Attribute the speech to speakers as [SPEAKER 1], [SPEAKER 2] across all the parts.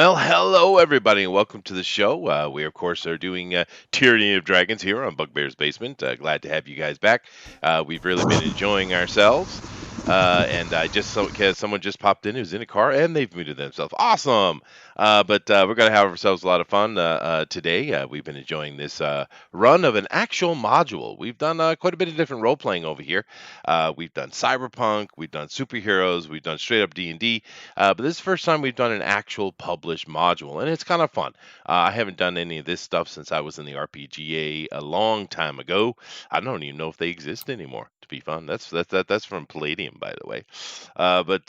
[SPEAKER 1] Well, hello everybody, and welcome to the show. We, of course, are doing Tyranny of Dragons here on Bugbear's Basement. Glad to have you guys back. We've really been enjoying ourselves, and I just someone just popped in who's in a car, and they've muted themselves. Awesome! But we're gonna have ourselves a lot of fun today. We've been enjoying this run of an actual module. We've done quite a bit of different role playing over here. We've done cyberpunk, we've done superheroes, we've done straight up D&D. But this is the first time we've done an actual published module, and it's kind of fun. I haven't done any of this stuff since I was in the RPGA a long time ago. I don't even know if they exist anymore. To be fun, that's from Palladium, by the way. But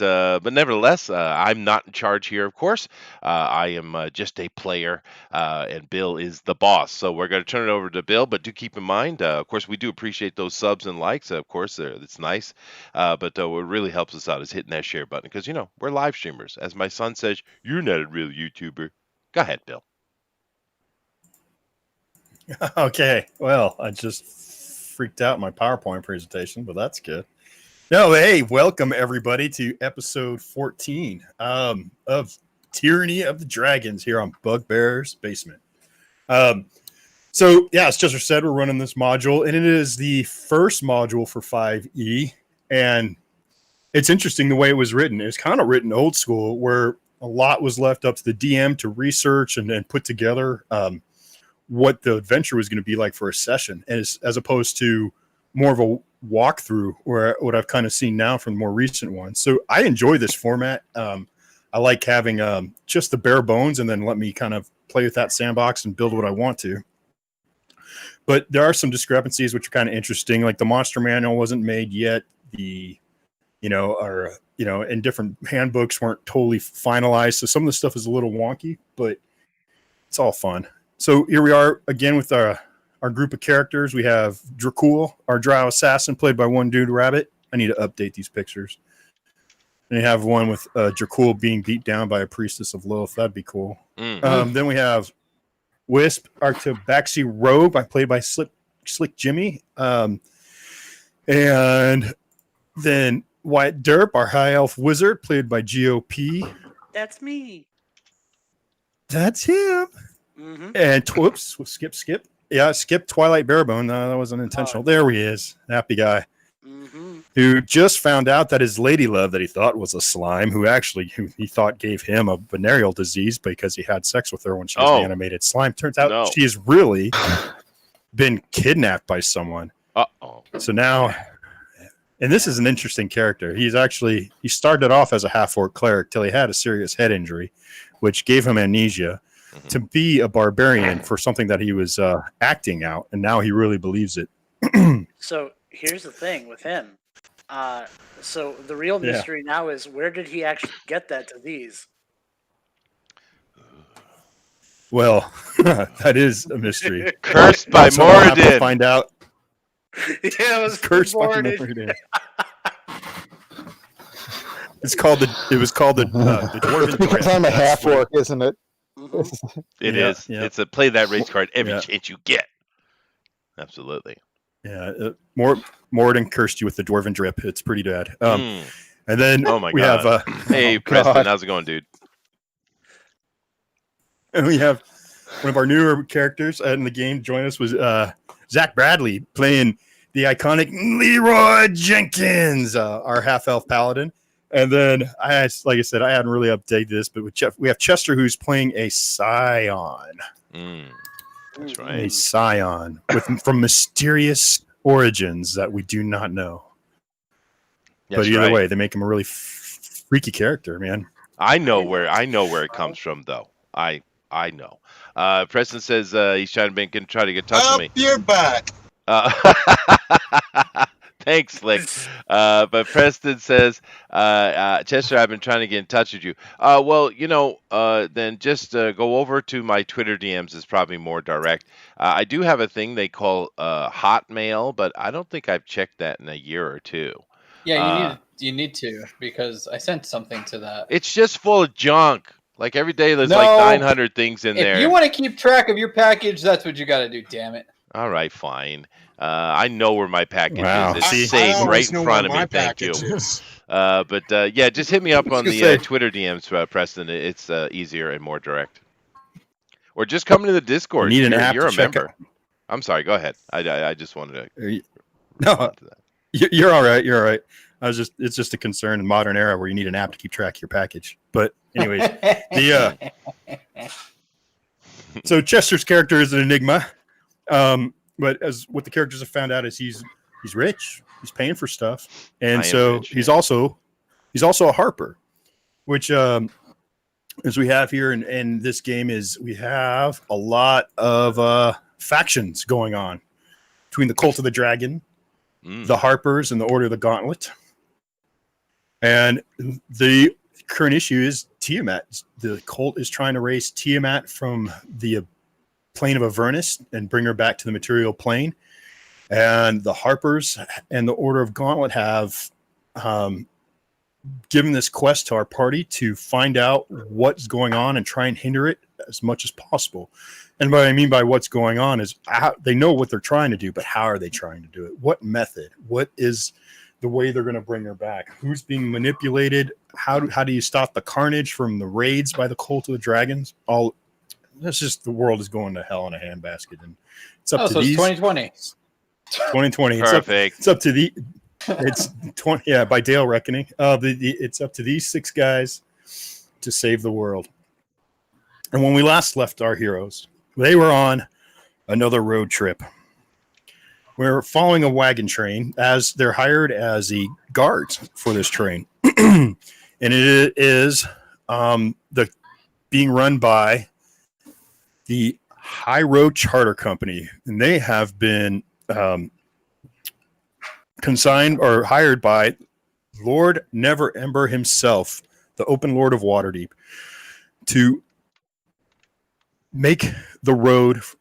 [SPEAKER 1] nevertheless, I'm not in charge here, of course. I am just a player, and Bill is the boss. So we're going to turn it over to Bill, but do keep in mind, of course, we do appreciate those subs and likes. Of course, it's nice. But what really helps us out is hitting that share button because, we're live streamers. As my son says, you're not a real YouTuber. Go ahead, Bill.
[SPEAKER 2] Okay. Well, I just freaked out in my PowerPoint presentation, but that's good. No, hey, welcome everybody to episode 14 of Tyranny of the Dragons here on Bugbear's Basement. So, as Chester said, we're running this module, and it is the first module for 5e. And it's interesting the way it was written. It was kind of written old school, where a lot was left up to the DM to research and put together what the adventure was going to be like for a session, as opposed to more of a walkthrough, or what I've kind of seen now from the more recent ones. So I enjoy this format. I like having just the bare bones and then let me kind of play with that sandbox and build what I want to. But there are some discrepancies which are kind of interesting. Like the monster manual wasn't made yet. And different handbooks weren't totally finalized. So some of the stuff is a little wonky, but it's all fun. So here we are again with our group of characters. We have Dracul, our drow assassin, played by one dude rabbit. I need to update these pictures. And you have one with Dracul being beat down by a priestess of Lilith. That'd be cool. Mm-hmm. Then we have Wisp, our tabaxi rogue, played by Slick Jimmy. And then Wyatt Derp, our high elf wizard, played by GOP.
[SPEAKER 3] That's me.
[SPEAKER 2] That's him. Mm-hmm. And whoops, skip. Yeah, skip Twilight Barebone. That wasn't intentional. There he is. Happy guy. Mm-hmm. Who just found out that his lady love that he thought was a slime, who he thought gave him a venereal disease because he had sex with her when she was an animated slime. Turns out she has really been kidnapped by someone. Uh-oh. So now, and this is an interesting character. He started off as a half-orc cleric till he had a serious head injury, which gave him amnesia, to be a barbarian for something that he was acting out, and now he really believes it.
[SPEAKER 3] So here's the thing with him. So the real mystery now is, where did he actually get that disease?
[SPEAKER 2] Well, that is a mystery.
[SPEAKER 1] Cursed by Moradin.
[SPEAKER 2] We'll find out.
[SPEAKER 3] Yeah, it was
[SPEAKER 2] cursed by Moradin. It was called the Dwarven
[SPEAKER 4] because I'm a half orc, isn't it?
[SPEAKER 1] Mm-hmm. It is. Yeah. It's a play that race card every chance you get. Absolutely.
[SPEAKER 2] Yeah, Moradin cursed you with the Dwarven drip. It's pretty bad. And then we have
[SPEAKER 1] hey, Preston, how's it going, dude?
[SPEAKER 2] And we have one of our newer characters in the game join us was Zach Bradley, playing the iconic Leroy Jenkins, our half-elf paladin. And then, like I said, I hadn't really updated this, but we have Chester, who's playing a scion.
[SPEAKER 1] That's right.
[SPEAKER 2] A scion from mysterious origins that we do not know. But either way, they make him a really freaky character, man.
[SPEAKER 1] I know where it comes from, though. I know. Preston says he's trying to get in touch with me.
[SPEAKER 5] You're back.
[SPEAKER 1] Thanks, Slick. But Preston says, Chester, I've been trying to get in touch with you. Then just go over to my Twitter DMs. Is probably more direct. I do have a thing they call Hotmail, but I don't think I've checked that in a year or two.
[SPEAKER 6] Yeah, you need to, because I sent something to that.
[SPEAKER 1] It's just full of junk. Like every day there's like 900 things in there.
[SPEAKER 6] If you want to keep track of your package, that's what you got to do, damn it.
[SPEAKER 1] All right, fine. I know where my package is. It's safe right in front of me. Thank you. Yeah, just hit me up
[SPEAKER 2] was
[SPEAKER 1] on
[SPEAKER 2] gonna
[SPEAKER 1] the
[SPEAKER 2] say-
[SPEAKER 1] Twitter DMs, Preston. It's easier and more direct. Or just come into the Discord.
[SPEAKER 2] need an app
[SPEAKER 1] You're
[SPEAKER 2] to
[SPEAKER 1] a
[SPEAKER 2] check
[SPEAKER 1] member. I'm sorry. Go ahead. I just wanted to
[SPEAKER 2] No,
[SPEAKER 1] respond to that.
[SPEAKER 2] you're all right. You're all right. It's just a concern in modern era where you need an app to keep track of your package. But anyways, so Chester's character is an enigma. But as what the characters have found out is he's rich. He's paying for stuff, and so
[SPEAKER 1] rich,
[SPEAKER 2] he's also a harper, which as we have here in this game is we have a lot of factions going on between the Cult of the Dragon, the Harpers, and the Order of the Gauntlet. And the current issue is Tiamat. The cult is trying to raise Tiamat from the plane of Avernus and bring her back to the material plane. And the Harpers and the Order of Gauntlet have given this quest to our party to find out what's going on and try and hinder it as much as possible. And what I mean by what's going on is they know what they're trying to do, but how are they trying to do it? What method? What is the way they're going to bring her back? Who's being manipulated? How do you stop the carnage from the raids by the Cult of the Dragons? That's just the world is going to hell in a handbasket, and it's up to
[SPEAKER 6] so
[SPEAKER 2] these.
[SPEAKER 6] It's 2020.
[SPEAKER 2] 2020.
[SPEAKER 1] Perfect.
[SPEAKER 2] It's up to the. It's 20. Yeah, by Dale reckoning. It's up to these 6 guys to save the world. And when we last left our heroes, they were on another road trip. We're following a wagon train as they're hired as the guards for this train. And it is being run by the High Road Charter Company. And they have been consigned or hired by Lord Never Ember himself, the Open Lord of Waterdeep, to make the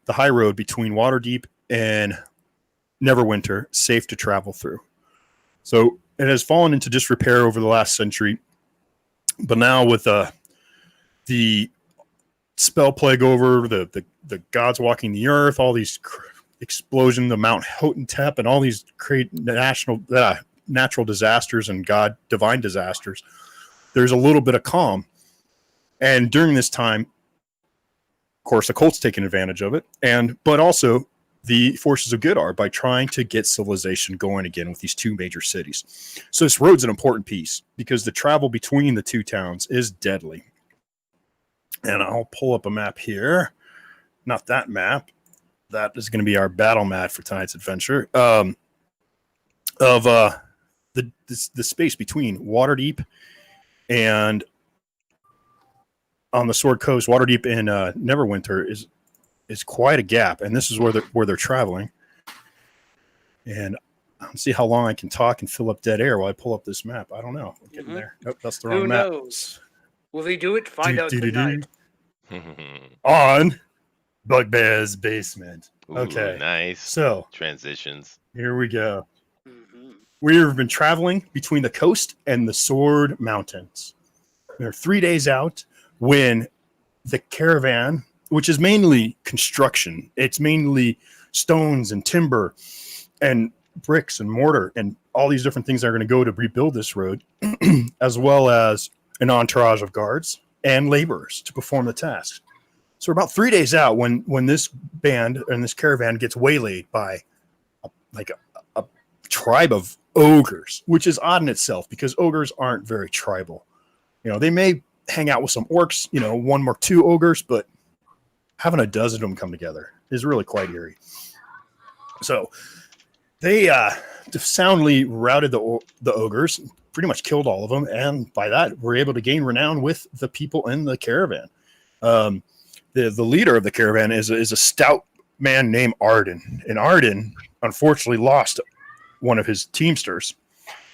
[SPEAKER 2] high road between Waterdeep and Neverwinter safe to travel through. So it has fallen into disrepair over the last century, but now with the spell plague over, the gods walking the earth, all these explosions, the Mount Hotentep, and all these natural disasters and divine disasters, there's a little bit of calm. And during this time, of course, the cult's taking advantage of it, but also the forces of good are by trying to get civilization going again with these 2 major cities. So this road's an important piece because the travel between the 2 towns is deadly. And I'll pull up a map here. Not that map. That is going to be our battle map for tonight's adventure. Of the space between Waterdeep and on the Sword Coast, Waterdeep and Neverwinter is quite a gap, and this is where they're traveling. And I'll see how long I can talk and fill up dead air while I pull up this map. I don't know. I'm getting there. Nope, that's the wrong map.
[SPEAKER 3] Who knows? Will they do it? Find out tonight.
[SPEAKER 2] On Bugbear's basement.
[SPEAKER 1] Ooh,
[SPEAKER 2] Okay,
[SPEAKER 1] nice.
[SPEAKER 2] So
[SPEAKER 1] transitions.
[SPEAKER 2] Here we go. We've been traveling between the coast and the Sword Mountains. We're 3 days out when the caravan, which is mainly construction, it's mainly stones and timber and bricks and mortar and all these different things that are going to go to rebuild this road, as well as an entourage of guards and laborers to perform the task. So we're about 3 days out when this band and this caravan gets waylaid by a tribe of ogres, which is odd in itself because ogres aren't very tribal. They may hang out with some orcs, 1 or 2 ogres, but having a dozen of them come together is really quite eerie. So they soundly routed the ogres, pretty much killed all of them, and by that were able to gain renown with the people in the caravan. The leader of the caravan is a stout man named Arden, and Arden unfortunately lost one of his teamsters.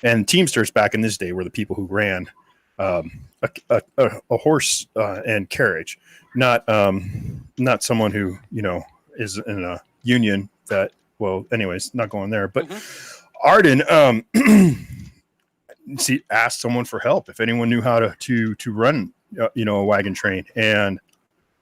[SPEAKER 2] And teamsters back in this day were the people who ran a horse and carriage, not someone who is in a union that. Well, anyways, not going there. But Arden asked someone for help if anyone knew how to run a wagon train, and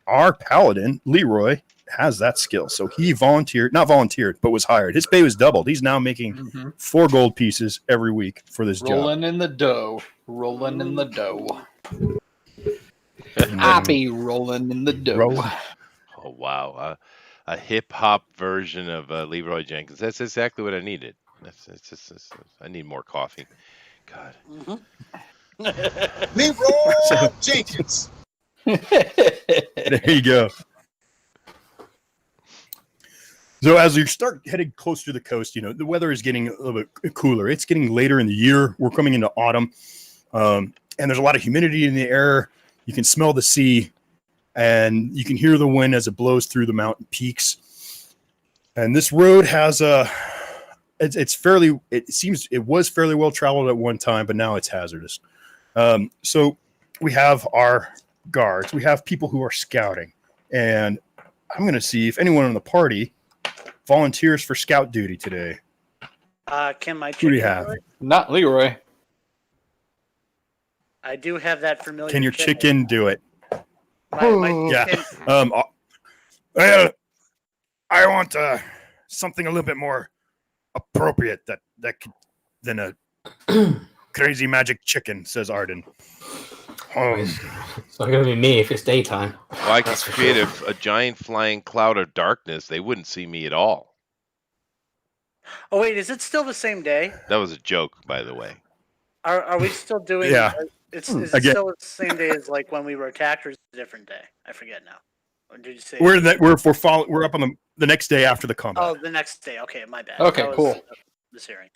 [SPEAKER 2] our paladin Leroy has that skill. So he not volunteered, but was hired. His pay was doubled. He's now making 4 gold pieces every week for this
[SPEAKER 6] Rolling
[SPEAKER 2] job.
[SPEAKER 6] in the dough. Rolling in the dough.
[SPEAKER 2] And
[SPEAKER 6] I
[SPEAKER 2] then
[SPEAKER 6] be rolling in the dough.
[SPEAKER 2] rolling.
[SPEAKER 1] Oh wow, a hip hop version of Leroy Jenkins. That's exactly what I needed. I need more coffee. God.
[SPEAKER 5] Leroy Jenkins.
[SPEAKER 2] There you go. So as you start heading closer to the coast, the weather is getting a little bit cooler. It's getting later in the year. We're coming into autumn, and there's a lot of humidity in the air. You can smell the sea, and you can hear the wind as it blows through the mountain peaks. And this road has it was fairly well traveled at one time, but now it's hazardous. So we have our guards. We have people who are scouting, and I'm going to see if anyone in the party volunteers for scout duty today.
[SPEAKER 3] Can my
[SPEAKER 2] Who do you
[SPEAKER 3] chicken
[SPEAKER 2] have?
[SPEAKER 3] do it?
[SPEAKER 6] Not Leroy.
[SPEAKER 3] I do have that familiar.
[SPEAKER 2] Can your chicken do it?
[SPEAKER 3] My
[SPEAKER 2] Yeah.
[SPEAKER 3] chicken-
[SPEAKER 2] I want something a little bit more appropriate than a crazy magic chicken, says Arden.
[SPEAKER 7] It's not going to be me if it's daytime.
[SPEAKER 1] Well, I could
[SPEAKER 7] That's for
[SPEAKER 1] create
[SPEAKER 7] sure.
[SPEAKER 1] a giant flying cloud of darkness. They wouldn't see me at all.
[SPEAKER 3] Oh wait, is it still the same day?
[SPEAKER 1] That was a joke, by the way.
[SPEAKER 3] Are we still doing?
[SPEAKER 2] Yeah.
[SPEAKER 3] Is it
[SPEAKER 2] Again.
[SPEAKER 3] still the same day as like when we were attacked, or is it a different day? I forget now. Or did you say?
[SPEAKER 2] We're up on the next day after the combat.
[SPEAKER 3] Oh, the next day. Okay, my bad.
[SPEAKER 6] Okay,
[SPEAKER 3] That was
[SPEAKER 6] cool.
[SPEAKER 3] This hearing.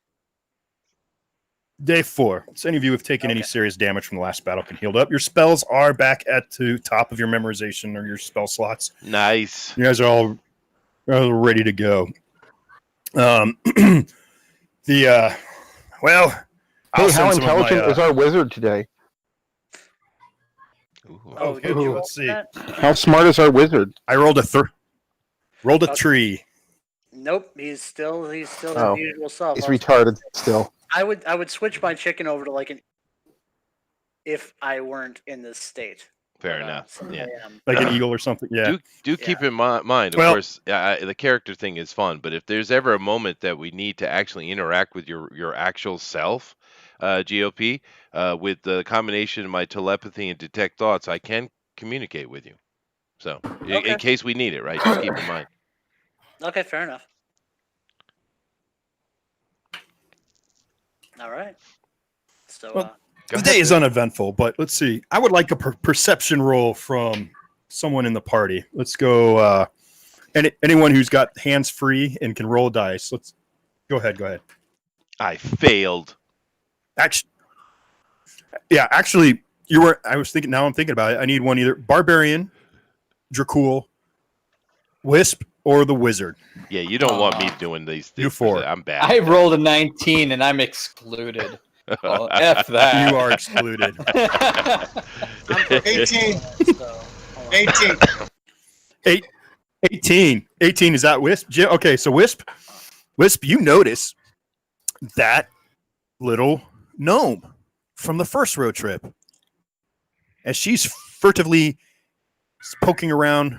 [SPEAKER 2] Day 4. So any of you who have taken any
[SPEAKER 3] Okay.
[SPEAKER 2] serious damage from the last battle can heal up. Your spells are back at the top of your memorization or your spell slots.
[SPEAKER 1] Nice.
[SPEAKER 2] You guys are all ready to go. Well, I'll
[SPEAKER 4] Hey, how
[SPEAKER 2] send some of my,
[SPEAKER 4] intelligent is our wizard today?
[SPEAKER 1] Ooh.
[SPEAKER 3] Oh,
[SPEAKER 2] Okay,
[SPEAKER 3] did you
[SPEAKER 2] let's see.
[SPEAKER 3] that?
[SPEAKER 4] How smart is our wizard?
[SPEAKER 2] I rolled a
[SPEAKER 3] Okay.
[SPEAKER 2] tree.
[SPEAKER 3] Nope, he's still
[SPEAKER 4] Oh.
[SPEAKER 3] his usual self.
[SPEAKER 4] He's retarded still.
[SPEAKER 3] I would switch my chicken over to like an if I weren't in this state.
[SPEAKER 1] Fair
[SPEAKER 3] But,
[SPEAKER 1] enough.
[SPEAKER 3] since
[SPEAKER 1] Yeah.
[SPEAKER 3] I am,
[SPEAKER 2] Like an eagle or something. Yeah.
[SPEAKER 1] Do keep in mind, of
[SPEAKER 2] Well-
[SPEAKER 1] course, the character thing is fun, but if there's ever a moment that we need to actually interact with your actual self, GOP, with the combination of my telepathy and detect thoughts, I can communicate with you. So,
[SPEAKER 3] Okay.
[SPEAKER 1] in case we need it, right? Just keep in mind.
[SPEAKER 3] Okay, fair enough. All right. So,
[SPEAKER 2] Well,
[SPEAKER 1] Go
[SPEAKER 2] The
[SPEAKER 1] ahead,
[SPEAKER 2] day is
[SPEAKER 1] Bill.
[SPEAKER 2] uneventful, but let's see. I would like a perception roll from someone in the party. Let's go. Anyone who's got hands free and can roll dice. Let's go ahead.
[SPEAKER 1] I failed.
[SPEAKER 2] Actually, you were. I was thinking. Now I'm thinking about it. I need one either barbarian, Dracul, Wisp, or the wizard.
[SPEAKER 1] Yeah, you don't want me doing these things.
[SPEAKER 2] You 4.
[SPEAKER 1] I'm bad.
[SPEAKER 6] I rolled a 19 and I'm excluded. Well, F that.
[SPEAKER 2] You are excluded.
[SPEAKER 3] I'm prepared,
[SPEAKER 5] 18.
[SPEAKER 3] so, hold on.
[SPEAKER 5] 18.
[SPEAKER 2] 18 is that Wisp? Jim? Okay, so Wisp, you notice that little gnome from the first road trip as she's furtively poking around,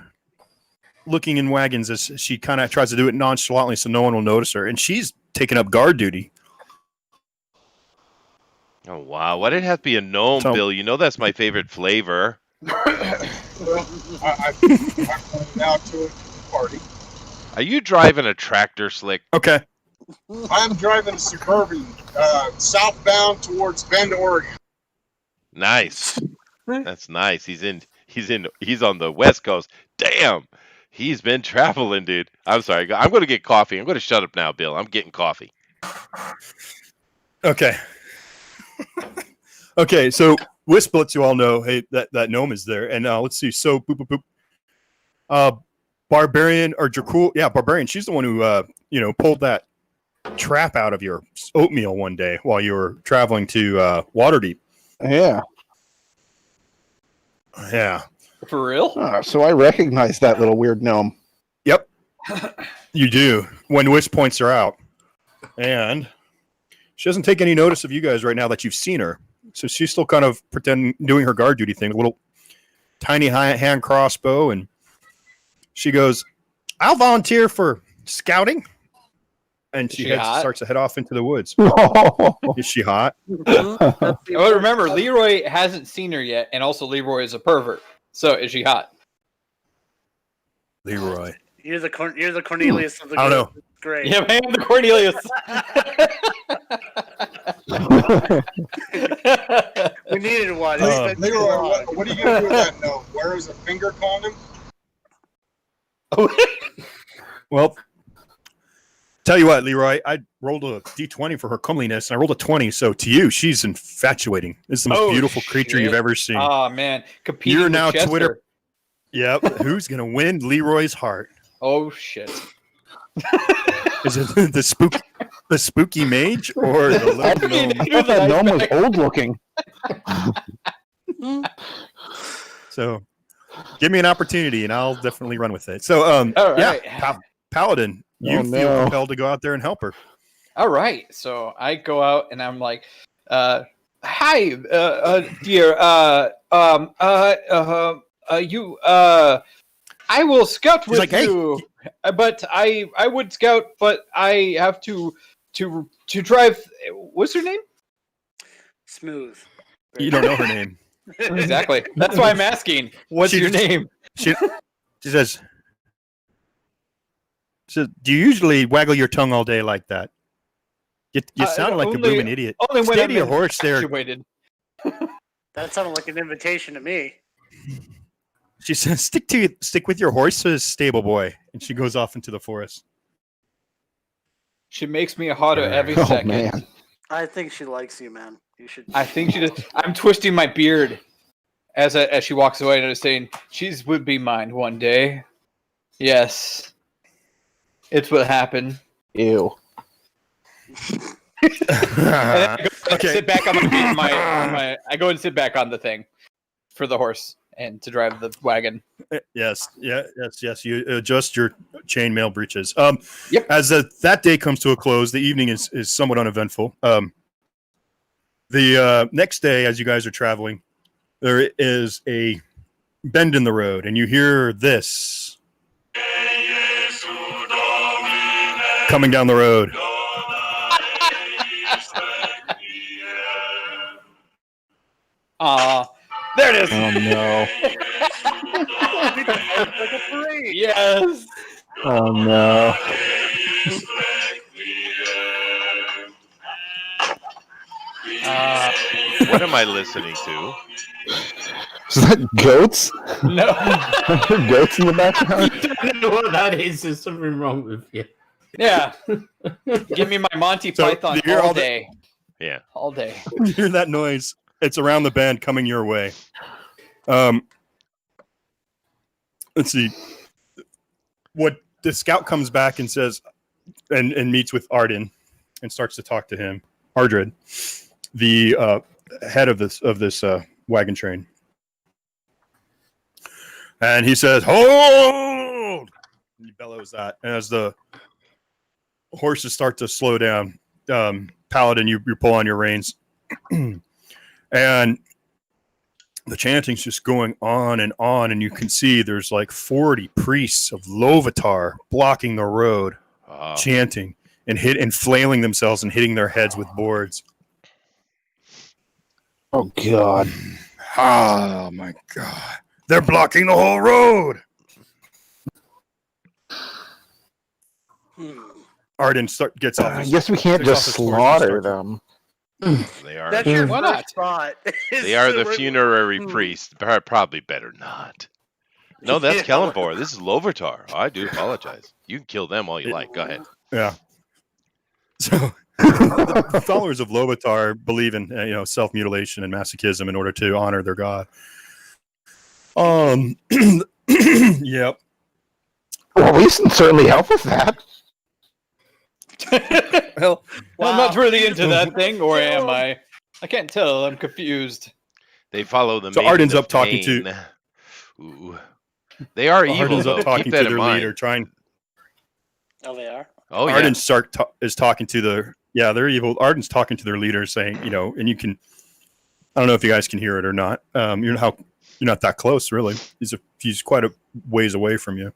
[SPEAKER 2] looking in wagons as she kind of tries to do it nonchalantly so no one will notice her, and she's taking up guard duty.
[SPEAKER 1] Oh wow, why did it have to be a gnome,
[SPEAKER 2] So-
[SPEAKER 1] Bill? You know that's my favorite flavor.
[SPEAKER 5] Well, I'm going now to the party.
[SPEAKER 1] Are you driving a tractor, Slick?
[SPEAKER 2] Okay,
[SPEAKER 5] I'm driving a Suburban southbound towards Bend, Oregon.
[SPEAKER 1] Nice. That's nice. He's on the West Coast. Damn. He's been traveling, dude. I'm sorry. I'm going to get coffee. I'm going to shut up now, Bill. I'm getting coffee.
[SPEAKER 2] okay. Okay, so Wisp lets you all know, hey, that gnome is there. And let's see. So, boop, boop, boop. Barbarian or Dracul. Yeah, Barbarian. She's the one who, pulled that trap out of your oatmeal one day while you were traveling to Waterdeep.
[SPEAKER 4] Yeah.
[SPEAKER 2] Yeah.
[SPEAKER 6] For real?
[SPEAKER 4] So I recognize that little weird gnome.
[SPEAKER 2] Yep. You do. When Wisp points her out. And she doesn't take any notice of you guys right now that you've seen her. So she's still kind of doing her guard duty thing, a little tiny hand crossbow. And she goes, I'll volunteer for scouting. And she
[SPEAKER 6] hot?
[SPEAKER 2] starts to head off into the woods. Is she hot?
[SPEAKER 6] Oh, remember, Leroy hasn't seen her yet, and also Leroy is a pervert. So, is she hot?
[SPEAKER 2] Leroy.
[SPEAKER 3] You're the Cornelius of the
[SPEAKER 2] I don't
[SPEAKER 3] group.
[SPEAKER 2] know.
[SPEAKER 3] Great.
[SPEAKER 6] Yeah, I am the Cornelius.
[SPEAKER 3] We needed one.
[SPEAKER 5] Leroy, what are you going to do with that note? Where is a finger condom?
[SPEAKER 2] Well, tell you what, Leroy, I rolled a d20 for her comeliness, and I rolled a 20. So to you, she's infatuating. This is the most beautiful creature you've ever seen.
[SPEAKER 6] Oh, man. Competing
[SPEAKER 2] You're
[SPEAKER 6] with
[SPEAKER 2] now
[SPEAKER 6] Chester.
[SPEAKER 2] Twitter. Yep. Who's going to win Leroy's heart?
[SPEAKER 6] Oh, shit.
[SPEAKER 2] Is it the spooky mage or the little gnome?
[SPEAKER 4] I thought that gnome was old looking.
[SPEAKER 2] So give me an opportunity and I'll definitely run with it. So,
[SPEAKER 6] All right.
[SPEAKER 2] yeah, Paladin, you feel compelled to go out there and help her.
[SPEAKER 6] All right. So I go out and I'm like, hi, dear, I will scout with
[SPEAKER 2] like, hey.
[SPEAKER 6] you, but I would scout, but I have to drive. What's her name?
[SPEAKER 3] Smooth.
[SPEAKER 2] You don't know her name.
[SPEAKER 6] Exactly. That's why I'm asking. What's your name?
[SPEAKER 2] She says, do you usually waggle your tongue all day like that? You sound like a blooming idiot.
[SPEAKER 6] Only when
[SPEAKER 2] Stay
[SPEAKER 6] I'm
[SPEAKER 2] to your horse there.
[SPEAKER 6] situated.
[SPEAKER 3] That sounded like an invitation to me.
[SPEAKER 2] She says, stick with your horses, stable boy. And she goes off into the forest.
[SPEAKER 6] She makes me hotter every
[SPEAKER 4] Oh,
[SPEAKER 6] second.
[SPEAKER 4] man.
[SPEAKER 3] I think she likes you, man. You should.
[SPEAKER 6] I think she does. I'm twisting my beard as she walks away and I'm saying, "She would be mine one day." Yes, it's what happened.
[SPEAKER 4] Ew.
[SPEAKER 6] And then I go and
[SPEAKER 2] Okay.
[SPEAKER 6] sit back on my. I go and sit back on the thing for the horse and to drive the wagon.
[SPEAKER 2] Yes. You adjust your chainmail breeches.
[SPEAKER 6] Yep.
[SPEAKER 2] As that day comes to a close, the evening is somewhat uneventful. The next day, as you guys are traveling, there is a bend in the road, and you hear this coming down the road.
[SPEAKER 6] There it is.
[SPEAKER 4] Oh, no.
[SPEAKER 3] Like a parade.
[SPEAKER 6] Yes.
[SPEAKER 4] Oh, no.
[SPEAKER 1] What am I listening to?
[SPEAKER 4] Is that goats?
[SPEAKER 6] No.
[SPEAKER 4] Are there goats in the background?
[SPEAKER 7] I don't know what that is. There's something wrong with you.
[SPEAKER 6] Yeah. Give me my Monty
[SPEAKER 2] So,
[SPEAKER 6] Python
[SPEAKER 2] you hear
[SPEAKER 6] all
[SPEAKER 2] all the-
[SPEAKER 6] day.
[SPEAKER 1] Yeah.
[SPEAKER 6] All day.
[SPEAKER 2] You hear that noise. It's around the bend coming your way. Let's see. What the scout comes back and says, and meets with Arden and starts to talk to him. Ardred, the head of this wagon train. And he says, "Hold!" And he bellows that. And as the horses start to slow down, Paladin, you pull on your reins. And the chanting's just going on, and you can see there's like 40 priests of Lovatar blocking the road, chanting and flailing themselves and hitting their heads with boards.
[SPEAKER 4] Oh, God.
[SPEAKER 2] Oh, my God. They're blocking the whole road. Arden gets off.
[SPEAKER 4] I guess we can't
[SPEAKER 2] takes off
[SPEAKER 4] just
[SPEAKER 2] his horse and
[SPEAKER 4] slaughter
[SPEAKER 2] starts-
[SPEAKER 4] them.
[SPEAKER 1] They are.
[SPEAKER 3] That's your
[SPEAKER 6] Why
[SPEAKER 3] first
[SPEAKER 6] not?
[SPEAKER 3] thought.
[SPEAKER 1] They are the funerary priest. Probably better not. No, that's
[SPEAKER 3] Yeah.
[SPEAKER 1] Kellenbor. This is Lovertar. I do apologize. You can kill them all you like. Go ahead.
[SPEAKER 2] Yeah. So the followers of Lovatar believe in self-mutilation and masochism in order to honor their god. Yep.
[SPEAKER 4] Well, we can certainly help with that.
[SPEAKER 2] Well,
[SPEAKER 6] I'm not really into that thing, or am I? I can't tell. I'm confused.
[SPEAKER 1] They follow the.
[SPEAKER 2] So
[SPEAKER 1] maiden
[SPEAKER 2] Arden's
[SPEAKER 1] of
[SPEAKER 2] up talking to-
[SPEAKER 1] pain. Ooh. They are evil
[SPEAKER 2] Arden's
[SPEAKER 1] though.
[SPEAKER 2] up talking
[SPEAKER 1] Keep
[SPEAKER 2] to
[SPEAKER 1] that in
[SPEAKER 2] their
[SPEAKER 1] mind.
[SPEAKER 2] leader, trying.
[SPEAKER 3] Oh, they are.
[SPEAKER 1] Oh yeah.
[SPEAKER 2] Arden is talking to they're evil. Arden's talking to their leader, saying, and you can. I don't know if you guys can hear it or not. You're not that close, really. He's quite a ways away from you.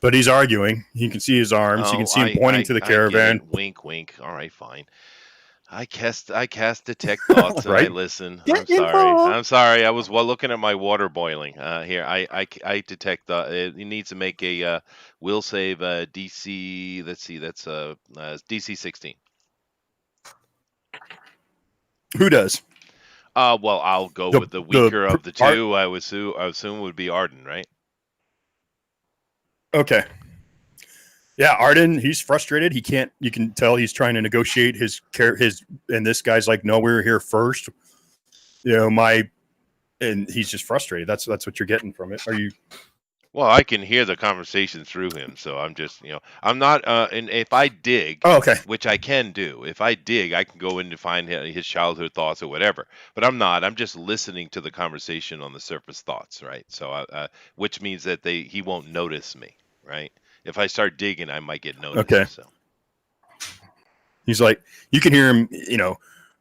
[SPEAKER 2] but he's arguing. You can see his arms. You can see him pointing to the caravan.
[SPEAKER 1] Wink, wink. All right, fine. I cast detect thoughts and
[SPEAKER 2] Right.
[SPEAKER 1] I listen.
[SPEAKER 4] Get
[SPEAKER 1] I'm sorry.
[SPEAKER 4] involved.
[SPEAKER 1] I'm sorry. I was looking at my water boiling. Here, I detect. It needs to make a will save DC. Let's see. That's DC 16.
[SPEAKER 2] Who does?
[SPEAKER 1] Well, I'll go with the weaker of the two. I assume would be Arden, right?
[SPEAKER 2] Okay. Yeah, Arden, he's frustrated. He can't. You can tell he's trying to negotiate his. And this guy's like, no, we were here first. And he's just frustrated. That's what you're getting from it. Are you?
[SPEAKER 1] Well, I can hear the conversation through him, so I'm just, I'm not. And if I dig,
[SPEAKER 2] okay,
[SPEAKER 1] which I can do, if I dig, I can go in to find his childhood thoughts or whatever. But I'm not. I'm just listening to the conversation on the surface thoughts, right? So, which means that he won't notice me, right? If I start digging, I might get noticed.
[SPEAKER 2] Okay.
[SPEAKER 1] So
[SPEAKER 2] he's like, you can hear him.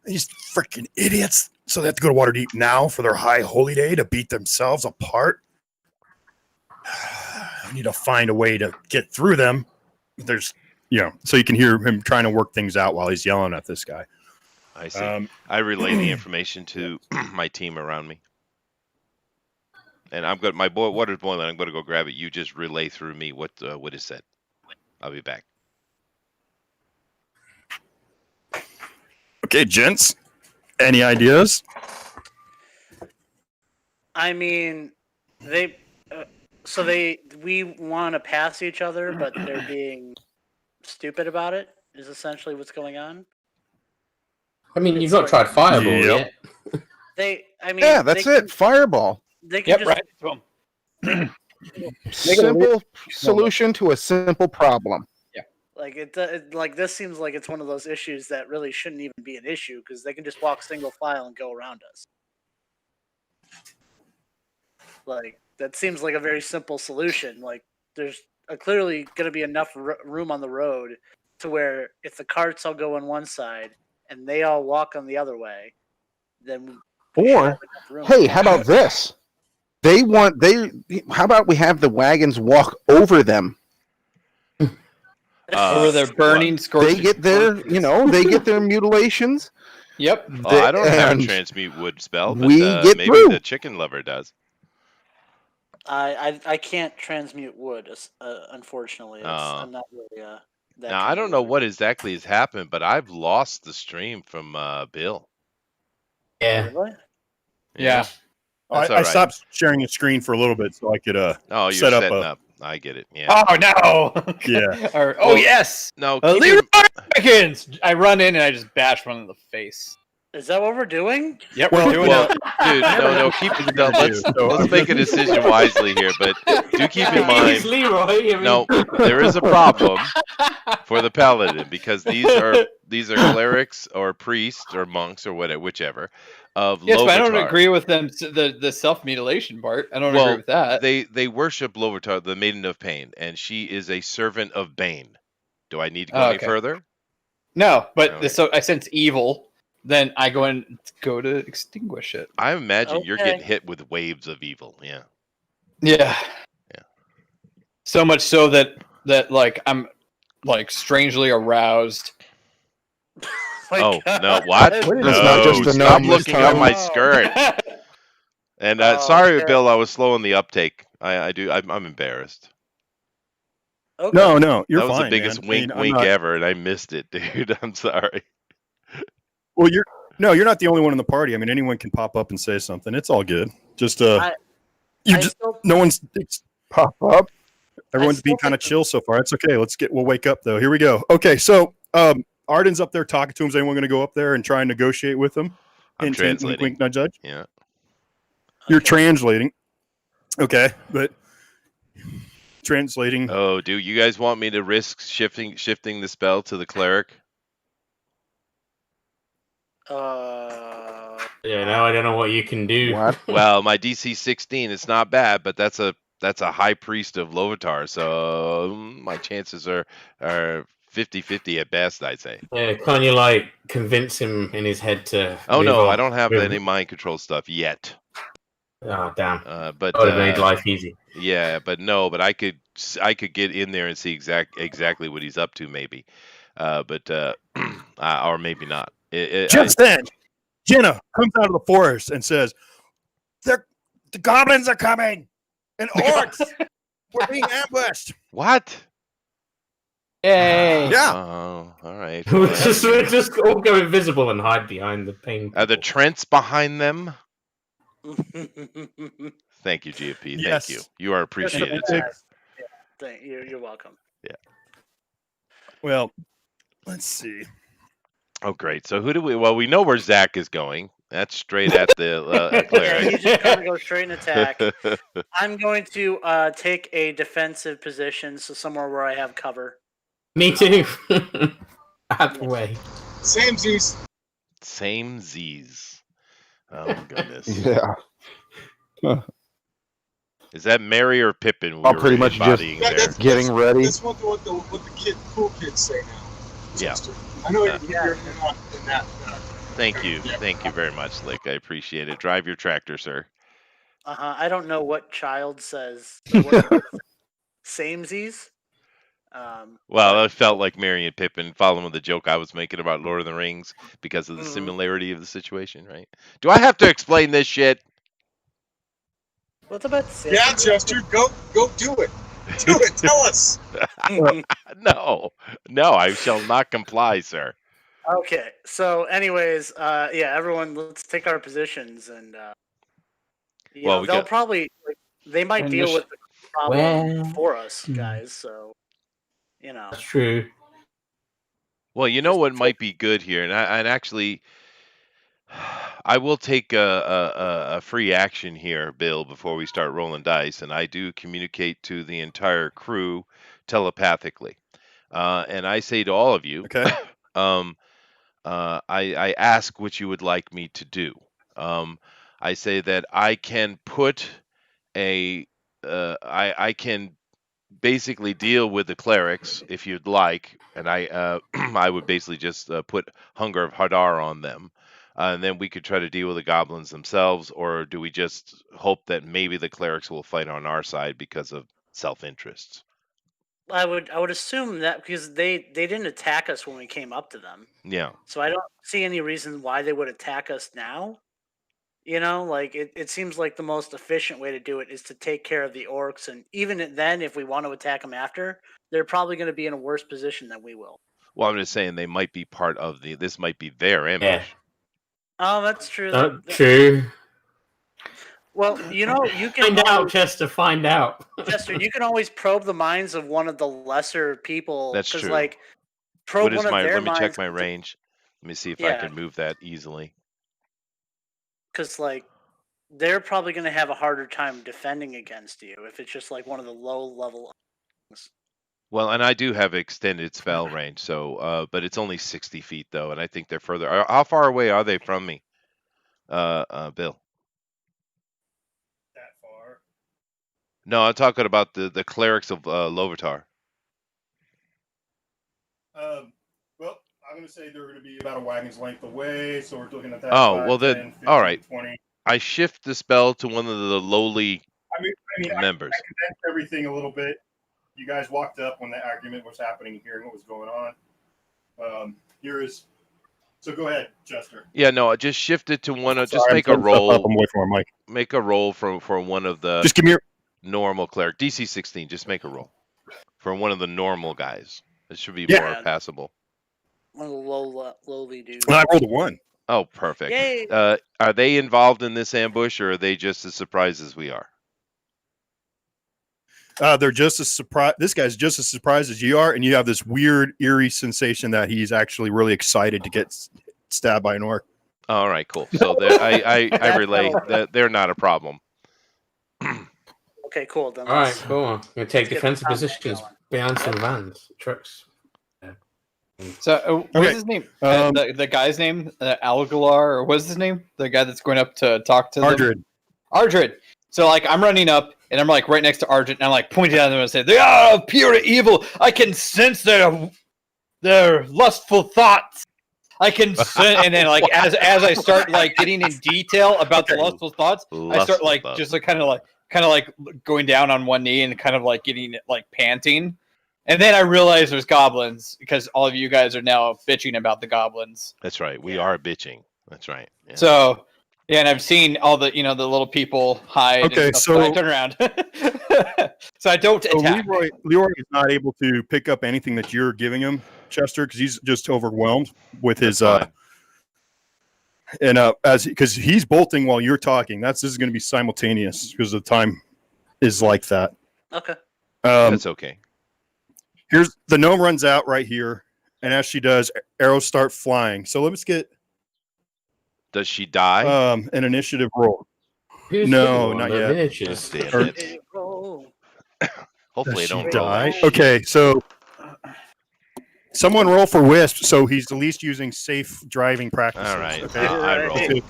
[SPEAKER 2] These freaking idiots. So they have to go to Waterdeep now for their high holy day to beat themselves apart. I need to find a way to get through them. There's, so you can hear him trying to work things out while he's yelling at this guy.
[SPEAKER 1] I see. I relay the information to my team around me. And I'm good. My water's boiling. I'm going to go grab it. You just relay through me what is said. I'll be back.
[SPEAKER 2] Okay, gents. Any ideas?
[SPEAKER 3] I mean, we want to pass each other, but they're being stupid about it. Is essentially what's going on.
[SPEAKER 7] I mean, you've not tried Fireball yet.
[SPEAKER 4] That's it. Fireball.
[SPEAKER 3] They can just
[SPEAKER 6] right to them.
[SPEAKER 4] Simple solution to a simple problem.
[SPEAKER 3] Like this seems like it's one of those issues that really shouldn't even be an issue because they can just walk single file and go around us. Like that seems like a very simple solution. Like there's clearly going to be enough room on the road to where if the carts all go on one side and they all walk on the other way, then
[SPEAKER 4] or hey, how about this? How about we have the wagons walk over them?
[SPEAKER 6] Over their burning, scorching.
[SPEAKER 4] They get their mutilations.
[SPEAKER 6] Yep.
[SPEAKER 1] I don't have a transmute wood spell, but maybe
[SPEAKER 4] through.
[SPEAKER 1] the chicken lover does.
[SPEAKER 3] I can't transmute wood, unfortunately. I'm not really that.
[SPEAKER 1] Now I don't know what exactly has happened, but I've lost the stream from Bill.
[SPEAKER 7] Yeah.
[SPEAKER 3] Really?
[SPEAKER 6] Yeah.
[SPEAKER 2] I stopped sharing the screen for a little bit so I could
[SPEAKER 1] you're
[SPEAKER 2] set
[SPEAKER 1] setting
[SPEAKER 2] up.
[SPEAKER 1] up. I get it. Yeah.
[SPEAKER 6] Oh no.
[SPEAKER 2] Yeah.
[SPEAKER 6] Yes.
[SPEAKER 1] No.
[SPEAKER 6] Leroy Jenkins! I run in and I just bash one in the face.
[SPEAKER 3] Is that what we're doing?
[SPEAKER 6] Yep, we're doing it.
[SPEAKER 1] Dude, no, keep it. No, let's make a decision wisely here, but do keep in mind.
[SPEAKER 7] Leroy,
[SPEAKER 1] No, there is a problem for the paladin because these are clerics or priests or monks or whatever, whichever.
[SPEAKER 6] Yes, but I don't agree with them. The self mutilation part. I don't agree with that.
[SPEAKER 1] They worship Lovitar, the Maiden of Pain, and she is a servant of Bane. Do I need to go any further?
[SPEAKER 6] No, but so I sense evil. Then I go to extinguish it.
[SPEAKER 1] I imagine you're getting hit with waves of evil. Yeah.
[SPEAKER 6] Yeah. So much so that like I'm like strangely aroused.
[SPEAKER 1] No, what?
[SPEAKER 4] It's
[SPEAKER 1] No,
[SPEAKER 4] not just a
[SPEAKER 1] stop
[SPEAKER 4] no
[SPEAKER 1] looking
[SPEAKER 4] this
[SPEAKER 1] at
[SPEAKER 4] time.
[SPEAKER 1] my skirt. And sorry, Bill, I was slow in the uptake. I'm embarrassed.
[SPEAKER 3] Okay.
[SPEAKER 2] No, you're fine.
[SPEAKER 1] That was the biggest wink ever, and I missed it, dude. I'm sorry.
[SPEAKER 2] Well, you're not the only one in the party. I mean, anyone can pop up and say something. It's all good. Just no one's
[SPEAKER 4] Pop up.
[SPEAKER 2] Everyone's being kind of chill so far. It's okay. We'll wake up though. Here we go. Okay, so Arden's up there talking to him. Is anyone going to go up there and try and negotiate with him?
[SPEAKER 1] I'm translating.
[SPEAKER 2] Wink, nudge, nudge.
[SPEAKER 1] Yeah.
[SPEAKER 2] You're translating. Okay, but translating.
[SPEAKER 1] Oh, do you guys want me to risk shifting the spell to the cleric?
[SPEAKER 7] Yeah, now I don't know what you can do.
[SPEAKER 4] What?
[SPEAKER 1] Well, my DC 16, it's not bad, but that's a high priest of Lovitar, so my chances are 50-50 at best, I'd say.
[SPEAKER 7] Yeah, can't you convince him in his head to?
[SPEAKER 1] Oh no, I don't have any mind control stuff yet.
[SPEAKER 7] Oh damn!
[SPEAKER 1] But
[SPEAKER 7] that would have made life easy.
[SPEAKER 1] Yeah, but I could get in there and see exactly what he's up to, maybe, but or maybe not.
[SPEAKER 2] Just then, Jenna comes out of the forest and says, the goblins are coming, and orcs. We're being ambushed.
[SPEAKER 1] What?
[SPEAKER 6] Yay!
[SPEAKER 2] Yeah.
[SPEAKER 1] Oh, all right.
[SPEAKER 7] We'll just all go invisible and hide behind the pain.
[SPEAKER 1] Are the Trents behind them? Thank you, GFP.
[SPEAKER 2] Yes.
[SPEAKER 1] Thank you. You are appreciated, sir.
[SPEAKER 3] You're welcome.
[SPEAKER 1] Yeah.
[SPEAKER 2] Well, let's see.
[SPEAKER 1] Oh, great. So who do we? Well, we know where Zach is going. That's straight at the
[SPEAKER 3] Yeah,
[SPEAKER 1] cleric.
[SPEAKER 3] he's just going to go straight and attack. I'm going to take a defensive position, so somewhere where I have cover.
[SPEAKER 7] Me too. Out the way.
[SPEAKER 5] Same Z's.
[SPEAKER 1] Same Z's. Oh my goodness.
[SPEAKER 4] Yeah.
[SPEAKER 1] Is that Mary or Pippin? We
[SPEAKER 4] I'll
[SPEAKER 1] were
[SPEAKER 4] pretty much just
[SPEAKER 1] embodying there.
[SPEAKER 4] getting ready.
[SPEAKER 5] That's what the cool kids say now.
[SPEAKER 1] Yeah.
[SPEAKER 5] Chester. I know you're
[SPEAKER 3] Yeah.
[SPEAKER 5] not in that.
[SPEAKER 1] Thank you. Thank you very much, Slick. I appreciate it. Drive your tractor, sir.
[SPEAKER 3] I don't know what child says samesies.
[SPEAKER 1] Well, it felt like Mary and Pippin following the joke I was making about Lord of the Rings because of the
[SPEAKER 3] Mhm.
[SPEAKER 1] similarity of the situation, right? Do I have to explain this shit?
[SPEAKER 3] What's about
[SPEAKER 5] Yeah, Chester, go do it. Do it. Tell us.
[SPEAKER 1] No, I shall not comply, sir.
[SPEAKER 3] Okay, so anyways, everyone, let's take our positions, and
[SPEAKER 1] Well, we
[SPEAKER 3] they'll
[SPEAKER 1] got-
[SPEAKER 3] probably they might
[SPEAKER 6] And
[SPEAKER 3] deal
[SPEAKER 6] this-
[SPEAKER 3] with the problem
[SPEAKER 7] Well,
[SPEAKER 3] for us, guys. So
[SPEAKER 7] That's true.
[SPEAKER 1] Well, you know what might be good here, and actually, I will take a free action here, Bill, before we start rolling dice, and I do communicate to the entire crew telepathically, and I say to all of you,
[SPEAKER 2] Okay.
[SPEAKER 1] I ask what you would like me to do. I say that I can put I can basically deal with the clerics if you'd like, and I I would basically just put Hunger of Hadar on them, and then we could try to deal with the goblins themselves, or do we just hope that maybe the clerics will fight on our side because of self-interest?
[SPEAKER 3] I would assume that because they didn't attack us when we came up to them,
[SPEAKER 1] Yeah.
[SPEAKER 3] so I don't see any reason why they would attack us now. You know, like it seems like the most efficient way to do it is to take care of the orcs, and even then, if we want to attack them after, they're probably going to be in a worse position than we will.
[SPEAKER 1] Well, I'm just saying they might be part of this might be their ambush.
[SPEAKER 7] Yeah.
[SPEAKER 3] Oh, that's true.
[SPEAKER 7] True.
[SPEAKER 3] Well, you can
[SPEAKER 7] Find out, Chester. Find out.
[SPEAKER 3] Chester, you can always probe the minds of one of the lesser people.
[SPEAKER 1] That's true.
[SPEAKER 3] Like, probe
[SPEAKER 1] What is
[SPEAKER 3] one of
[SPEAKER 1] my?
[SPEAKER 3] their
[SPEAKER 1] Let me check
[SPEAKER 3] minds
[SPEAKER 1] my
[SPEAKER 3] into-
[SPEAKER 1] range. Let me see if I
[SPEAKER 3] Yeah.
[SPEAKER 1] can move that easily.
[SPEAKER 3] Because like they're probably going to have a harder time defending against you if it's just like one of the low level things.
[SPEAKER 1] Well, and I do have extended spell range, so but it's only 60 feet though, and I think they're further. How far away are they from me, Bill?
[SPEAKER 2] That far.
[SPEAKER 1] No, I'm talking about the clerics of Lovitar.
[SPEAKER 2] Well, I'm going to say they're going to be about a wagon's length away, so we're looking at that.
[SPEAKER 1] Oh,
[SPEAKER 2] 5,
[SPEAKER 1] well, then-
[SPEAKER 2] 10, 15,
[SPEAKER 1] all right.
[SPEAKER 2] 20.
[SPEAKER 1] I shift the spell to one of the lowly
[SPEAKER 2] I mean,
[SPEAKER 1] members.
[SPEAKER 2] I condensed everything a little bit. You guys walked up when the argument was happening here and what was going on. So go ahead, Chester.
[SPEAKER 1] Yeah, no, just shift it to one of. Just
[SPEAKER 2] Sorry, I'm
[SPEAKER 1] make a
[SPEAKER 2] putting stuff up.
[SPEAKER 1] roll.
[SPEAKER 2] I'm away from my mic.
[SPEAKER 1] Make a roll for one of the
[SPEAKER 2] Just give me your.
[SPEAKER 1] normal cleric. DC 16. Just make a roll for one of the normal guys. It should be
[SPEAKER 2] Yeah.
[SPEAKER 1] more passable.
[SPEAKER 3] One of the lowly dudes.
[SPEAKER 2] I rolled a 1.
[SPEAKER 1] Oh, perfect.
[SPEAKER 3] Yay!
[SPEAKER 1] Are they involved in this ambush, or are they just as surprised as we are?
[SPEAKER 2] They're just as surprised. This guy's just as surprised as you are, and you have this weird, eerie sensation that he's actually really excited to get stabbed by an orc.
[SPEAKER 1] All right, cool. So I relay that they're not a problem.
[SPEAKER 3] Okay, cool. Then
[SPEAKER 7] All right,
[SPEAKER 3] let's-
[SPEAKER 7] cool. I'm going to take
[SPEAKER 3] let's get
[SPEAKER 7] defensive
[SPEAKER 3] the combat
[SPEAKER 7] positions
[SPEAKER 3] going.
[SPEAKER 7] behind some vans, trucks.
[SPEAKER 6] So, what's
[SPEAKER 2] Okay.
[SPEAKER 6] his name?
[SPEAKER 2] Um,
[SPEAKER 6] The guy's name? Algalar, or what's his name? The guy that's going up to talk to them?
[SPEAKER 2] Ardred.
[SPEAKER 6] Ardred. So, like, I'm running up, and I'm, like, right next to Ardred, and I'm, like, pointing at them and say, they are of pure evil. I can sense their lustful thoughts. I can sense, and then, like, as I start, like, getting in detail about the
[SPEAKER 1] Okay.
[SPEAKER 6] lustful thoughts, I start,
[SPEAKER 1] Lustful
[SPEAKER 6] like,
[SPEAKER 1] thoughts.
[SPEAKER 6] just, like, kind of kind of like going down on one knee and kind of like getting like panting. And then I realized there's goblins because all of you guys are now bitching about the goblins.
[SPEAKER 1] That's right. We are bitching. That's right. Yeah.
[SPEAKER 6] So, yeah, and I've seen all the the little people hide.
[SPEAKER 2] Okay,
[SPEAKER 6] and stuff, but I turn around, so I don't attack.
[SPEAKER 2] Leroy is not able to pick up anything that you're giving him, Chester, because he's just overwhelmed with his because he's bolting while you're talking. This is going to be simultaneous because the time is like that.
[SPEAKER 3] Okay.
[SPEAKER 1] That's okay.
[SPEAKER 2] Here's the gnome runs out right here, and as she does, arrows start flying. So let's get.
[SPEAKER 1] Does she die?
[SPEAKER 2] An initiative roll.
[SPEAKER 7] No,
[SPEAKER 2] not yet.
[SPEAKER 7] Miniatures.
[SPEAKER 1] Damn it. Hopefully, I don't
[SPEAKER 2] die. Okay, so someone roll for Wisp, so he's at least using safe driving practices.
[SPEAKER 1] All right,
[SPEAKER 2] Okay?
[SPEAKER 1] I roll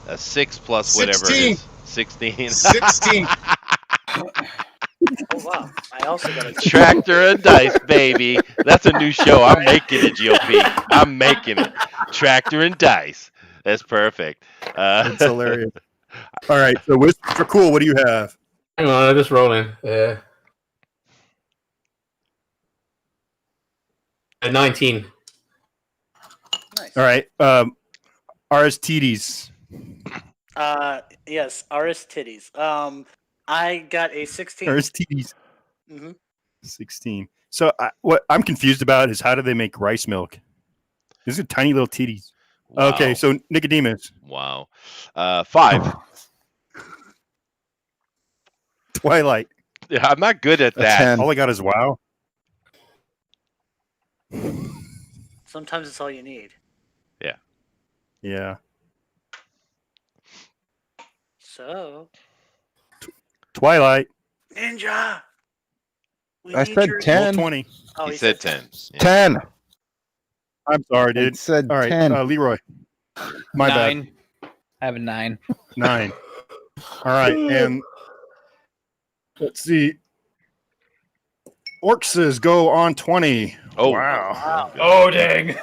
[SPEAKER 1] a 6 plus whatever
[SPEAKER 5] 16.
[SPEAKER 1] it is. 16.
[SPEAKER 5] 16.
[SPEAKER 3] Oh wow! I also got a
[SPEAKER 1] Tractor and dice, baby. That's a new show. I'm making it, GOP. I'm making it. Tractor and dice. That's perfect.
[SPEAKER 2] It's hilarious. All right, so Wisp, cool. What do you have?
[SPEAKER 7] Hang on, I'm just rolling. 19.
[SPEAKER 3] Nice.
[SPEAKER 2] All right, Aristides.
[SPEAKER 3] Yes, Aristides. I got a 16.
[SPEAKER 2] Aristides.
[SPEAKER 3] Mm-hmm.
[SPEAKER 2] 16. So what I'm confused about is how do they make rice milk? These are tiny little titties.
[SPEAKER 1] Wow.
[SPEAKER 2] Okay, so Nicodemus.
[SPEAKER 1] Wow. 5.
[SPEAKER 2] Twilight.
[SPEAKER 1] Yeah, I'm not good at that.
[SPEAKER 2] 10. All I got is wow.
[SPEAKER 3] Sometimes it's all you need.
[SPEAKER 2] Yeah.
[SPEAKER 3] So,
[SPEAKER 2] Twilight.
[SPEAKER 3] Ninja.
[SPEAKER 4] I said 10.
[SPEAKER 2] Roll 20.
[SPEAKER 3] Oh,
[SPEAKER 1] He said 10. Yeah.
[SPEAKER 4] 10.
[SPEAKER 2] I'm sorry,
[SPEAKER 4] I
[SPEAKER 2] dude.
[SPEAKER 4] said
[SPEAKER 2] All right,
[SPEAKER 4] 10.
[SPEAKER 2] Leroy. My
[SPEAKER 6] 9. I have a 9.
[SPEAKER 2] bad. 9. All right, and let's see. Orcs go on 20.
[SPEAKER 1] Oh,
[SPEAKER 2] Wow.
[SPEAKER 6] Oh dang!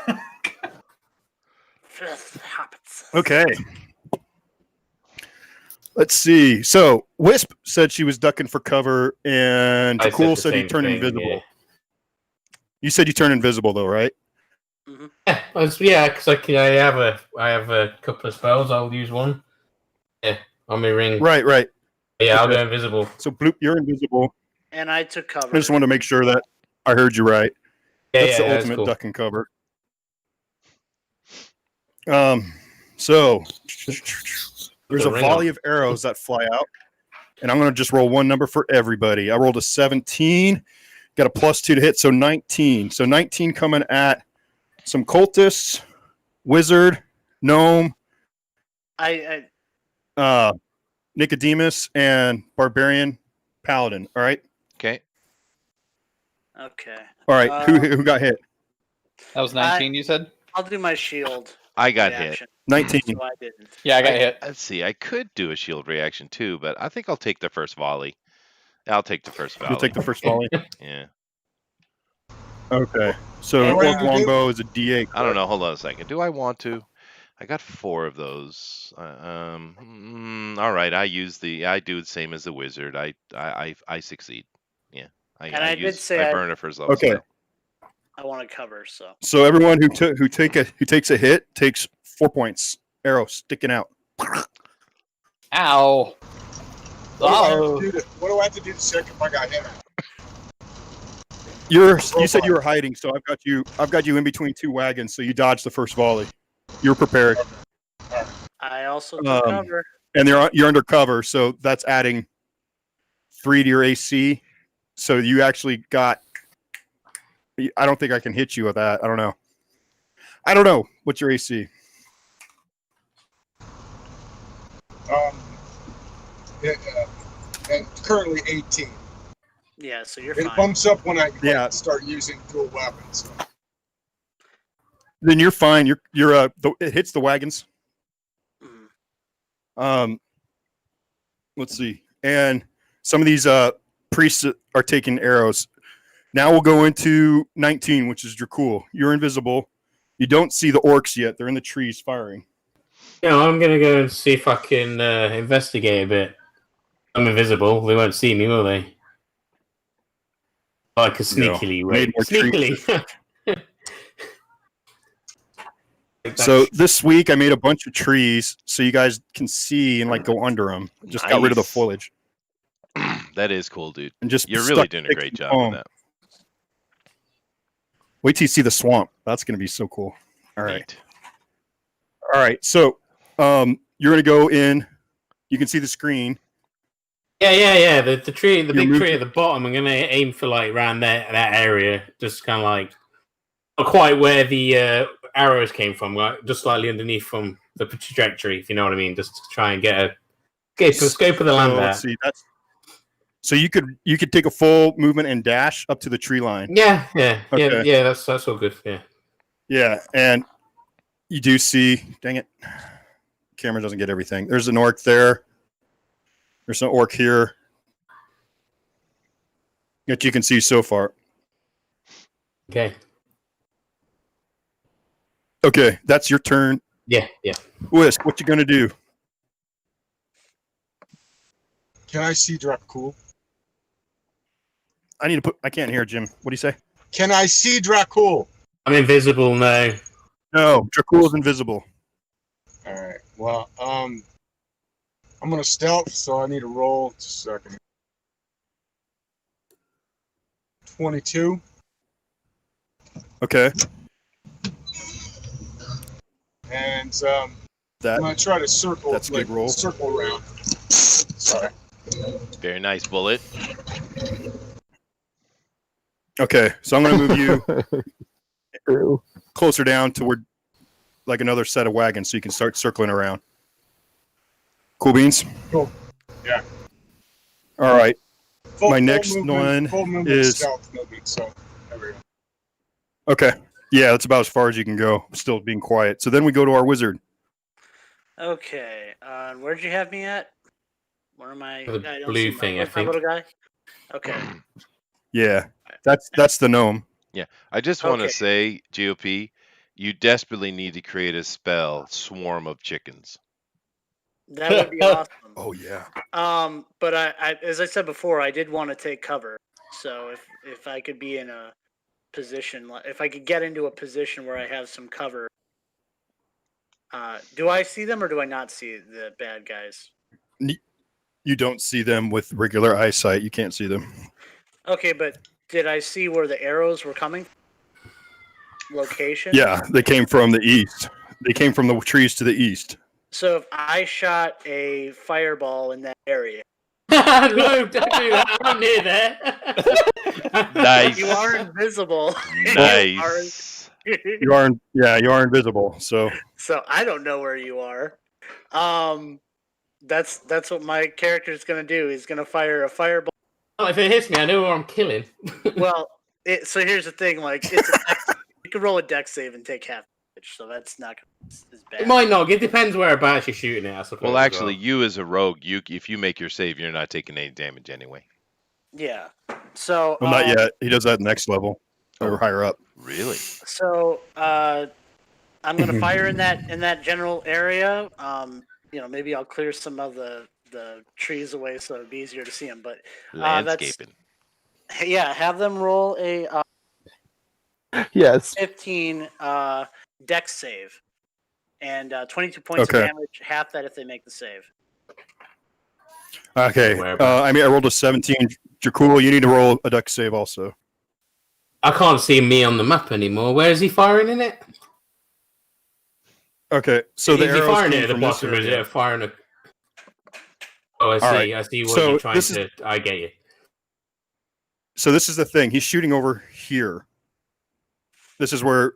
[SPEAKER 3] Fifth habits.
[SPEAKER 2] Okay. Let's see. So Wisp said she was ducking for cover, and
[SPEAKER 7] I
[SPEAKER 2] Cool
[SPEAKER 7] the
[SPEAKER 2] said he
[SPEAKER 7] same
[SPEAKER 2] turned
[SPEAKER 7] thing,
[SPEAKER 2] invisible.
[SPEAKER 7] Yeah,
[SPEAKER 2] You said you turned invisible, though, right?
[SPEAKER 7] because I have a couple of spells. I'll use one. Yeah, on my ring.
[SPEAKER 2] Right.
[SPEAKER 7] Yeah, I'll
[SPEAKER 2] Okay.
[SPEAKER 7] go invisible.
[SPEAKER 2] So Bloop, you're invisible.
[SPEAKER 3] And I took cover.
[SPEAKER 2] I just wanted to make sure that I heard you right.
[SPEAKER 7] Yeah,
[SPEAKER 2] That's the
[SPEAKER 7] that's
[SPEAKER 2] ultimate
[SPEAKER 7] cool.
[SPEAKER 2] duck and cover. So there's a
[SPEAKER 7] ring
[SPEAKER 2] volley
[SPEAKER 7] on.
[SPEAKER 2] of arrows that fly out, and I'm going to just roll one number for everybody. I rolled a 17, got a +2 to hit, so 19. So 19 coming at some cultists, wizard, gnome,
[SPEAKER 3] I
[SPEAKER 2] Nicodemus, and barbarian, paladin. All right.
[SPEAKER 1] okay.
[SPEAKER 3] okay.
[SPEAKER 2] All right. Who got hit?
[SPEAKER 6] That was 19. You said?
[SPEAKER 3] I'll do my shield.
[SPEAKER 1] I got hit.
[SPEAKER 3] reaction,
[SPEAKER 2] 19.
[SPEAKER 3] So I didn't.
[SPEAKER 6] Yeah, I got hit.
[SPEAKER 1] Let's see. I could do a shield reaction too, but I think I'll take the first volley. I'll take the first volley.
[SPEAKER 2] You'll take the first volley.
[SPEAKER 1] Yeah.
[SPEAKER 2] Okay. So
[SPEAKER 3] And,
[SPEAKER 2] orc longbow is a D8.
[SPEAKER 1] I don't know. Hold on a second. Do I want to? I got 4 of those. All right. I do the same as the wizard. I succeed. Yeah. I burn a first level.
[SPEAKER 2] Okay.
[SPEAKER 1] spell.
[SPEAKER 3] I want to cover, so.
[SPEAKER 2] So everyone who takes a hit takes 4 points. Arrow sticking out.
[SPEAKER 6] Ow! Oh!
[SPEAKER 5] What do I have to do to check if I got hit?
[SPEAKER 2] You said you were hiding, so I've got you in between 2 wagons, so you dodged the first volley. You're prepared.
[SPEAKER 3] I also took cover.
[SPEAKER 2] And you're under cover, so that's adding 3 to your AC. So you actually got. I don't think I can hit you with that. I don't know. What's your AC?
[SPEAKER 5] And currently 18.
[SPEAKER 3] Yeah, so you're
[SPEAKER 5] It
[SPEAKER 3] fine.
[SPEAKER 5] bumps up when I
[SPEAKER 2] Yeah.
[SPEAKER 5] start using dual weapons.
[SPEAKER 2] Then you're fine. It hits the wagons.
[SPEAKER 3] Mhm.
[SPEAKER 2] Let's see. And some of these priests are taking arrows. Now we'll go into 19, which is Dracul. You're invisible. You don't see the orcs yet. They're in the trees firing.
[SPEAKER 7] Yeah, I'm gonna go and see if I can investigate a bit. I'm invisible. They won't see me, will they? Like a
[SPEAKER 2] No.
[SPEAKER 7] sneakily
[SPEAKER 2] Made
[SPEAKER 7] way.
[SPEAKER 2] more trees.
[SPEAKER 7] Sneakily.
[SPEAKER 2] So this week I made a bunch of trees so you guys can see and like go under them. Just got rid of the
[SPEAKER 1] Nice.
[SPEAKER 2] foliage
[SPEAKER 1] That is cool, dude.
[SPEAKER 2] and just
[SPEAKER 1] You're
[SPEAKER 2] stuck
[SPEAKER 1] really doing a
[SPEAKER 2] sticks
[SPEAKER 1] great
[SPEAKER 2] in
[SPEAKER 1] job with
[SPEAKER 2] foam.
[SPEAKER 1] that.
[SPEAKER 2] Wait till you see the swamp. That's going to be so cool. All right.
[SPEAKER 1] Neat.
[SPEAKER 2] All right. So you're going to go in. You can see the screen.
[SPEAKER 7] Yeah. The tree, the big
[SPEAKER 2] moved
[SPEAKER 7] tree
[SPEAKER 2] to-
[SPEAKER 7] at the bottom. I'm gonna aim for like around that area, just kind of like not quite where the arrows came from, like just slightly underneath from the trajectory, if you know what I mean. Just to try and get a scope of the land
[SPEAKER 2] So
[SPEAKER 7] there.
[SPEAKER 2] let's see. So you could take a full movement and dash up to the tree line.
[SPEAKER 7] Yeah.
[SPEAKER 2] Okay.
[SPEAKER 7] That's all good. Yeah.
[SPEAKER 2] Yeah, and you do see. Dang it, camera doesn't get everything. There's an orc there. There's an orc here that you can see so far.
[SPEAKER 7] Okay.
[SPEAKER 2] Okay, that's your turn.
[SPEAKER 7] Yeah.
[SPEAKER 2] Whisk, what you gonna do?
[SPEAKER 5] Can I see Dracul?
[SPEAKER 2] I need to put. I can't hear Jim. What do you say?
[SPEAKER 5] Can I see Dracul?
[SPEAKER 7] I'm invisible now.
[SPEAKER 2] No, Dracul is invisible.
[SPEAKER 5] All right. Well, I'm gonna stealth, so I need to roll. Just a second. 22.
[SPEAKER 2] Okay,
[SPEAKER 5] And I'm
[SPEAKER 2] that
[SPEAKER 5] gonna try to circle.
[SPEAKER 2] That's a good roll.
[SPEAKER 5] Circle around. Sorry.
[SPEAKER 1] Very nice bullet.
[SPEAKER 2] okay. So I'm gonna move you closer down toward like another set of wagons, so you can start circling around. Cool beans.
[SPEAKER 5] Cool. Yeah.
[SPEAKER 2] All right.
[SPEAKER 5] Full,
[SPEAKER 2] My
[SPEAKER 5] full
[SPEAKER 2] next
[SPEAKER 5] movement,
[SPEAKER 2] one
[SPEAKER 5] full movement,
[SPEAKER 2] is-
[SPEAKER 5] stealth movement. So there we go.
[SPEAKER 2] Okay. Yeah, that's about as far as you can go. Still being quiet. So then we go to our wizard.
[SPEAKER 3] Okay. Where'd you have me at? Where am I?
[SPEAKER 7] The
[SPEAKER 3] I don't
[SPEAKER 7] blue
[SPEAKER 3] see my-
[SPEAKER 7] thing, I
[SPEAKER 3] where's my
[SPEAKER 7] think.
[SPEAKER 3] little guy. Okay.
[SPEAKER 2] Yeah, that's the gnome.
[SPEAKER 1] I just want to
[SPEAKER 3] Okay.
[SPEAKER 1] say, GOP, you desperately need to create a spell, Swarm of Chickens.
[SPEAKER 3] That would be awesome.
[SPEAKER 2] Oh yeah.
[SPEAKER 3] But I, as I said before, I did want to take cover. So if I could be in a position, if I could get into a position where I have some cover, do I see them or do I not see the bad guys?
[SPEAKER 2] You don't see them with regular eyesight. You can't see them.
[SPEAKER 3] Okay, but did I see where the arrows were coming? Location?
[SPEAKER 2] Yeah, they came from the east. They came from the trees to the east.
[SPEAKER 3] So if I shot a fireball in that area,
[SPEAKER 7] No, don't do that. I'm near there.
[SPEAKER 1] Nice.
[SPEAKER 3] you are invisible.
[SPEAKER 1] Nice.
[SPEAKER 2] You are, you are invisible. So
[SPEAKER 3] So I don't know where you are. That's what my character is going to do. He's going to fire a fireball.
[SPEAKER 7] Oh, if it hits me, I know who I'm killing.
[SPEAKER 3] Well, so here's the thing: like, you can roll a dex save and take half damage, so that's not as bad.
[SPEAKER 7] It might not. It depends whereabouts you're shooting it, I suppose.
[SPEAKER 1] Well,
[SPEAKER 7] as
[SPEAKER 1] actually, you as a rogue, if you make your save, you're not taking any damage anyway.
[SPEAKER 3] Yeah. So.
[SPEAKER 2] well, not yet. He does that next level or higher up.
[SPEAKER 1] Really?
[SPEAKER 3] So I'm going to fire in that general area. Maybe I'll clear some of the trees away so it'd be easier to see them. But
[SPEAKER 1] Landscaping.
[SPEAKER 3] yeah, have them roll a
[SPEAKER 4] Yes.
[SPEAKER 3] 15 dex save, and 22 points of damage. Half that if they make the save.
[SPEAKER 2] Okay. I rolled a 17. Dracul, you need to roll a dex save also.
[SPEAKER 7] I can't see me on the map anymore. Where is he firing in it?
[SPEAKER 2] Okay, so
[SPEAKER 7] is
[SPEAKER 2] the
[SPEAKER 7] he
[SPEAKER 2] arrows
[SPEAKER 7] firing
[SPEAKER 2] came
[SPEAKER 7] it at the
[SPEAKER 2] from this
[SPEAKER 7] bottom, or is
[SPEAKER 2] area.
[SPEAKER 7] it firing a... Oh, I see.
[SPEAKER 2] All right.
[SPEAKER 7] I see what
[SPEAKER 2] So
[SPEAKER 7] you're trying
[SPEAKER 2] this
[SPEAKER 7] to... I get you.
[SPEAKER 2] So this is the thing. He's shooting over here. This is where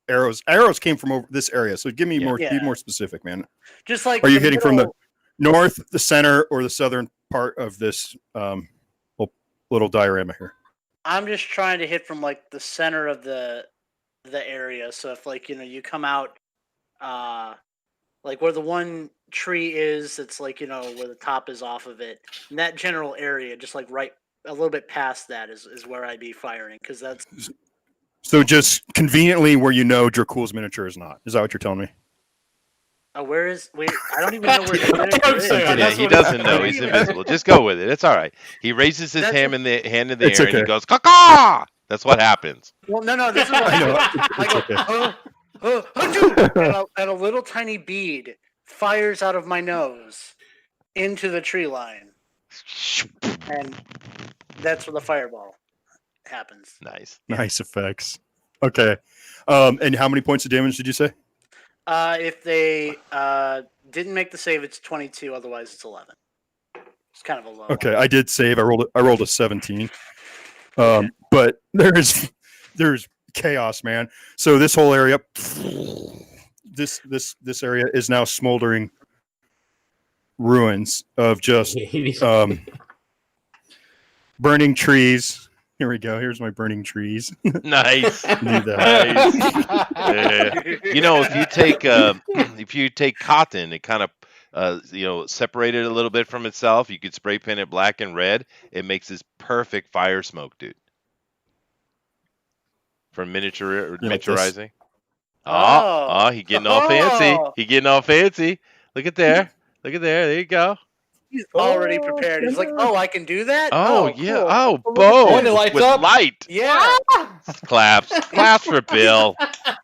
[SPEAKER 2] arrows came from over this area. So give me more. Be more specific, man.
[SPEAKER 3] Just like
[SPEAKER 2] are you hitting from the north, the center, or the southern part of this little diorama here?
[SPEAKER 3] I'm just trying to hit from like the center of the area. So if you come out like where the one tree is, it's like where the top is off of it. In that general area, just like right a little bit past that is where I'd be firing, because that's
[SPEAKER 2] so just conveniently where Dracul's miniature is not. Is that what you're telling me?
[SPEAKER 3] Where is? Wait, I don't even know where the
[SPEAKER 7] Don't say that.
[SPEAKER 1] Yeah,
[SPEAKER 7] That's
[SPEAKER 1] he
[SPEAKER 7] what
[SPEAKER 1] doesn't know. He's invisible. Just go with it. It's all right. He raises his hand in the
[SPEAKER 2] It's
[SPEAKER 1] air and he
[SPEAKER 2] okay.
[SPEAKER 1] goes, "Caw-caw!" That's what happens.
[SPEAKER 3] Well, no. This is what
[SPEAKER 2] I know.
[SPEAKER 3] I go.
[SPEAKER 2] Okay.
[SPEAKER 3] Achoo! And a little tiny bead fires out of my nose into the tree line, and that's where the fireball happens.
[SPEAKER 1] Nice.
[SPEAKER 2] Nice effects. Okay. And how many points of damage did you say?
[SPEAKER 3] If they didn't make the save, it's 22. Otherwise, it's 11. It's kind of a low.
[SPEAKER 2] Okay, I did save. I rolled a 17. But there's chaos, man. So this whole area, this area is now smoldering ruins of just burning trees. Here we go. Here's my burning trees.
[SPEAKER 1] Nice.
[SPEAKER 2] Need that.
[SPEAKER 1] Nice. Yeah. You know, if you take cotton, it kind of separate it a little bit from itself. You could spray paint it black and red. It makes this perfect fire smoke, dude. For miniaturizing. Oh, he getting all fancy. He getting all fancy. Look at there. Look at there. There you go.
[SPEAKER 3] He's already prepared. He's like, oh, I can do that?
[SPEAKER 1] Oh, yeah.
[SPEAKER 3] Cool.
[SPEAKER 1] Oh, boom.
[SPEAKER 6] When it lights
[SPEAKER 1] with
[SPEAKER 6] up.
[SPEAKER 1] light.
[SPEAKER 3] Yeah.
[SPEAKER 1] Claps. Claps for Bill.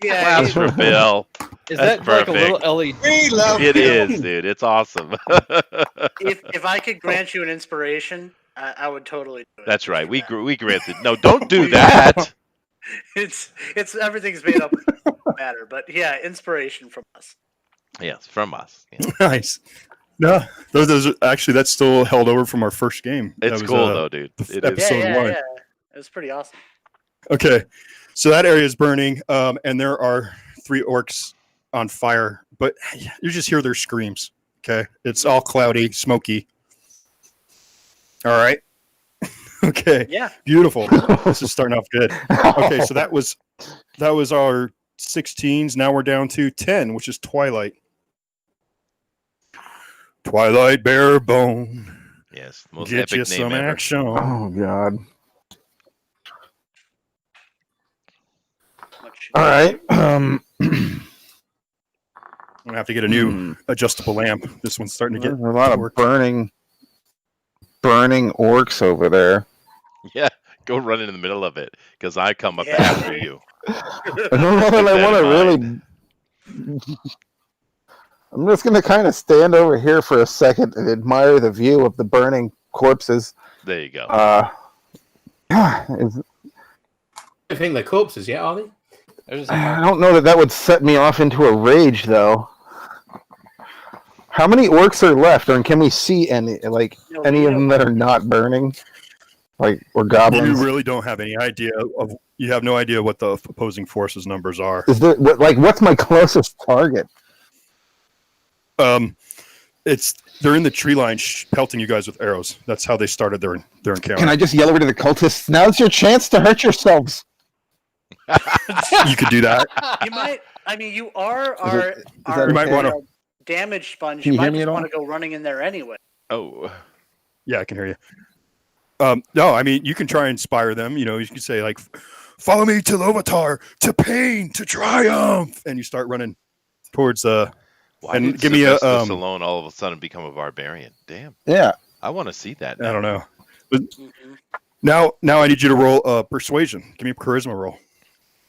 [SPEAKER 3] Yeah.
[SPEAKER 1] Claps for Bill.
[SPEAKER 6] Is
[SPEAKER 1] That's
[SPEAKER 6] that like a
[SPEAKER 1] perfect.
[SPEAKER 6] little LED?
[SPEAKER 5] We love
[SPEAKER 1] It
[SPEAKER 5] Bill.
[SPEAKER 1] is, dude. It's awesome.
[SPEAKER 3] If I could grant you an inspiration, I would totally do it.
[SPEAKER 1] That's right. We granted. No, don't do that.
[SPEAKER 3] It's everything's made up of matter, but yeah, inspiration from us.
[SPEAKER 1] Yes, from us. Yeah.
[SPEAKER 2] Nice. No, those actually that's still held over from our first game.
[SPEAKER 1] It's
[SPEAKER 2] That was,
[SPEAKER 1] cool though, dude. It is.
[SPEAKER 2] episode one.
[SPEAKER 3] Yeah. It was pretty awesome.
[SPEAKER 2] Okay, so that area is burning, and there are 3 orcs on fire, but you just hear their screams. Okay, it's all cloudy, smoky. All right. Okay.
[SPEAKER 3] Yeah.
[SPEAKER 2] Beautiful. This is starting off good. Okay, so that was our 16s. Now we're down to 10, which is Twilight. Twilight Barebone.
[SPEAKER 1] Yes, most
[SPEAKER 2] Get
[SPEAKER 1] epic
[SPEAKER 2] you
[SPEAKER 1] name
[SPEAKER 2] some
[SPEAKER 1] ever.
[SPEAKER 2] action.
[SPEAKER 4] Oh God.
[SPEAKER 3] Much-
[SPEAKER 4] All right.
[SPEAKER 2] I'm gonna have to get a new adjustable lamp. This one's starting to
[SPEAKER 4] There's
[SPEAKER 2] get
[SPEAKER 4] a lot of
[SPEAKER 2] work.
[SPEAKER 4] burning orcs over there.
[SPEAKER 1] Yeah, go run in the middle of it because I come up
[SPEAKER 3] Yeah.
[SPEAKER 1] after you.
[SPEAKER 4] I don't know that I
[SPEAKER 1] that
[SPEAKER 4] want to
[SPEAKER 1] in
[SPEAKER 4] really. I'm just going to kind of stand over here for a second and admire the view of the burning corpses.
[SPEAKER 1] There you go.
[SPEAKER 4] I
[SPEAKER 7] I think they're corpses yet, are they?
[SPEAKER 4] don't know that would set me off into a rage, though. How many orcs are left, or can we see any of them that are not burning, or goblins?
[SPEAKER 2] You really don't have any idea of. You have no idea what the opposing forces numbers are.
[SPEAKER 4] Is there what's my closest target?
[SPEAKER 2] They're in the tree line, pelting you guys with arrows. That's how they started their encounter.
[SPEAKER 4] Can I just yell over to the cultists? Now's your chance to hurt yourselves.
[SPEAKER 2] You could do that.
[SPEAKER 3] You might. I mean, you are
[SPEAKER 4] Is
[SPEAKER 3] our
[SPEAKER 4] that
[SPEAKER 2] You might want to.
[SPEAKER 3] damage sponge.
[SPEAKER 4] Can you
[SPEAKER 3] might
[SPEAKER 4] hear me
[SPEAKER 3] just
[SPEAKER 4] at all?
[SPEAKER 3] want to go running in there anyway.
[SPEAKER 1] Oh,
[SPEAKER 2] Yeah, I can hear you. No, I mean you can try and inspire them. You know, you can say like, "Follow me to Lovatar, to pain, to triumph," and you start running towards
[SPEAKER 1] why
[SPEAKER 2] And
[SPEAKER 1] did
[SPEAKER 2] give me a,
[SPEAKER 1] Sylvester Stallone all of a sudden become a barbarian? Damn,
[SPEAKER 4] Yeah.
[SPEAKER 1] I want to see that.
[SPEAKER 2] I don't know.
[SPEAKER 3] Mhm.
[SPEAKER 2] Now I need you to roll persuasion. Give me a charisma roll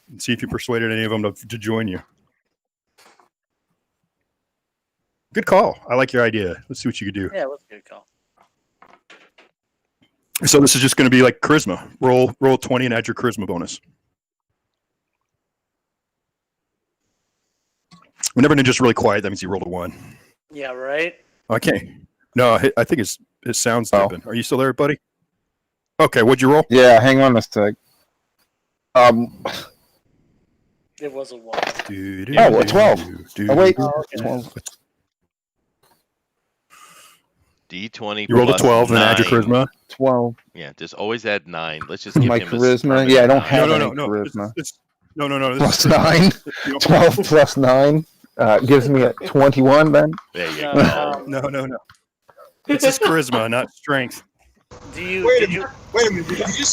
[SPEAKER 2] and see if you persuaded any of them to join you. Good call. I like your idea. Let's see what you could do.
[SPEAKER 3] Yeah, that's a good call.
[SPEAKER 2] So this is just going to be like charisma. Roll 20 and add your charisma bonus. Whenever ninja's really quiet, that means you rolled a 1.
[SPEAKER 3] Yeah, right.
[SPEAKER 2] Okay. No, I think it sounds
[SPEAKER 4] Oh.
[SPEAKER 2] dipping. Are you still there, buddy? Okay, what'd you roll?
[SPEAKER 4] Yeah, hang on a sec.
[SPEAKER 3] It was a 1.
[SPEAKER 4] Oh, 12. Oh, wait.
[SPEAKER 3] Oh, okay.
[SPEAKER 4] 12.
[SPEAKER 1] D20.
[SPEAKER 2] You rolled a
[SPEAKER 1] plus
[SPEAKER 2] 12 and add your
[SPEAKER 1] 9.
[SPEAKER 2] charisma?
[SPEAKER 4] 12.
[SPEAKER 1] Yeah, just always add 9. Let's just give
[SPEAKER 4] My
[SPEAKER 1] him
[SPEAKER 4] charisma?
[SPEAKER 1] his
[SPEAKER 4] Yeah, I don't
[SPEAKER 1] permanent
[SPEAKER 4] have
[SPEAKER 1] nine.
[SPEAKER 4] any charisma.
[SPEAKER 2] No.
[SPEAKER 4] Plus 9.
[SPEAKER 2] You don't-
[SPEAKER 4] 12 plus 9 gives me a 21 then.
[SPEAKER 1] There you
[SPEAKER 3] No,
[SPEAKER 1] go.
[SPEAKER 2] No. It's his charisma, not strength.
[SPEAKER 3] Do you?
[SPEAKER 5] Wait a
[SPEAKER 3] Did you?
[SPEAKER 5] minute. Wait a minute. Did you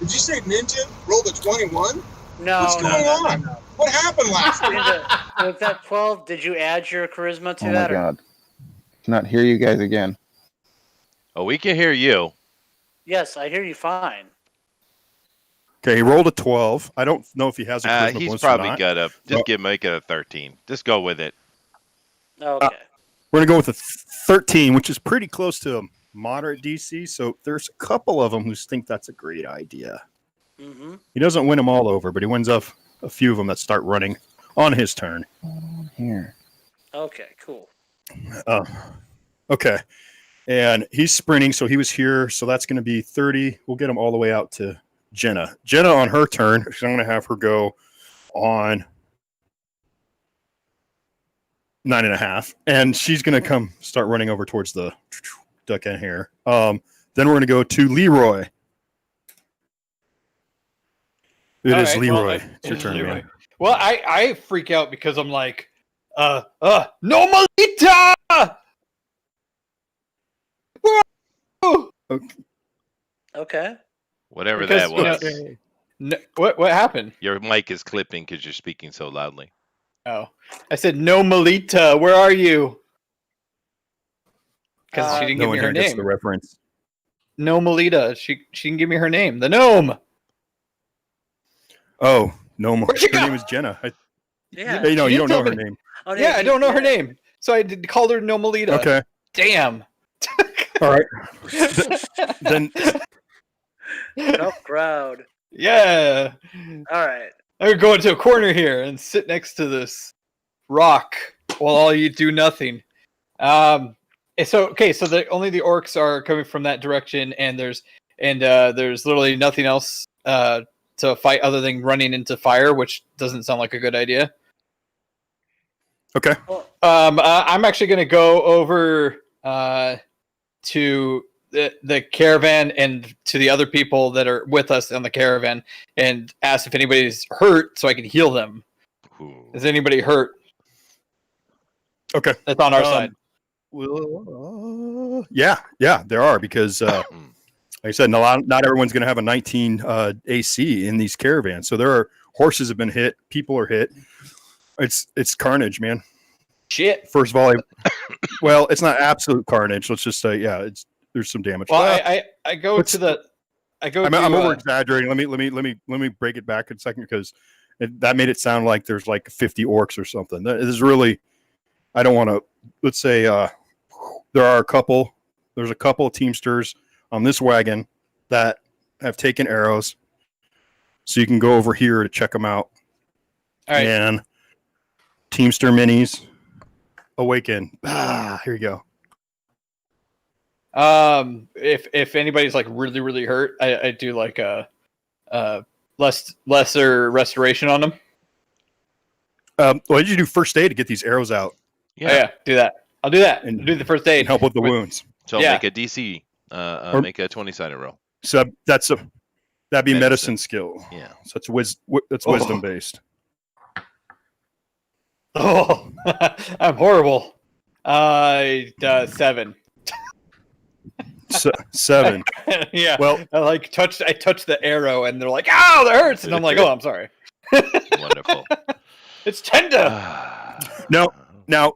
[SPEAKER 5] say ninja rolled a 21?
[SPEAKER 3] No.
[SPEAKER 5] What's going on?
[SPEAKER 3] No.
[SPEAKER 5] What happened last night?
[SPEAKER 3] With that 12, did you add your charisma to
[SPEAKER 4] Oh
[SPEAKER 3] that?
[SPEAKER 4] my god. Cannot hear you guys again.
[SPEAKER 1] Oh, we can hear you.
[SPEAKER 3] Yes, I hear you fine.
[SPEAKER 2] Okay, he rolled a 12. I don't know if he has a charisma
[SPEAKER 1] He's
[SPEAKER 2] bonus
[SPEAKER 1] probably
[SPEAKER 2] or not.
[SPEAKER 1] got a. Make it a 13. Just go with it.
[SPEAKER 3] Okay.
[SPEAKER 2] We're going to go with a 13, which is pretty close to a moderate DC. So there's a couple of them who think that's a great idea.
[SPEAKER 3] Mm-hmm.
[SPEAKER 2] He doesn't win them all over, but he wins up a few of them that start running on his turn.
[SPEAKER 4] Here.
[SPEAKER 3] Okay, cool.
[SPEAKER 2] Okay. And he's sprinting, so he was here. So that's going to be 30. We'll get him all the way out to Jenna. Jenna on her turn, I'm going to have her go on 9.5. And she's going to come start running over towards the duck end here. Then we're going to go to Leroy. It is Leroy. It's your turn,
[SPEAKER 6] Leroy.
[SPEAKER 2] man.
[SPEAKER 6] Well, I freak out because I'm like, no Malita! Where are you?
[SPEAKER 3] Okay.
[SPEAKER 1] Whatever
[SPEAKER 6] Because,
[SPEAKER 1] that was.
[SPEAKER 6] you know, No, what happened?
[SPEAKER 1] Your mic is clipping because you're speaking so loudly.
[SPEAKER 6] Oh, I said no Melita. Where are you? Because she didn't
[SPEAKER 2] No
[SPEAKER 6] give
[SPEAKER 2] one
[SPEAKER 6] me her
[SPEAKER 2] here gets
[SPEAKER 6] name.
[SPEAKER 2] the reference.
[SPEAKER 6] No Melita. She can give me her name. The gnome.
[SPEAKER 2] Oh, no more.
[SPEAKER 6] Where'd she
[SPEAKER 2] Her
[SPEAKER 6] go?
[SPEAKER 2] name is Jenna.
[SPEAKER 3] Yeah.
[SPEAKER 2] Hey, no,
[SPEAKER 6] She
[SPEAKER 2] you
[SPEAKER 6] didn't
[SPEAKER 2] don't know
[SPEAKER 6] tell
[SPEAKER 2] her
[SPEAKER 6] me.
[SPEAKER 2] name.
[SPEAKER 3] Oh,
[SPEAKER 6] Yeah, I don't know her name, so I called her no Melita.
[SPEAKER 2] Okay.
[SPEAKER 6] Damn.
[SPEAKER 2] All right. Then
[SPEAKER 3] Tough crowd.
[SPEAKER 6] Yeah.
[SPEAKER 3] All right.
[SPEAKER 6] I'm gonna go into a corner here and sit next to this rock while all you do nothing. So only the orcs are coming from that direction, and there's literally nothing else to fight other than running into fire, which doesn't sound like a good idea.
[SPEAKER 2] okay.
[SPEAKER 6] I'm actually gonna go over to the caravan and to the other people that are with us on the caravan and ask if anybody's hurt so I can heal them.
[SPEAKER 1] Ooh.
[SPEAKER 6] Is anybody hurt?
[SPEAKER 2] Okay.
[SPEAKER 6] That's on our side.
[SPEAKER 2] Well, yeah, there are because, like I said, not everyone's going to have a 19 AC in these caravans. So there are horses have been hit, people are hit. It's carnage, man.
[SPEAKER 6] Shit.
[SPEAKER 2] First of all, well, it's not absolute carnage. Let's just say, there's some damage.
[SPEAKER 6] Well, I go to the.
[SPEAKER 2] I'm over exaggerating. Let me break it back a second because that made it sound like there's like 50 orcs or something. That is really. I don't want to. Let's say there's a couple of teamsters on this wagon that have taken arrows, so you can go over here to check them out.
[SPEAKER 6] All right.
[SPEAKER 2] And teamster minis awaken. Here you go.
[SPEAKER 6] If anybody's like really really hurt, I do like a lesser restoration on them.
[SPEAKER 2] What did you do first aid to get these arrows out
[SPEAKER 6] Yeah, do that. I'll do that.
[SPEAKER 2] And-
[SPEAKER 6] Do the first aid.
[SPEAKER 2] and help with the wounds?
[SPEAKER 1] So
[SPEAKER 6] Yeah.
[SPEAKER 1] make a DC. Make a 20-sided roll.
[SPEAKER 2] So that'd be
[SPEAKER 1] Medicine.
[SPEAKER 2] medicine skill.
[SPEAKER 1] Yeah.
[SPEAKER 2] So that's wisdom based.
[SPEAKER 6] Oh, I'm horrible. 7.
[SPEAKER 2] 7.
[SPEAKER 6] Yeah.
[SPEAKER 2] Well,
[SPEAKER 6] I touched the arrow and they're like, "Ow, that hurts!" And I'm like, "Oh, I'm sorry."
[SPEAKER 1] Wonderful.
[SPEAKER 6] It's tender.
[SPEAKER 2] now,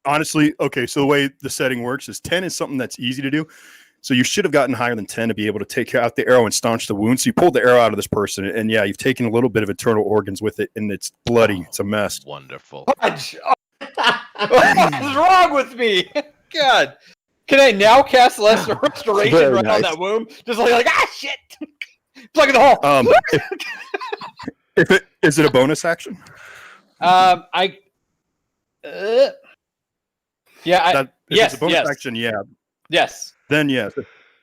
[SPEAKER 2] honestly, okay. So the way the setting works is 10 is something that's easy to do. So you should have gotten higher than 10 to be able to take out the arrow and staunch the wound. So you pulled the arrow out of this person, and yeah, you've taken a little bit of internal organs with it, and it's bloody. It's a mess.
[SPEAKER 1] Wonderful.
[SPEAKER 6] Fudge. What is wrong with me? God. Can I now cast less restoration
[SPEAKER 4] Very
[SPEAKER 6] right on
[SPEAKER 4] nice.
[SPEAKER 6] that wound? Just like shit. Plug in the hole.
[SPEAKER 2] If it is it a bonus action?
[SPEAKER 6] Yeah.
[SPEAKER 2] If
[SPEAKER 6] Yes.
[SPEAKER 2] it's a bonus
[SPEAKER 6] Yes.
[SPEAKER 2] action, yeah.
[SPEAKER 6] Yes.
[SPEAKER 2] Then yes.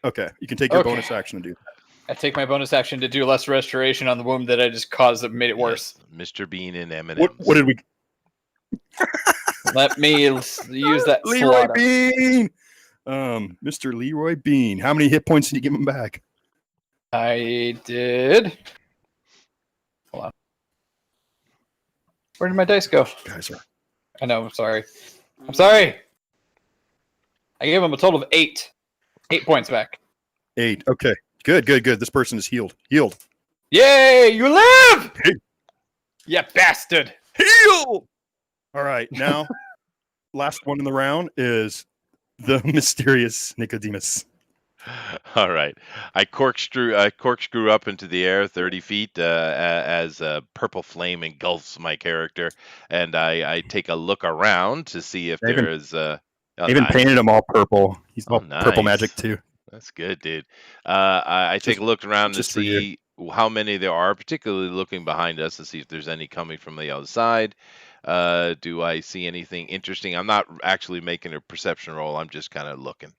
[SPEAKER 2] Okay, you can take your
[SPEAKER 6] Okay.
[SPEAKER 2] bonus action to do that.
[SPEAKER 6] I take my bonus action to do less restoration on the wound that I just caused that made it worse.
[SPEAKER 1] Yes, Mr. Bean and M&M's.
[SPEAKER 2] What did we?
[SPEAKER 6] Let me use that
[SPEAKER 2] Leroy
[SPEAKER 6] slaughter.
[SPEAKER 2] Bean. Mr. Leroy Bean. How many hit points did you give him back?
[SPEAKER 6] I did. Hold on. Where did my dice go?
[SPEAKER 2] Guys are
[SPEAKER 6] I know. I'm sorry. I'm sorry. I gave him a total of 8. 8 points back.
[SPEAKER 2] 8. Okay, good. This person is healed.
[SPEAKER 6] Yay! You live. Yeah, bastard.
[SPEAKER 2] Heal! All right, now, last one in the round is the mysterious Nicodemus.
[SPEAKER 1] All right. I corkscrew up into the air 30 feet as purple flame engulfs my character, and I take a look around to see if
[SPEAKER 2] They even,
[SPEAKER 1] there is. Oh,
[SPEAKER 2] they even
[SPEAKER 1] nice.
[SPEAKER 2] painted him all purple. He's
[SPEAKER 1] Oh,
[SPEAKER 2] all purple magic,
[SPEAKER 1] nice.
[SPEAKER 2] too.
[SPEAKER 1] That's good, dude. I take
[SPEAKER 2] Just,
[SPEAKER 1] a look around to
[SPEAKER 2] just for you.
[SPEAKER 1] see how many there are, particularly looking behind us to see if there's any coming from the other side. Do I see anything interesting? I'm not actually making a perception roll. I'm just kind of looking.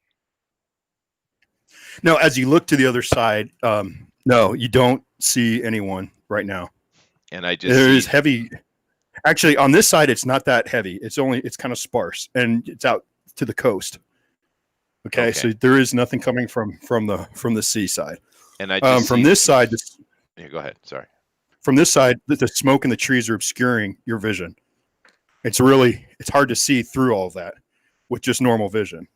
[SPEAKER 2] No, as you look to the other side, no, you don't see anyone right now.
[SPEAKER 1] And I just
[SPEAKER 2] There's
[SPEAKER 1] see
[SPEAKER 2] heavy. Actually, on this side, it's not that heavy. It's kind of sparse, and it's out to the coast. Okay, so there is nothing coming from the seaside.
[SPEAKER 1] And I just
[SPEAKER 2] from
[SPEAKER 1] see,
[SPEAKER 2] this side,
[SPEAKER 1] yeah, go ahead. Sorry.
[SPEAKER 2] from this side, the smoke and the trees are obscuring your vision. It's hard to see through all of that with just normal vision.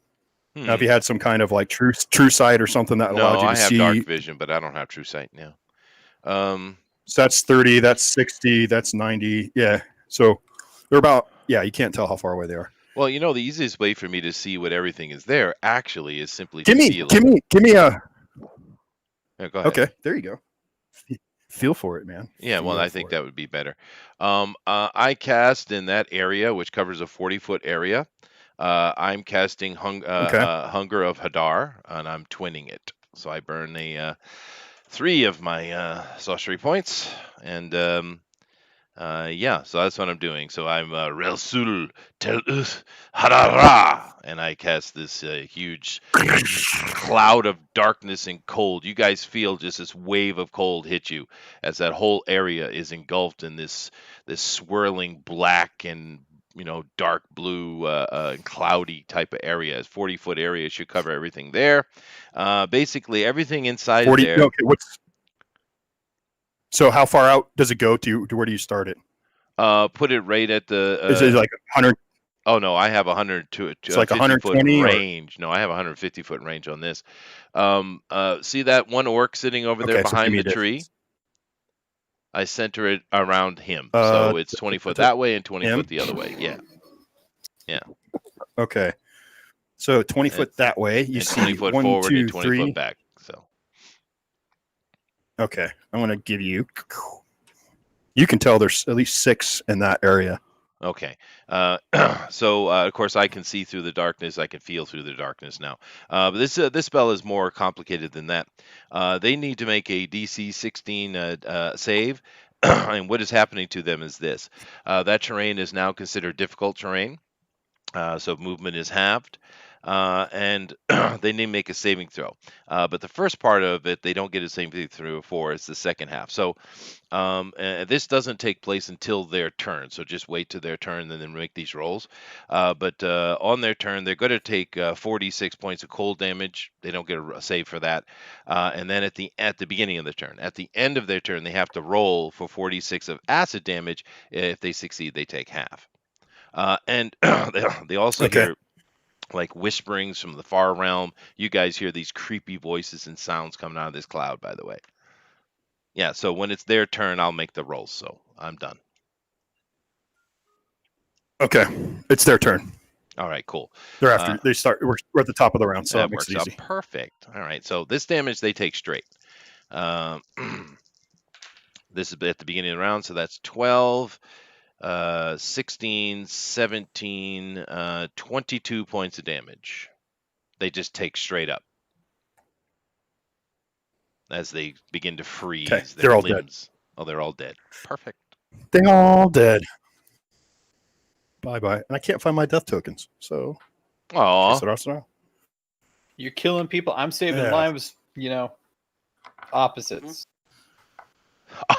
[SPEAKER 2] Now, if you had some kind of like true sight or something that allowed you to see,
[SPEAKER 1] I have dark vision, but I don't have true sight now.
[SPEAKER 2] So that's 30, that's 60, that's 90. Yeah. So they're about, you can't tell how far away they are.
[SPEAKER 1] Well, the easiest way for me to see what everything is there actually is simply
[SPEAKER 2] give
[SPEAKER 1] to
[SPEAKER 2] me a.
[SPEAKER 1] Yeah, go ahead.
[SPEAKER 2] Okay, there you go. Feel for it, man.
[SPEAKER 1] Yeah, well, I think that would be better. I cast in that area, which covers a 40-foot area. I'm casting Hunger of Hadar, and I'm twinning it. So I burn 3 of my sorcery points, and so that's what I'm doing. So I'm Relsul Teluth Hadara, and I cast this huge cloud of darkness and cold. You guys feel just this wave of cold hit you as that whole area is engulfed in this swirling black and dark blue and cloudy type of area. As 40-foot area should cover everything there. Basically everything inside
[SPEAKER 2] 40,
[SPEAKER 1] there.
[SPEAKER 2] Okay, so how far out does it go to where do you start it?
[SPEAKER 1] Put it right at the.
[SPEAKER 2] Is it like 100?
[SPEAKER 1] Oh no, I have 100 to
[SPEAKER 2] It's like
[SPEAKER 1] 120
[SPEAKER 2] 120
[SPEAKER 1] range. No, I have 150-foot range on this. See that one orc sitting over there behind the tree? I center it around him, so it's 20 foot that way and 20 foot the other way. Yeah.
[SPEAKER 2] Okay. So 20 foot that way. You see
[SPEAKER 1] 20 foot
[SPEAKER 2] 1,
[SPEAKER 1] forward
[SPEAKER 2] 2,
[SPEAKER 1] and 20
[SPEAKER 2] 3.
[SPEAKER 1] foot back. So.
[SPEAKER 2] Okay, I'm gonna give you. You can tell there's at least 6 in that area.
[SPEAKER 1] Okay. So of course I can see through the darkness. I can feel through the darkness now. But this spell is more complicated than that. They need to make a DC 16 save, and what is happening to them is this: that terrain is now considered difficult terrain, so movement is halved. And they need to make a saving throw. But the first part of it, they don't get a saving throw for. It's the second half. So this doesn't take place until their turn. So just wait till their turn and then make these rolls. But on their turn, they're going to take 46 points of cold damage. They don't get a save for that. And then at the beginning of the turn, at the end of their turn, they have to roll for 46 of acid damage. If they succeed, they take half. And they also hear like whisperings from the far realm. You guys hear these creepy voices and sounds coming out of this cloud, by the way. Yeah, so when it's their turn, I'll make the rolls. So I'm done.
[SPEAKER 2] Okay, it's their turn.
[SPEAKER 1] All right, cool.
[SPEAKER 2] They're after they start. We're at the top of the round, so that makes it easy.
[SPEAKER 1] Perfect. All right, so this damage they take straight. This is at the beginning of the round, so that's 12. 16, 17, 22 points of damage. They just take straight up as they begin to freeze.
[SPEAKER 2] Okay, they're all dead.
[SPEAKER 1] Oh, they're all dead. Perfect.
[SPEAKER 2] They're all dead. Bye-bye. And I can't find my death tokens, so...
[SPEAKER 1] Aww.
[SPEAKER 6] You're killing people. I'm saving lives, opposites.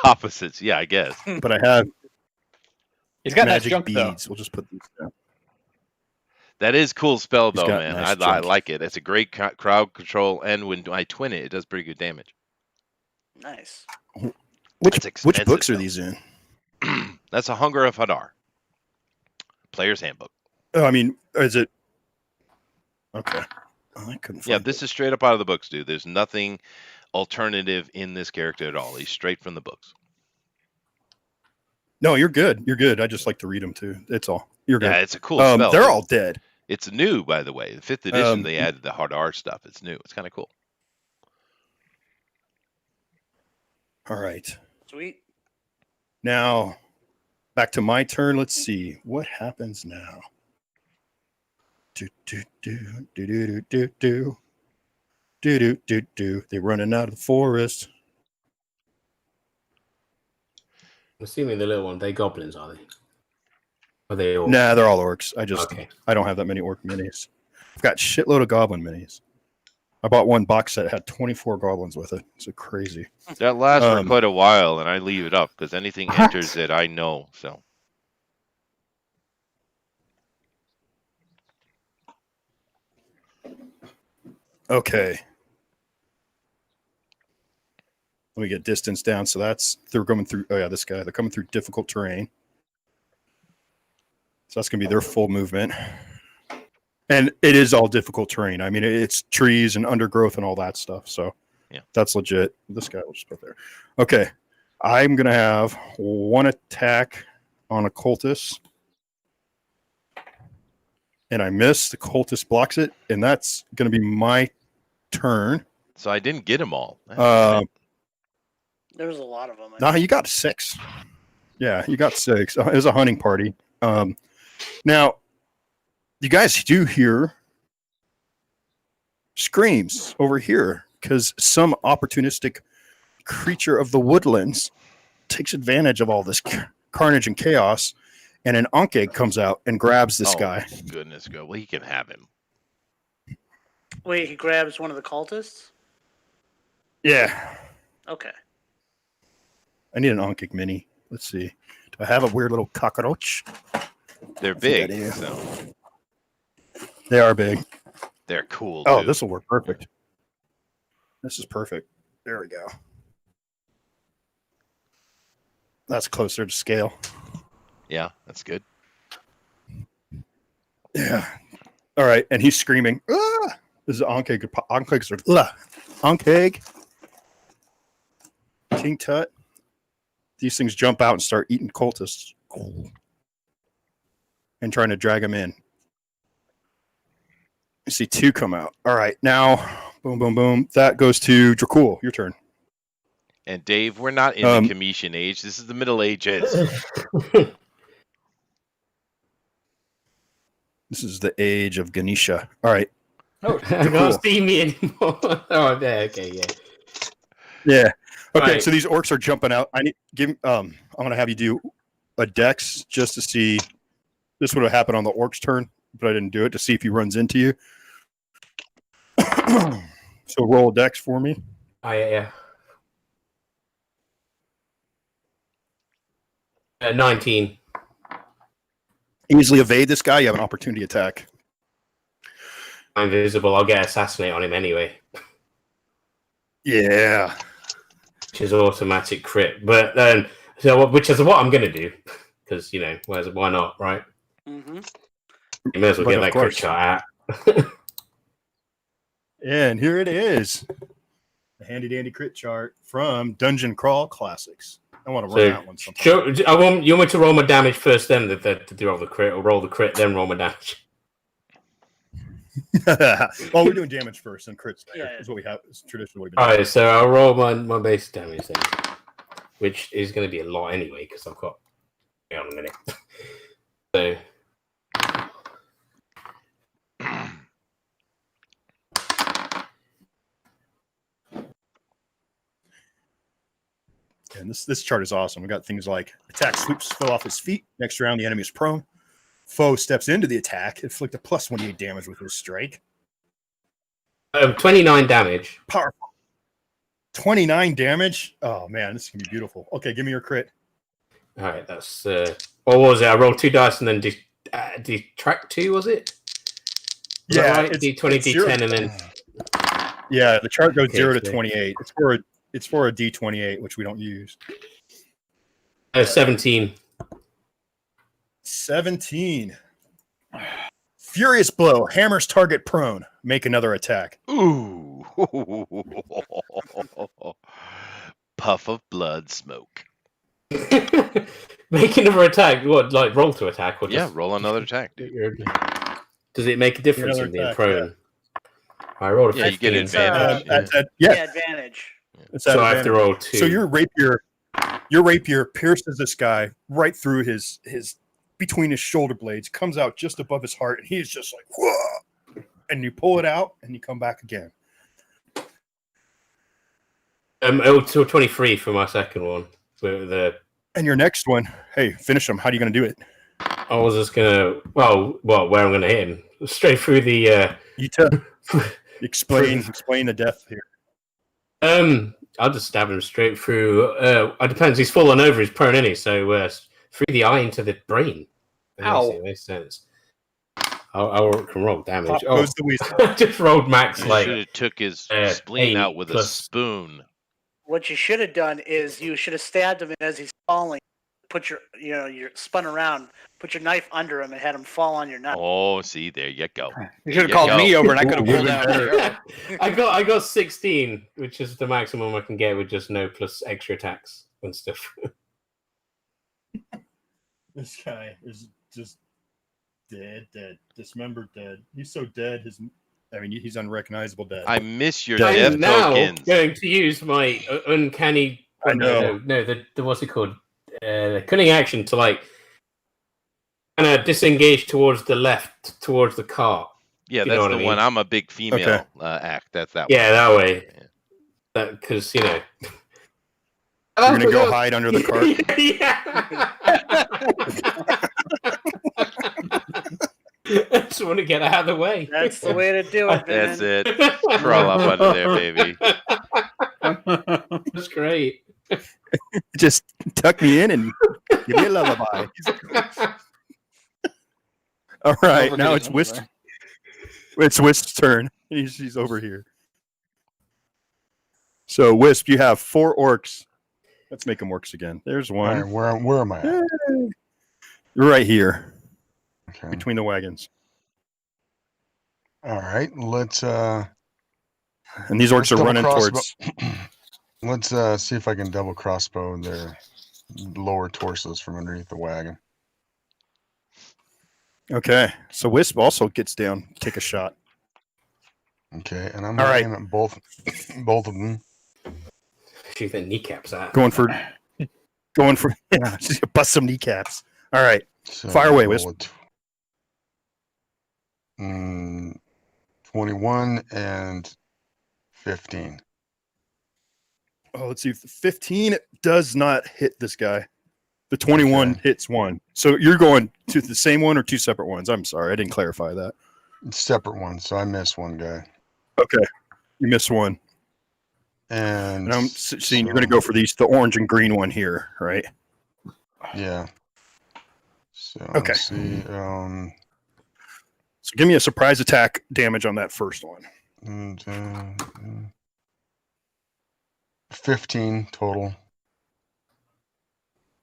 [SPEAKER 1] Opposites, yeah, I guess.
[SPEAKER 2] But I have...
[SPEAKER 6] He's got
[SPEAKER 2] magic
[SPEAKER 6] junk,
[SPEAKER 2] beads.
[SPEAKER 6] though.
[SPEAKER 2] We'll just put these down.
[SPEAKER 1] That is cool spell, though, man.
[SPEAKER 2] Nice
[SPEAKER 1] I like it. It's a great crowd control, and when I twin it, it does pretty good damage.
[SPEAKER 3] Nice.
[SPEAKER 2] Which books are these in?
[SPEAKER 1] That's a Hunger of Hadar. Player's Handbook.
[SPEAKER 2] Oh, I mean, is it... Okay. Oh, I couldn't find
[SPEAKER 1] this is straight up out of the books, dude. There's nothing alternative in this character at all. He's straight from the books.
[SPEAKER 2] No, you're good. You're good. I just like to read them too. It's all. You're good.
[SPEAKER 1] Yeah, it's a cool spell.
[SPEAKER 2] They're all dead.
[SPEAKER 1] It's new, by the way. The 5th edition, they added the hard R stuff. It's new. It's kind of cool.
[SPEAKER 2] All right.
[SPEAKER 3] Sweet.
[SPEAKER 2] Now, back to my turn. Let's see what happens now. Do do do do do do do do do do do. They're running out of the forest.
[SPEAKER 7] I'm assuming the little one, they goblins, are they? Are they all?
[SPEAKER 2] Nah, they're all orcs.
[SPEAKER 7] Okay.
[SPEAKER 2] I don't have that many orc minis. I've got shitload of goblin minis. I bought one box set that had 24 goblins with it. It's crazy.
[SPEAKER 1] That lasts for quite a while, and I leave it up because anything
[SPEAKER 4] What?
[SPEAKER 1] enters it, I know. So
[SPEAKER 2] Okay. Let me get distance down. So they're coming through. Oh yeah, this guy. They're coming through difficult terrain. So that's gonna be their full movement. And it is all difficult terrain. I mean, it's trees and undergrowth and all that stuff. So
[SPEAKER 1] yeah,
[SPEAKER 2] that's legit. This guy will just put there. Okay. I'm gonna have one attack on a cultist. And I miss. The cultist blocks it, and that's gonna be my turn.
[SPEAKER 1] so I didn't get them all.
[SPEAKER 3] There was a lot of them.
[SPEAKER 2] No, you got 6. Yeah, you got 6. It was a hunting party. Now, you guys do hear screams over here because some opportunistic creature of the woodlands takes advantage of all this carnage and chaos, and an Ankh comes out and grabs this guy.
[SPEAKER 1] Goodness, go. Well, he can have him.
[SPEAKER 3] Wait, he grabs one of the cultists?
[SPEAKER 2] Yeah.
[SPEAKER 3] Okay.
[SPEAKER 2] I need an Ankh mini. Let's see. Do I have a weird little cockroach?
[SPEAKER 1] They're big, so
[SPEAKER 2] They are big.
[SPEAKER 1] they're cool.
[SPEAKER 2] Oh,
[SPEAKER 1] too.
[SPEAKER 2] this will work perfect. This is perfect. There we go. That's closer to scale.
[SPEAKER 1] Yeah, that's good.
[SPEAKER 2] Yeah. All right, and he's screaming. Ah! This is Ankh. Ankhs are Ankh. King Tut. These things jump out and start eating cultists and trying to drag them in. You see 2 come out. All right, now, boom, boom, boom. That goes to Dracul. Your turn.
[SPEAKER 1] And Dave, we're not in the Commission age. This is the Middle Ages.
[SPEAKER 2] This is the age of Ganesha. All right.
[SPEAKER 7] Oh, I can't see me anymore. Oh, there. Okay, yeah.
[SPEAKER 2] Yeah. Okay,
[SPEAKER 7] Right.
[SPEAKER 2] so these orcs are jumping out. I'm gonna have you do a dex just to see. This would have happened on the orc's turn, but I didn't do it to see if he runs into you. So roll a dex for me.
[SPEAKER 7] Oh, yeah. 19.
[SPEAKER 2] Easily evade this guy. You have an opportunity attack.
[SPEAKER 7] I'm visible. I'll get assassinate on him anyway,
[SPEAKER 2] Yeah.
[SPEAKER 7] which is automatic crit. But then, which is what I'm going to do because why not, right?
[SPEAKER 3] Mm-hmm.
[SPEAKER 7] You may as well
[SPEAKER 2] But
[SPEAKER 7] get
[SPEAKER 2] of
[SPEAKER 7] that
[SPEAKER 2] course.
[SPEAKER 7] crit shot out.
[SPEAKER 2] And here it is. The handy dandy crit chart from Dungeon Crawl Classics. I want to run that one sometime.
[SPEAKER 7] You want me to roll my damage first, then to roll the crit, or roll the crit, then roll my damage?
[SPEAKER 2] Well, we're doing damage first and crits.
[SPEAKER 3] Yeah.
[SPEAKER 2] Is what we have. It's traditionally been.
[SPEAKER 7] All right, so I'll roll my base damage then, which is going to be a lot anyway because I've got. Hang on a minute. So.
[SPEAKER 2] And this chart is awesome. We got things like attack sweeps fell off his feet. Next round, the enemy is prone. Foe steps into the attack. Inflict a +1d8 damage with his strike.
[SPEAKER 7] 29 damage.
[SPEAKER 2] Powerful. 29 damage. Oh man, this is gonna be beautiful. Okay, give me your crit.
[SPEAKER 7] All right, that's what was it? I rolled 2 dice and then detract 2. Was it? Was that right? D20, D10, and then.
[SPEAKER 2] Yeah, the chart goes
[SPEAKER 7] Okay,
[SPEAKER 2] 0 to
[SPEAKER 7] so-
[SPEAKER 2] 28. It's for a D28, which we don't use.
[SPEAKER 7] 17.
[SPEAKER 2] 17. Furious blow. Hammers target prone. Make another attack.
[SPEAKER 1] Ooh. Puff of blood smoke.
[SPEAKER 7] Make another attack. What, like roll to attack, or just
[SPEAKER 1] roll another attack, dude.
[SPEAKER 7] Does it make a difference in being
[SPEAKER 2] attack,
[SPEAKER 7] prone? I rolled a 15.
[SPEAKER 1] Yeah, you get advantage.
[SPEAKER 3] advantage.
[SPEAKER 2] It's
[SPEAKER 7] So
[SPEAKER 2] at
[SPEAKER 7] I have to
[SPEAKER 2] advantage.
[SPEAKER 7] roll 2.
[SPEAKER 2] So your rapier pierces this guy right through his between his shoulder blades, comes out just above his heart, and he's just like, whoa! And you pull it out, and you come back again.
[SPEAKER 7] To 23 for my second one. With the
[SPEAKER 2] And your next one, hey, finish him. How are you going to do it?
[SPEAKER 7] I was just gonna. Well, where I'm gonna hit him? Straight through the.
[SPEAKER 2] You tell. explain the death here.
[SPEAKER 7] I'll just stab him straight through. It depends. He's fallen over. He's prone, isn't he? So through the eye into the brain.
[SPEAKER 6] Ow.
[SPEAKER 7] It makes sense. I can roll damage.
[SPEAKER 2] Pop goes the weasel.
[SPEAKER 7] I just rolled max
[SPEAKER 1] You
[SPEAKER 7] like
[SPEAKER 1] should have took his spleen
[SPEAKER 7] 8
[SPEAKER 1] out with a
[SPEAKER 7] plus-
[SPEAKER 1] spoon.
[SPEAKER 3] What you should have done is you should have stabbed him as he's falling. Put you're spun around. Put your knife under him and had him fall on your knife.
[SPEAKER 1] Oh, see, there you go.
[SPEAKER 6] You should have
[SPEAKER 1] Yeah,
[SPEAKER 6] called
[SPEAKER 1] go.
[SPEAKER 6] me over, and I could have pulled out.
[SPEAKER 7] I got 16, which is the maximum I can get with just no plus extra attacks and stuff.
[SPEAKER 2] This guy is just dead, dismembered, dead. He's so dead. He's unrecognizable dead.
[SPEAKER 1] I miss your
[SPEAKER 2] I'm
[SPEAKER 1] death
[SPEAKER 7] I'm now
[SPEAKER 1] tokens.
[SPEAKER 7] going to use my uncanny.
[SPEAKER 2] I know.
[SPEAKER 7] No, the what's it called? Cunning action to like kind of disengage towards the left, towards the cart.
[SPEAKER 1] Yeah,
[SPEAKER 7] You
[SPEAKER 1] that's
[SPEAKER 7] know
[SPEAKER 1] the
[SPEAKER 7] what I
[SPEAKER 1] one.
[SPEAKER 7] mean?
[SPEAKER 1] I'm a big female
[SPEAKER 2] Okay.
[SPEAKER 1] act. That's that
[SPEAKER 7] Yeah,
[SPEAKER 1] one.
[SPEAKER 7] that way.
[SPEAKER 1] Yeah.
[SPEAKER 7] Because you know.
[SPEAKER 2] You're gonna go hide under the cart.
[SPEAKER 7] I just want to get out of the way.
[SPEAKER 3] That's the way to do it, man.
[SPEAKER 1] That's it. Crawl up under there, baby.
[SPEAKER 7] That's great.
[SPEAKER 2] Just tuck me in and give me a lullaby. All right, now it's Wisp. It's Wisp's turn. He's over here. So Wisp, you have 4 orcs. Let's make them orcs again. There's
[SPEAKER 5] All
[SPEAKER 2] one.
[SPEAKER 5] right, where am I at?
[SPEAKER 2] You're right here
[SPEAKER 5] Okay.
[SPEAKER 2] between the wagons.
[SPEAKER 5] All right, let's
[SPEAKER 2] And these orcs are
[SPEAKER 5] double
[SPEAKER 2] running
[SPEAKER 5] crossbow.
[SPEAKER 2] towards.
[SPEAKER 5] let's see if I can double crossbow their lower torsos from underneath the wagon.
[SPEAKER 2] Okay, so Wisp also gets down, take a shot.
[SPEAKER 5] Okay, and I'm
[SPEAKER 2] All right.
[SPEAKER 5] aiming at both of them.
[SPEAKER 7] Shoot the kneecaps out.
[SPEAKER 2] Going for yeah, she's gonna bust some kneecaps. All right,
[SPEAKER 5] So
[SPEAKER 2] Fire away,
[SPEAKER 5] roll
[SPEAKER 2] Wisp.
[SPEAKER 5] a 21 and 15.
[SPEAKER 2] oh, let's see. 15 does not hit this guy. The 21
[SPEAKER 5] Okay.
[SPEAKER 2] hits one. So you're going to the same one or 2 separate ones? I'm sorry, I didn't clarify that.
[SPEAKER 5] Separate ones, so I missed one guy.
[SPEAKER 2] Okay, you missed one.
[SPEAKER 5] And
[SPEAKER 2] And I'm seeing you're going to go for the orange and green one here, right?
[SPEAKER 5] Yeah. So
[SPEAKER 2] Okay.
[SPEAKER 5] let's see.
[SPEAKER 2] So give me a surprise attack damage on that first one.
[SPEAKER 5] And, 15 total.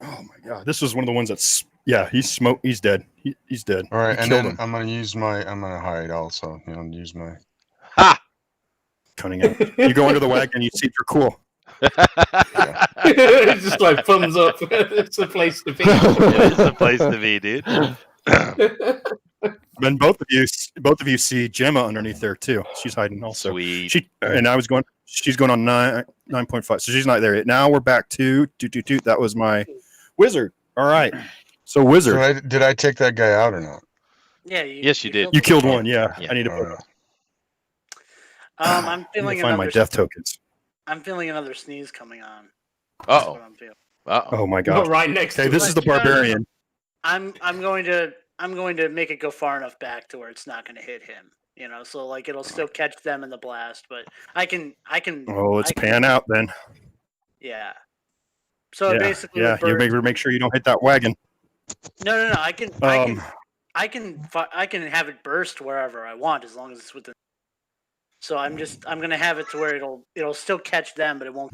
[SPEAKER 2] Oh my god, this is one of the ones that's he's dead. He's dead.
[SPEAKER 5] All right,
[SPEAKER 2] You
[SPEAKER 5] and
[SPEAKER 2] killed
[SPEAKER 5] then
[SPEAKER 2] him.
[SPEAKER 5] I'm gonna hide also. Use my.
[SPEAKER 1] Ha!
[SPEAKER 2] Cutting out. You go under the wagon, you see if you're cool.
[SPEAKER 7] It's just like thumbs up. It's the place to be.
[SPEAKER 1] It is the place to be, dude.
[SPEAKER 2] Then both of you see Gemma underneath there too. She's hiding also.
[SPEAKER 1] Sweet.
[SPEAKER 2] She's going on 9.5. So she's not there yet. Now we're back to that was my wizard. All right. So wizard.
[SPEAKER 5] So did I take that guy out or not?
[SPEAKER 3] Yeah.
[SPEAKER 1] Yes, you did.
[SPEAKER 3] killed
[SPEAKER 2] You
[SPEAKER 3] him.
[SPEAKER 2] killed one, yeah.
[SPEAKER 1] Yeah.
[SPEAKER 2] I need to
[SPEAKER 5] All right.
[SPEAKER 3] I'm
[SPEAKER 2] I need
[SPEAKER 3] feeling
[SPEAKER 2] to find my
[SPEAKER 3] another.
[SPEAKER 2] death tokens.
[SPEAKER 3] I'm feeling another sneeze coming on. That's
[SPEAKER 1] Uh-oh.
[SPEAKER 3] what I'm feeling.
[SPEAKER 1] Uh-oh.
[SPEAKER 2] Oh my
[SPEAKER 7] Not
[SPEAKER 2] god.
[SPEAKER 7] right next
[SPEAKER 2] Okay,
[SPEAKER 7] to
[SPEAKER 2] this
[SPEAKER 7] it.
[SPEAKER 2] is the barbarian.
[SPEAKER 3] I'm going to make it go far enough back to where it's not going to hit him. So like it'll still catch them in the blast, but I can.
[SPEAKER 2] Oh, let's
[SPEAKER 3] I can-
[SPEAKER 2] pan out then.
[SPEAKER 3] Yeah. So
[SPEAKER 2] Yeah,
[SPEAKER 3] basically,
[SPEAKER 2] yeah.
[SPEAKER 3] the
[SPEAKER 2] You
[SPEAKER 3] bird,
[SPEAKER 2] make sure you don't hit that wagon.
[SPEAKER 3] no. I can have it burst wherever I want as long as it's within. So I'm gonna have it to where it'll still catch them, but it won't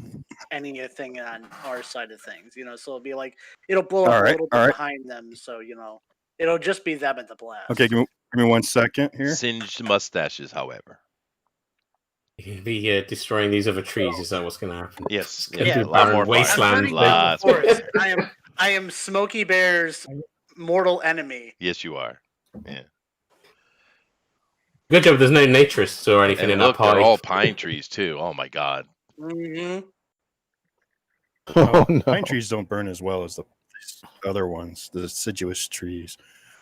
[SPEAKER 3] anything on our side of things. So it'll be like it'll blow up
[SPEAKER 2] All
[SPEAKER 3] a
[SPEAKER 2] right,
[SPEAKER 3] little bit
[SPEAKER 2] all right.
[SPEAKER 3] behind them. So it'll just be them at the blast.
[SPEAKER 2] Okay, give me 1 second here.
[SPEAKER 1] Singed mustaches, however.
[SPEAKER 7] You're gonna be destroying these other trees. Is that what's gonna happen?
[SPEAKER 1] Yes,
[SPEAKER 7] It's gonna
[SPEAKER 1] yes,
[SPEAKER 7] be
[SPEAKER 1] a lot
[SPEAKER 7] barren
[SPEAKER 1] more fire.
[SPEAKER 7] wasteland.
[SPEAKER 3] running
[SPEAKER 1] Lots
[SPEAKER 3] through
[SPEAKER 1] more
[SPEAKER 3] the forest.
[SPEAKER 1] fire.
[SPEAKER 3] I am Smokey Bear's mortal enemy.
[SPEAKER 1] Yes, you are. Yeah.
[SPEAKER 7] Good job. There's no naturists or anything
[SPEAKER 1] And
[SPEAKER 7] in
[SPEAKER 1] look,
[SPEAKER 7] that
[SPEAKER 1] they're
[SPEAKER 7] pie.
[SPEAKER 1] all pine trees too. Oh my god.
[SPEAKER 3] Mm-hmm.
[SPEAKER 4] Oh no.
[SPEAKER 2] Pine trees don't burn as well as the other ones, the deciduous trees.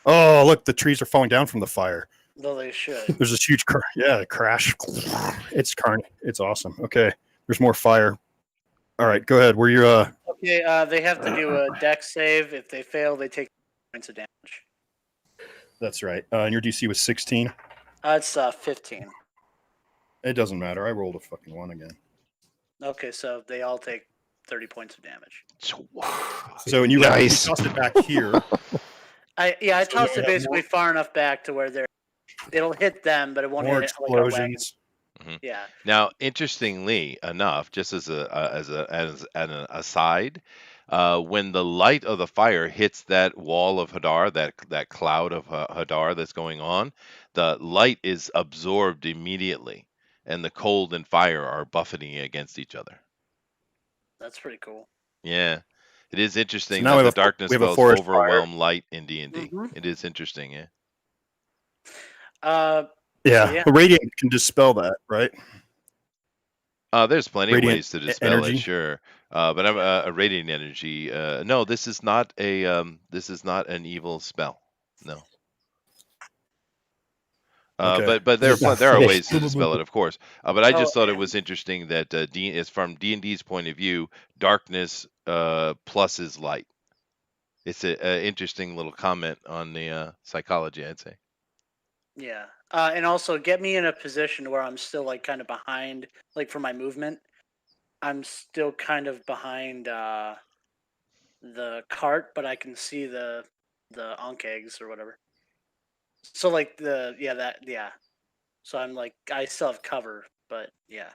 [SPEAKER 2] Oh, look, the trees are falling down from the fire.
[SPEAKER 3] Though they should.
[SPEAKER 2] There's this huge crash. It's carnage. It's awesome. Okay, there's more fire. All right, go ahead. Where you're
[SPEAKER 3] Okay, they have to do a dex save. If they fail, they take points of damage.
[SPEAKER 2] That's right. And your DC was 16.
[SPEAKER 3] It's 15.
[SPEAKER 2] It doesn't matter. I rolled a fucking 1 again.
[SPEAKER 3] Okay, so they all take 30 points of damage.
[SPEAKER 2] So and you
[SPEAKER 4] Nice.
[SPEAKER 2] tossed it back here.
[SPEAKER 3] I tossed it basically far enough back to where it'll hit them, but it won't
[SPEAKER 2] More
[SPEAKER 3] hit like our wagon.
[SPEAKER 2] explosions.
[SPEAKER 3] Yeah.
[SPEAKER 1] Now, interestingly enough, just as an aside, when the light of the fire hits that wall of Hadar, that cloud of Hadar that's going on, the light is absorbed immediately, and the cold and fire are buffeting against each other.
[SPEAKER 3] That's pretty cool.
[SPEAKER 1] Yeah, it is interesting
[SPEAKER 2] now
[SPEAKER 1] that
[SPEAKER 2] we
[SPEAKER 1] the
[SPEAKER 2] have
[SPEAKER 1] darkness
[SPEAKER 2] we have a
[SPEAKER 1] spells
[SPEAKER 2] forest
[SPEAKER 1] overwhelm light in D&D.
[SPEAKER 3] Mhm.
[SPEAKER 1] It is interesting, yeah.
[SPEAKER 2] Yeah, the radiant can dispel that, right?
[SPEAKER 1] There's plenty of
[SPEAKER 2] Radiant
[SPEAKER 1] ways to dispel it,
[SPEAKER 2] energy?
[SPEAKER 1] sure. But I'm a radiant energy. No, this is not an evil spell. No.
[SPEAKER 2] Okay.
[SPEAKER 1] But there
[SPEAKER 2] Yeah.
[SPEAKER 1] are ways to dispel it, of course. But I
[SPEAKER 3] Oh,
[SPEAKER 1] just thought it
[SPEAKER 3] and-
[SPEAKER 1] was interesting that is from D&D's point of view, darkness plus is light. It's a interesting little comment on the psychology, I'd say.
[SPEAKER 3] Yeah. And also get me in a position where I'm still like kind of behind, like for my movement. I'm still kind of behind the cart, but I can see the onk eggs or whatever. So like So I'm like I still have cover, but yeah.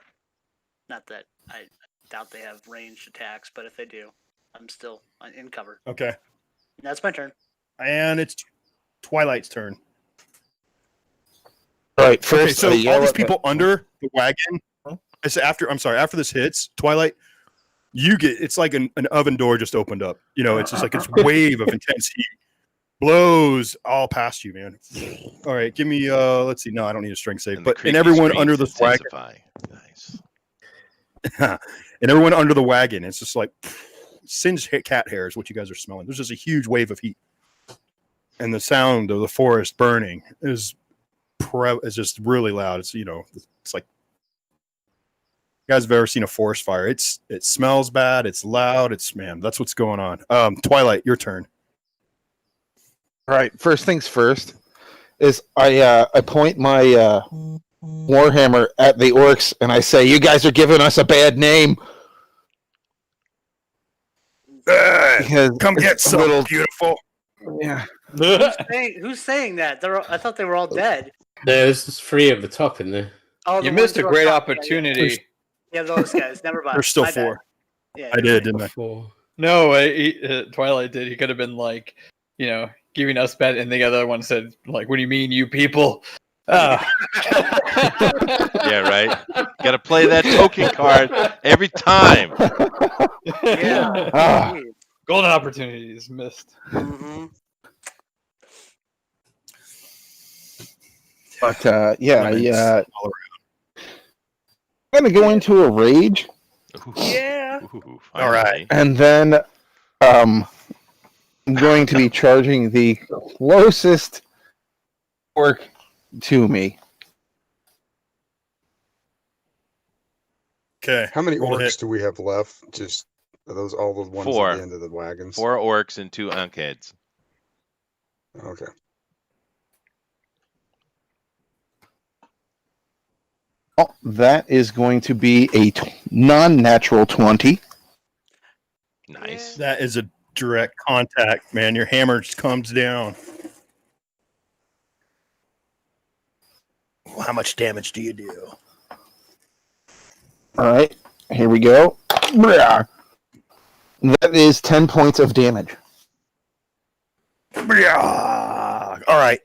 [SPEAKER 3] Not that I doubt they have ranged attacks, but if they do, I'm still in cover.
[SPEAKER 2] Okay.
[SPEAKER 3] That's my turn.
[SPEAKER 2] And it's Twilight's turn.
[SPEAKER 4] All right,
[SPEAKER 2] Okay,
[SPEAKER 4] first,
[SPEAKER 2] so all
[SPEAKER 4] yell
[SPEAKER 2] these
[SPEAKER 4] at the-
[SPEAKER 2] people under the wagon. It's after. I'm sorry. After this hits Twilight, it's like an oven door just opened up. You know, it's just like this wave of intense heat blows all past you, man. All right, give me. Let's see. No, I don't need a strength save.
[SPEAKER 1] And
[SPEAKER 2] But
[SPEAKER 1] creepy
[SPEAKER 2] and everyone
[SPEAKER 1] screams
[SPEAKER 2] under this wagon,
[SPEAKER 1] intensify. Nice.
[SPEAKER 2] and everyone under the wagon, it's just like singed cat hair is what you guys are smelling. There's just a huge wave of heat, and the sound of the forest burning is just really loud. It's it's like you guys have ever seen a forest fire. It smells bad. It's loud. That's what's going on. Twilight, your turn.
[SPEAKER 4] All right, first things first is I point my warhammer at the orcs and I say, "You guys are giving us a bad name." Because
[SPEAKER 2] Come get
[SPEAKER 4] it's a
[SPEAKER 2] some,
[SPEAKER 4] little-
[SPEAKER 2] beautiful.
[SPEAKER 4] Yeah.
[SPEAKER 3] Who's saying that? I thought they were all dead.
[SPEAKER 7] There's 3 at the top in there.
[SPEAKER 3] Oh,
[SPEAKER 6] You
[SPEAKER 3] the
[SPEAKER 6] missed
[SPEAKER 3] ones
[SPEAKER 6] a
[SPEAKER 3] who are
[SPEAKER 6] great
[SPEAKER 3] top.
[SPEAKER 6] opportunity.
[SPEAKER 3] Yeah, those guys. Never mind.
[SPEAKER 2] There's still
[SPEAKER 3] My bad.
[SPEAKER 2] 4.
[SPEAKER 3] Yeah,
[SPEAKER 2] I did, didn't I?
[SPEAKER 7] 4.
[SPEAKER 6] No, Twilight did. He could have been like, giving us bad, and the other one said, like, "What do you mean, you people?"
[SPEAKER 1] Yeah, right. Got to play that token card every time.
[SPEAKER 3] Yeah.
[SPEAKER 4] Ah.
[SPEAKER 6] Golden opportunities missed.
[SPEAKER 3] Mm-hmm.
[SPEAKER 4] But yeah,
[SPEAKER 2] Elements
[SPEAKER 4] I'm gonna go into a rage,
[SPEAKER 3] Yeah.
[SPEAKER 2] All right.
[SPEAKER 4] and then I'm going to be charging the closest orc to me.
[SPEAKER 2] Okay.
[SPEAKER 5] How many
[SPEAKER 2] Roll to
[SPEAKER 5] orcs
[SPEAKER 2] hit.
[SPEAKER 5] do we have left? Just are those all the ones
[SPEAKER 1] 4.
[SPEAKER 5] at the end of the wagons?
[SPEAKER 1] 4 orcs and 2 unkheads.
[SPEAKER 5] Okay.
[SPEAKER 4] Oh, that is going to be a non-natural 20.
[SPEAKER 1] Nice.
[SPEAKER 2] That is a direct contact, man. Your hammer just comes down. How much damage do you do?
[SPEAKER 4] All right, here we go. That is 10 points of damage.
[SPEAKER 2] All right.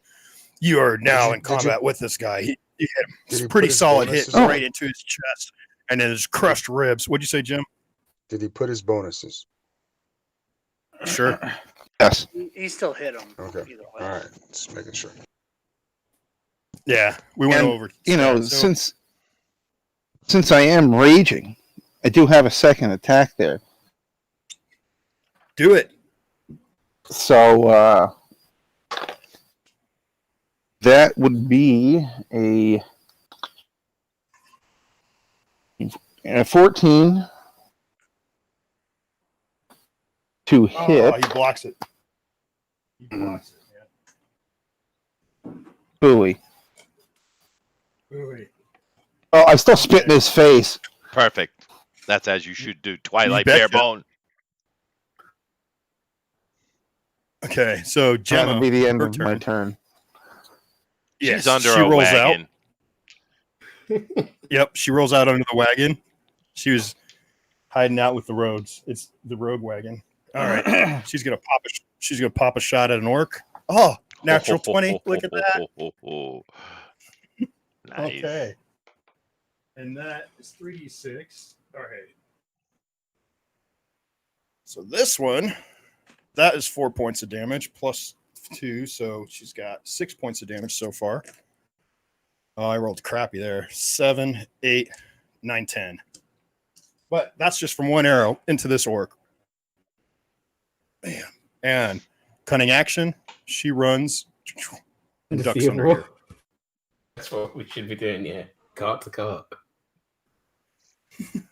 [SPEAKER 2] You are now in
[SPEAKER 5] Did you-
[SPEAKER 2] combat with this guy. He hit him. It's
[SPEAKER 5] Did
[SPEAKER 2] a
[SPEAKER 5] he
[SPEAKER 2] pretty
[SPEAKER 5] put his
[SPEAKER 2] solid hit
[SPEAKER 5] bonuses
[SPEAKER 2] right
[SPEAKER 5] on?
[SPEAKER 2] into his chest and then his crushed ribs. What'd you say, Jim?
[SPEAKER 5] Did he put his bonuses?
[SPEAKER 2] Sure.
[SPEAKER 4] Yes.
[SPEAKER 3] He still hit him.
[SPEAKER 5] Okay.
[SPEAKER 3] Either way.
[SPEAKER 5] All right. Just making sure.
[SPEAKER 2] Yeah, we went
[SPEAKER 4] And,
[SPEAKER 2] over.
[SPEAKER 4] You know,
[SPEAKER 2] stats.
[SPEAKER 4] since I am raging, I do have a second attack there.
[SPEAKER 2] Do it.
[SPEAKER 4] So that would be a 14 to hit.
[SPEAKER 2] Oh, he blocks it. He blocks it. Yeah.
[SPEAKER 4] Buoy.
[SPEAKER 2] Ooh,
[SPEAKER 4] Oh, I still spit in his face.
[SPEAKER 1] Perfect. That's as you should do. Twilight
[SPEAKER 2] betcha.
[SPEAKER 1] Barebone.
[SPEAKER 2] okay, so
[SPEAKER 4] That
[SPEAKER 2] Gemma,
[SPEAKER 4] would be the end
[SPEAKER 2] her
[SPEAKER 4] of my
[SPEAKER 2] turn.
[SPEAKER 4] turn.
[SPEAKER 2] Yes,
[SPEAKER 1] She's under
[SPEAKER 2] she
[SPEAKER 1] a
[SPEAKER 2] rolls
[SPEAKER 1] wagon.
[SPEAKER 2] out. Yep, she rolls out under the wagon. She was hiding out with the roads. It's the road wagon. All right, she's gonna pop a shot at an orc. Oh, natural 20. Look at that.
[SPEAKER 1] Nice.
[SPEAKER 2] Okay, and that is 3d6. All right. So this one, that is 4 points of damage plus 2, so she's got 6 points of damage so far. Oh, I rolled crappy there. 7, 8, 9, 10. But that's just from one arrow into this orc. Bam. And cunning action, she runs and ducks under here.
[SPEAKER 7] That's what we should be doing, yeah. Cart to cart.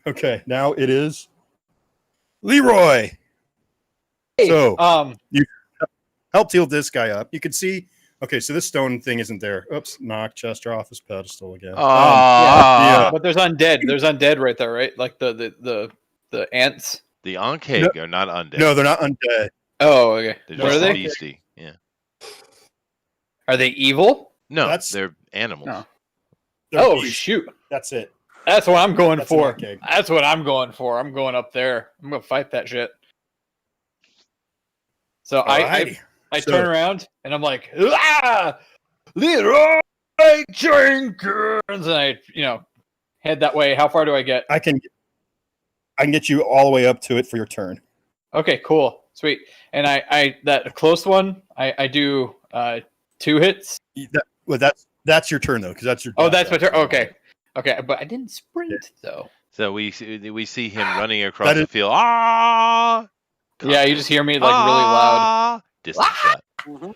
[SPEAKER 2] Okay, now it is Leroy.
[SPEAKER 6] Hey,
[SPEAKER 2] So, help heal this guy up. You can see. Okay, so this stone thing isn't there. Oops, knocked Chester off his pedestal again.
[SPEAKER 1] Ah,
[SPEAKER 6] but there's undead. There's undead right there, right? Like the ants.
[SPEAKER 1] the Ankeg are not undead.
[SPEAKER 2] No, they're not undead.
[SPEAKER 6] Oh, okay.
[SPEAKER 1] They're
[SPEAKER 6] What
[SPEAKER 1] just
[SPEAKER 6] are they?
[SPEAKER 1] beastie. Yeah.
[SPEAKER 6] Are they evil?
[SPEAKER 1] No,
[SPEAKER 2] That's-
[SPEAKER 1] they're animals.
[SPEAKER 6] No.
[SPEAKER 2] They're
[SPEAKER 6] Oh
[SPEAKER 2] beasts.
[SPEAKER 6] shoot!
[SPEAKER 2] That's it.
[SPEAKER 6] That's what I'm going
[SPEAKER 2] That's an
[SPEAKER 6] for.
[SPEAKER 2] arcade.
[SPEAKER 6] That's what I'm going for. I'm going up there. I'm gonna fight that shit. So
[SPEAKER 2] Alrighty.
[SPEAKER 6] I
[SPEAKER 2] So-
[SPEAKER 6] turn around and I'm like, ah, Leroy Jenkins, and I head that way. How far do I get?
[SPEAKER 2] I can get you all the way up to it for your turn.
[SPEAKER 6] Okay, cool, sweet. And I that close one, I do 2 hits.
[SPEAKER 2] That's your turn though, because that's your.
[SPEAKER 6] Oh,
[SPEAKER 2] dash
[SPEAKER 6] that's my turn.
[SPEAKER 2] action.
[SPEAKER 6] Okay, but I didn't sprint though.
[SPEAKER 1] So we see him running across
[SPEAKER 2] That
[SPEAKER 1] the
[SPEAKER 2] is-
[SPEAKER 1] field. Ah!
[SPEAKER 6] Yeah, you just hear me like really loud.
[SPEAKER 1] Distant shot.
[SPEAKER 3] Mhm.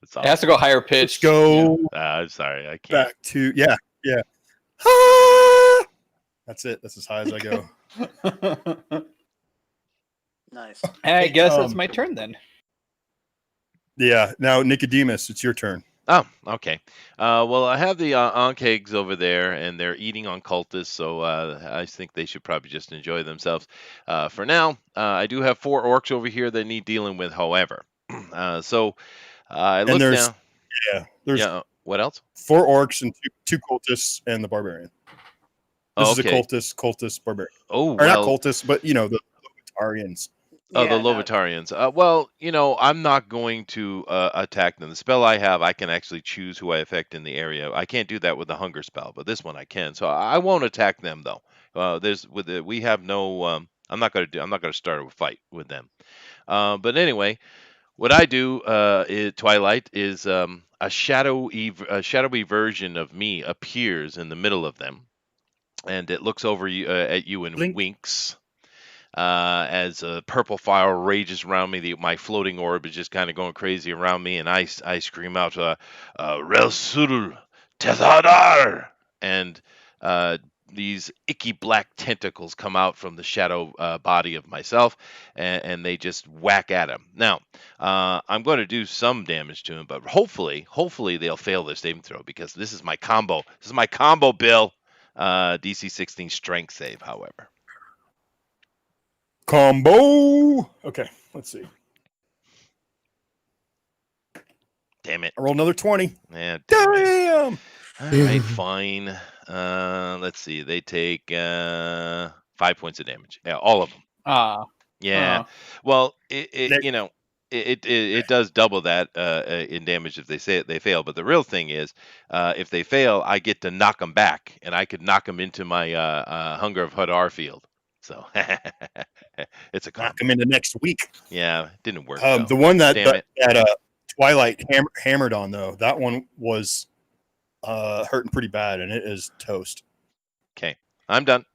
[SPEAKER 1] That's
[SPEAKER 6] It has to go higher pitch.
[SPEAKER 2] Let's go
[SPEAKER 1] I'm sorry, I can't.
[SPEAKER 2] back to yeah. Ah! That's it. That's as high as I go.
[SPEAKER 3] Nice.
[SPEAKER 6] I guess it's
[SPEAKER 2] Um,
[SPEAKER 6] my turn then.
[SPEAKER 2] Yeah. Now Nicodemus, it's your turn.
[SPEAKER 1] Oh, okay. Well, I have the Ankegs over there, and they're eating on cultists, so I think they should probably just enjoy themselves. For now, I do have 4 orcs over here that need dealing with, however. So I look
[SPEAKER 2] there's-
[SPEAKER 1] now.
[SPEAKER 2] There's
[SPEAKER 1] Yeah. What else?
[SPEAKER 2] 4 orcs and two cultists and the barbarian. This
[SPEAKER 1] Oh,
[SPEAKER 2] is a
[SPEAKER 1] okay.
[SPEAKER 2] cultist barbarian.
[SPEAKER 1] Oh,
[SPEAKER 2] Or
[SPEAKER 1] well.
[SPEAKER 2] not cultists, but the Lotarians.
[SPEAKER 1] Oh,
[SPEAKER 3] Yeah,
[SPEAKER 1] the
[SPEAKER 3] no,
[SPEAKER 1] Lobotarians. Well, I'm not going to attack them. The spell I have, I can actually choose who I affect in the area. I can't do that with the hunger spell, but this one I can. So I won't attack them though. We have no. I'm not going to start a fight with them. But anyway, what I do is Twilight is a shadowy version of me appears in the middle of them, and it looks over at you and
[SPEAKER 3] Blink.
[SPEAKER 1] winks. As a purple fire rages around me, my floating orb is just kind of going crazy around me, and I scream out, Relsul Tethadar! And these icky black tentacles come out from the shadow body of myself, and they just whack at him. Now, I'm going to do some damage to him, but hopefully they'll fail their saving throw, because this is my combo. This is my combo, Bill. DC 16 strength save, however.
[SPEAKER 2] Combo. Okay, let's see.
[SPEAKER 1] Damn it.
[SPEAKER 2] I rolled another 20.
[SPEAKER 1] Yeah, damn it.
[SPEAKER 2] Damn.
[SPEAKER 1] All right, fine. Let's see. They take 5 points of damage. Yeah, all of them.
[SPEAKER 6] Ah.
[SPEAKER 1] Yeah. Well, it
[SPEAKER 2] They-
[SPEAKER 1] it does double that in damage if they fail. But the real thing is, if they fail, I get to knock them back, and I could knock them into my Hunger of Hadar field. So it's a
[SPEAKER 2] Knock
[SPEAKER 1] combo.
[SPEAKER 2] him into next week.
[SPEAKER 1] Yeah, it didn't work though.
[SPEAKER 2] The one that
[SPEAKER 1] Damn it.
[SPEAKER 2] Twilight hammered on though, that one was hurting pretty bad, and it is toast.
[SPEAKER 1] Okay, I'm done.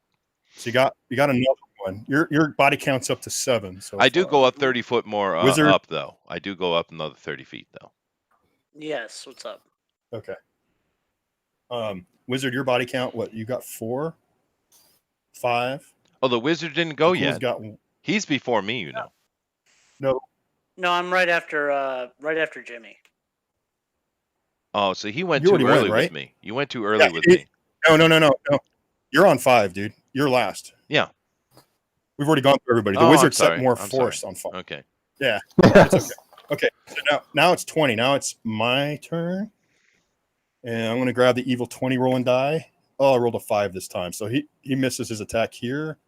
[SPEAKER 2] So you got another one. Your body count's up to 7. So
[SPEAKER 1] I do
[SPEAKER 2] far.
[SPEAKER 1] go up 30 foot more
[SPEAKER 2] Wizard.
[SPEAKER 1] up though. I do go up another 30 feet though.
[SPEAKER 3] Yes, what's up?
[SPEAKER 2] Okay. Wizard, your body count, what, you got 4? 5?
[SPEAKER 1] Oh, the wizard didn't go
[SPEAKER 2] Who's
[SPEAKER 1] yet.
[SPEAKER 2] got
[SPEAKER 1] He's before me, you know.
[SPEAKER 3] No, I'm right after Jimmy.
[SPEAKER 1] Oh, so he went
[SPEAKER 2] You
[SPEAKER 1] too
[SPEAKER 2] already
[SPEAKER 1] early
[SPEAKER 2] went, right?
[SPEAKER 1] with me. You went too early
[SPEAKER 2] Yeah,
[SPEAKER 1] with me.
[SPEAKER 2] No. You're on 5, dude. You're last.
[SPEAKER 1] Yeah.
[SPEAKER 2] We've already gone through everybody. The
[SPEAKER 1] Oh, I'm
[SPEAKER 2] wizard
[SPEAKER 1] sorry.
[SPEAKER 2] set more
[SPEAKER 1] I'm
[SPEAKER 2] force
[SPEAKER 1] sorry.
[SPEAKER 2] on 5.
[SPEAKER 1] Okay.
[SPEAKER 2] Yeah. It's okay. Okay. So now it's 20. Now it's my turn. And I'm going to grab the evil 20 rolling die. Oh, I rolled a 5 this time. So he misses his attack here.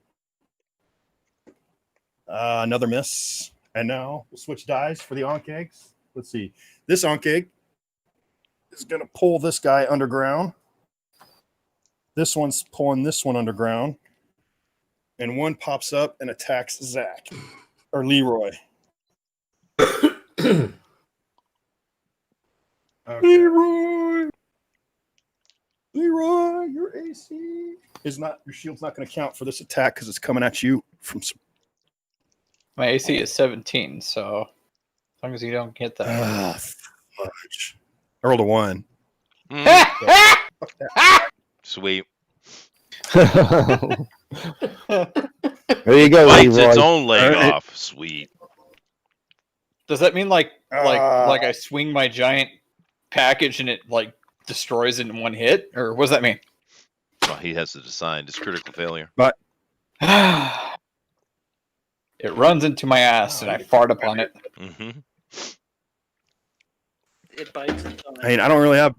[SPEAKER 2] Another miss. And now we'll switch dies for the Ankh eggs. Let's see. This Ankh egg is going to pull this guy underground. This one's pulling this one underground. And one pops up and attacks Zach. Or Leroy. Okay. Leroy, your AC is not, your shield's not going to count for this attack because it's coming at you from some.
[SPEAKER 6] My AC is 17, so as long as you don't get that.
[SPEAKER 2] Fudge. I rolled a 1.
[SPEAKER 1] Sweet.
[SPEAKER 4] There you go,
[SPEAKER 1] Bites
[SPEAKER 4] Leroy.
[SPEAKER 1] its own leg
[SPEAKER 2] All right.
[SPEAKER 1] off. Sweet.
[SPEAKER 6] Does that mean like I swing my giant package and it like destroys it in one hit, or what does that mean?
[SPEAKER 1] Well, he has to decide. It's critical failure.
[SPEAKER 6] It runs into my ass and I fart upon it.
[SPEAKER 1] Mm-hmm.
[SPEAKER 3] It bites its own.
[SPEAKER 2] I mean, I don't really have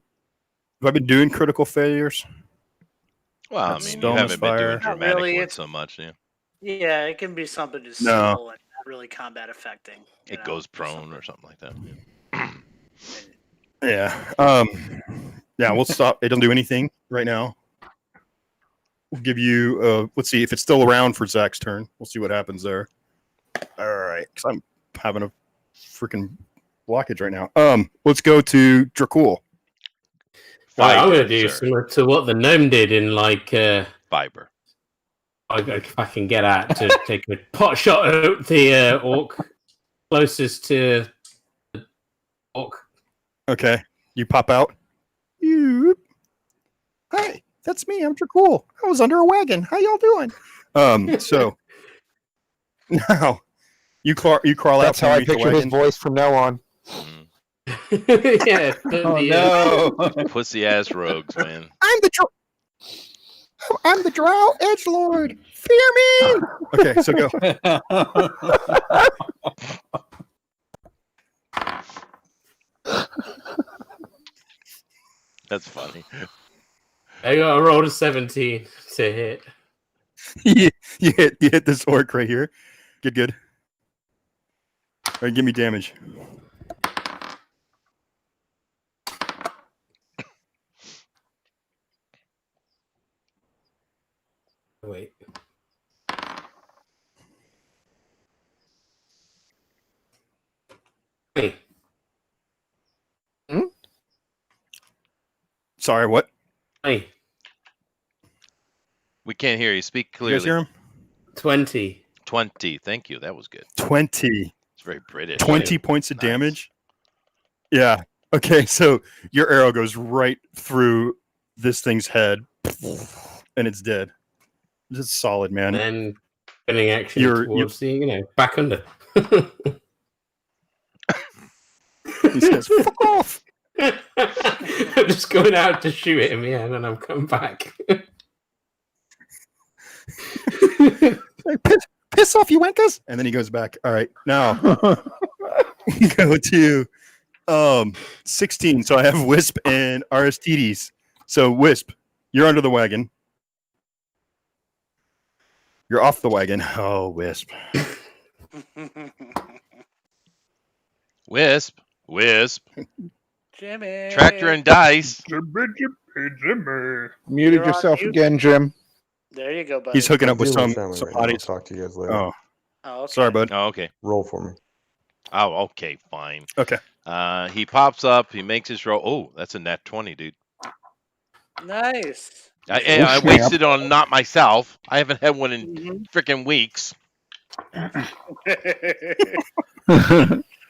[SPEAKER 2] I been doing critical failures?
[SPEAKER 1] Well, I
[SPEAKER 2] That's
[SPEAKER 1] mean, you
[SPEAKER 2] stone
[SPEAKER 1] haven't been doing
[SPEAKER 2] fire.
[SPEAKER 3] Not
[SPEAKER 1] dramatic
[SPEAKER 3] really,
[SPEAKER 1] ones
[SPEAKER 3] it's-
[SPEAKER 1] so much, yeah.
[SPEAKER 3] Yeah, it can be something just
[SPEAKER 2] No.
[SPEAKER 3] simple and not really combat affecting.
[SPEAKER 1] It goes prone or something like that.
[SPEAKER 2] Yeah. Yeah, we'll stop. It doesn't do anything right now. We'll give you let's see if it's still around for Zach's turn. We'll see what happens there. All right. Because I'm having a freaking blockage right now. Let's go to Dracul.
[SPEAKER 7] Well, I'm going to
[SPEAKER 1] Fiber,
[SPEAKER 7] do
[SPEAKER 1] sir.
[SPEAKER 7] similar to what the gnome did in like.
[SPEAKER 1] Fiber.
[SPEAKER 7] If I can get out to take a pot shot at the orc closest to the orc.
[SPEAKER 2] Okay. You pop out. You. Hi, that's me. I'm Dracul. I was under a wagon. How y'all doing? So now you crawl out.
[SPEAKER 4] That's
[SPEAKER 2] from
[SPEAKER 4] how I
[SPEAKER 2] underneath the
[SPEAKER 4] picture his
[SPEAKER 2] wagon.
[SPEAKER 4] voice from now on.
[SPEAKER 1] Mhm.
[SPEAKER 7] Yeah.
[SPEAKER 6] Oh no!
[SPEAKER 1] Pussy ass rogues, man.
[SPEAKER 2] I'm the Drow Edgelord. Fear me. Okay, so go.
[SPEAKER 1] That's funny.
[SPEAKER 7] I got a roll of 17 to hit.
[SPEAKER 2] you hit this orc right here. Good. All right, give me damage.
[SPEAKER 7] Wait. Hey,
[SPEAKER 2] Sorry, what?
[SPEAKER 7] hey,
[SPEAKER 1] We can't hear you. Speak
[SPEAKER 2] You guys
[SPEAKER 1] clearly.
[SPEAKER 2] hear him?
[SPEAKER 7] 20.
[SPEAKER 1] 20. Thank you. That was good.
[SPEAKER 2] 20.
[SPEAKER 1] It's very British.
[SPEAKER 2] 20 points of
[SPEAKER 1] Nice.
[SPEAKER 2] damage. Yeah. Okay, so your arrow goes right through this thing's head, and it's dead. It's solid, man.
[SPEAKER 7] And then spinning action
[SPEAKER 2] You're-
[SPEAKER 7] towards the, back under.
[SPEAKER 2] He says, "Fuck off."
[SPEAKER 7] I'm just going out to shoot him, yeah, and then I'm coming back.
[SPEAKER 2] Like, piss off, you wankers. And then he goes back. All right, now go to 16. So I have Wisp and Aristides. So Wisp, you're under the wagon. You're off the wagon. Oh, Wisp.
[SPEAKER 1] Wisp.
[SPEAKER 3] Jimmy.
[SPEAKER 1] Tractor and dice.
[SPEAKER 4] Muted
[SPEAKER 3] You're on
[SPEAKER 4] yourself
[SPEAKER 3] mute.
[SPEAKER 4] again, Jim.
[SPEAKER 3] There you go, buddy.
[SPEAKER 2] He's hooking
[SPEAKER 5] I'm
[SPEAKER 2] up with
[SPEAKER 5] dealing
[SPEAKER 2] some
[SPEAKER 5] with family right now. I'll
[SPEAKER 2] hotties.
[SPEAKER 5] talk to you guys later.
[SPEAKER 2] Oh,
[SPEAKER 3] Oh, okay.
[SPEAKER 2] sorry, bud.
[SPEAKER 1] Oh, okay.
[SPEAKER 5] Roll for me.
[SPEAKER 1] Oh, okay, fine.
[SPEAKER 2] Okay.
[SPEAKER 1] He pops up. He makes his roll. Oh, that's a nat 20, dude.
[SPEAKER 3] Nice.
[SPEAKER 1] I
[SPEAKER 4] snap.
[SPEAKER 1] wasted on not myself. I haven't had one in
[SPEAKER 3] Mhm.
[SPEAKER 1] freaking weeks.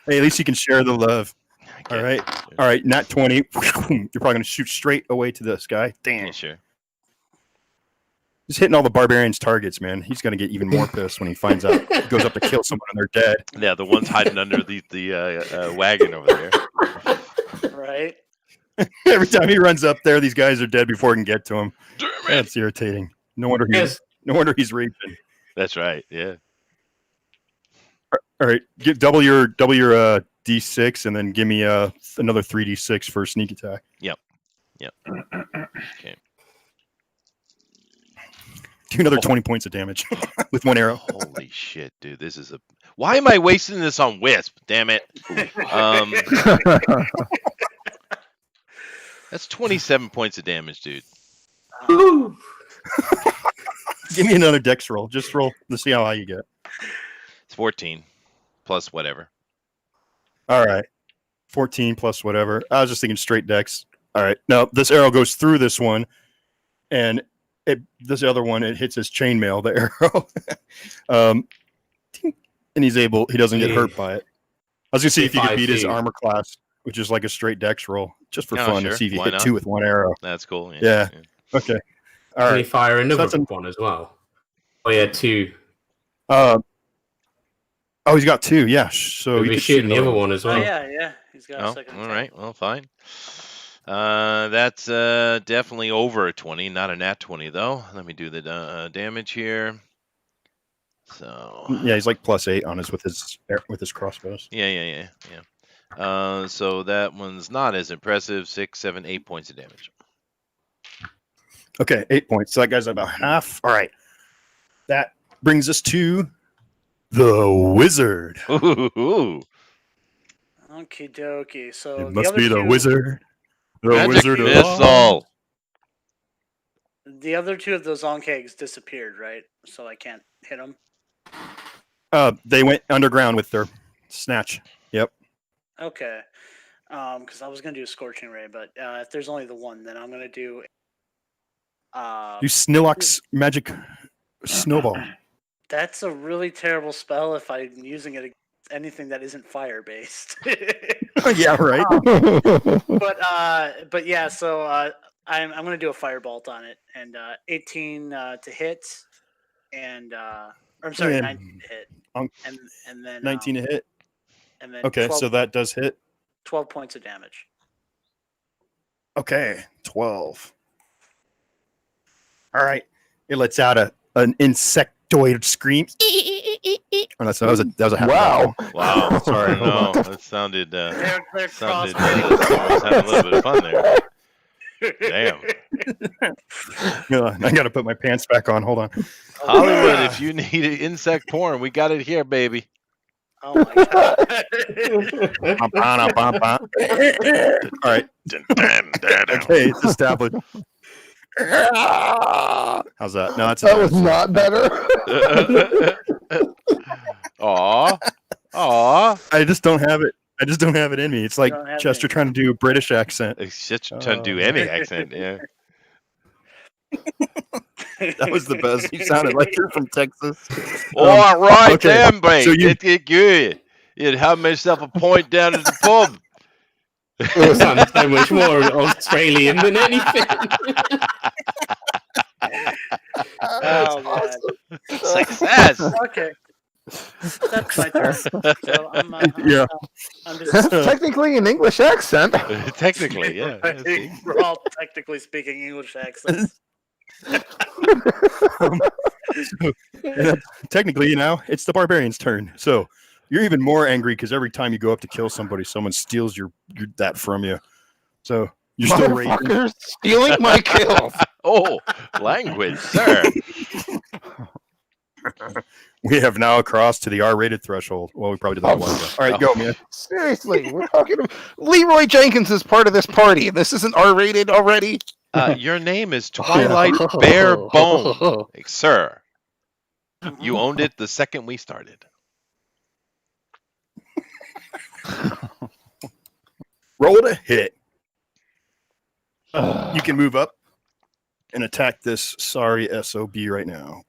[SPEAKER 2] Hey, at least you can share the love. All right. All right. Nat 20. You're probably going to shoot straight away to this guy. Damn.
[SPEAKER 1] Yeah, sure.
[SPEAKER 2] He's hitting all the barbarians' targets, man. He's going to get even more pissed when he finds out. He goes up to kill someone and they're dead.
[SPEAKER 1] Yeah, the one's hiding under the wagon over there.
[SPEAKER 3] Right.
[SPEAKER 2] Every time he runs up there, these guys are dead before he can get to him. That's irritating. No wonder he's raging.
[SPEAKER 1] That's right. Yeah.
[SPEAKER 2] All right. Double your D6 and then give me another 3D6 for sneak attack.
[SPEAKER 1] Yep. Okay.
[SPEAKER 2] Do another 20 points of damage with one arrow.
[SPEAKER 1] Holy shit, dude! This is a. Why am I wasting this on Wisp? Damn it. That's 27 points of damage, dude.
[SPEAKER 2] Give me another dex roll. Just roll to see how high you get.
[SPEAKER 1] It's 14 plus whatever.
[SPEAKER 2] All right. 14 plus whatever. I was just thinking straight dex. All right. Now, this arrow goes through this one, and this other one, it hits his chainmail, the arrow. And he doesn't get hurt by it. I was going to see if you could beat his armor class, which is like a straight dex roll, just for fun,
[SPEAKER 1] sure.
[SPEAKER 2] to see if you
[SPEAKER 1] Why
[SPEAKER 2] hit
[SPEAKER 1] not?
[SPEAKER 2] 2 with one arrow.
[SPEAKER 1] That's cool.
[SPEAKER 2] Yeah. Okay. All
[SPEAKER 7] Can
[SPEAKER 2] right.
[SPEAKER 7] he fire another
[SPEAKER 2] that's
[SPEAKER 7] one as well? Oh yeah, 2.
[SPEAKER 2] Oh, he's got 2. Yeah. So
[SPEAKER 7] He'll
[SPEAKER 2] you
[SPEAKER 7] be
[SPEAKER 2] could
[SPEAKER 7] shooting the
[SPEAKER 2] another
[SPEAKER 7] other
[SPEAKER 2] one.
[SPEAKER 7] one as
[SPEAKER 3] Oh
[SPEAKER 7] well.
[SPEAKER 3] yeah. He's got a
[SPEAKER 1] Oh,
[SPEAKER 3] second.
[SPEAKER 1] all right. Well, fine. That's definitely over a 20, not a nat 20 though. Let me do the damage here. So
[SPEAKER 2] Yeah, he's like +8 on his with his crossbows.
[SPEAKER 1] yeah. So that one's not as impressive. 6, 7, 8 points of damage.
[SPEAKER 2] Okay, 8 points. So that guy's about half. All right. That brings us to the wizard.
[SPEAKER 1] Ooh.
[SPEAKER 3] Okie dokie. So
[SPEAKER 2] It must
[SPEAKER 3] other
[SPEAKER 2] be the
[SPEAKER 3] two-
[SPEAKER 2] wizard. The
[SPEAKER 1] Magic
[SPEAKER 2] wizard of
[SPEAKER 1] missile.
[SPEAKER 3] The other 2 of those onkegs disappeared, right? So I can't hit them.
[SPEAKER 2] They went underground with their snatch. Yep.
[SPEAKER 3] Okay. Because I was gonna do a scorching ray, but if there's only the one, then I'm gonna do.
[SPEAKER 2] You Snillock's magic snowball.
[SPEAKER 3] That's a really terrible spell if I'm using it against anything that isn't fire based.
[SPEAKER 2] Yeah, right.
[SPEAKER 3] But yeah, so I'm gonna do a firebolt on it, and 18 to hit, and or I'm sorry,
[SPEAKER 2] And
[SPEAKER 3] 19 to hit, and then
[SPEAKER 2] 19 to hit.
[SPEAKER 3] and then
[SPEAKER 2] Okay,
[SPEAKER 3] 12,
[SPEAKER 2] so that does hit.
[SPEAKER 3] 12 points of damage.
[SPEAKER 2] Okay, 12. All right. It lets out an insectoid scream. Oh, that was a half.
[SPEAKER 4] Wow.
[SPEAKER 1] Wow.
[SPEAKER 2] Sorry, hold
[SPEAKER 1] No,
[SPEAKER 2] on.
[SPEAKER 1] that sounded
[SPEAKER 3] They're
[SPEAKER 1] sounded
[SPEAKER 3] crossbow.
[SPEAKER 1] someone's having a little bit of fun there. Damn.
[SPEAKER 2] I got to put my pants back on. Hold on.
[SPEAKER 1] Hollywood, if you need insect porn, we got it here, baby.
[SPEAKER 3] Oh my god.
[SPEAKER 2] All right. Okay, it's established. How's that? No, that's
[SPEAKER 4] That was not better.
[SPEAKER 1] Aw.
[SPEAKER 2] I just don't have it. I just don't have it in me. It's like
[SPEAKER 3] don't have
[SPEAKER 2] Chester
[SPEAKER 3] it.
[SPEAKER 2] trying to do a British accent.
[SPEAKER 1] It's just trying to do any accent, yeah.
[SPEAKER 2] That was the best. You sounded like you're from Texas.
[SPEAKER 1] All right,
[SPEAKER 2] okay,
[SPEAKER 1] then, mate.
[SPEAKER 2] so you-
[SPEAKER 1] It good. You'd have myself a point down at the pub.
[SPEAKER 7] It sounds so much more Australian than anything.
[SPEAKER 3] Oh man.
[SPEAKER 1] Success.
[SPEAKER 3] Okay. That's my turn. So I'm
[SPEAKER 2] Yeah.
[SPEAKER 3] I'm just
[SPEAKER 4] Technically an English accent.
[SPEAKER 1] Technically, yeah.
[SPEAKER 3] we're all technically speaking English accents.
[SPEAKER 2] Technically, it's the barbarian's turn. So you're even more angry because every time you go up to kill somebody, someone steals your that from you. So you're still raging.
[SPEAKER 4] Motherfuckers stealing my kills.
[SPEAKER 1] Oh, language, sir.
[SPEAKER 2] We have now crossed to the R-rated threshold. Well, we probably did that a while ago. All right, go, man.
[SPEAKER 4] Seriously, we're talking. Leroy Jenkins is part of this party, and this isn't R-rated already.
[SPEAKER 1] Your name is Twilight Barebone, sir. You owned it the second we started.
[SPEAKER 2] Roll to hit. You can move up and attack this sorry SOB right now.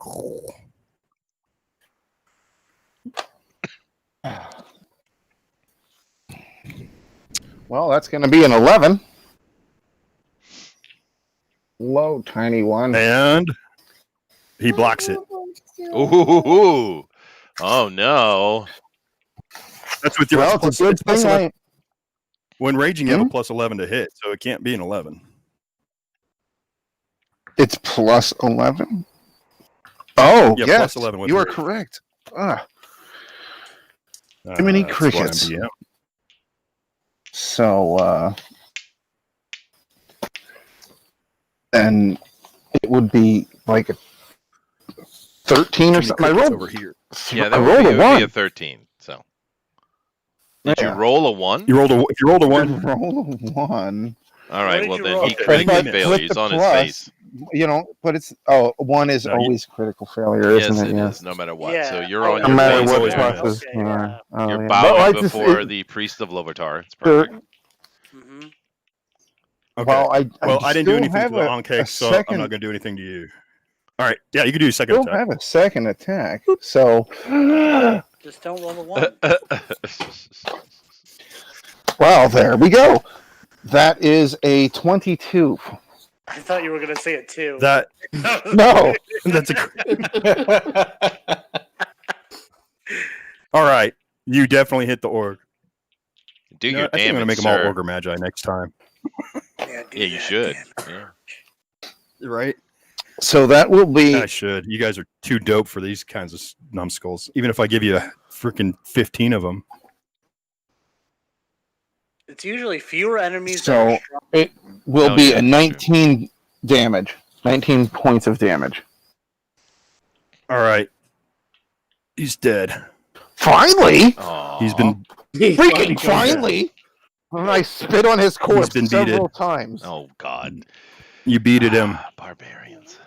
[SPEAKER 4] Well, that's going to be an 11. Low, tiny one.
[SPEAKER 2] And he blocks it.
[SPEAKER 1] Ooh. Oh, no.
[SPEAKER 2] That's with your
[SPEAKER 4] Well, it's a good
[SPEAKER 2] plus
[SPEAKER 4] thing
[SPEAKER 2] 11. When raging, you have a plus 11 to hit, so it can't be an 11.
[SPEAKER 4] It's plus 11? Oh,
[SPEAKER 2] Yeah,
[SPEAKER 4] yes.
[SPEAKER 2] plus 11 with
[SPEAKER 4] You are
[SPEAKER 2] rage.
[SPEAKER 4] correct. Too many
[SPEAKER 2] That's why I'm
[SPEAKER 4] crickets.
[SPEAKER 2] DM.
[SPEAKER 4] So, and it would be like a 13 or something. I rolled
[SPEAKER 2] over here.
[SPEAKER 1] Yeah,
[SPEAKER 4] I
[SPEAKER 1] that
[SPEAKER 4] rolled
[SPEAKER 1] would
[SPEAKER 4] a
[SPEAKER 1] be
[SPEAKER 4] 1.
[SPEAKER 1] a 13. So, did you
[SPEAKER 4] Yeah.
[SPEAKER 1] roll a 1?
[SPEAKER 2] You rolled a
[SPEAKER 4] I
[SPEAKER 2] 1.
[SPEAKER 4] roll a 1.
[SPEAKER 1] All right,
[SPEAKER 3] did
[SPEAKER 1] well
[SPEAKER 3] you
[SPEAKER 1] then
[SPEAKER 3] roll?
[SPEAKER 1] he
[SPEAKER 3] Okay.
[SPEAKER 1] critically
[SPEAKER 2] But
[SPEAKER 1] failed.
[SPEAKER 4] with
[SPEAKER 1] He's
[SPEAKER 4] the
[SPEAKER 1] on his
[SPEAKER 4] plus,
[SPEAKER 1] face.
[SPEAKER 4] You know, but it's 1 is
[SPEAKER 2] No, you-
[SPEAKER 4] always critical failure,
[SPEAKER 1] Yes,
[SPEAKER 4] isn't it?
[SPEAKER 1] it
[SPEAKER 4] Yes.
[SPEAKER 1] is, no matter what.
[SPEAKER 3] Yeah.
[SPEAKER 1] So you're
[SPEAKER 3] Oh,
[SPEAKER 1] on
[SPEAKER 4] No
[SPEAKER 1] your
[SPEAKER 4] matter
[SPEAKER 1] face
[SPEAKER 4] what
[SPEAKER 2] always
[SPEAKER 1] there.
[SPEAKER 2] is.
[SPEAKER 4] pluses.
[SPEAKER 3] Okay,
[SPEAKER 4] Yeah. Oh,
[SPEAKER 1] You're
[SPEAKER 4] yeah.
[SPEAKER 1] bowing
[SPEAKER 4] Well, I just-
[SPEAKER 1] before
[SPEAKER 4] it-
[SPEAKER 1] the priest of Lovatar. It's
[SPEAKER 4] Sure.
[SPEAKER 1] perfect.
[SPEAKER 3] Mm-hmm.
[SPEAKER 2] Okay.
[SPEAKER 4] Well, I
[SPEAKER 2] didn't do
[SPEAKER 4] still
[SPEAKER 2] anything
[SPEAKER 4] have
[SPEAKER 2] to the
[SPEAKER 4] a
[SPEAKER 2] Ankh, so I'm
[SPEAKER 4] second,
[SPEAKER 2] not going to do anything to you. All right. Yeah, you can do your second
[SPEAKER 4] still
[SPEAKER 2] attack.
[SPEAKER 4] have a second attack. So,
[SPEAKER 3] Just don't roll a 1.
[SPEAKER 4] well, there we go. That is a 22.
[SPEAKER 3] I thought you were going to say it too.
[SPEAKER 2] That
[SPEAKER 4] No.
[SPEAKER 2] that's all right. You definitely hit the orc.
[SPEAKER 1] Do
[SPEAKER 2] You know
[SPEAKER 1] your
[SPEAKER 2] what? I think I'm
[SPEAKER 1] damage,
[SPEAKER 2] gonna make them all
[SPEAKER 1] sir.
[SPEAKER 2] ogre magi next time.
[SPEAKER 3] Yeah, do
[SPEAKER 1] Yeah, you
[SPEAKER 3] that,
[SPEAKER 1] should.
[SPEAKER 3] damn it.
[SPEAKER 1] Yeah.
[SPEAKER 2] Right?
[SPEAKER 4] So that will be
[SPEAKER 2] I should. You guys are too dope for these kinds of numbskulls. Even if I give you a freaking 15 of them.
[SPEAKER 3] It's usually fewer enemies.
[SPEAKER 4] So-
[SPEAKER 3] that are strong.
[SPEAKER 4] it will
[SPEAKER 1] Oh,
[SPEAKER 4] be
[SPEAKER 1] yeah,
[SPEAKER 4] a
[SPEAKER 1] that's
[SPEAKER 4] 19 damage. 19 points of damage.
[SPEAKER 2] All right. He's dead.
[SPEAKER 4] Finally!
[SPEAKER 1] Aw.
[SPEAKER 2] He's been
[SPEAKER 4] Freaking finally! And I spit on his corpse
[SPEAKER 2] been
[SPEAKER 4] several
[SPEAKER 2] beated.
[SPEAKER 4] times.
[SPEAKER 1] Oh God.
[SPEAKER 2] you beated him.
[SPEAKER 1] Barbarians.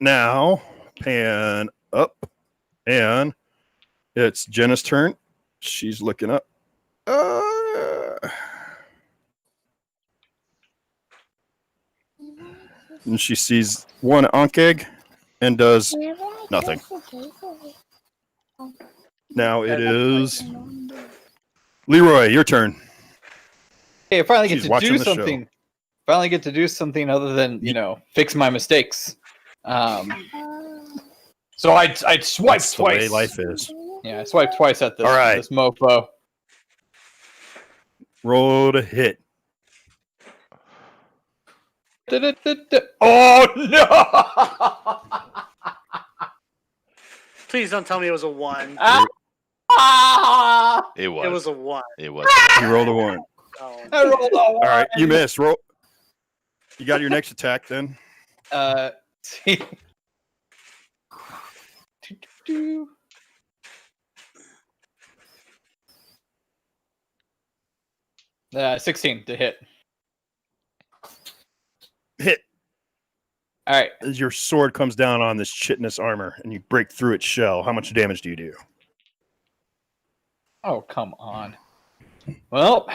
[SPEAKER 2] Now pan up and it's Jenna's turn. She's looking up. And she sees one Ankh egg and does nothing. Now it is Leroy, your turn.
[SPEAKER 6] Hey, I finally get
[SPEAKER 2] She's
[SPEAKER 6] to
[SPEAKER 2] watching
[SPEAKER 6] do
[SPEAKER 2] the show.
[SPEAKER 6] something. Finally get to do something other than fix my mistakes. So I'd swipe
[SPEAKER 2] That's the way
[SPEAKER 6] twice.
[SPEAKER 2] life is.
[SPEAKER 6] Yeah, I swiped twice at this,
[SPEAKER 2] All right.
[SPEAKER 6] this mofo.
[SPEAKER 2] Roll to hit.
[SPEAKER 6] Oh no!
[SPEAKER 3] Please don't tell me it was a 1.
[SPEAKER 6] Ah!
[SPEAKER 1] It was.
[SPEAKER 3] It was a 1.
[SPEAKER 1] It was.
[SPEAKER 2] You rolled a 1.
[SPEAKER 3] Oh.
[SPEAKER 6] I rolled a 1.
[SPEAKER 2] All right, you missed. Roll. You got your next attack then.
[SPEAKER 6] See. 16 to hit.
[SPEAKER 2] Hit.
[SPEAKER 6] All right.
[SPEAKER 2] As your sword comes down on this chitinous armor and you break through its shell, how much damage do you do?
[SPEAKER 6] Oh, come on. Well,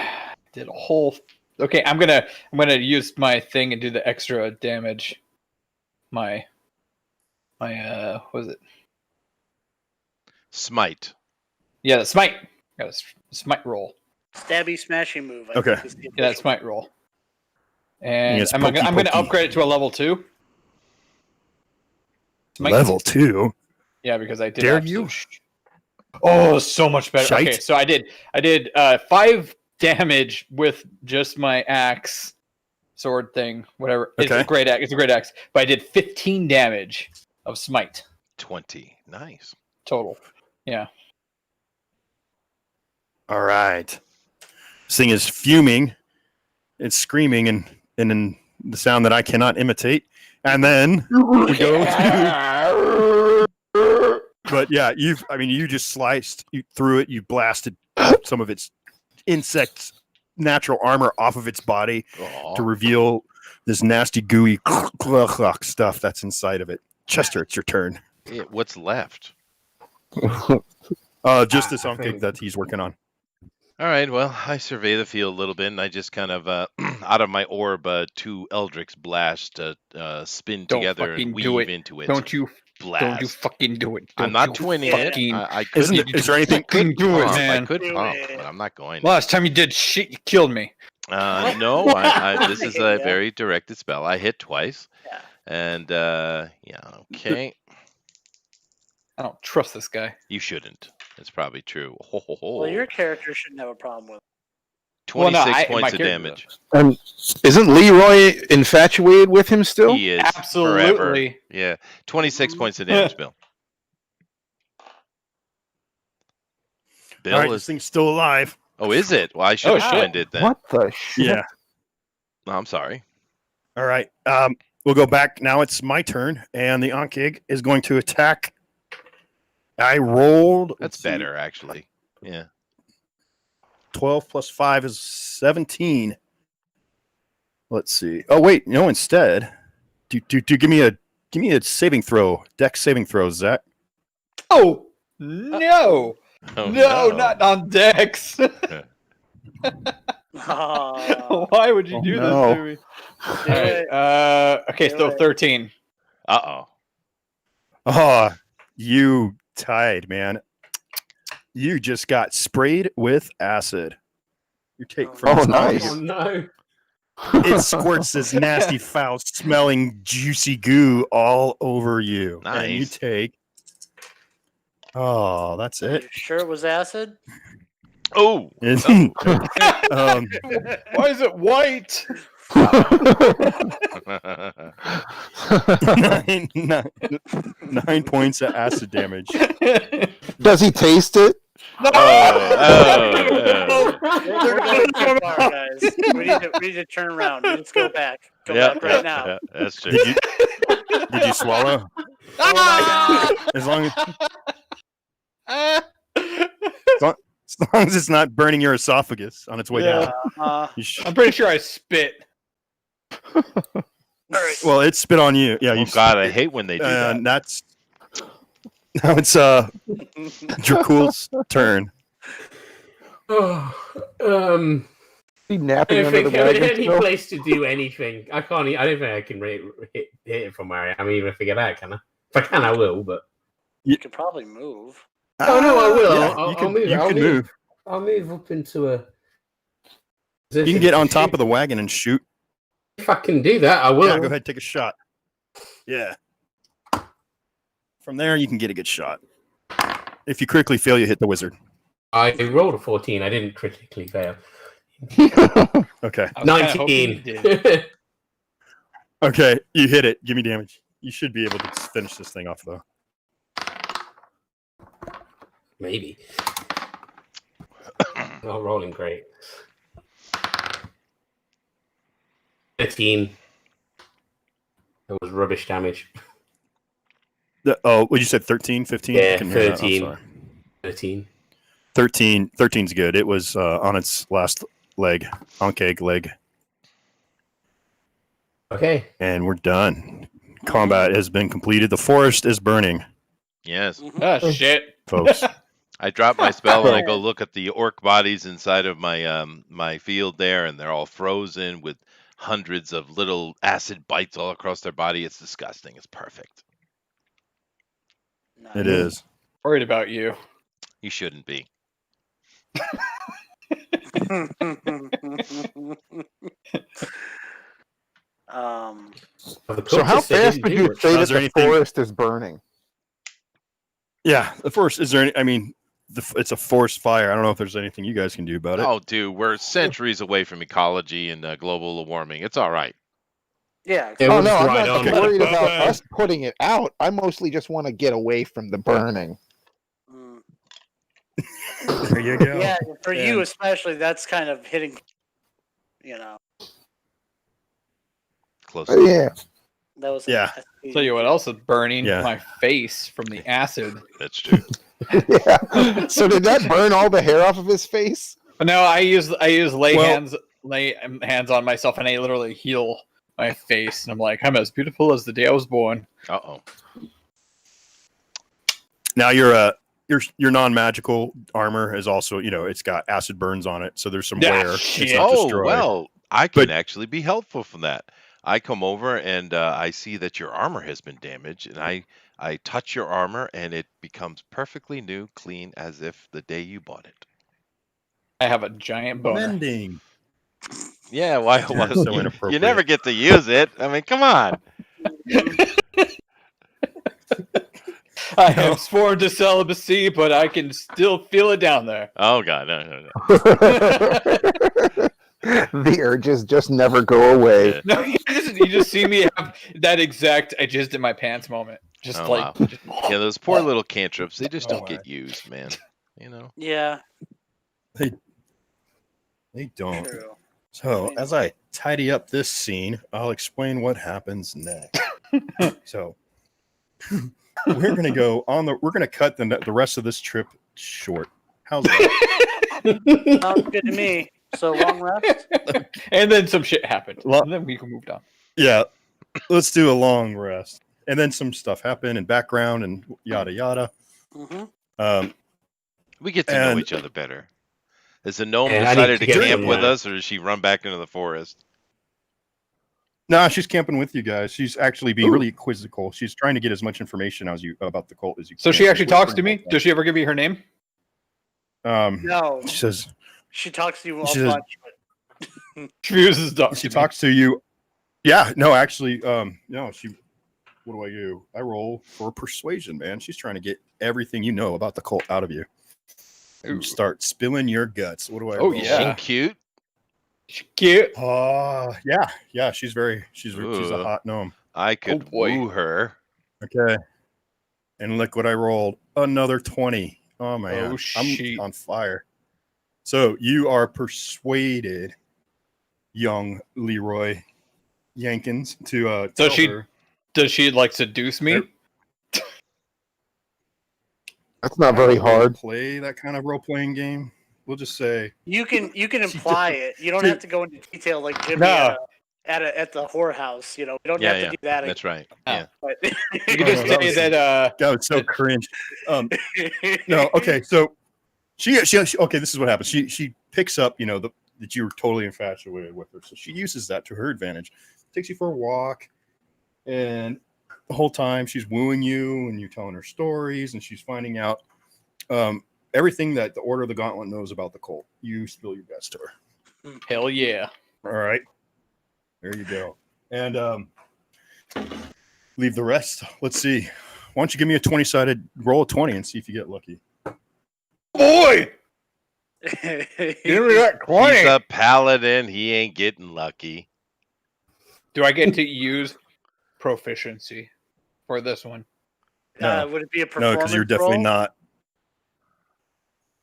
[SPEAKER 6] did a whole. Okay, I'm gonna use my thing and do the extra damage. My what was it?
[SPEAKER 1] Smite.
[SPEAKER 6] Yeah, the smite. Got a smite roll.
[SPEAKER 3] Stabby smashing move. I
[SPEAKER 2] Okay.
[SPEAKER 3] think is the
[SPEAKER 6] Yeah, that
[SPEAKER 3] official-
[SPEAKER 6] smite roll. And
[SPEAKER 2] Yes,
[SPEAKER 6] I'm gonna
[SPEAKER 2] pokey.
[SPEAKER 6] upgrade it to a level 2. Smite.
[SPEAKER 2] Level 2.
[SPEAKER 6] Yeah, because I did.
[SPEAKER 2] Dare
[SPEAKER 6] absolute
[SPEAKER 2] you?
[SPEAKER 6] Oh, so much better.
[SPEAKER 2] Shite.
[SPEAKER 6] Okay, so I did 5 damage with just my axe, sword thing, whatever. It's
[SPEAKER 2] Okay.
[SPEAKER 6] a great axe. It's a great axe. But I did 15 damage of smite
[SPEAKER 1] 20. Nice.
[SPEAKER 6] total. Yeah.
[SPEAKER 2] All right. This thing is fuming. It's screaming and in the sound that I cannot imitate. And then we go to But yeah, you just sliced through it. You blasted some of its insects' natural armor off of its body to reveal this nasty, gooey stuff that's inside of it. Chester, it's your turn.
[SPEAKER 1] What's left?
[SPEAKER 2] Just this uncake that he's working on.
[SPEAKER 1] All right, well, I survey the field a little bit, and I just kind of, out of my orb, 2 Eldritch Blast spin together and weave into it.
[SPEAKER 6] Don't you
[SPEAKER 1] blast.
[SPEAKER 6] fucking do it.
[SPEAKER 1] I'm not twinning it. I could,
[SPEAKER 2] is there anything?
[SPEAKER 6] Fucking do it,
[SPEAKER 1] pump.
[SPEAKER 6] man.
[SPEAKER 1] I could pump, but I'm not going.
[SPEAKER 6] Last time you did shit, you killed me.
[SPEAKER 1] No, this is a very directed spell. I hit twice.
[SPEAKER 3] Yeah.
[SPEAKER 1] And, okay.
[SPEAKER 6] I don't trust this guy.
[SPEAKER 1] You shouldn't. It's probably true.
[SPEAKER 3] Well, your character shouldn't have a problem with it.
[SPEAKER 1] 26 points of damage.
[SPEAKER 4] Isn't Leroy infatuated with him still?
[SPEAKER 1] He is.
[SPEAKER 6] Absolutely.
[SPEAKER 1] Forever. Yeah. 26 points of damage, Bill. Bill
[SPEAKER 2] All right,
[SPEAKER 1] is.
[SPEAKER 2] this thing's still alive.
[SPEAKER 1] Oh, is it? Well, I should have
[SPEAKER 6] shit.
[SPEAKER 1] ended then.
[SPEAKER 4] What the shit?
[SPEAKER 2] Yeah.
[SPEAKER 1] No, I'm sorry.
[SPEAKER 2] All right. We'll go back. Now it's my turn, and the Ankig is going to attack. I rolled.
[SPEAKER 1] That's better, actually. Yeah.
[SPEAKER 2] 12 plus 5 is 17. Let's see. Oh wait, no. Instead, give me a saving throw. Dex saving throw, Zach.
[SPEAKER 6] Oh no!
[SPEAKER 1] Oh,
[SPEAKER 6] No, not on Dex.
[SPEAKER 3] Oh,
[SPEAKER 6] Why would you do
[SPEAKER 4] no.
[SPEAKER 6] this to me? Alright, okay,
[SPEAKER 3] Do
[SPEAKER 6] still
[SPEAKER 3] it.
[SPEAKER 6] 13.
[SPEAKER 1] Uh-oh.
[SPEAKER 2] Oh, you tied, man. You just got sprayed with acid. You take from
[SPEAKER 4] Oh,
[SPEAKER 2] its
[SPEAKER 4] nice.
[SPEAKER 7] Oh no.
[SPEAKER 2] It squirts this nasty, foul-smelling, juicy goo all over you. And you
[SPEAKER 1] Nice.
[SPEAKER 2] take. Oh, that's
[SPEAKER 3] you
[SPEAKER 2] it.
[SPEAKER 3] sure it was acid?
[SPEAKER 1] Oh!
[SPEAKER 6] Why is it white?
[SPEAKER 2] 9 points of acid damage.
[SPEAKER 4] Does he taste it?
[SPEAKER 1] Oh.
[SPEAKER 3] We're going too far, guys. We need to turn around. Let's go back. Go back right now.
[SPEAKER 1] Yeah, that's true.
[SPEAKER 2] Did you swallow?
[SPEAKER 3] Oh my God.
[SPEAKER 2] As long as it's not burning your esophagus on its way down. You
[SPEAKER 6] I'm pretty sure I spit.
[SPEAKER 3] All right.
[SPEAKER 2] Well, it spit on you. Yeah,
[SPEAKER 1] Oh,
[SPEAKER 2] you.
[SPEAKER 1] God, I hate when they do that.
[SPEAKER 2] And that's now it's Dracul's turn.
[SPEAKER 7] Oh,
[SPEAKER 4] He
[SPEAKER 7] I
[SPEAKER 4] napping
[SPEAKER 7] don't
[SPEAKER 4] under the
[SPEAKER 7] think I have
[SPEAKER 4] wagon
[SPEAKER 7] any
[SPEAKER 4] still?
[SPEAKER 7] place to do anything. I can't. I don't think I can hit it from where I am. Even if I get out, can I? If I can, I will. But
[SPEAKER 3] You could probably move.
[SPEAKER 7] oh no, I will.
[SPEAKER 2] Yeah,
[SPEAKER 7] I'll
[SPEAKER 2] you can,
[SPEAKER 7] move.
[SPEAKER 2] you
[SPEAKER 7] I'll
[SPEAKER 2] can
[SPEAKER 7] move.
[SPEAKER 2] move.
[SPEAKER 7] I'll move up into a.
[SPEAKER 2] You can get on top of the wagon and shoot.
[SPEAKER 7] If I can do that, I will.
[SPEAKER 2] Yeah, go ahead, take a shot. Yeah. From there, you can get a good shot. If you critically fail, you hit the wizard.
[SPEAKER 7] I rolled a 14. I didn't critically fail.
[SPEAKER 2] Okay.
[SPEAKER 6] I was kinda hoping you
[SPEAKER 7] 19.
[SPEAKER 6] did.
[SPEAKER 2] Okay, you hit it. Give me damage. You should be able to finish this thing off, though.
[SPEAKER 7] Maybe. Not rolling great. 13. That was rubbish damage.
[SPEAKER 2] Oh, what you said, 13, 15?
[SPEAKER 7] Yeah,
[SPEAKER 2] I couldn't hear that. I'm
[SPEAKER 7] 13.
[SPEAKER 2] sorry.
[SPEAKER 7] 13.
[SPEAKER 2] 13's good. It was on its last leg, Ankeg leg.
[SPEAKER 7] Okay.
[SPEAKER 2] And we're done. Combat has been completed. The forest is burning,
[SPEAKER 1] Yes.
[SPEAKER 6] Oh, shit.
[SPEAKER 2] folks.
[SPEAKER 1] I drop my spell and I go look at the orc bodies inside of my my field there, and they're all frozen with hundreds of little acid bites all across their body. It's disgusting. It's perfect.
[SPEAKER 2] It is.
[SPEAKER 6] Worried about you.
[SPEAKER 1] You shouldn't be.
[SPEAKER 4] So how fast would you say that
[SPEAKER 2] Is there
[SPEAKER 4] the
[SPEAKER 2] anything-
[SPEAKER 4] forest is burning?
[SPEAKER 2] Yeah, the forest. Is there any? I mean, it's a forest fire. I don't know if there's anything you guys can do about it.
[SPEAKER 1] Oh, dude, we're centuries away from ecology and global warming. It's all right.
[SPEAKER 3] Yeah.
[SPEAKER 7] It
[SPEAKER 4] Oh
[SPEAKER 7] was
[SPEAKER 4] no, I'm
[SPEAKER 7] right
[SPEAKER 4] not
[SPEAKER 7] on.
[SPEAKER 4] worried about us putting it out. I mostly just want to get away from the burning.
[SPEAKER 3] Mm.
[SPEAKER 2] There you go.
[SPEAKER 3] Yeah, for you
[SPEAKER 2] And-
[SPEAKER 3] especially, that's kind of hitting. You know.
[SPEAKER 1] Close.
[SPEAKER 4] Yeah.
[SPEAKER 3] That was
[SPEAKER 2] Yeah.
[SPEAKER 6] Tell you what else is burning?
[SPEAKER 2] Yeah.
[SPEAKER 6] My face from the acid.
[SPEAKER 1] That's true.
[SPEAKER 4] Yeah. So did that burn all the hair off of his face?
[SPEAKER 6] No, I use lay
[SPEAKER 2] Well-
[SPEAKER 6] hands on myself, and I literally heal my face, and I'm like, I'm as beautiful as the day I was born.
[SPEAKER 1] Uh-oh.
[SPEAKER 2] Now your non-magical armor is also, it's got acid burns on it, so there's some
[SPEAKER 6] Yeah,
[SPEAKER 2] wear.
[SPEAKER 6] shit.
[SPEAKER 2] It's not
[SPEAKER 1] Oh,
[SPEAKER 2] destroyed.
[SPEAKER 1] well, I can
[SPEAKER 2] But-
[SPEAKER 1] actually be helpful from that. I come over and I see that your armor has been damaged, and I touch your armor, and it becomes perfectly new, clean, as if the day you bought it.
[SPEAKER 6] I have a giant boner.
[SPEAKER 2] Mending.
[SPEAKER 1] Yeah, why?
[SPEAKER 2] Yeah, so
[SPEAKER 1] you
[SPEAKER 2] inappropriate.
[SPEAKER 1] never get to use it. I mean, come on.
[SPEAKER 6] I am sworn to celibacy, but I can still feel it down there.
[SPEAKER 1] Oh God, no.
[SPEAKER 4] The urges just never go away.
[SPEAKER 1] Yeah.
[SPEAKER 6] No, you just see me have that exact "I jizzed in my pants" moment. Just
[SPEAKER 1] Oh,
[SPEAKER 6] like,
[SPEAKER 1] wow. Yeah, those poor little cantrips, they just
[SPEAKER 2] Oh,
[SPEAKER 1] don't
[SPEAKER 2] my.
[SPEAKER 1] get used, man. You know.
[SPEAKER 3] Yeah,
[SPEAKER 2] They don't.
[SPEAKER 3] true.
[SPEAKER 2] So as I tidy up this scene, I'll explain what happens next. So we're gonna go on we're gonna cut the rest of this trip short. How's that?
[SPEAKER 3] Sounds good to me. So long rest.
[SPEAKER 6] and then some shit happened.
[SPEAKER 2] Well-
[SPEAKER 6] And then we can move on.
[SPEAKER 2] Yeah, let's do a long rest, and then some stuff happened in background and yada yada.
[SPEAKER 3] Mm-hmm.
[SPEAKER 1] We get to know
[SPEAKER 2] And-
[SPEAKER 1] each other better. Has the gnome
[SPEAKER 7] Yeah, I need
[SPEAKER 1] decided
[SPEAKER 7] to
[SPEAKER 1] to
[SPEAKER 7] get
[SPEAKER 1] camp
[SPEAKER 7] some,
[SPEAKER 1] with
[SPEAKER 7] uh,
[SPEAKER 1] us, or does she run back into the forest?
[SPEAKER 2] Nah, she's camping with you guys. She's actually being really quizzical. She's trying to get as much information as you about the cult as you
[SPEAKER 6] So
[SPEAKER 2] can.
[SPEAKER 6] she actually
[SPEAKER 2] She's
[SPEAKER 6] talks to me.
[SPEAKER 2] whispering
[SPEAKER 6] Does she ever give me her name?
[SPEAKER 3] No,
[SPEAKER 2] She says
[SPEAKER 3] she talks to you a
[SPEAKER 2] She says-
[SPEAKER 3] bunch.
[SPEAKER 6] She uses dog.
[SPEAKER 2] she talks to you. Yeah, no, actually, no. She. What do I do? I roll for persuasion, man. She's trying to get everything you know about the cult out of you. You start spilling your guts. What do I?
[SPEAKER 6] Oh,
[SPEAKER 2] roll?
[SPEAKER 6] yeah.
[SPEAKER 1] She cute.
[SPEAKER 6] She's cute.
[SPEAKER 2] Yeah. She's she's a
[SPEAKER 1] Ooh.
[SPEAKER 2] hot gnome.
[SPEAKER 1] I could
[SPEAKER 6] boy.
[SPEAKER 1] woo her.
[SPEAKER 2] Okay. And look what I rolled. Another 20. Oh man.
[SPEAKER 6] Oh, shit.
[SPEAKER 2] I'm on fire. So you are persuaded, young Leroy Jenkins, to
[SPEAKER 6] So
[SPEAKER 2] tell
[SPEAKER 6] she-
[SPEAKER 2] her.
[SPEAKER 6] Does she like seduce me?
[SPEAKER 2] Nope.
[SPEAKER 4] That's not very hard.
[SPEAKER 2] Play that kind of role playing game. We'll just say
[SPEAKER 3] You can imply it. You don't
[SPEAKER 2] Dude.
[SPEAKER 3] have to go into detail like Jimmy
[SPEAKER 6] No.
[SPEAKER 3] at the whorehouse. You know, you don't
[SPEAKER 1] Yeah,
[SPEAKER 3] have to do that.
[SPEAKER 1] That's right.
[SPEAKER 6] Oh.
[SPEAKER 1] Yeah.
[SPEAKER 3] But
[SPEAKER 6] You can
[SPEAKER 2] Oh,
[SPEAKER 6] just
[SPEAKER 2] that
[SPEAKER 6] say
[SPEAKER 2] was-
[SPEAKER 6] that.
[SPEAKER 2] that was so cringe. No, okay, so she okay, this is what happens. She picks up, that you were totally infatuated with her. So she uses that to her advantage. Takes you for a walk, and the whole time she's wooing you and you're telling her stories, and she's finding out everything that the Order of the Gauntlet knows about the cult. You spill your guts to her.
[SPEAKER 6] Hell yeah.
[SPEAKER 2] All right. There you go. And leave the rest. Let's see. Why don't you give me a 20-sided roll of 20 and see if you get lucky?
[SPEAKER 6] Boy, give me that 20.
[SPEAKER 1] He's a paladin. He ain't getting lucky.
[SPEAKER 6] Do I get to use proficiency for this one?
[SPEAKER 2] No.
[SPEAKER 3] would it be a
[SPEAKER 2] No,
[SPEAKER 3] performance
[SPEAKER 2] because you're definitely
[SPEAKER 3] roll?
[SPEAKER 2] not.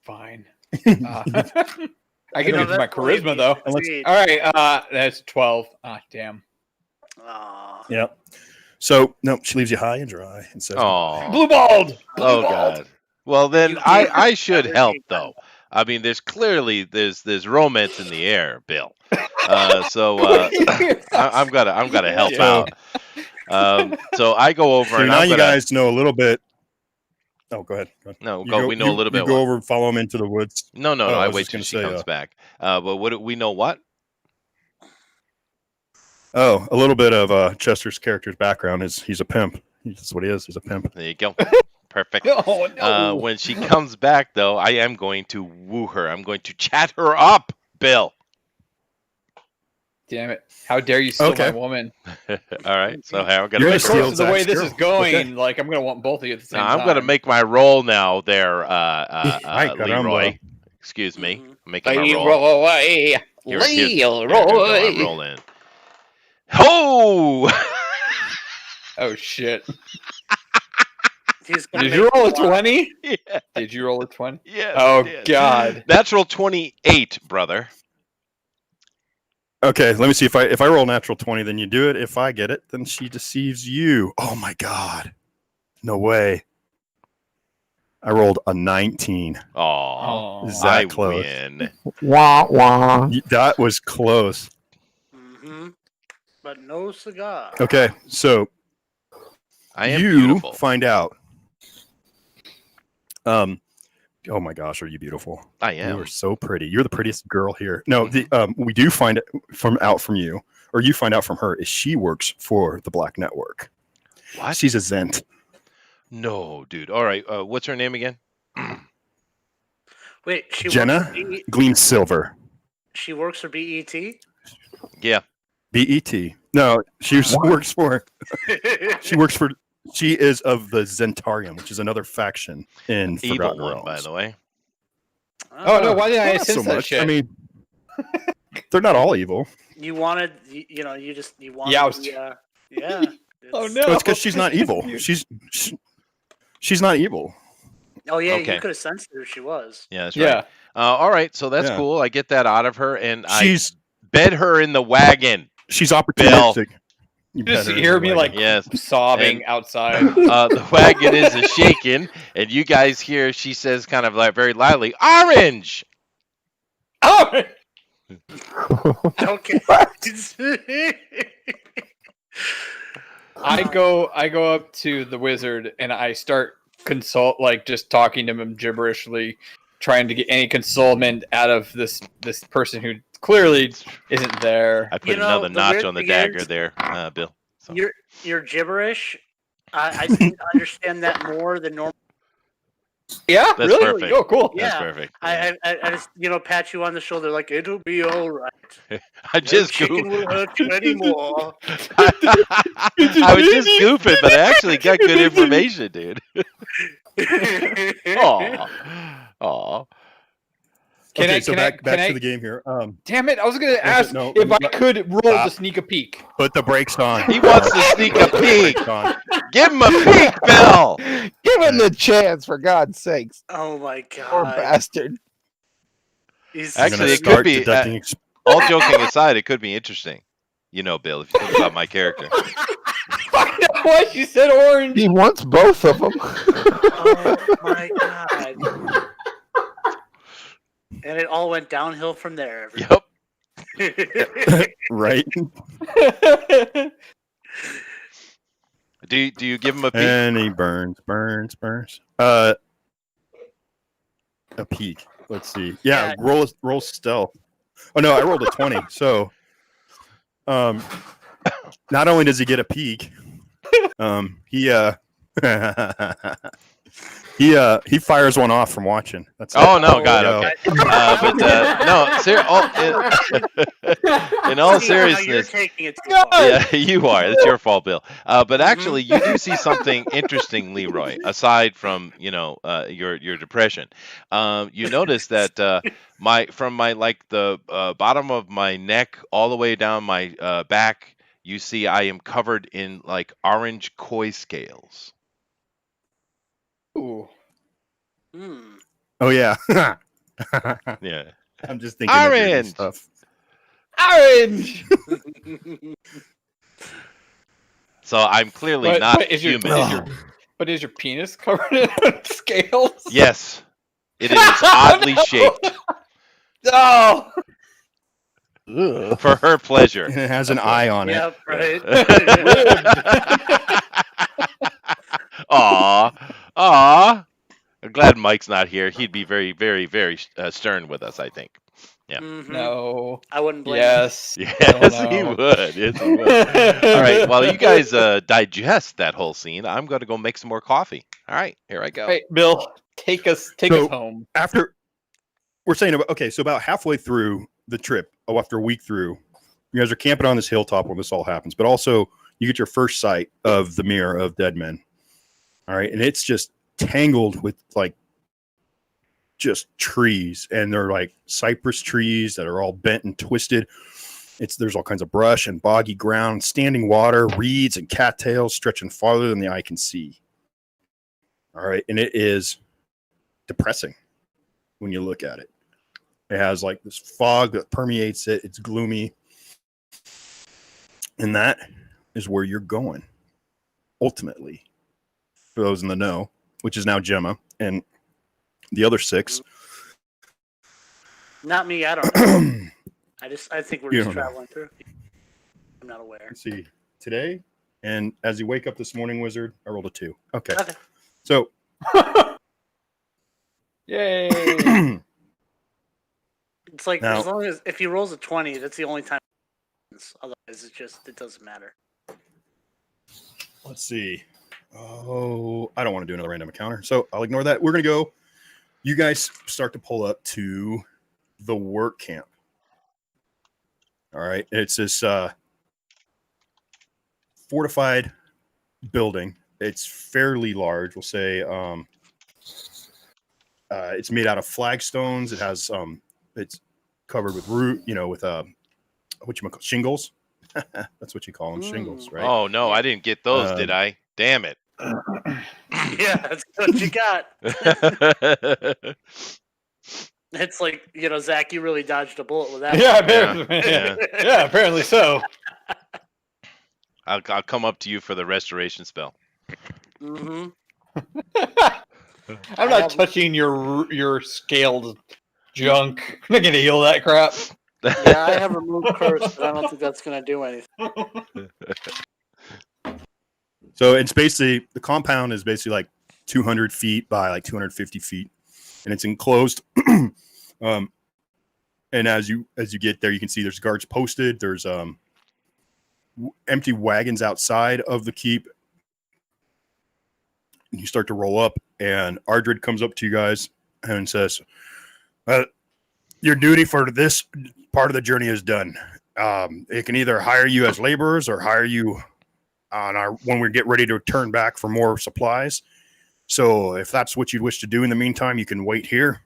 [SPEAKER 6] Fine. I can
[SPEAKER 3] No,
[SPEAKER 6] use my
[SPEAKER 3] that's the way
[SPEAKER 6] charisma
[SPEAKER 3] it
[SPEAKER 6] though.
[SPEAKER 3] needs to be.
[SPEAKER 6] All right, that's 12. Ah, damn.
[SPEAKER 3] Aw.
[SPEAKER 2] Yeah. So no, she leaves you high and dry and says,
[SPEAKER 1] Oh,
[SPEAKER 6] Blue balled.
[SPEAKER 1] oh God. Well, then
[SPEAKER 3] You
[SPEAKER 1] I
[SPEAKER 3] can't-
[SPEAKER 1] should help
[SPEAKER 3] you
[SPEAKER 1] though. I mean, there's romance in the air, Bill. I'm gonna help
[SPEAKER 6] Yeah.
[SPEAKER 1] out. So I go over
[SPEAKER 2] So
[SPEAKER 1] and
[SPEAKER 2] now
[SPEAKER 1] I'm
[SPEAKER 2] you
[SPEAKER 1] gonna.
[SPEAKER 2] guys know a little bit. Oh, go ahead. Go ahead.
[SPEAKER 1] No,
[SPEAKER 2] You
[SPEAKER 1] we know a little bit.
[SPEAKER 2] You go
[SPEAKER 1] what?
[SPEAKER 2] over and follow him into the woods.
[SPEAKER 1] No,
[SPEAKER 2] Oh, I
[SPEAKER 1] I
[SPEAKER 2] was
[SPEAKER 1] wait
[SPEAKER 2] just
[SPEAKER 1] till
[SPEAKER 2] gonna
[SPEAKER 1] she
[SPEAKER 2] say,
[SPEAKER 1] comes back. But what do we know? What?
[SPEAKER 2] Oh, a little bit of Chester's character's background is he's a pimp. That's what he is. He's a pimp.
[SPEAKER 1] There you go. Perfect.
[SPEAKER 6] Oh no.
[SPEAKER 1] When she comes back, though, I am going to woo her. I'm going to chat her up, Bill.
[SPEAKER 6] Damn it! How dare you steal
[SPEAKER 2] Okay.
[SPEAKER 6] my woman?
[SPEAKER 1] All right. So how I'm gonna
[SPEAKER 2] You're
[SPEAKER 1] make
[SPEAKER 2] gonna
[SPEAKER 1] my,
[SPEAKER 2] steal
[SPEAKER 6] Of the way
[SPEAKER 2] Zach's
[SPEAKER 6] this
[SPEAKER 2] girl.
[SPEAKER 6] is going,
[SPEAKER 2] Okay.
[SPEAKER 6] like I'm gonna want both of you at the same
[SPEAKER 1] now, I'm
[SPEAKER 6] time.
[SPEAKER 1] gonna make my roll now, there,
[SPEAKER 2] Ay, caramba.
[SPEAKER 1] Leroy. Excuse me.
[SPEAKER 3] Mhm.
[SPEAKER 1] I'm making my roll.
[SPEAKER 6] Leroy.
[SPEAKER 1] Here we go. I'm
[SPEAKER 6] Leroy.
[SPEAKER 1] rolling. Ho!
[SPEAKER 6] Oh shit!
[SPEAKER 3] He's gonna
[SPEAKER 6] Did
[SPEAKER 3] make
[SPEAKER 6] you roll a
[SPEAKER 3] you laugh.
[SPEAKER 6] 20?
[SPEAKER 1] Yeah.
[SPEAKER 6] Did you roll a 20?
[SPEAKER 1] Yes.
[SPEAKER 6] Oh
[SPEAKER 1] I did.
[SPEAKER 6] god!
[SPEAKER 1] Natural 28, brother.
[SPEAKER 2] Okay, let me see if I roll a natural 20, then you do it. If I get it, then she deceives you. Oh my god. No way. I rolled a 19.
[SPEAKER 1] Oh,
[SPEAKER 2] Is
[SPEAKER 1] I
[SPEAKER 2] that close?
[SPEAKER 1] win.
[SPEAKER 4] Wah wah.
[SPEAKER 2] That was close.
[SPEAKER 3] But no cigar.
[SPEAKER 2] Okay, so
[SPEAKER 1] I am
[SPEAKER 2] you
[SPEAKER 1] beautiful.
[SPEAKER 2] find out. Oh my gosh, are you beautiful?
[SPEAKER 1] I
[SPEAKER 2] You
[SPEAKER 1] am.
[SPEAKER 2] are so pretty. You're the prettiest girl here. No, we do find it from you, or you find out from her, is she works for the Black Network.
[SPEAKER 1] What?
[SPEAKER 2] She's a Zent.
[SPEAKER 1] No, dude. All right. What's her name again?
[SPEAKER 3] Wait, she
[SPEAKER 2] Jenna
[SPEAKER 3] works for
[SPEAKER 2] Gleam Silver.
[SPEAKER 3] She works for BET?
[SPEAKER 1] Yeah.
[SPEAKER 2] BET. No, she works for. She is of the Zentarium, which is another faction in
[SPEAKER 1] Evil
[SPEAKER 2] Forgotten
[SPEAKER 1] one,
[SPEAKER 2] Realms.
[SPEAKER 1] by the way.
[SPEAKER 6] Oh no! Why did I
[SPEAKER 2] Not
[SPEAKER 6] sense that shit?
[SPEAKER 2] I mean, they're not all evil.
[SPEAKER 3] You wanted, you wanted.
[SPEAKER 6] Youst.
[SPEAKER 3] Yeah.
[SPEAKER 6] Oh
[SPEAKER 3] it's-
[SPEAKER 6] no!
[SPEAKER 2] No, it's because she's not evil. She's not evil.
[SPEAKER 3] Oh yeah,
[SPEAKER 1] Okay.
[SPEAKER 3] you could have sensed who she was.
[SPEAKER 1] Yeah, that's
[SPEAKER 6] Yeah.
[SPEAKER 1] right. All right, so that's
[SPEAKER 2] Yeah.
[SPEAKER 1] cool. I get that out of her, and
[SPEAKER 2] She's
[SPEAKER 1] I bed her in the wagon.
[SPEAKER 2] she's opportunistic. You
[SPEAKER 6] Just
[SPEAKER 2] better
[SPEAKER 6] hear
[SPEAKER 2] in the
[SPEAKER 6] me
[SPEAKER 2] wagon.
[SPEAKER 6] like
[SPEAKER 1] Yes.
[SPEAKER 6] sobbing
[SPEAKER 1] And-
[SPEAKER 6] outside.
[SPEAKER 1] The wagon is a shaking, and you guys hear she says kind of like very loudly, "Orange."
[SPEAKER 6] Oh!
[SPEAKER 3] Okay.
[SPEAKER 6] I go up to the wizard and I start just talking to him gibberishly, trying to get any consolement out of this person who clearly isn't there.
[SPEAKER 1] I put another notch on the dagger there, Bill. So.
[SPEAKER 3] Your gibberish. I seem to understand that more than normal.
[SPEAKER 6] Yeah,
[SPEAKER 1] That's
[SPEAKER 6] really?
[SPEAKER 1] perfect.
[SPEAKER 6] Oh, cool.
[SPEAKER 1] That's
[SPEAKER 3] Yeah.
[SPEAKER 1] perfect.
[SPEAKER 3] I just pat you on the shoulder like it'll be all right.
[SPEAKER 1] I just
[SPEAKER 3] chicken will hurt you anymore.
[SPEAKER 1] I was just goofing, but I actually got good information, dude. Aw.
[SPEAKER 2] Back to the game here.
[SPEAKER 6] Damn it! I was gonna ask
[SPEAKER 2] no,
[SPEAKER 6] if I
[SPEAKER 2] let-
[SPEAKER 6] could roll to sneak a peek.
[SPEAKER 2] Put the brakes on.
[SPEAKER 1] He wants to sneak a peek. Give him a peek, Bill.
[SPEAKER 4] Give him the chance, for God's sakes.
[SPEAKER 3] Oh my
[SPEAKER 4] Poor
[SPEAKER 3] god.
[SPEAKER 4] bastard.
[SPEAKER 1] Actually, it could be. All joking aside, it could be interesting. You know, Bill, if you think about my character.
[SPEAKER 6] I know why she said orange.
[SPEAKER 4] He wants both of them.
[SPEAKER 3] Oh my god. And it all went downhill from there.
[SPEAKER 1] Yep.
[SPEAKER 2] Right.
[SPEAKER 1] Do you give him a peek?
[SPEAKER 2] And he burns. A peek. Let's see. Yeah, roll stealth. Oh no, I rolled a 20. So not only does he get a peek, he fires one off from watching. That's
[SPEAKER 1] Oh no, God, okay. In all seriousness, yeah, you are. That's your fault, Bill. But actually, you do see something interesting, Leroy. Aside from your depression, you notice that from the bottom of my neck all the way down my back, you see I am covered in like orange koi scales.
[SPEAKER 6] Ooh.
[SPEAKER 2] Oh yeah.
[SPEAKER 1] Yeah.
[SPEAKER 2] I'm just thinking
[SPEAKER 1] Orange
[SPEAKER 2] of stuff.
[SPEAKER 6] Orange.
[SPEAKER 1] So I'm clearly not human.
[SPEAKER 6] But is your penis covered in scales?
[SPEAKER 1] Yes, it is oddly shaped
[SPEAKER 6] No.
[SPEAKER 1] for her pleasure.
[SPEAKER 2] And it has an eye on it.
[SPEAKER 3] Yep, right.
[SPEAKER 1] Aw. I'm glad Mike's not here. He'd be very, very, very stern with us, I think. Yeah.
[SPEAKER 6] No.
[SPEAKER 3] I wouldn't blame
[SPEAKER 1] Yes,
[SPEAKER 6] no.
[SPEAKER 1] he would. Yes, he would. All right. While you guys digest that whole scene, I'm going to go make some more coffee. All right. Here I go.
[SPEAKER 6] Hey, Bill, take us home.
[SPEAKER 2] After we're saying about halfway through the trip, after a week through, you guys are camping on this hilltop when this all happens, but also you get your first sight of the mirror of dead men. All right. And it's just tangled with just trees, and they're like cypress trees that are all bent and twisted. There's all kinds of brush and boggy ground, standing water, reeds and cattails stretching farther than the eye can see. All right. And it is depressing when you look at it. It has like this fog that permeates it. It's gloomy. And that is where you're going, ultimately, for those in the know, which is now Gemma and the other 6.
[SPEAKER 3] Not me. I don't know. I think we're
[SPEAKER 2] You
[SPEAKER 3] just
[SPEAKER 2] don't know.
[SPEAKER 3] traveling through. I'm not aware.
[SPEAKER 2] Let's see. Today, and as you wake up this morning, Wizard, I rolled a 2. Okay.
[SPEAKER 3] Okay.
[SPEAKER 2] So,
[SPEAKER 6] Yay!
[SPEAKER 3] It's like
[SPEAKER 2] Now-
[SPEAKER 3] as long as if he rolls a 20, that's the only time. Otherwise, it doesn't matter.
[SPEAKER 2] let's see. Oh, I don't want to do another random encounter, so I'll ignore that. We're going to go. You guys start to pull up to the work camp. All right. It's this fortified building. It's fairly large. We'll say it's made out of flagstones. It has it's covered with with what you call shingles. That's what you call them, shingles, right?
[SPEAKER 1] Oh no, I didn't get those, did I? Damn it.
[SPEAKER 3] Yeah, that's what you got. It's like, Zach, you really dodged a bullet with that.
[SPEAKER 6] Yeah,
[SPEAKER 3] one.
[SPEAKER 6] apparently, yeah, apparently so.
[SPEAKER 1] I'll come up to you for the restoration spell.
[SPEAKER 3] Mm-hmm.
[SPEAKER 6] I'm not touching your scaled junk. I'm not gonna heal that crap.
[SPEAKER 3] Yeah, I have removed curse, but I don't think that's gonna do anything.
[SPEAKER 2] So it's basically the compound is basically like 200 feet by like 250 feet, and it's enclosed. And as you get there, you can see there's guards posted. There's empty wagons outside of the keep. You start to roll up, and Ardred comes up to you guys and says, "Your duty for this part of the journey is done. It can either hire you as laborers or hire you when we get ready to turn back for more supplies. So if that's what you'd wish to do in the meantime, you can wait here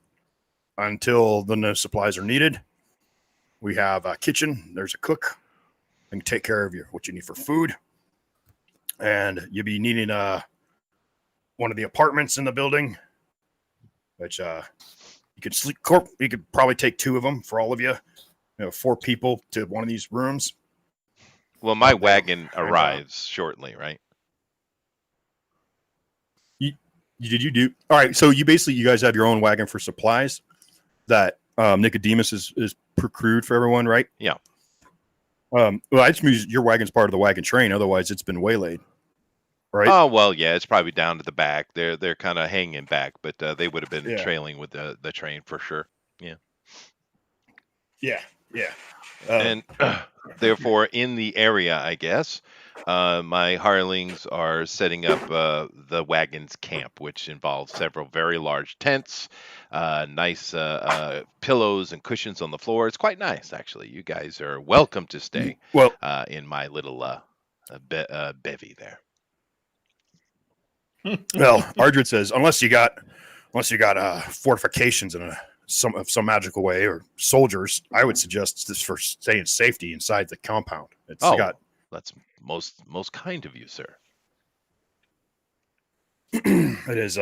[SPEAKER 2] until the supplies are needed. We have a kitchen. There's a cook. And can take care of what you need for food. And you'll be needing one of the apartments in the building, which you could sleep. You could probably take 2 of them for all of you. 4 people to one of these rooms.
[SPEAKER 1] Well, my wagon arrives shortly, right?
[SPEAKER 2] Did you do all right? So you guys have your own wagon for supplies that Nicodemus is procured for everyone, right?
[SPEAKER 1] Yeah.
[SPEAKER 2] Well, I just mean your wagon's part of the wagon train. Otherwise, it's been waylaid, right?
[SPEAKER 1] Oh well, yeah, it's probably down to the back. They're kind of hanging back, but they would have been trailing with the train for sure. Yeah.
[SPEAKER 2] Yeah.
[SPEAKER 1] And therefore, in the area, I guess, my hirelings are setting up the wagon's camp, which involves several very large tents, nice pillows and cushions on the floor. It's quite nice, actually. You guys are welcome to stay in my little bevy there.
[SPEAKER 2] Well, Ardred says, unless you got fortifications in some magical way or soldiers, I would suggest this for staying safety inside the compound.
[SPEAKER 1] That's most kind of you, sir.
[SPEAKER 2] It is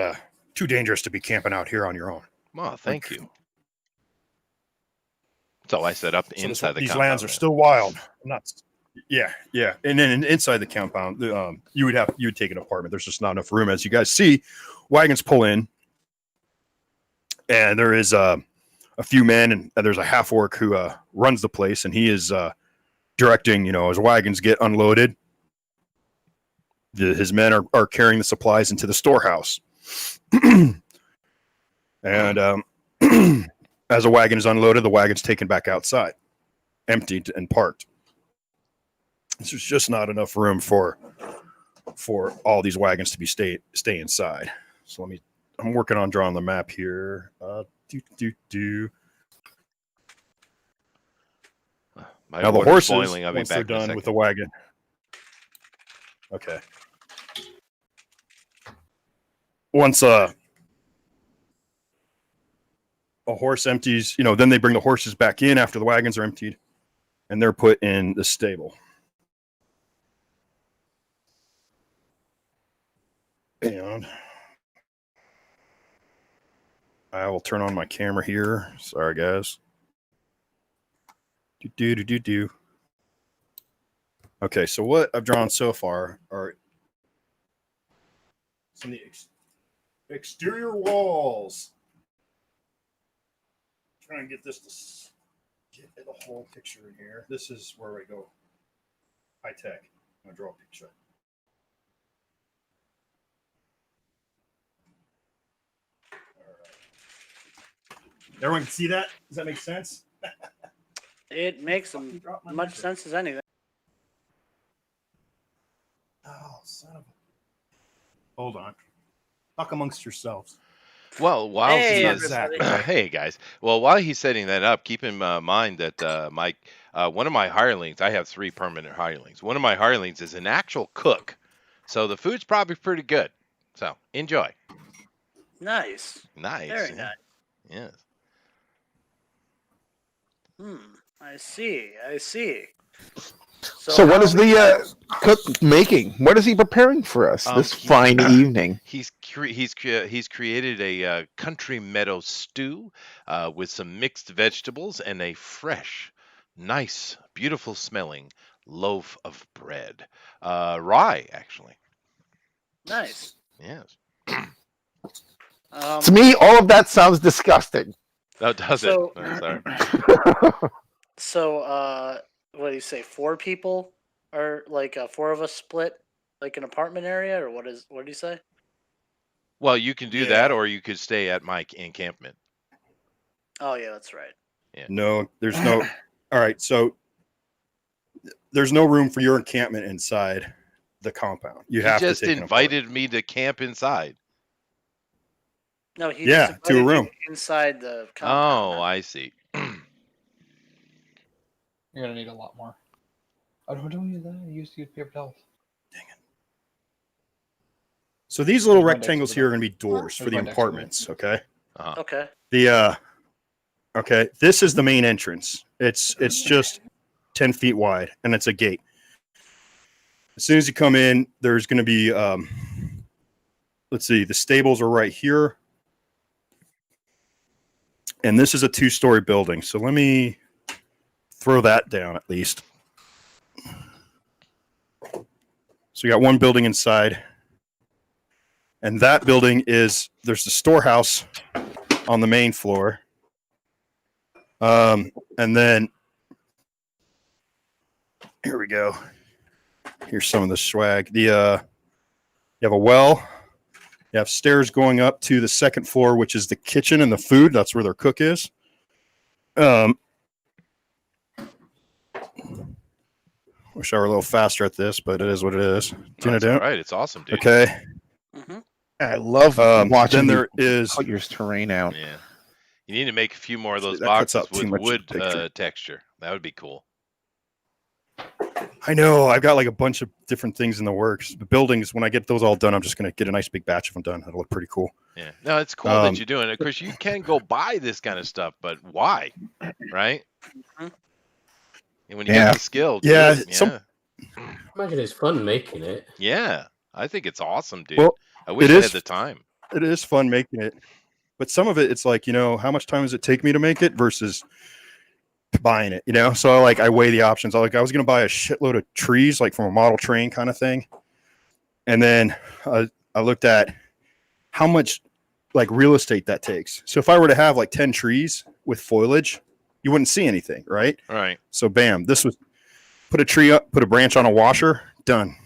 [SPEAKER 2] too dangerous to be camping out here on your own.
[SPEAKER 1] Well, thank you. So I set up inside the compound.
[SPEAKER 2] These lands are still wild. Yeah. And then inside the compound, you would take an apartment. There's just not enough room. As you guys see, wagons pull in, and there is a few men, and there's a half orc who runs the place, and he is directing. As wagons get unloaded, his men are carrying the supplies into the storehouse, and as a wagon is unloaded, the wagon's taken back outside, emptied and parked. There's just not enough room for all these wagons to be stay inside. So I'm working on drawing the map here.
[SPEAKER 1] My
[SPEAKER 2] now the
[SPEAKER 1] water's
[SPEAKER 2] horses,
[SPEAKER 1] boiling. I'll be
[SPEAKER 2] once
[SPEAKER 1] back
[SPEAKER 2] they're
[SPEAKER 1] in a
[SPEAKER 2] done with
[SPEAKER 1] second.
[SPEAKER 2] the wagon. Okay. Once a horse empties, then they bring the horses back in after the wagons are emptied, and they're put in the stable. And I will turn on my camera here. Sorry, guys. Do. Okay, so what I've drawn so far are some of the exterior walls. Try and get this to get the whole picture in here. This is where I go high tech. I'm gonna draw a picture. All right. Everyone can see that? Does that make sense?
[SPEAKER 3] It makes much sense as anything.
[SPEAKER 2] Oh, son of a... Hold on. Talk amongst yourselves.
[SPEAKER 1] Well, while
[SPEAKER 3] Hey,
[SPEAKER 1] he is,
[SPEAKER 3] everybody.
[SPEAKER 1] hey guys. Well, while he's setting that up, keep in mind that Mike, one of my hirelings, I have 3 permanent hirelings. One of my hirelings is an actual cook, so the food's probably pretty good. So enjoy.
[SPEAKER 3] Nice.
[SPEAKER 1] Nice.
[SPEAKER 3] Very
[SPEAKER 1] Yeah.
[SPEAKER 3] nice.
[SPEAKER 1] Yes.
[SPEAKER 3] I see. I see.
[SPEAKER 4] So what
[SPEAKER 3] how
[SPEAKER 4] is
[SPEAKER 3] we
[SPEAKER 4] the
[SPEAKER 3] got-
[SPEAKER 4] cook making? What is he preparing for us this fine evening?
[SPEAKER 1] He's created a country meadow stew with some mixed vegetables and a fresh, nice, beautiful smelling loaf of bread. Rye, actually.
[SPEAKER 3] Nice.
[SPEAKER 1] Yes.
[SPEAKER 4] To me, all of that sounds disgusting.
[SPEAKER 1] Oh, does
[SPEAKER 3] So-
[SPEAKER 1] it? Oh, sorry.
[SPEAKER 3] So, what do you say? 4 people, or like 4 of us split, like an apartment area, or what do you say?
[SPEAKER 1] Well, you can do that, or you could stay at my encampment.
[SPEAKER 3] Oh yeah, that's right.
[SPEAKER 2] No, there's no. All right, so there's no room for your encampment inside the compound. You have
[SPEAKER 1] He just
[SPEAKER 2] to take
[SPEAKER 1] invited me to camp inside.
[SPEAKER 3] No, he
[SPEAKER 2] Yeah,
[SPEAKER 3] just
[SPEAKER 2] to a
[SPEAKER 3] invited you
[SPEAKER 2] room.
[SPEAKER 3] inside the compound.
[SPEAKER 1] Oh, I see.
[SPEAKER 6] You're gonna need a lot more. Oh, don't use that. Use paper towels.
[SPEAKER 2] So these little
[SPEAKER 6] There's one
[SPEAKER 2] rectangles
[SPEAKER 6] next to
[SPEAKER 2] here
[SPEAKER 6] the-
[SPEAKER 2] are going to be doors for
[SPEAKER 6] There's
[SPEAKER 2] the
[SPEAKER 6] one next to it.
[SPEAKER 2] apartments. Okay.
[SPEAKER 3] Okay.
[SPEAKER 2] Okay. This is the main entrance. It's just 10 feet wide, and it's a gate. As soon as you come in, there's going to be let's see, the stables are right here, and this is a 2-story building. So let me throw that down at least. So you got one building inside. And that building there's the storehouse on the main floor. And then here we go. Here's some of the swag. You have a well. You have stairs going up to the second floor, which is the kitchen and the food. That's where their cook is. Wish I were a little faster at this, but it is what it is.
[SPEAKER 1] That's all right. It's awesome, dude.
[SPEAKER 2] Okay.
[SPEAKER 3] Mm-hmm.
[SPEAKER 4] I love
[SPEAKER 2] Then
[SPEAKER 4] watching
[SPEAKER 2] there is.
[SPEAKER 4] cut your terrain out.
[SPEAKER 1] Yeah. You need to make a few more of those
[SPEAKER 2] That cuts
[SPEAKER 1] boxes
[SPEAKER 2] out too
[SPEAKER 1] with
[SPEAKER 2] much of
[SPEAKER 1] wood
[SPEAKER 2] the picture.
[SPEAKER 1] texture. That would be cool.
[SPEAKER 2] I know. I've got like a bunch of different things in the works. The buildings, when I get those all done, I'm just going to get a nice big batch of them done. It'll look pretty cool.
[SPEAKER 1] Yeah. No, it's cool that you're doing it. Of course, you can go buy this kind of stuff, but why? Right? And when you got the skill,
[SPEAKER 2] Yeah,
[SPEAKER 1] do it.
[SPEAKER 2] some-
[SPEAKER 7] Imagine it's fun making it.
[SPEAKER 1] Yeah. I think it's awesome, dude.
[SPEAKER 2] Well,
[SPEAKER 1] I wish
[SPEAKER 2] it
[SPEAKER 1] I
[SPEAKER 2] is-
[SPEAKER 1] had the time.
[SPEAKER 2] It is fun making it, but some of it, it's like, how much time does it take me to make it versus buying it, So I weigh the options. I was going to buy a shitload of trees, like from a model train kind of thing. And then I looked at how much like real estate that takes. So if I were to have like 10 trees with foliage, you wouldn't see anything, right?
[SPEAKER 1] All right.
[SPEAKER 2] So bam, this was put a tree up, put a branch on a washer, done.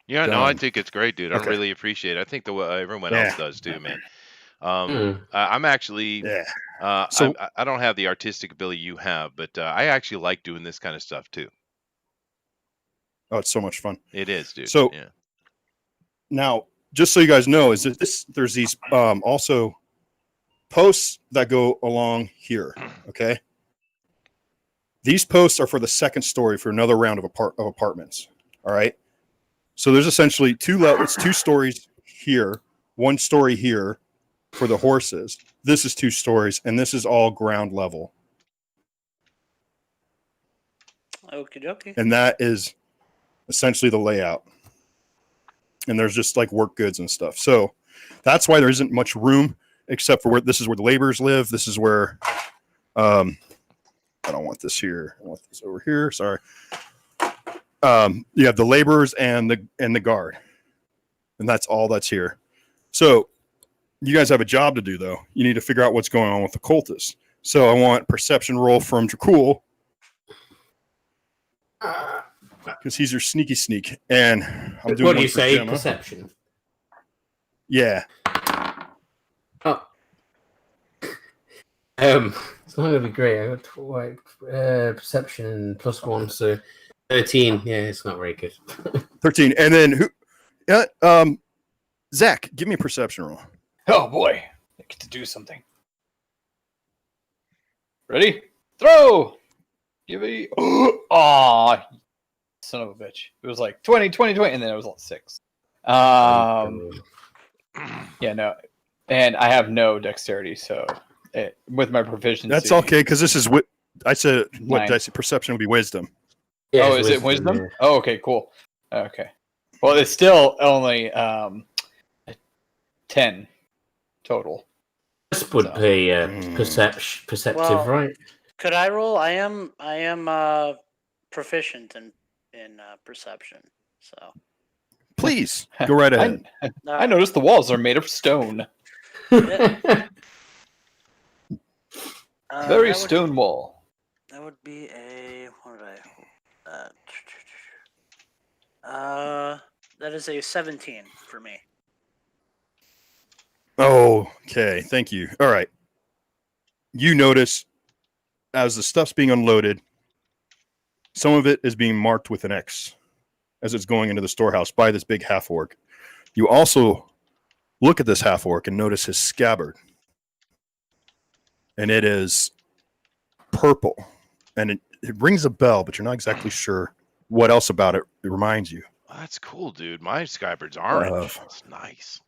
[SPEAKER 1] Yeah, no, I
[SPEAKER 2] Done.
[SPEAKER 1] think it's great, dude. I
[SPEAKER 2] Okay.
[SPEAKER 1] really appreciate it. I think everyone
[SPEAKER 2] Yeah.
[SPEAKER 1] else does too, man.
[SPEAKER 7] Hmm.
[SPEAKER 1] I'm actually,
[SPEAKER 2] Yeah. So-
[SPEAKER 1] I don't have the artistic ability you have, but I actually like doing this kind of stuff too.
[SPEAKER 2] Oh, it's so much fun.
[SPEAKER 1] It is, dude.
[SPEAKER 2] So-
[SPEAKER 1] yeah.
[SPEAKER 2] Now, just so you guys know, is that there's these also posts that go along here. Okay. These posts are for the second story for another round of apartments. All right. So there's essentially it's 2 stories here, 1 story here for the horses. This is 2 stories, and this is all ground level.
[SPEAKER 3] Okie dokie.
[SPEAKER 2] And that is essentially the layout. And there's just like work goods and stuff. So that's why there isn't much room except for this is where the laborers live. This is where I don't want this here. I want this over here. Sorry. You have the laborers and the guard, and that's all that's here. So you guys have a job to do, though. You need to figure out what's going on with the cultists. So I want perception roll from Dracul, because he's your sneaky sneak. And I'm doing
[SPEAKER 7] What do
[SPEAKER 2] one
[SPEAKER 7] you
[SPEAKER 2] for
[SPEAKER 7] say?
[SPEAKER 2] Gemma.
[SPEAKER 7] Perception.
[SPEAKER 2] Yeah.
[SPEAKER 7] Oh. It's not gonna be great. I got perception +1, so 13. Yeah, it's not very good.
[SPEAKER 2] 13. And then who? Zach, give me a perception roll.
[SPEAKER 6] Oh boy, I get to do something. Ready? Throw! Give me. Aw, son of a bitch. It was like 20, 20, 20, and then it was like 6. Yeah, no. And I have no dexterity, so with my proficiency.
[SPEAKER 2] That's okay, because this is what I said. What
[SPEAKER 6] 9.
[SPEAKER 2] did I say? Perception would be wisdom.
[SPEAKER 7] Yeah,
[SPEAKER 6] Oh,
[SPEAKER 7] it's
[SPEAKER 6] is it wisdom?
[SPEAKER 7] yeah.
[SPEAKER 6] Oh, okay, cool. Okay. Well, it's still only 10 total.
[SPEAKER 7] This would
[SPEAKER 6] So.
[SPEAKER 7] be perceptive,
[SPEAKER 3] Well,
[SPEAKER 7] right?
[SPEAKER 3] Could I roll? I am proficient in perception. So
[SPEAKER 2] Please go right ahead.
[SPEAKER 6] I noticed the walls are made of stone. Very stone wall.
[SPEAKER 3] That would be a what did that is a 17 for me.
[SPEAKER 2] Oh, okay. Thank you. All right. You notice as the stuff's being unloaded, some of it is being marked with an X as it's going into the storehouse by this big half orc. You also look at this half orc and notice his scabbard. And it is purple. And it rings a bell, but you're not exactly sure what else about it reminds you.
[SPEAKER 1] Well, that's cool, dude. My skybird's orange. It's nice.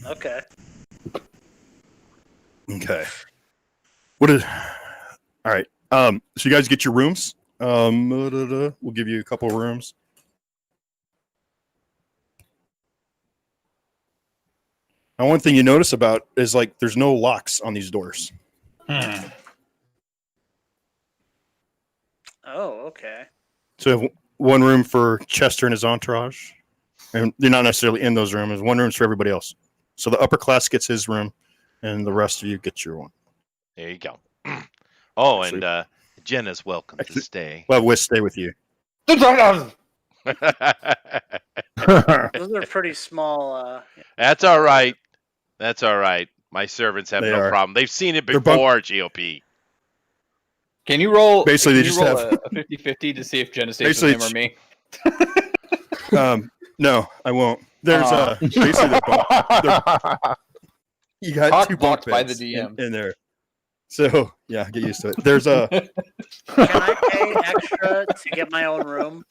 [SPEAKER 3] Okay.
[SPEAKER 2] Okay. What is? All right. So you guys get your rooms. We'll give you a couple of rooms. Now, one thing you notice about is like there's no locks on these doors.
[SPEAKER 3] Oh, okay.
[SPEAKER 2] So you have one room for Chester and his entourage, and you're not necessarily in those rooms. One room's for everybody else. So the upper class gets his room, and the rest of you get your one.
[SPEAKER 1] There you go. Oh,
[SPEAKER 2] Actually-
[SPEAKER 1] and Jenna's welcome to stay.
[SPEAKER 2] Well, we'll stay with you.
[SPEAKER 3] Those are pretty small.
[SPEAKER 1] That's all right. That's all right. My servants have
[SPEAKER 2] They
[SPEAKER 1] no
[SPEAKER 2] are.
[SPEAKER 1] problem. They've seen it
[SPEAKER 2] They're
[SPEAKER 1] before, GOP.
[SPEAKER 6] Can you roll?
[SPEAKER 2] Basically,
[SPEAKER 6] can
[SPEAKER 2] they
[SPEAKER 6] you
[SPEAKER 2] just
[SPEAKER 6] roll
[SPEAKER 2] have-
[SPEAKER 6] a 50-50 to see if Jenna stays with him or me?
[SPEAKER 2] No, I won't. There's basically you got
[SPEAKER 6] Cock
[SPEAKER 2] two
[SPEAKER 6] blocked
[SPEAKER 2] bunk
[SPEAKER 6] by
[SPEAKER 2] beds
[SPEAKER 6] the DM.
[SPEAKER 2] in there. So yeah, get used to it. There's a
[SPEAKER 3] Can I pay extra to get my own room?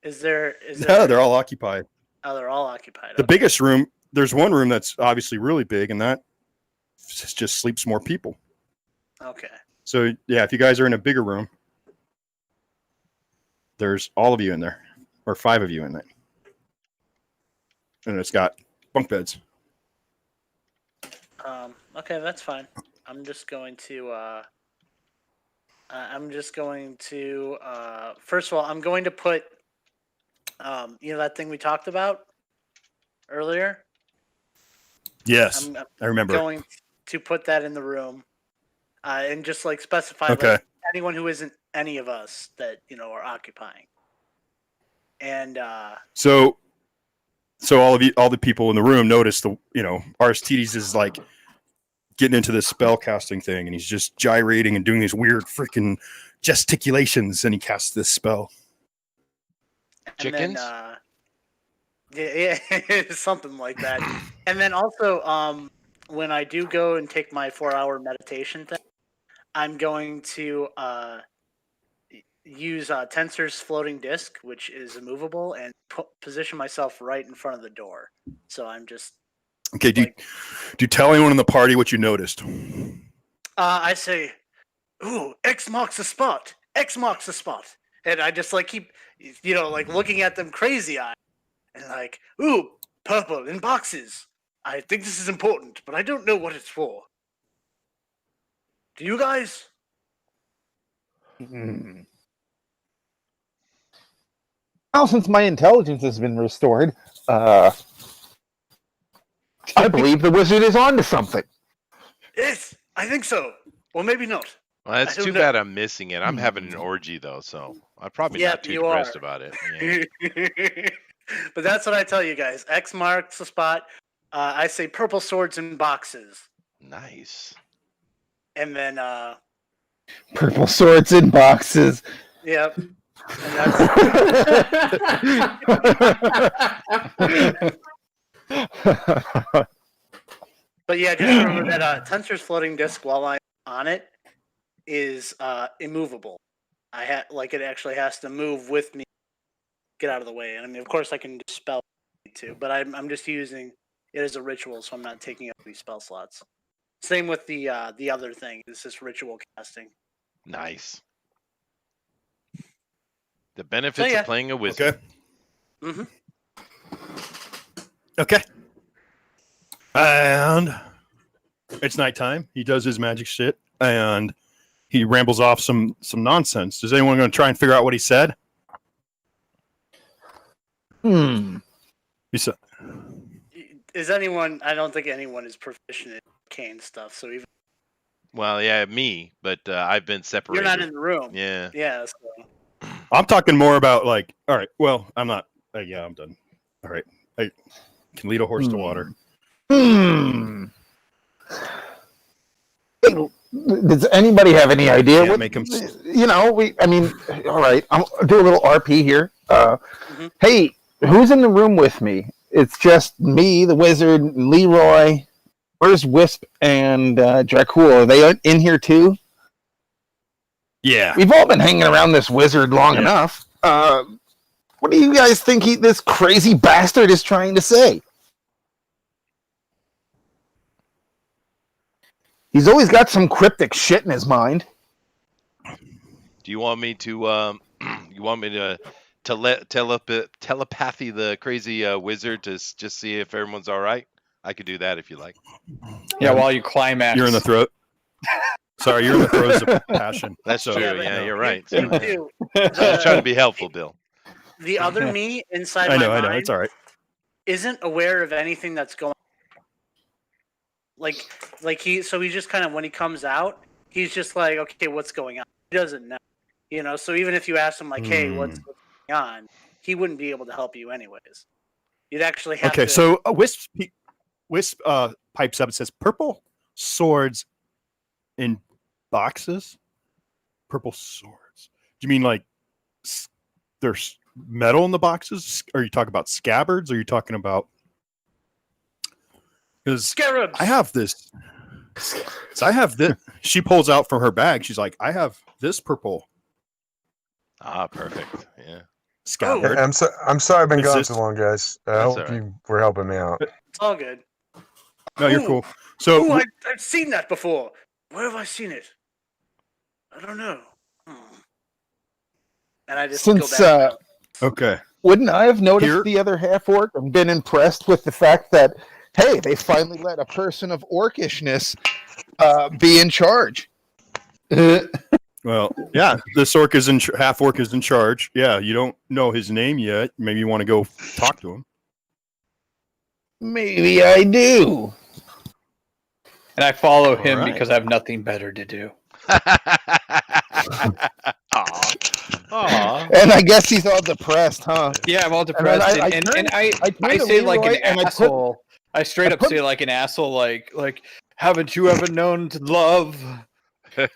[SPEAKER 3] Is there?
[SPEAKER 2] no, they're all occupied.
[SPEAKER 3] Oh, they're all occupied.
[SPEAKER 2] The biggest room, there's one room that's obviously really big, and that just sleeps more people.
[SPEAKER 3] Okay.
[SPEAKER 2] So yeah, if you guys are in a bigger room, there's all of you in there, or 5 of you in it, and it's got bunk beds.
[SPEAKER 3] Okay, that's fine. I'm just going to. First of all, I'm going to put. That thing we talked about earlier.
[SPEAKER 2] Yes,
[SPEAKER 3] I'm
[SPEAKER 2] I remember.
[SPEAKER 3] going to put that in the room, and just like specify
[SPEAKER 2] Okay.
[SPEAKER 3] like, anyone who isn't any of us that are occupying. And
[SPEAKER 2] So all the people in the room notice Aristides is like getting into this spell casting thing, and he's just gyrating and doing these weird freaking gesticulations, and he casts this spell.
[SPEAKER 1] Chickens?
[SPEAKER 3] Yeah, something like that. And then also, when I do go and take my 4-hour meditation thing, I'm going to use Tensor's floating disc, which is immovable, and position myself right in front of the door. So I'm just
[SPEAKER 2] Okay, do you tell anyone in the party what you noticed?
[SPEAKER 3] I say, "Ooh, X marks the spot. X marks the spot," and I just like keep, like looking at them crazy eyed, and like, "Ooh, purple in boxes. I think this is important, but I don't know what it's for." Do you guys?
[SPEAKER 4] Well, since my intelligence has been restored, I believe the wizard is onto something.
[SPEAKER 3] Yes, I think so. Well, maybe not.
[SPEAKER 1] Well, it's
[SPEAKER 3] I don't
[SPEAKER 1] too
[SPEAKER 3] know.
[SPEAKER 1] bad I'm missing it. I'm having an orgy though, so I'm probably
[SPEAKER 3] Yep,
[SPEAKER 1] not too
[SPEAKER 3] you
[SPEAKER 1] depressed
[SPEAKER 3] are.
[SPEAKER 1] about it. Yeah.
[SPEAKER 3] But that's what I tell you guys. X marks the spot. I say purple swords in boxes.
[SPEAKER 1] Nice.
[SPEAKER 3] And then,
[SPEAKER 4] Purple swords in boxes.
[SPEAKER 3] yep. And that's. But yeah, just remember that Tensor's floating disc while I'm on it is immovable. It actually has to move with me, get out of the way. And I mean, of course, I can dispel it too, but I'm just using it as a ritual, so I'm not taking up these spell slots. Same with the other thing. It's just ritual casting.
[SPEAKER 1] Nice. The benefits of playing a wizard.
[SPEAKER 2] Okay. Okay. And it's nighttime. He does his magic shit, and he rambles off some nonsense. Is anyone going to try and figure out what he said?
[SPEAKER 4] Hmm.
[SPEAKER 2] He said,
[SPEAKER 3] Is anyone? I don't think anyone is proficient in arcane stuff. So even
[SPEAKER 1] Well, yeah, me, but I've been separated.
[SPEAKER 3] you're not in the room.
[SPEAKER 1] Yeah.
[SPEAKER 3] Yeah. So.
[SPEAKER 2] I'm talking more about like, all right, well, I'm not. Yeah, I'm done. All right. I can lead a horse to water.
[SPEAKER 4] Does anybody have any idea
[SPEAKER 2] Can't
[SPEAKER 4] what
[SPEAKER 2] make him...
[SPEAKER 4] I mean, all right, I'll do a little RP here. Hey, who's in the room with me? It's just me, the wizard, Leroy. Where's Wisp and Dracul? Are they in here too?
[SPEAKER 2] Yeah.
[SPEAKER 4] We've all been hanging around this wizard long enough. What do you guys think this crazy bastard is trying to say? He's always got some cryptic shit in his mind.
[SPEAKER 1] Do you want me to? You want me to telepathy the crazy wizard to just see if everyone's all right? I could do that if you like.
[SPEAKER 6] Yeah, while you climax.
[SPEAKER 2] You're in the throat. Sorry, you're in the throes of passion.
[SPEAKER 1] That's true. Yeah, you're right.
[SPEAKER 3] You
[SPEAKER 1] I was trying to be helpful, Bill.
[SPEAKER 3] The other me inside
[SPEAKER 2] I know,
[SPEAKER 3] my mind
[SPEAKER 2] it's all right.
[SPEAKER 3] isn't aware of anything that's going on. Like he just kind of, when he comes out, he's just like, okay, what's going on? He doesn't know. So even if you ask him like, hey, what's going on, he wouldn't be able to help you anyways. You'd actually have to.
[SPEAKER 2] Okay, so Wisp pipes up and says, purple swords in boxes? Purple swords. Do you mean like there's metal in the boxes? Are you talking about scabbards? Or are you talking about... Because
[SPEAKER 3] Scarabs.
[SPEAKER 2] I have this. She pulls out from her bag. She's like, I have this purple.
[SPEAKER 1] Ah, perfect. Yeah.
[SPEAKER 2] Scabbard.
[SPEAKER 5] I'm sorry I've been gone
[SPEAKER 2] this...
[SPEAKER 5] too long, guys. I hope you were helping me out.
[SPEAKER 3] It's all good.
[SPEAKER 2] No, you're cool. So
[SPEAKER 3] I've seen that before. Where have I seen it? I don't know. And I just go back.
[SPEAKER 2] Okay.
[SPEAKER 4] Wouldn't I have noticed the other half orc and been impressed with the fact that, hey, they finally let a person of orcishness be in charge?
[SPEAKER 2] Well, yeah, this orc is half orc is in charge. Yeah, you don't know his name yet. Maybe you want to go talk to him.
[SPEAKER 4] Maybe I do.
[SPEAKER 6] And I follow him because I have nothing better to do.
[SPEAKER 1] Aww.
[SPEAKER 4] And I guess he's all depressed, huh?
[SPEAKER 6] Yeah, I'm all depressed. And I say like an asshole. I straight up say like an asshole, like, haven't you ever known to love?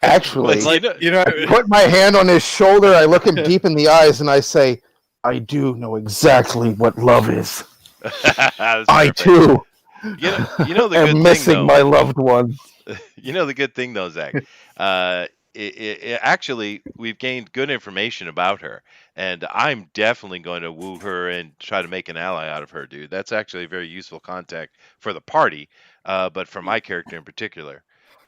[SPEAKER 4] Actually,
[SPEAKER 6] I
[SPEAKER 4] put my hand on his shoulder, I look him deep in the eyes, and I say, I do know exactly what love is. I too
[SPEAKER 1] you know the
[SPEAKER 4] am
[SPEAKER 1] good
[SPEAKER 4] missing
[SPEAKER 1] thing,
[SPEAKER 4] my loved one.
[SPEAKER 1] You know the good thing though, Zach. Actually, we've gained good information about her, and I'm definitely going to woo her and try to make an ally out of her, dude. That's actually a very useful contact for the party, but for my character in particular.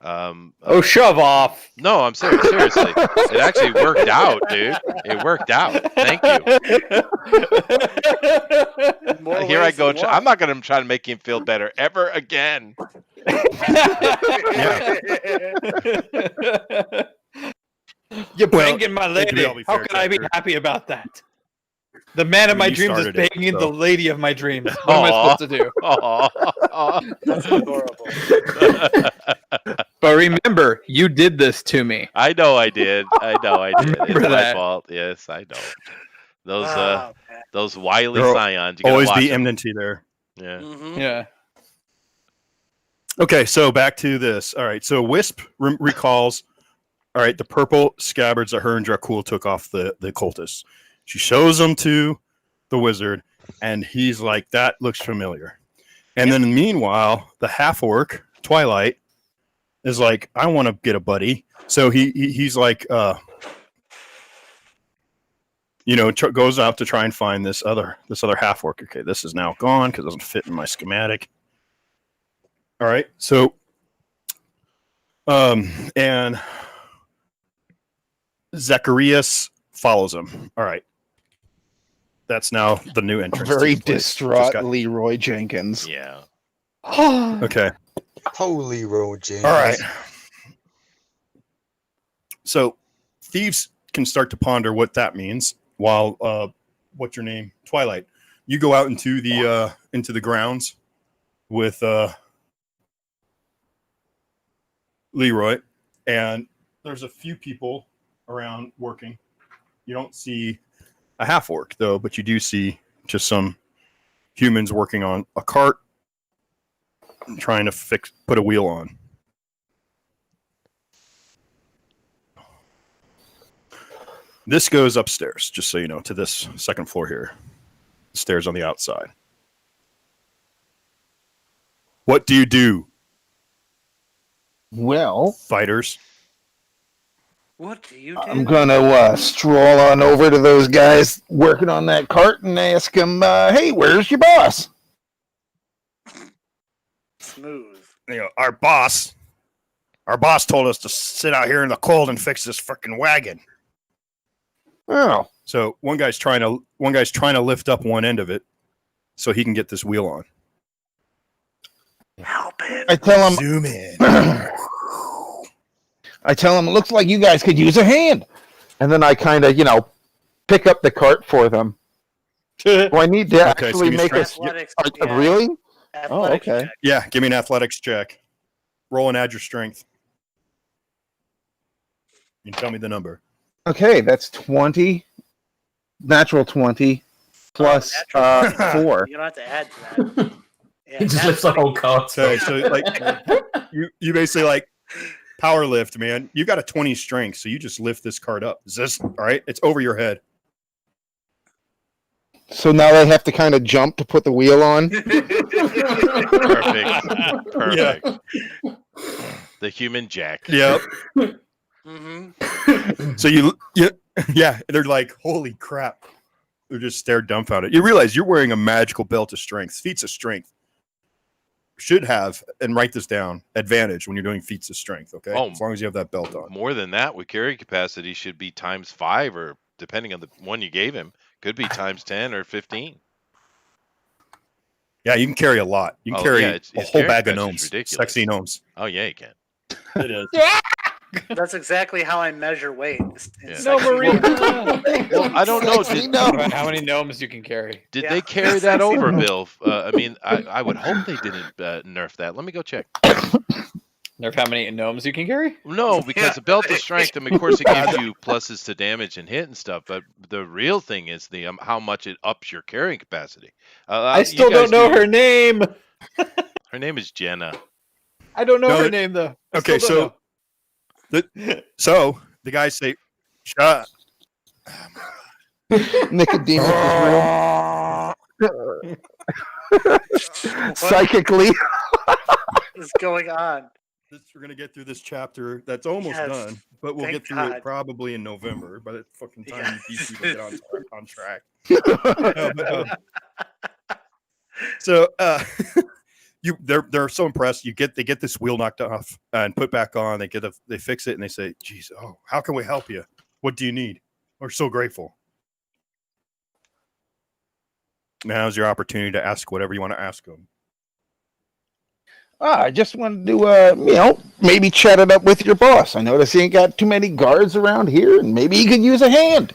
[SPEAKER 6] Oh, shove off.
[SPEAKER 1] No, I'm serious. Seriously, it actually worked out, dude. It worked out. Thank you.
[SPEAKER 3] More
[SPEAKER 1] Here I
[SPEAKER 3] ways
[SPEAKER 1] go.
[SPEAKER 3] than
[SPEAKER 1] I'm
[SPEAKER 3] one.
[SPEAKER 1] not going to try to make him feel better ever again.
[SPEAKER 6] You're
[SPEAKER 2] Well,
[SPEAKER 6] banging my
[SPEAKER 2] to
[SPEAKER 6] lady.
[SPEAKER 2] be
[SPEAKER 6] How
[SPEAKER 2] fair,
[SPEAKER 6] can I be
[SPEAKER 2] Jacker.
[SPEAKER 6] happy about that? The man of my
[SPEAKER 2] You
[SPEAKER 6] dreams is
[SPEAKER 2] started it,
[SPEAKER 6] banging
[SPEAKER 2] so.
[SPEAKER 6] the lady of my dreams. What am I supposed to do?
[SPEAKER 3] That's adorable.
[SPEAKER 6] But remember, you did this to me.
[SPEAKER 1] I know I did. I know I did. It's
[SPEAKER 6] Remember
[SPEAKER 1] my
[SPEAKER 6] that.
[SPEAKER 1] fault. Yes, I know. Those
[SPEAKER 3] Oh, man.
[SPEAKER 1] those wily
[SPEAKER 2] There'll
[SPEAKER 1] scions. You gotta
[SPEAKER 2] Always
[SPEAKER 1] watch
[SPEAKER 2] be
[SPEAKER 1] 'em.
[SPEAKER 2] enmity there.
[SPEAKER 1] Yeah.
[SPEAKER 3] Mhm.
[SPEAKER 6] Yeah.
[SPEAKER 2] Okay, so back to this. All right, so Wisp recalls. All right, the purple scabbards that her and Dracul took off the cultists. She shows them to the wizard, and he's like, "That looks familiar." And then meanwhile, the half orc Twilight is like, "I want to get a buddy." So he's like, goes out to try and find this other half orc. Okay, this is now gone because it doesn't fit in my schematic. All right, so and Zacharias follows him. All right, that's now the new entrance.
[SPEAKER 4] Very
[SPEAKER 2] to the place.
[SPEAKER 4] distraught
[SPEAKER 2] Just got-
[SPEAKER 4] Leroy Jenkins.
[SPEAKER 1] Yeah.
[SPEAKER 2] Okay.
[SPEAKER 5] Holy road, James.
[SPEAKER 2] All right. So thieves can start to ponder what that means. While what's your name, Twilight? You go out into the grounds with Leroy, and there's a few people around working. You don't see a half orc though, but you do see just some humans working on a cart, trying to put a wheel on. This goes upstairs, just so you know, to this second floor here. The stairs on the outside. What do you do,
[SPEAKER 4] Well,
[SPEAKER 2] fighters?
[SPEAKER 3] What do you do?
[SPEAKER 4] I'm gonna stroll on over to those guys working on that cart and ask them, "Hey, where's your boss?"
[SPEAKER 3] Smooth.
[SPEAKER 2] Our boss told us to sit out here in the cold and fix this freaking wagon.
[SPEAKER 4] Oh,
[SPEAKER 2] So one guy's trying to lift up one end of it so he can get this wheel on.
[SPEAKER 3] Help it.
[SPEAKER 4] I tell them,
[SPEAKER 2] Zoom in.
[SPEAKER 4] it looks like you guys could use a hand. And then I kind of, pick up the cart for them. Do I need to
[SPEAKER 2] Okay, so
[SPEAKER 4] actually
[SPEAKER 2] you
[SPEAKER 4] make a
[SPEAKER 3] Athletics.
[SPEAKER 4] really?
[SPEAKER 3] Athletics
[SPEAKER 4] okay.
[SPEAKER 3] check.
[SPEAKER 2] Yeah, give me an athletics check. Roll and add your strength. You can tell me the number.
[SPEAKER 4] Okay, that's 20, natural 20 plus
[SPEAKER 3] natural
[SPEAKER 4] 4.
[SPEAKER 3] You don't have to add to that. Yeah,
[SPEAKER 7] He just
[SPEAKER 3] that's
[SPEAKER 7] lifts the whole cart.
[SPEAKER 2] Okay, so like you basically like power lift, man. You got a 20 strength, so you just lift this cart up. Is this all right? It's over your head.
[SPEAKER 4] So now they have to kind of jump to put the wheel on.
[SPEAKER 1] Perfect. The human jack.
[SPEAKER 2] Yep.
[SPEAKER 3] Mm-hmm.
[SPEAKER 2] So yeah, they're like, holy crap. They're just stared dumbfounded. You realize you're wearing a magical belt of strength. Feats of strength should have, and write this down, advantage when you're doing feats of strength, okay?
[SPEAKER 1] Oh.
[SPEAKER 2] As long as you have that belt on.
[SPEAKER 1] More than that, with carry capacity should be times 5, or depending on the one you gave him, could be times 10 or 15.
[SPEAKER 2] Yeah, you can carry a lot. You can carry
[SPEAKER 1] yeah,
[SPEAKER 2] a
[SPEAKER 1] its
[SPEAKER 2] whole
[SPEAKER 1] carry
[SPEAKER 2] bag of
[SPEAKER 1] capacity is
[SPEAKER 2] gnomes.
[SPEAKER 1] ridiculous.
[SPEAKER 2] Sexy gnomes.
[SPEAKER 1] Oh yeah, you can.
[SPEAKER 2] It is.
[SPEAKER 3] That's exactly how I measure weight.
[SPEAKER 1] Yeah.
[SPEAKER 6] No, Marina.
[SPEAKER 1] Well, I don't know.
[SPEAKER 4] Sexy
[SPEAKER 1] Did,
[SPEAKER 4] gnome.
[SPEAKER 6] How many gnomes you can carry?
[SPEAKER 1] did
[SPEAKER 3] Yeah.
[SPEAKER 1] they carry that over, Bill? I mean, I would hope they didn't nerf that. Let me go check.
[SPEAKER 6] Nerf how many gnomes you can carry?
[SPEAKER 1] No, because the belt of strength, I mean, of course, it gives you pluses to damage and hit and stuff, but the real thing is the how much it ups your carrying capacity.
[SPEAKER 6] I
[SPEAKER 1] you
[SPEAKER 6] still
[SPEAKER 1] guys
[SPEAKER 6] don't know
[SPEAKER 1] do-
[SPEAKER 6] her name.
[SPEAKER 1] Her name is Jenna.
[SPEAKER 6] I don't know
[SPEAKER 2] No,
[SPEAKER 6] her
[SPEAKER 2] it-
[SPEAKER 6] name though. I
[SPEAKER 2] Okay,
[SPEAKER 6] still don't
[SPEAKER 2] So the guys say, shut
[SPEAKER 4] Nicodemus is real. Psychically.
[SPEAKER 3] What is going on?
[SPEAKER 2] We're gonna get through this chapter that's almost
[SPEAKER 3] Yes,
[SPEAKER 2] done, but we'll
[SPEAKER 3] thank
[SPEAKER 2] get through
[SPEAKER 3] God.
[SPEAKER 2] it probably in November by the fucking time these people get on track. So they're so impressed. They get this wheel knocked off and put back on. They fix it and they say, "Geez, how can we help you? What do you need? We're so grateful." Now's your opportunity to ask whatever you want to ask them.
[SPEAKER 4] I just wanted to, maybe chat it up with your boss. I notice he ain't got too many guards around here, and maybe he could use a hand.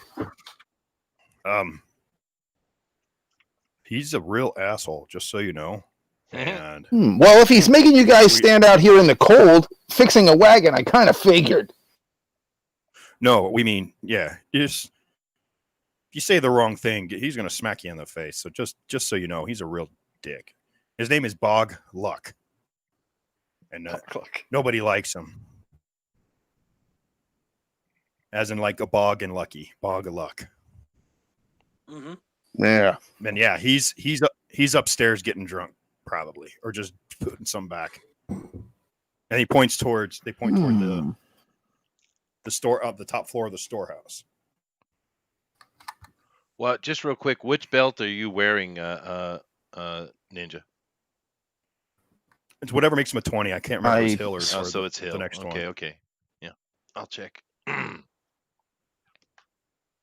[SPEAKER 2] He's a real asshole, just so you know. And
[SPEAKER 4] well, if he's making you guys stand out here in the cold, fixing a wagon, I kind of figured.
[SPEAKER 2] No, we mean, yeah. If you say the wrong thing, he's going to smack you in the face. So just so you know, he's a real dick. His name is Bog Luck. And nobody likes him. As in like a bog and lucky. Bog of luck.
[SPEAKER 3] Mm-hmm.
[SPEAKER 4] Yeah.
[SPEAKER 2] And yeah, he's upstairs getting drunk, probably. Or just putting some back. And they point toward the store up the top floor of the storehouse.
[SPEAKER 1] Well, just real quick, which belt are you wearing, Ninja?
[SPEAKER 2] It's whatever makes him a 20. I can't remember if it's Hill or
[SPEAKER 1] so it's Hill.
[SPEAKER 2] The next one.
[SPEAKER 1] Okay. Yeah, I'll check.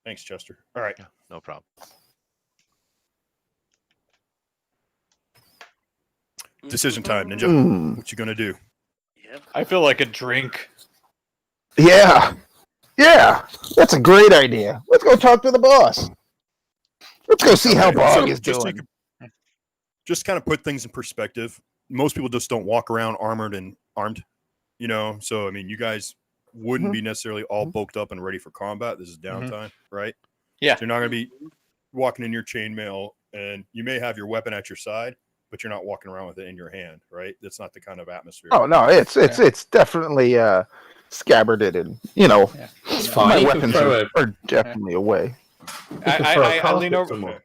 [SPEAKER 2] Thanks, Chester. All right.
[SPEAKER 1] Yeah, no problem.
[SPEAKER 2] Decision time, Ninja. What you gonna do?
[SPEAKER 3] Yep.
[SPEAKER 6] I feel like a drink.
[SPEAKER 4] Yeah. That's a great idea. Let's go talk to the boss. Let's go see how Bog is doing.
[SPEAKER 2] Just kind of put things in perspective. Most people just don't walk around armed, so I mean, you guys wouldn't be necessarily all bulked up and ready for combat. This is downtime, right?
[SPEAKER 6] Yeah.
[SPEAKER 2] So you're not going to be walking in your chainmail, and you may have your weapon at your side, but you're not walking around with it in your hand, right? That's not the kind of atmosphere.
[SPEAKER 4] Oh no, it's definitely scabbarded, and
[SPEAKER 7] It's fine.
[SPEAKER 4] my
[SPEAKER 7] You
[SPEAKER 4] weapons
[SPEAKER 7] can
[SPEAKER 4] are definitely away.
[SPEAKER 6] I lean over.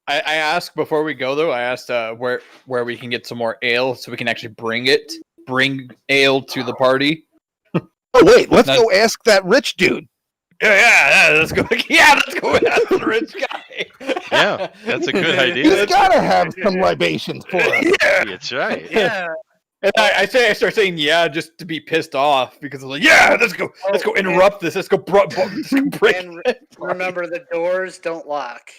[SPEAKER 6] I asked before we go though. I asked where we can get some more ale so we can actually bring ale to the party.
[SPEAKER 4] Oh wait, let's go ask that rich dude.
[SPEAKER 6] Yeah, let's go. Yeah, let's go ask the rich guy.
[SPEAKER 1] Yeah, that's a good idea.
[SPEAKER 4] He's gotta have some libations for us.
[SPEAKER 6] Yeah,
[SPEAKER 1] That's right.
[SPEAKER 3] Yeah.
[SPEAKER 6] and I start saying yeah just to be pissed off because I'm like, yeah, let's go interrupt this. Let's go break.
[SPEAKER 3] And remember, the doors don't lock.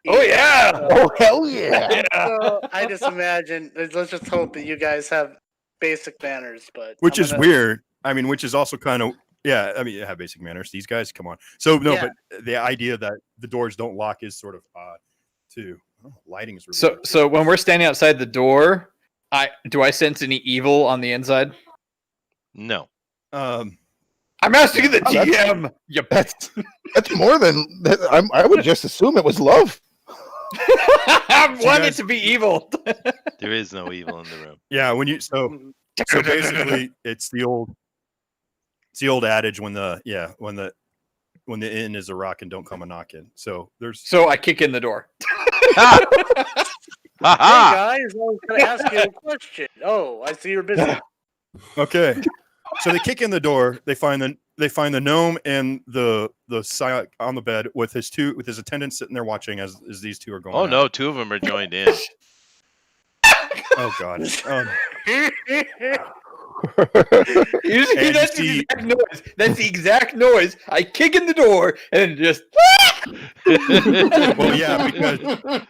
[SPEAKER 6] Oh yeah.
[SPEAKER 4] Oh hell yeah.
[SPEAKER 3] So I just imagine. Let's just hope that you guys have basic manners, but
[SPEAKER 2] Which is weird. I mean, which is also kind of have basic manners. These guys, come on. So no, but the idea that the doors don't lock is sort of odd too. Lighting is really
[SPEAKER 6] So when we're standing outside the door, do I sense any evil on the inside?
[SPEAKER 1] No.
[SPEAKER 6] I'm asking the DM.
[SPEAKER 4] That's more than that. I would just assume it was love.
[SPEAKER 6] I want it to be evil.
[SPEAKER 1] There is no evil in the room.
[SPEAKER 2] Yeah, so basically it's the old adage when the inn is a rockin', don't come a knockin'. So
[SPEAKER 6] I kick in the door.
[SPEAKER 3] Hey guys, I was going to ask you a question. Oh, I see you're busy.
[SPEAKER 2] Okay. So they kick in the door. They find the gnome and the Psylocke on the bed with his attendants sitting there watching as these two are going.
[SPEAKER 1] Oh
[SPEAKER 2] out.
[SPEAKER 1] no, two of them are joined in.
[SPEAKER 2] Oh god.
[SPEAKER 6] You see, that's the exact noise. That's the exact noise. I kick in the door and just.
[SPEAKER 2] Well, yeah, because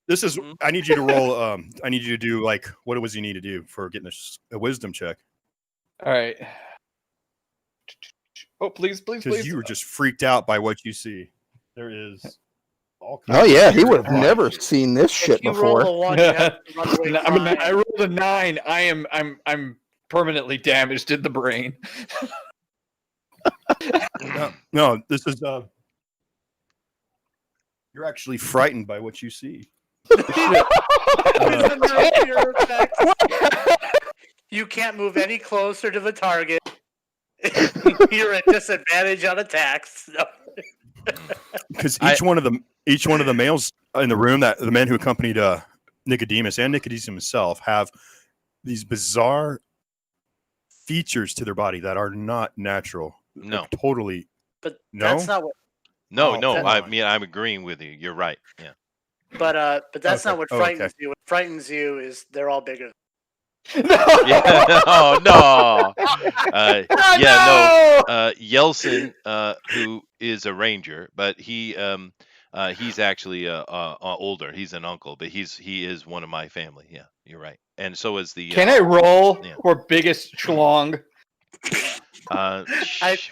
[SPEAKER 2] this is. I need you to roll. I need you to do what was you need to do for getting a wisdom check.
[SPEAKER 6] All right. Oh, please.
[SPEAKER 2] Because you were just freaked out by what you see. There is.
[SPEAKER 4] Oh yeah, he would have never seen this shit before.
[SPEAKER 6] I rolled a 9. I'm permanently damaged in the brain.
[SPEAKER 2] No, this is. You're actually frightened by what you see.
[SPEAKER 3] You can't move any closer to the target. You're at disadvantage on attacks.
[SPEAKER 2] Because each one of the males in the room, that the men who accompanied Nicodemus and Nicodemus himself, have these bizarre features to their body that are not natural.
[SPEAKER 1] No,
[SPEAKER 2] totally.
[SPEAKER 3] But
[SPEAKER 2] no?
[SPEAKER 3] that's not what.
[SPEAKER 1] No. I'm agreeing with you. You're right. Yeah.
[SPEAKER 3] But that's
[SPEAKER 2] Okay.
[SPEAKER 3] not what
[SPEAKER 2] Oh,
[SPEAKER 3] frightens
[SPEAKER 2] okay.
[SPEAKER 3] you. What frightens you is they're all bigger.
[SPEAKER 1] Yeah. Oh no. Yeah. No.
[SPEAKER 6] No!
[SPEAKER 1] Yelson, who is a ranger, but he's actually older. He's an uncle, but he is one of my family. Yeah, you're right. And so is the.
[SPEAKER 6] Can I roll
[SPEAKER 1] Yeah.
[SPEAKER 6] for biggest schlong?
[SPEAKER 3] I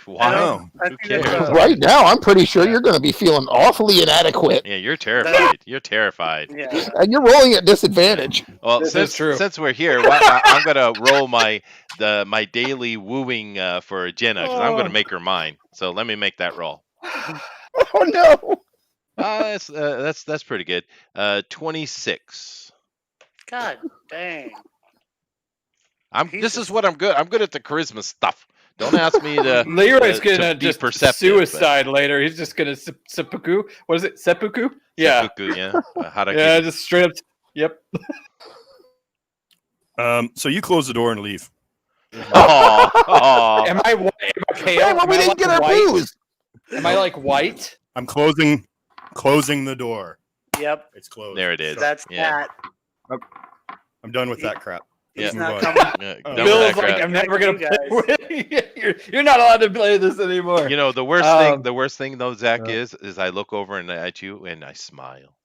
[SPEAKER 1] Why?
[SPEAKER 2] don't-
[SPEAKER 3] I
[SPEAKER 1] Who
[SPEAKER 3] think that's
[SPEAKER 1] cares?
[SPEAKER 4] Right now, I'm pretty sure
[SPEAKER 1] Yeah.
[SPEAKER 4] you're going to be feeling awfully inadequate,
[SPEAKER 1] Yeah, you're terrified. You're terrified.
[SPEAKER 3] Yeah.
[SPEAKER 4] and you're rolling at disadvantage.
[SPEAKER 1] Well,
[SPEAKER 6] This is true.
[SPEAKER 1] since we're here, I'm gonna roll my daily wooing for Jenna because I'm gonna make her mine. So let me make that roll.
[SPEAKER 4] Oh no!
[SPEAKER 1] That's pretty good. 26.
[SPEAKER 3] God dang.
[SPEAKER 1] This is what I'm good. I'm good at the charisma stuff. Don't ask me to.
[SPEAKER 6] Leroy's
[SPEAKER 1] to
[SPEAKER 6] gonna
[SPEAKER 1] be
[SPEAKER 6] just
[SPEAKER 1] perceptive, but-
[SPEAKER 6] suicide later. He's just gonna seppuku. What is it? Seppuku? Yeah.
[SPEAKER 1] Seppuku, yeah. How to
[SPEAKER 6] Yeah, just straight up. Yep.
[SPEAKER 2] So you close the door and leave.
[SPEAKER 1] Oh,
[SPEAKER 6] Am I pale?
[SPEAKER 4] Hey, well,
[SPEAKER 6] Am
[SPEAKER 4] we
[SPEAKER 6] I
[SPEAKER 4] didn't
[SPEAKER 6] like
[SPEAKER 4] get our
[SPEAKER 6] white?
[SPEAKER 4] booze.
[SPEAKER 6] Am I like white?
[SPEAKER 2] I'm closing the door.
[SPEAKER 3] Yep.
[SPEAKER 2] It's closed.
[SPEAKER 1] there it is.
[SPEAKER 3] That's
[SPEAKER 1] Yeah.
[SPEAKER 3] that.
[SPEAKER 2] I'm done with that crap.
[SPEAKER 3] He's
[SPEAKER 1] Yeah.
[SPEAKER 3] not
[SPEAKER 2] Move on.
[SPEAKER 3] coming.
[SPEAKER 1] Yeah,
[SPEAKER 2] Oh.
[SPEAKER 1] done with
[SPEAKER 6] Bill's
[SPEAKER 1] that
[SPEAKER 6] like,
[SPEAKER 1] crap.
[SPEAKER 6] I'm never gonna
[SPEAKER 3] You
[SPEAKER 6] play with. You're not allowed to play this anymore.
[SPEAKER 1] You know the worst thing though, Zach,
[SPEAKER 2] Yeah.
[SPEAKER 1] is I look over and at you and I smile.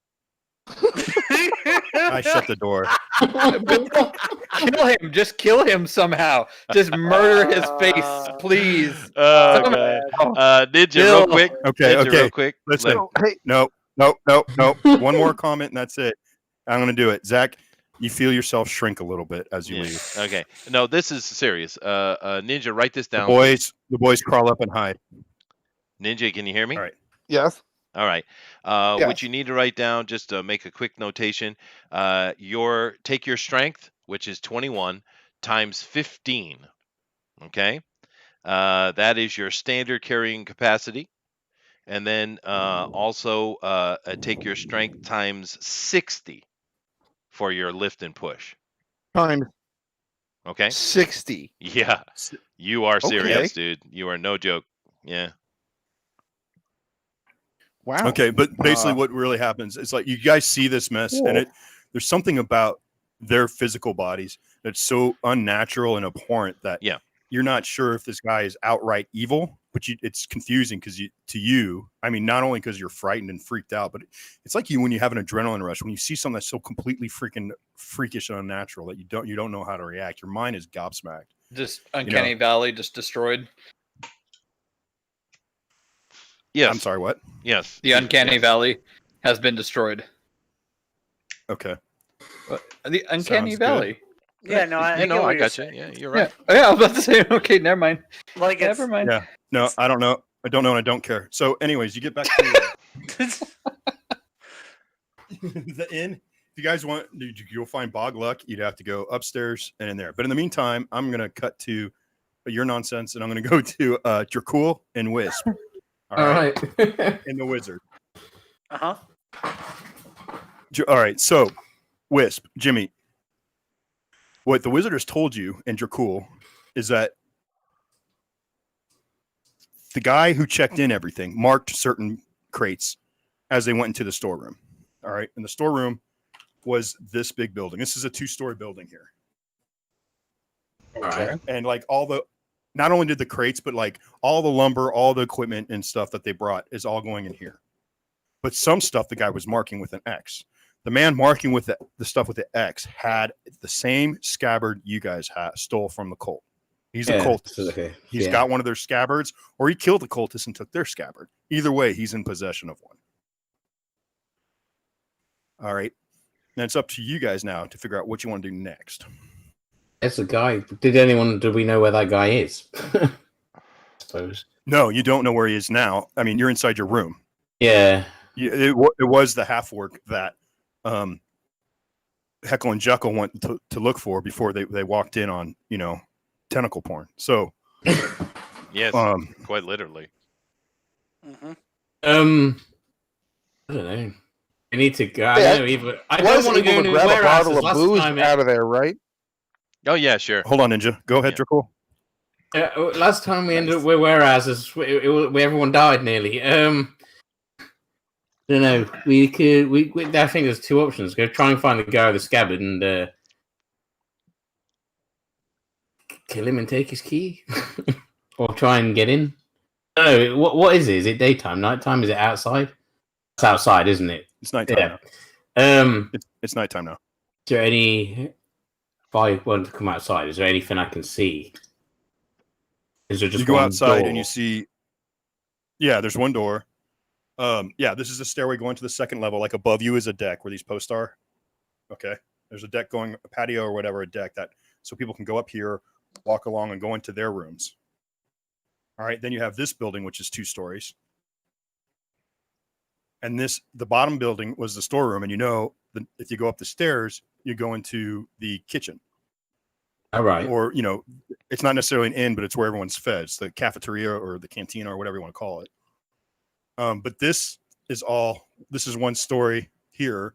[SPEAKER 2] I shut the door.
[SPEAKER 6] Bill, kill him. Just kill him somehow. Just murder his face, please.
[SPEAKER 1] Oh
[SPEAKER 3] Oh,
[SPEAKER 1] god. Ninja, real
[SPEAKER 6] Bill.
[SPEAKER 1] quick.
[SPEAKER 2] Okay,
[SPEAKER 1] Ninja,
[SPEAKER 2] okay.
[SPEAKER 1] real quick.
[SPEAKER 2] Listen.
[SPEAKER 4] Hey,
[SPEAKER 2] No. One more comment and that's it. I'm gonna do it. Zach, you feel yourself shrink a little bit as you
[SPEAKER 1] Yeah.
[SPEAKER 2] leave.
[SPEAKER 1] Okay. No, this is serious. Ninja, write this
[SPEAKER 2] The
[SPEAKER 1] down.
[SPEAKER 2] boys crawl up and hide.
[SPEAKER 1] Ninja, can you hear me?
[SPEAKER 2] All right.
[SPEAKER 4] yes.
[SPEAKER 1] All right.
[SPEAKER 4] Yes.
[SPEAKER 1] What you need to write down, just to make a quick notation, take your strength, which is 21, times 15. Okay. That is your standard carrying capacity. And then also take your strength times 60 for your lift and push.
[SPEAKER 4] Times
[SPEAKER 1] Okay.
[SPEAKER 4] 60.
[SPEAKER 1] Yeah. You are
[SPEAKER 4] Okay.
[SPEAKER 1] serious, dude. You are no joke. Yeah.
[SPEAKER 4] Wow.
[SPEAKER 2] Okay, but basically what really happens is like you guys see this mess and there's something about their physical bodies that's so unnatural and abhorrent that
[SPEAKER 1] Yeah.
[SPEAKER 2] you're not sure if this guy is outright evil, but it's confusing because I mean, not only because you're frightened and freaked out, but it's like when you have an adrenaline rush, when you see something that's so completely freaking freakish and unnatural that you don't know how to react. Your mind is gobsmacked.
[SPEAKER 6] Just Uncanny Valley, just destroyed.
[SPEAKER 1] Yes.
[SPEAKER 2] I'm sorry, what?
[SPEAKER 1] Yes.
[SPEAKER 6] The Uncanny
[SPEAKER 1] Yes.
[SPEAKER 6] Valley has been destroyed.
[SPEAKER 2] Okay.
[SPEAKER 6] The Uncanny
[SPEAKER 2] Sounds good.
[SPEAKER 6] Valley.
[SPEAKER 3] Yeah, no, I
[SPEAKER 1] You
[SPEAKER 3] get
[SPEAKER 1] know,
[SPEAKER 3] what
[SPEAKER 1] I
[SPEAKER 3] you're
[SPEAKER 1] got you.
[SPEAKER 3] saying.
[SPEAKER 1] Yeah, you're
[SPEAKER 6] Yeah.
[SPEAKER 1] right.
[SPEAKER 6] Oh, yeah, I was about to say. Okay, never mind.
[SPEAKER 3] Like it's,
[SPEAKER 6] Never mind.
[SPEAKER 2] Yeah. No, I don't know. I don't know and I don't care. So anyways, you get back to the inn. If you guys want, you'll find Bog Luck. You'd have to go upstairs and in there. But in the meantime, I'm going to cut to your nonsense and I'm going to go to Dracul and Wisp.
[SPEAKER 7] All right.
[SPEAKER 2] And the wizard.
[SPEAKER 3] uh-huh.
[SPEAKER 2] All right. So, Wisp, Jimmy, what the wizard has told you and Dracul is that the guy who checked in everything marked certain crates as they went into the storeroom. All right. And the storeroom was this big building. This is a 2-story building here.
[SPEAKER 7] All right.
[SPEAKER 2] And like not only did the crates, but like all the lumber, all the equipment and stuff that they brought is all going in here. But some stuff the guy was marking with an X. The man marking with the stuff with the X had the same scabbard you guys stole from the cult. He's a cultist.
[SPEAKER 7] Okay.
[SPEAKER 2] He's got one of their scabbards, or he killed the cultist and took their scabbard. Either way, he's in possession of one. All right. And it's up to you guys now to figure out what you want to do next.
[SPEAKER 7] It's a guy. Do we know where that guy is? I suppose.
[SPEAKER 2] No, you don't know where he is now. I mean, you're inside your room.
[SPEAKER 7] Yeah.
[SPEAKER 2] It was the half orc that Heckle and Jekyll went to look for before they walked in on, tentacle porn. So,
[SPEAKER 1] Yes. Quite literally.
[SPEAKER 3] Mm-hmm.
[SPEAKER 7] I don't know. I need to go. I
[SPEAKER 4] Yeah,
[SPEAKER 7] don't know either. I
[SPEAKER 4] Was
[SPEAKER 7] don't want to go
[SPEAKER 4] able to
[SPEAKER 7] into
[SPEAKER 4] grab a bottle of booze
[SPEAKER 7] time.
[SPEAKER 4] out of there, right?
[SPEAKER 1] Oh yeah, sure.
[SPEAKER 2] hold on, Ninja. Go ahead,
[SPEAKER 1] Yeah.
[SPEAKER 2] Dracul.
[SPEAKER 7] Last time we ended up with where everyone died nearly. don't know. We could. I think there's two options. Go try and find the guy with the scabbard and kill him and take his key, or try and get in. No, what is it? Is it daytime, nighttime? Is it outside? It's outside, isn't it?
[SPEAKER 2] It's nighttime
[SPEAKER 7] Yeah.
[SPEAKER 2] now. It's nighttime now.
[SPEAKER 7] Is there any? If I want to come outside, is there anything I can see? Is there just
[SPEAKER 2] you go
[SPEAKER 7] one
[SPEAKER 2] outside
[SPEAKER 7] door?
[SPEAKER 2] and you see, yeah, there's one door. Yeah, this is a stairway going to the second level. Like above you is a deck where these posts are. Okay, there's a deck going, a patio or whatever, a deck that so people can go up here, walk along, and go into their rooms. All right, then you have this building, which is 2 stories. And the bottom building was the storeroom. And if you go up the stairs, you go into the kitchen.
[SPEAKER 7] All right.
[SPEAKER 2] Or, it's not necessarily an inn, but it's where everyone's fed. It's the cafeteria or the cantina or whatever you want to call it. But this is 1 story here.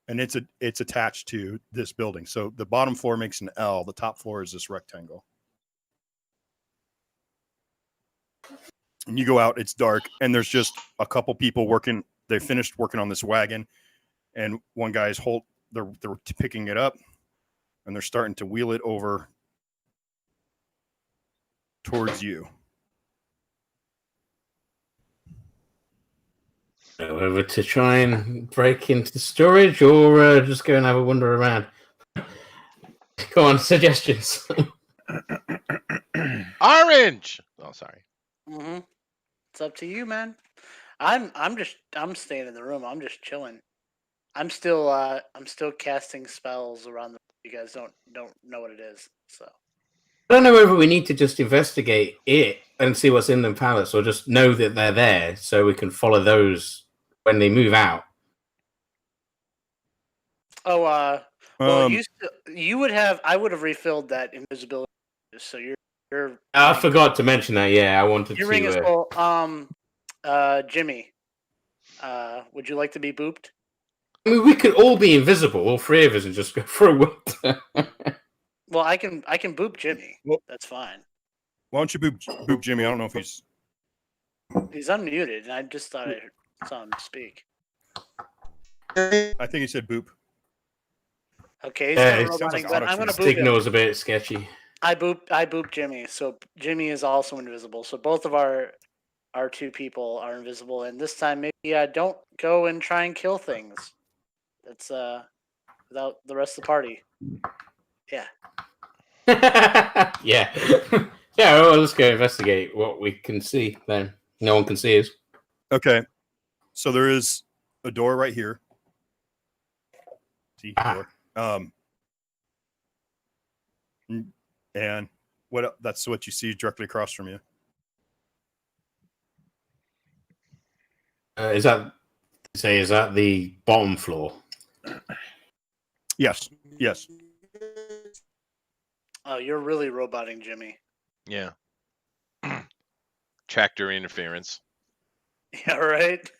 [SPEAKER 2] And it's attached to this building. So the bottom floor makes an L. The top floor is this rectangle. And you go out, it's dark, and there's just a couple people working. They finished working on this wagon, and one guy's they're picking it up, and they're starting to wheel it over towards you.
[SPEAKER 7] Over to try and break into the storage, or just go and have a wander around. Go on, suggestions.
[SPEAKER 1] Orange. Oh, sorry.
[SPEAKER 3] Mm-hmm. It's up to you, man. I'm staying in the room. I'm just chilling. I'm still casting spells around. You guys don't know what it is, so.
[SPEAKER 7] I don't know whether we need to just investigate it and see what's in the palace, or just know that they're there so we can follow those when they move out.
[SPEAKER 3] Oh, well, you would have. I would have refilled that invisibility, so you're.
[SPEAKER 7] I forgot to mention that. Yeah, I wanted
[SPEAKER 3] your
[SPEAKER 7] to.
[SPEAKER 3] Ring is full. Jimmy, would you like to be booped?
[SPEAKER 7] I mean, we could all be invisible, all 3 of us, and just go for a wander.
[SPEAKER 3] Well, I can boop Jimmy.
[SPEAKER 2] Well,
[SPEAKER 3] that's fine.
[SPEAKER 2] Why don't you boop Jimmy? I don't know if he's
[SPEAKER 3] unmuted, and I just thought I saw him speak.
[SPEAKER 2] I think he said boop.
[SPEAKER 3] Okay,
[SPEAKER 2] it sounds like
[SPEAKER 3] I'm gonna boop
[SPEAKER 7] Signal
[SPEAKER 3] him.
[SPEAKER 7] is a bit sketchy.
[SPEAKER 3] I boop Jimmy, so Jimmy is also invisible. So both of our 2 people are invisible, and this time maybe don't go and try and kill things. That's without the rest of the party. Yeah.
[SPEAKER 7] Yeah. Yeah, well, let's go investigate what we can see then. No one can see us.
[SPEAKER 2] Okay. So there is a door right here. See door. And that's what you see directly across from you.
[SPEAKER 7] Is that the bottom floor?
[SPEAKER 2] Yes.
[SPEAKER 3] Oh, you're really roboting Jimmy.
[SPEAKER 1] Yeah. Tractor interference.
[SPEAKER 3] Yeah, right.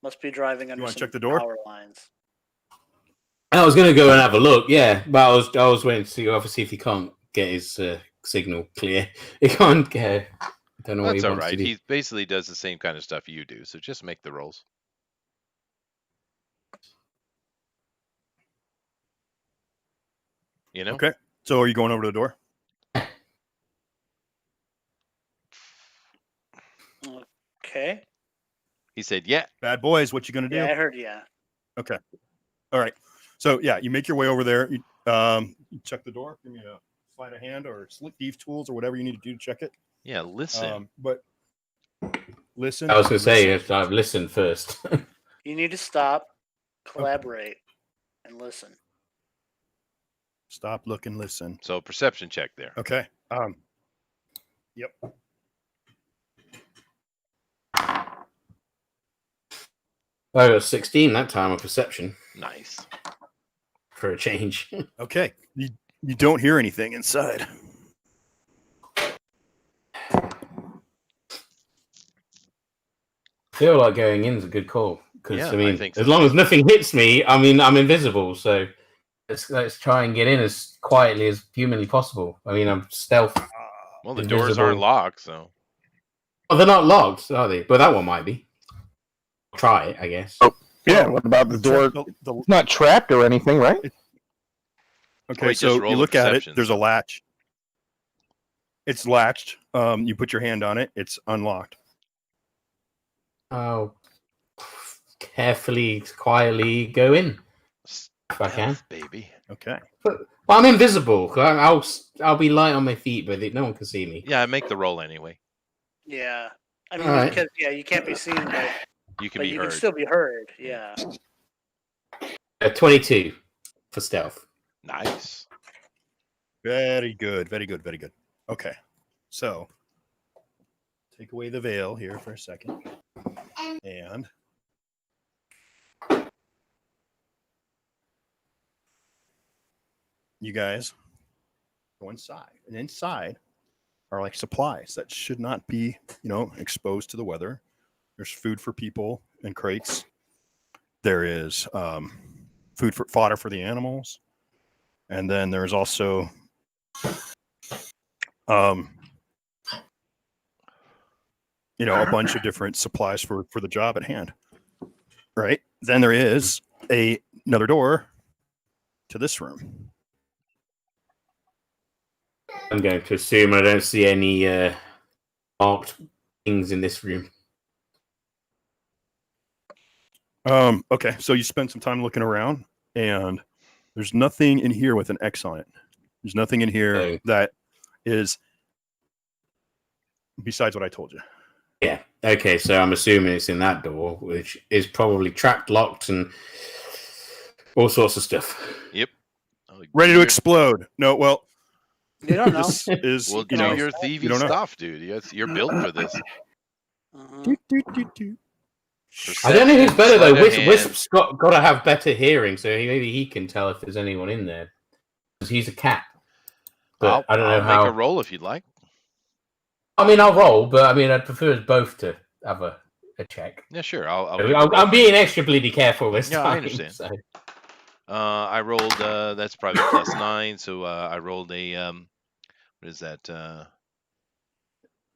[SPEAKER 3] Must be driving under some
[SPEAKER 2] check the door?
[SPEAKER 3] power lines.
[SPEAKER 7] I was going to go and have a look, yeah, but I was waiting to see. Obviously, if he can't get his signal clear, he can't get. I don't know what he
[SPEAKER 1] That's all
[SPEAKER 7] wants to
[SPEAKER 1] right.
[SPEAKER 7] do.
[SPEAKER 1] He basically does the same kind of stuff you do, so just make the rolls.
[SPEAKER 2] Okay. So are you going over to the door?
[SPEAKER 3] Okay.
[SPEAKER 1] He said, "Yeah."
[SPEAKER 2] Bad boys, what you gonna do?
[SPEAKER 3] Yeah, I heard. Yeah.
[SPEAKER 2] Okay. All right. So yeah, you make your way over there. You check the door. Give me a sleight of hand or slick thief tools or whatever you need to do to check it.
[SPEAKER 1] Yeah, listen.
[SPEAKER 2] But listen.
[SPEAKER 7] I was going to say, I've listened first.
[SPEAKER 3] You need to stop, collaborate, and listen.
[SPEAKER 2] Stop, look, and listen.
[SPEAKER 1] So perception check there.
[SPEAKER 2] Okay. Yep.
[SPEAKER 7] I got 16 that time of perception.
[SPEAKER 1] Nice.
[SPEAKER 7] For a change.
[SPEAKER 2] Okay. You don't hear anything inside.
[SPEAKER 7] I feel like going in is a good call. Because,
[SPEAKER 1] Yeah,
[SPEAKER 7] I mean,
[SPEAKER 1] I think so.
[SPEAKER 7] as long as nothing hits me, I mean, I'm invisible. So let's try and get in as quietly as humanly possible. I mean, I'm stealth.
[SPEAKER 1] Well, the
[SPEAKER 7] invisible.
[SPEAKER 1] doors aren't locked, so.
[SPEAKER 7] Oh, they're not locked, are they? But that one might be. Try it, I guess.
[SPEAKER 4] Oh, yeah. What about the door? It's not trapped or anything, right?
[SPEAKER 2] Okay,
[SPEAKER 1] Wait, just
[SPEAKER 2] so
[SPEAKER 1] roll
[SPEAKER 2] you
[SPEAKER 1] a
[SPEAKER 2] look at it.
[SPEAKER 1] perception,
[SPEAKER 2] There's
[SPEAKER 1] so.
[SPEAKER 2] a latch. It's latched. You put your hand on it. It's unlocked.
[SPEAKER 7] I'll carefully, quietly go in if I can.
[SPEAKER 1] Stealth, baby.
[SPEAKER 2] Okay.
[SPEAKER 7] But I'm invisible. I'll be light on my feet, but no one can see me.
[SPEAKER 1] Yeah, I make the roll anyway.
[SPEAKER 3] Yeah. I mean,
[SPEAKER 7] Alright.
[SPEAKER 3] because you can't be seen,
[SPEAKER 1] You can
[SPEAKER 3] but
[SPEAKER 1] be
[SPEAKER 3] you
[SPEAKER 1] heard.
[SPEAKER 3] can still be heard. Yeah.
[SPEAKER 7] 22 for stealth.
[SPEAKER 1] Nice.
[SPEAKER 2] Very good. Very good. Very good. Okay. So take away the veil here for a second. And you guys go inside. And inside are like supplies that should not be, exposed to the weather. There's food for people in crates. There is food for fodder for the animals. And then there's also a bunch of different supplies for the job at hand. Right? Then there is another door to this room.
[SPEAKER 7] I'm going to assume I don't see any marked things in this room.
[SPEAKER 2] Okay, so you spend some time looking around, and there's nothing in here with an X on it. There's nothing in here that is besides what I told you.
[SPEAKER 7] Yeah. Okay, so I'm assuming it's in that door, which is probably trapped, locked, and all sorts of stuff.
[SPEAKER 1] Yep.
[SPEAKER 2] Ready to explode. No, well,
[SPEAKER 3] You don't know.
[SPEAKER 2] this is
[SPEAKER 1] Well,
[SPEAKER 2] you
[SPEAKER 1] do
[SPEAKER 2] know
[SPEAKER 1] your
[SPEAKER 2] you
[SPEAKER 1] thievy
[SPEAKER 2] don't know.
[SPEAKER 1] stuff, dude. You're built for this.
[SPEAKER 7] I don't know who's better though.
[SPEAKER 1] Sleight of hand.
[SPEAKER 7] Wisp's got to have better hearing, so maybe he can tell if there's anyone in there. Because he's a cat. But I don't know
[SPEAKER 1] I'll
[SPEAKER 7] how.
[SPEAKER 1] make a roll if you'd like.
[SPEAKER 7] I mean, I'll roll, but I mean, I'd prefer us both to have a check.
[SPEAKER 1] Yeah, sure. I'll give you a roll.
[SPEAKER 7] I'm being extra bleedy careful this
[SPEAKER 1] Yeah,
[SPEAKER 7] time.
[SPEAKER 1] I understand.
[SPEAKER 7] So.
[SPEAKER 1] I rolled. That's probably +9. So I rolled a what is that?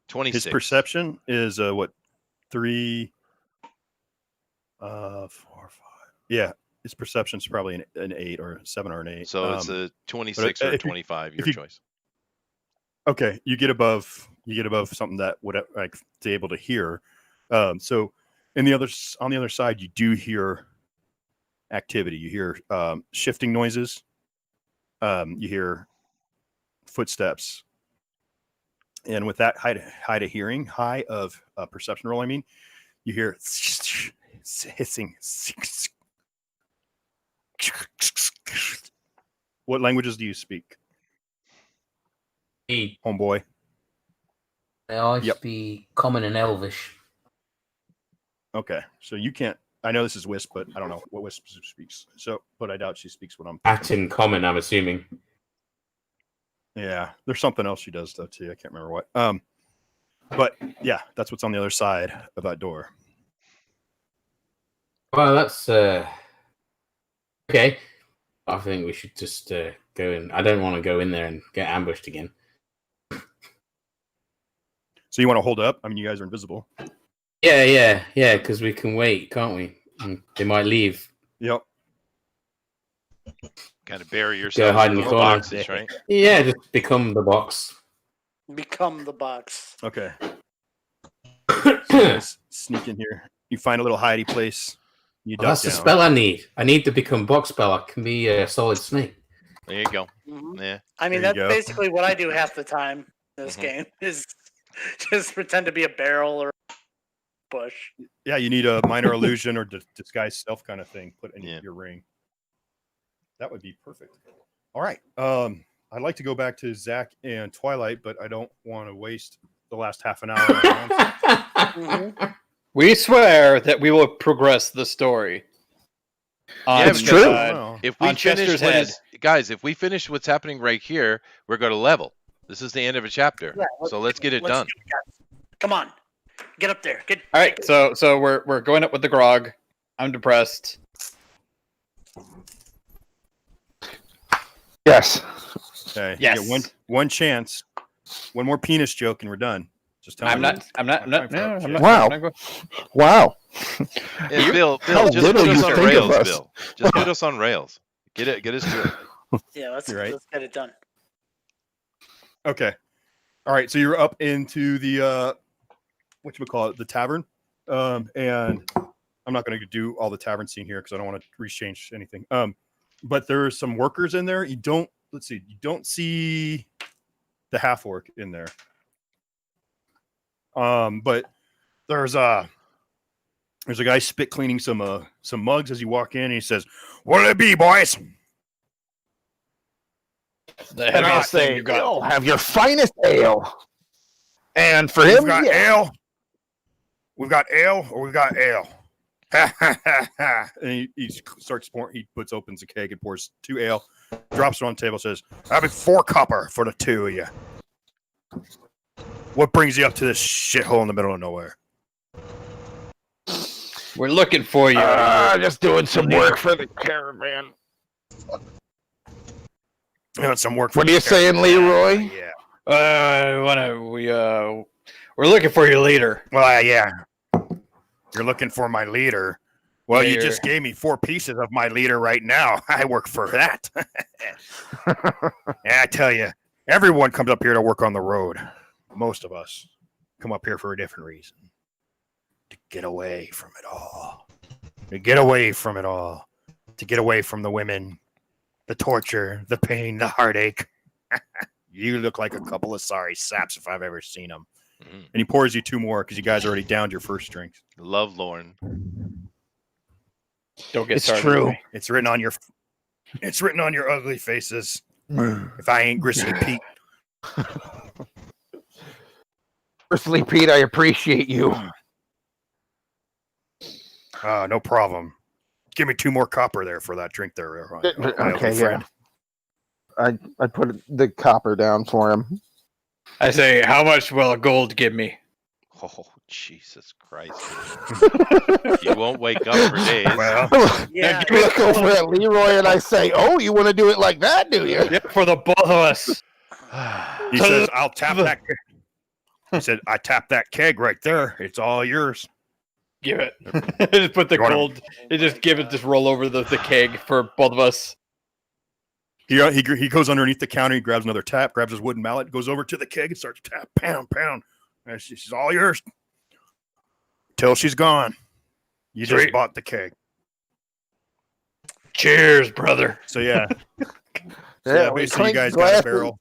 [SPEAKER 1] 26.
[SPEAKER 2] His perception is what 3, 4, 5. Yeah, his perception is probably an 8 or 7 or an 8.
[SPEAKER 1] So it's a 26 or a 25, your choice.
[SPEAKER 2] Okay, you get above something that would like be able to hear. So on the other side, you do hear activity. You hear shifting noises. You hear footsteps, and with that high of perception roll, I mean, you hear hissing. What languages do you speak, homeboy?
[SPEAKER 8] I speak Common and Elvish.
[SPEAKER 2] Okay, so you can't. I know this is Wisp, but I don't know what Wisp speaks. So, but I doubt she speaks what I'm thinking.
[SPEAKER 7] Latin Common, I'm assuming.
[SPEAKER 2] Yeah, there's something else she does though too. I can't remember what. But yeah, that's what's on the other side of that door.
[SPEAKER 7] Well, that's okay. I think we should just go in. I don't want to go in there and get ambushed again.
[SPEAKER 2] So you want to hold up? I mean, you guys are invisible.
[SPEAKER 7] Yeah, because we can wait, can't we? And they might leave.
[SPEAKER 2] Yep.
[SPEAKER 1] Kind of bury yourself
[SPEAKER 7] hide
[SPEAKER 1] in
[SPEAKER 7] in the
[SPEAKER 1] the
[SPEAKER 7] corner.
[SPEAKER 1] boxes, right?
[SPEAKER 7] Yeah, just become the box.
[SPEAKER 3] Become the box.
[SPEAKER 2] Okay. So you guys sneak in here. You find a little hidey place. You duck
[SPEAKER 7] That's the
[SPEAKER 2] down.
[SPEAKER 7] spell I need. I need to become box spell. I can be a solid snake.
[SPEAKER 1] There you go.
[SPEAKER 3] Mhm.
[SPEAKER 1] Yeah.
[SPEAKER 3] I mean,
[SPEAKER 2] There
[SPEAKER 3] that's
[SPEAKER 2] you go.
[SPEAKER 3] basically what I do half the time in this game is just pretend to be a barrel or a bush.
[SPEAKER 2] Yeah, you need a minor illusion or disguise self kind of thing put in your ring. That would be perfect. All right. I'd like to go back to Zach and Twilight, but I don't want to waste the last half an hour.
[SPEAKER 3] Mm-hmm.
[SPEAKER 6] We swear that we will progress the story.
[SPEAKER 1] Yeah,
[SPEAKER 6] It's
[SPEAKER 1] because
[SPEAKER 6] true.
[SPEAKER 1] If we
[SPEAKER 6] On
[SPEAKER 1] finish
[SPEAKER 6] Chester's
[SPEAKER 1] what
[SPEAKER 6] head.
[SPEAKER 1] is, guys, if we finish what's happening right here, we're going to level. This is the end of a chapter.
[SPEAKER 3] Yeah,
[SPEAKER 1] So let's get it done.
[SPEAKER 3] Come on, get up there.
[SPEAKER 6] All right, so we're going up with the grog. I'm depressed.
[SPEAKER 4] Yes.
[SPEAKER 2] Okay.
[SPEAKER 6] Yes.
[SPEAKER 2] You get one chance. One more penis joke and we're done. Just tell me.
[SPEAKER 6] I'm not.
[SPEAKER 4] Wow.
[SPEAKER 6] I'm not going.
[SPEAKER 4] Wow.
[SPEAKER 1] Yeah, Bill,
[SPEAKER 4] How
[SPEAKER 1] just
[SPEAKER 4] little
[SPEAKER 1] put us
[SPEAKER 4] you
[SPEAKER 1] on
[SPEAKER 4] think of
[SPEAKER 1] rails,
[SPEAKER 4] us.
[SPEAKER 1] Bill. Just put us on rails. Get us to it.
[SPEAKER 3] Yeah, let's
[SPEAKER 2] You're right.
[SPEAKER 3] get it done.
[SPEAKER 2] Okay. All right. So you're up into the whatchamacallit, the tavern. And I'm not going to do all the tavern scene here because I don't want to rechange anything. But there's some workers in there. You don't see the half orc in there. But there's a guy spit cleaning some mugs as you walk in, and he says, "What'll it be, boys?"
[SPEAKER 6] The
[SPEAKER 4] And I'll
[SPEAKER 6] heaviest thing
[SPEAKER 4] say,
[SPEAKER 6] you got.
[SPEAKER 4] "You'll have your finest ale." And for
[SPEAKER 2] We've
[SPEAKER 4] him,
[SPEAKER 2] got
[SPEAKER 4] yeah.
[SPEAKER 2] ale. We've got ale, or we've got ale. Ha ha ha ha! And he starts pouring. He opens a keg and pours 2 ale, drops it on the table, says, "That'll be 4 copper for the 2 of you. What brings you up to this shithole in the middle of nowhere?"
[SPEAKER 6] We're looking for you.
[SPEAKER 4] Just doing some work for the caravan.
[SPEAKER 2] Doing some work.
[SPEAKER 4] What are you saying, Leroy?
[SPEAKER 2] Yeah.
[SPEAKER 6] We're looking for your leader.
[SPEAKER 2] Well, yeah. You're looking for my leader. Well, you
[SPEAKER 6] Leader.
[SPEAKER 2] just gave me 4 pieces of my leader right now. I work for that. Yeah, I tell you, everyone comes up here to work on the road. Most of us come up here for a different reason. To get away from it all. To get away from it all. To get away from the women, the torture, the pain, the heartache. You look like a couple of sorry saps if I've ever seen them.
[SPEAKER 1] Mhm.
[SPEAKER 2] And he pours you 2 more because you guys already downed your first drinks.
[SPEAKER 1] Love Lauren.
[SPEAKER 6] Don't get
[SPEAKER 4] It's
[SPEAKER 6] started.
[SPEAKER 4] true.
[SPEAKER 6] with me.
[SPEAKER 2] It's written on your ugly faces. If I ain't Grizzly Pete.
[SPEAKER 4] Grizzly Pete, I appreciate you.
[SPEAKER 2] No problem. Give me 2 more copper there for that drink there. My ugly
[SPEAKER 4] Okay, yeah.
[SPEAKER 2] friend.
[SPEAKER 4] I put the copper down for him.
[SPEAKER 6] I say, how much will gold give me?
[SPEAKER 1] Oh, Jesus Christ. You won't wake up for days.
[SPEAKER 2] Well,
[SPEAKER 3] Yeah,
[SPEAKER 4] I look over at Leroy and I say, "Oh, you want to do it like that, do you?"
[SPEAKER 6] Yeah, for the both of us.
[SPEAKER 2] he says, I'll tap that. He said, I tap that keg right there. It's all yours.
[SPEAKER 6] Give it. Just put the
[SPEAKER 2] You wanna-
[SPEAKER 6] gold. Just give it. Just roll over the keg for both of us.
[SPEAKER 2] He goes underneath the counter. He grabs another tap, grabs his wooden mallet, goes over to the keg and starts tap, pound, pound. And she's all yours. Till she's gone. You just
[SPEAKER 6] Sweet.
[SPEAKER 2] bought the keg.
[SPEAKER 6] Cheers, brother.
[SPEAKER 2] So yeah.
[SPEAKER 4] Yeah,
[SPEAKER 2] So
[SPEAKER 4] we
[SPEAKER 2] basically you
[SPEAKER 4] clink
[SPEAKER 2] guys
[SPEAKER 4] glasses.
[SPEAKER 2] got a barrel.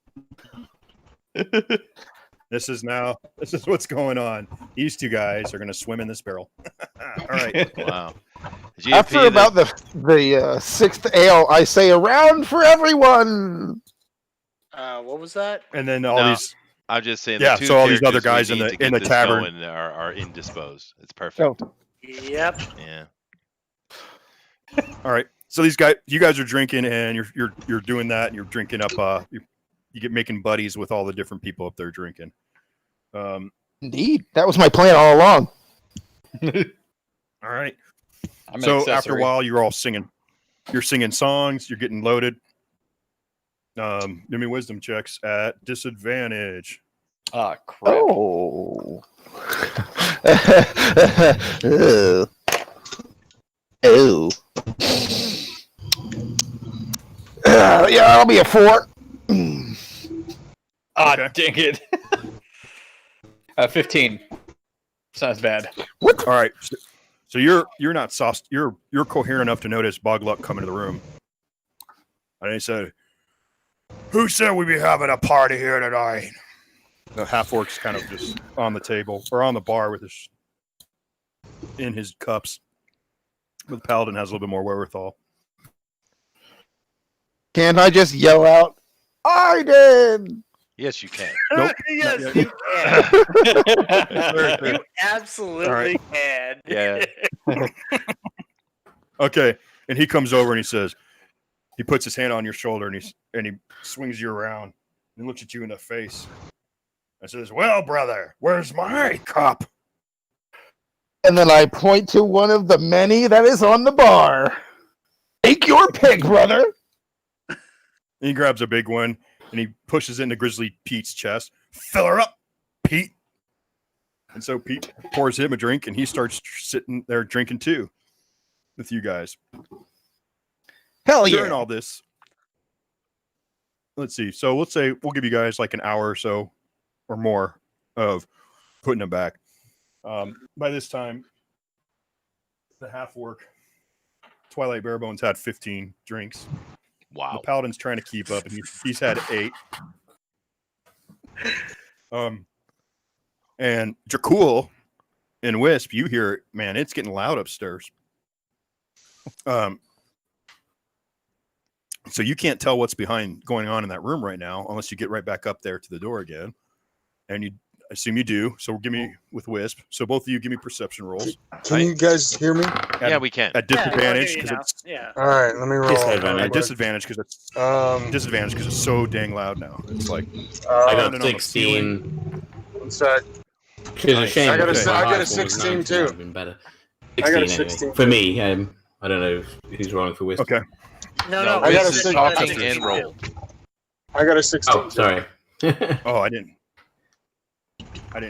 [SPEAKER 2] This is what's going on. These 2 guys are going to swim in this barrel. All right.
[SPEAKER 1] Wow.
[SPEAKER 4] After
[SPEAKER 1] GFP,
[SPEAKER 4] about the 6th ale, I say, "Around for everyone."
[SPEAKER 3] what was that?
[SPEAKER 2] And then all
[SPEAKER 1] No.
[SPEAKER 2] these.
[SPEAKER 1] I'm just saying.
[SPEAKER 2] Yeah,
[SPEAKER 1] The 2
[SPEAKER 2] so all these other
[SPEAKER 1] characters we
[SPEAKER 2] guys in
[SPEAKER 1] need
[SPEAKER 2] the-
[SPEAKER 1] to get
[SPEAKER 2] in the
[SPEAKER 1] this
[SPEAKER 2] tavern.
[SPEAKER 1] going are indisposed. It's perfect.
[SPEAKER 3] Yep.
[SPEAKER 1] Yeah.
[SPEAKER 2] All right. So you guys are drinking, and you're doing that, and you're drinking up. You get making buddies with all the different people up there drinking.
[SPEAKER 4] Indeed, that was my plan all along.
[SPEAKER 2] All right.
[SPEAKER 6] I'm an
[SPEAKER 2] So after a
[SPEAKER 6] accessory.
[SPEAKER 2] while, you're all singing. You're singing songs. You're getting loaded. Give me wisdom checks at disadvantage.
[SPEAKER 6] Ah, crap.
[SPEAKER 4] Oh. Ew. Ew. Yeah, I'll be a 4.
[SPEAKER 6] Ah,
[SPEAKER 2] Okay.
[SPEAKER 6] dang it. 15. Sounds bad.
[SPEAKER 2] All right. So you're not sauced. You're coherent enough to notice Bogluck come into the room, and he said, "Who said we'd be having a party here tonight?" The half orc's kind of just on the table or on the bar with his in his cups. But the paladin has a little bit more wherewithal.
[SPEAKER 4] Can't I just yell out, "I did"?
[SPEAKER 1] Yes, you can.
[SPEAKER 2] Nope.
[SPEAKER 3] Yes,
[SPEAKER 2] Not
[SPEAKER 3] you can. You
[SPEAKER 2] All
[SPEAKER 3] absolutely
[SPEAKER 2] right.
[SPEAKER 3] can.
[SPEAKER 1] Yeah.
[SPEAKER 2] Okay, and he comes over and he says, he puts his hand on your shoulder and he swings you around and looks at you in the face and says, "Well, brother, where's my cup?"
[SPEAKER 4] And then I point to one of the many that is on the bar. Take your pick, brother.
[SPEAKER 2] And he grabs a big one and he pushes it into Grizzly Pete's chest. "Fill her up, Pete." And so Pete pours him a drink, and he starts sitting there drinking too with you guys.
[SPEAKER 4] Hell
[SPEAKER 2] During
[SPEAKER 4] yeah.
[SPEAKER 2] all this, let's see. So let's say we'll give you guys like an hour or so or more of putting them back. By this time, the half orc Twilight Barebones had 15 drinks.
[SPEAKER 1] Wow.
[SPEAKER 2] The Paladin's trying to keep up, and he's had 8. And Dracul and Wisp, you hear it, man, it's getting loud upstairs. So you can't tell what's going on in that room right now unless you get right back up there to the door again. And you assume you do. So give me with Wisp. So both of you give me perception rolls.
[SPEAKER 5] Can you guys hear me?
[SPEAKER 1] Yeah, we can.
[SPEAKER 2] At disadvantage because it's
[SPEAKER 5] All right. Let me roll.
[SPEAKER 2] at disadvantage because it's so dang loud now. It's like
[SPEAKER 7] I
[SPEAKER 2] pounding
[SPEAKER 7] got
[SPEAKER 2] on the ceiling.
[SPEAKER 7] 16.
[SPEAKER 5] One sec.
[SPEAKER 7] Which is a
[SPEAKER 2] Nice.
[SPEAKER 7] shame.
[SPEAKER 5] I got a
[SPEAKER 7] because
[SPEAKER 5] se-
[SPEAKER 7] my
[SPEAKER 5] I got a
[SPEAKER 7] high score was
[SPEAKER 5] 16
[SPEAKER 7] 19,
[SPEAKER 5] too.
[SPEAKER 7] that would've been better.
[SPEAKER 5] I got a
[SPEAKER 7] 16
[SPEAKER 5] 16.
[SPEAKER 7] anyway. For me, I don't know who's rolling for Wisp.
[SPEAKER 2] Okay.
[SPEAKER 3] No,
[SPEAKER 5] I got a
[SPEAKER 1] Wiz is
[SPEAKER 5] 16.
[SPEAKER 1] talking and roll.
[SPEAKER 5] I got a 16.
[SPEAKER 7] Oh, sorry.
[SPEAKER 2] Oh, I didn't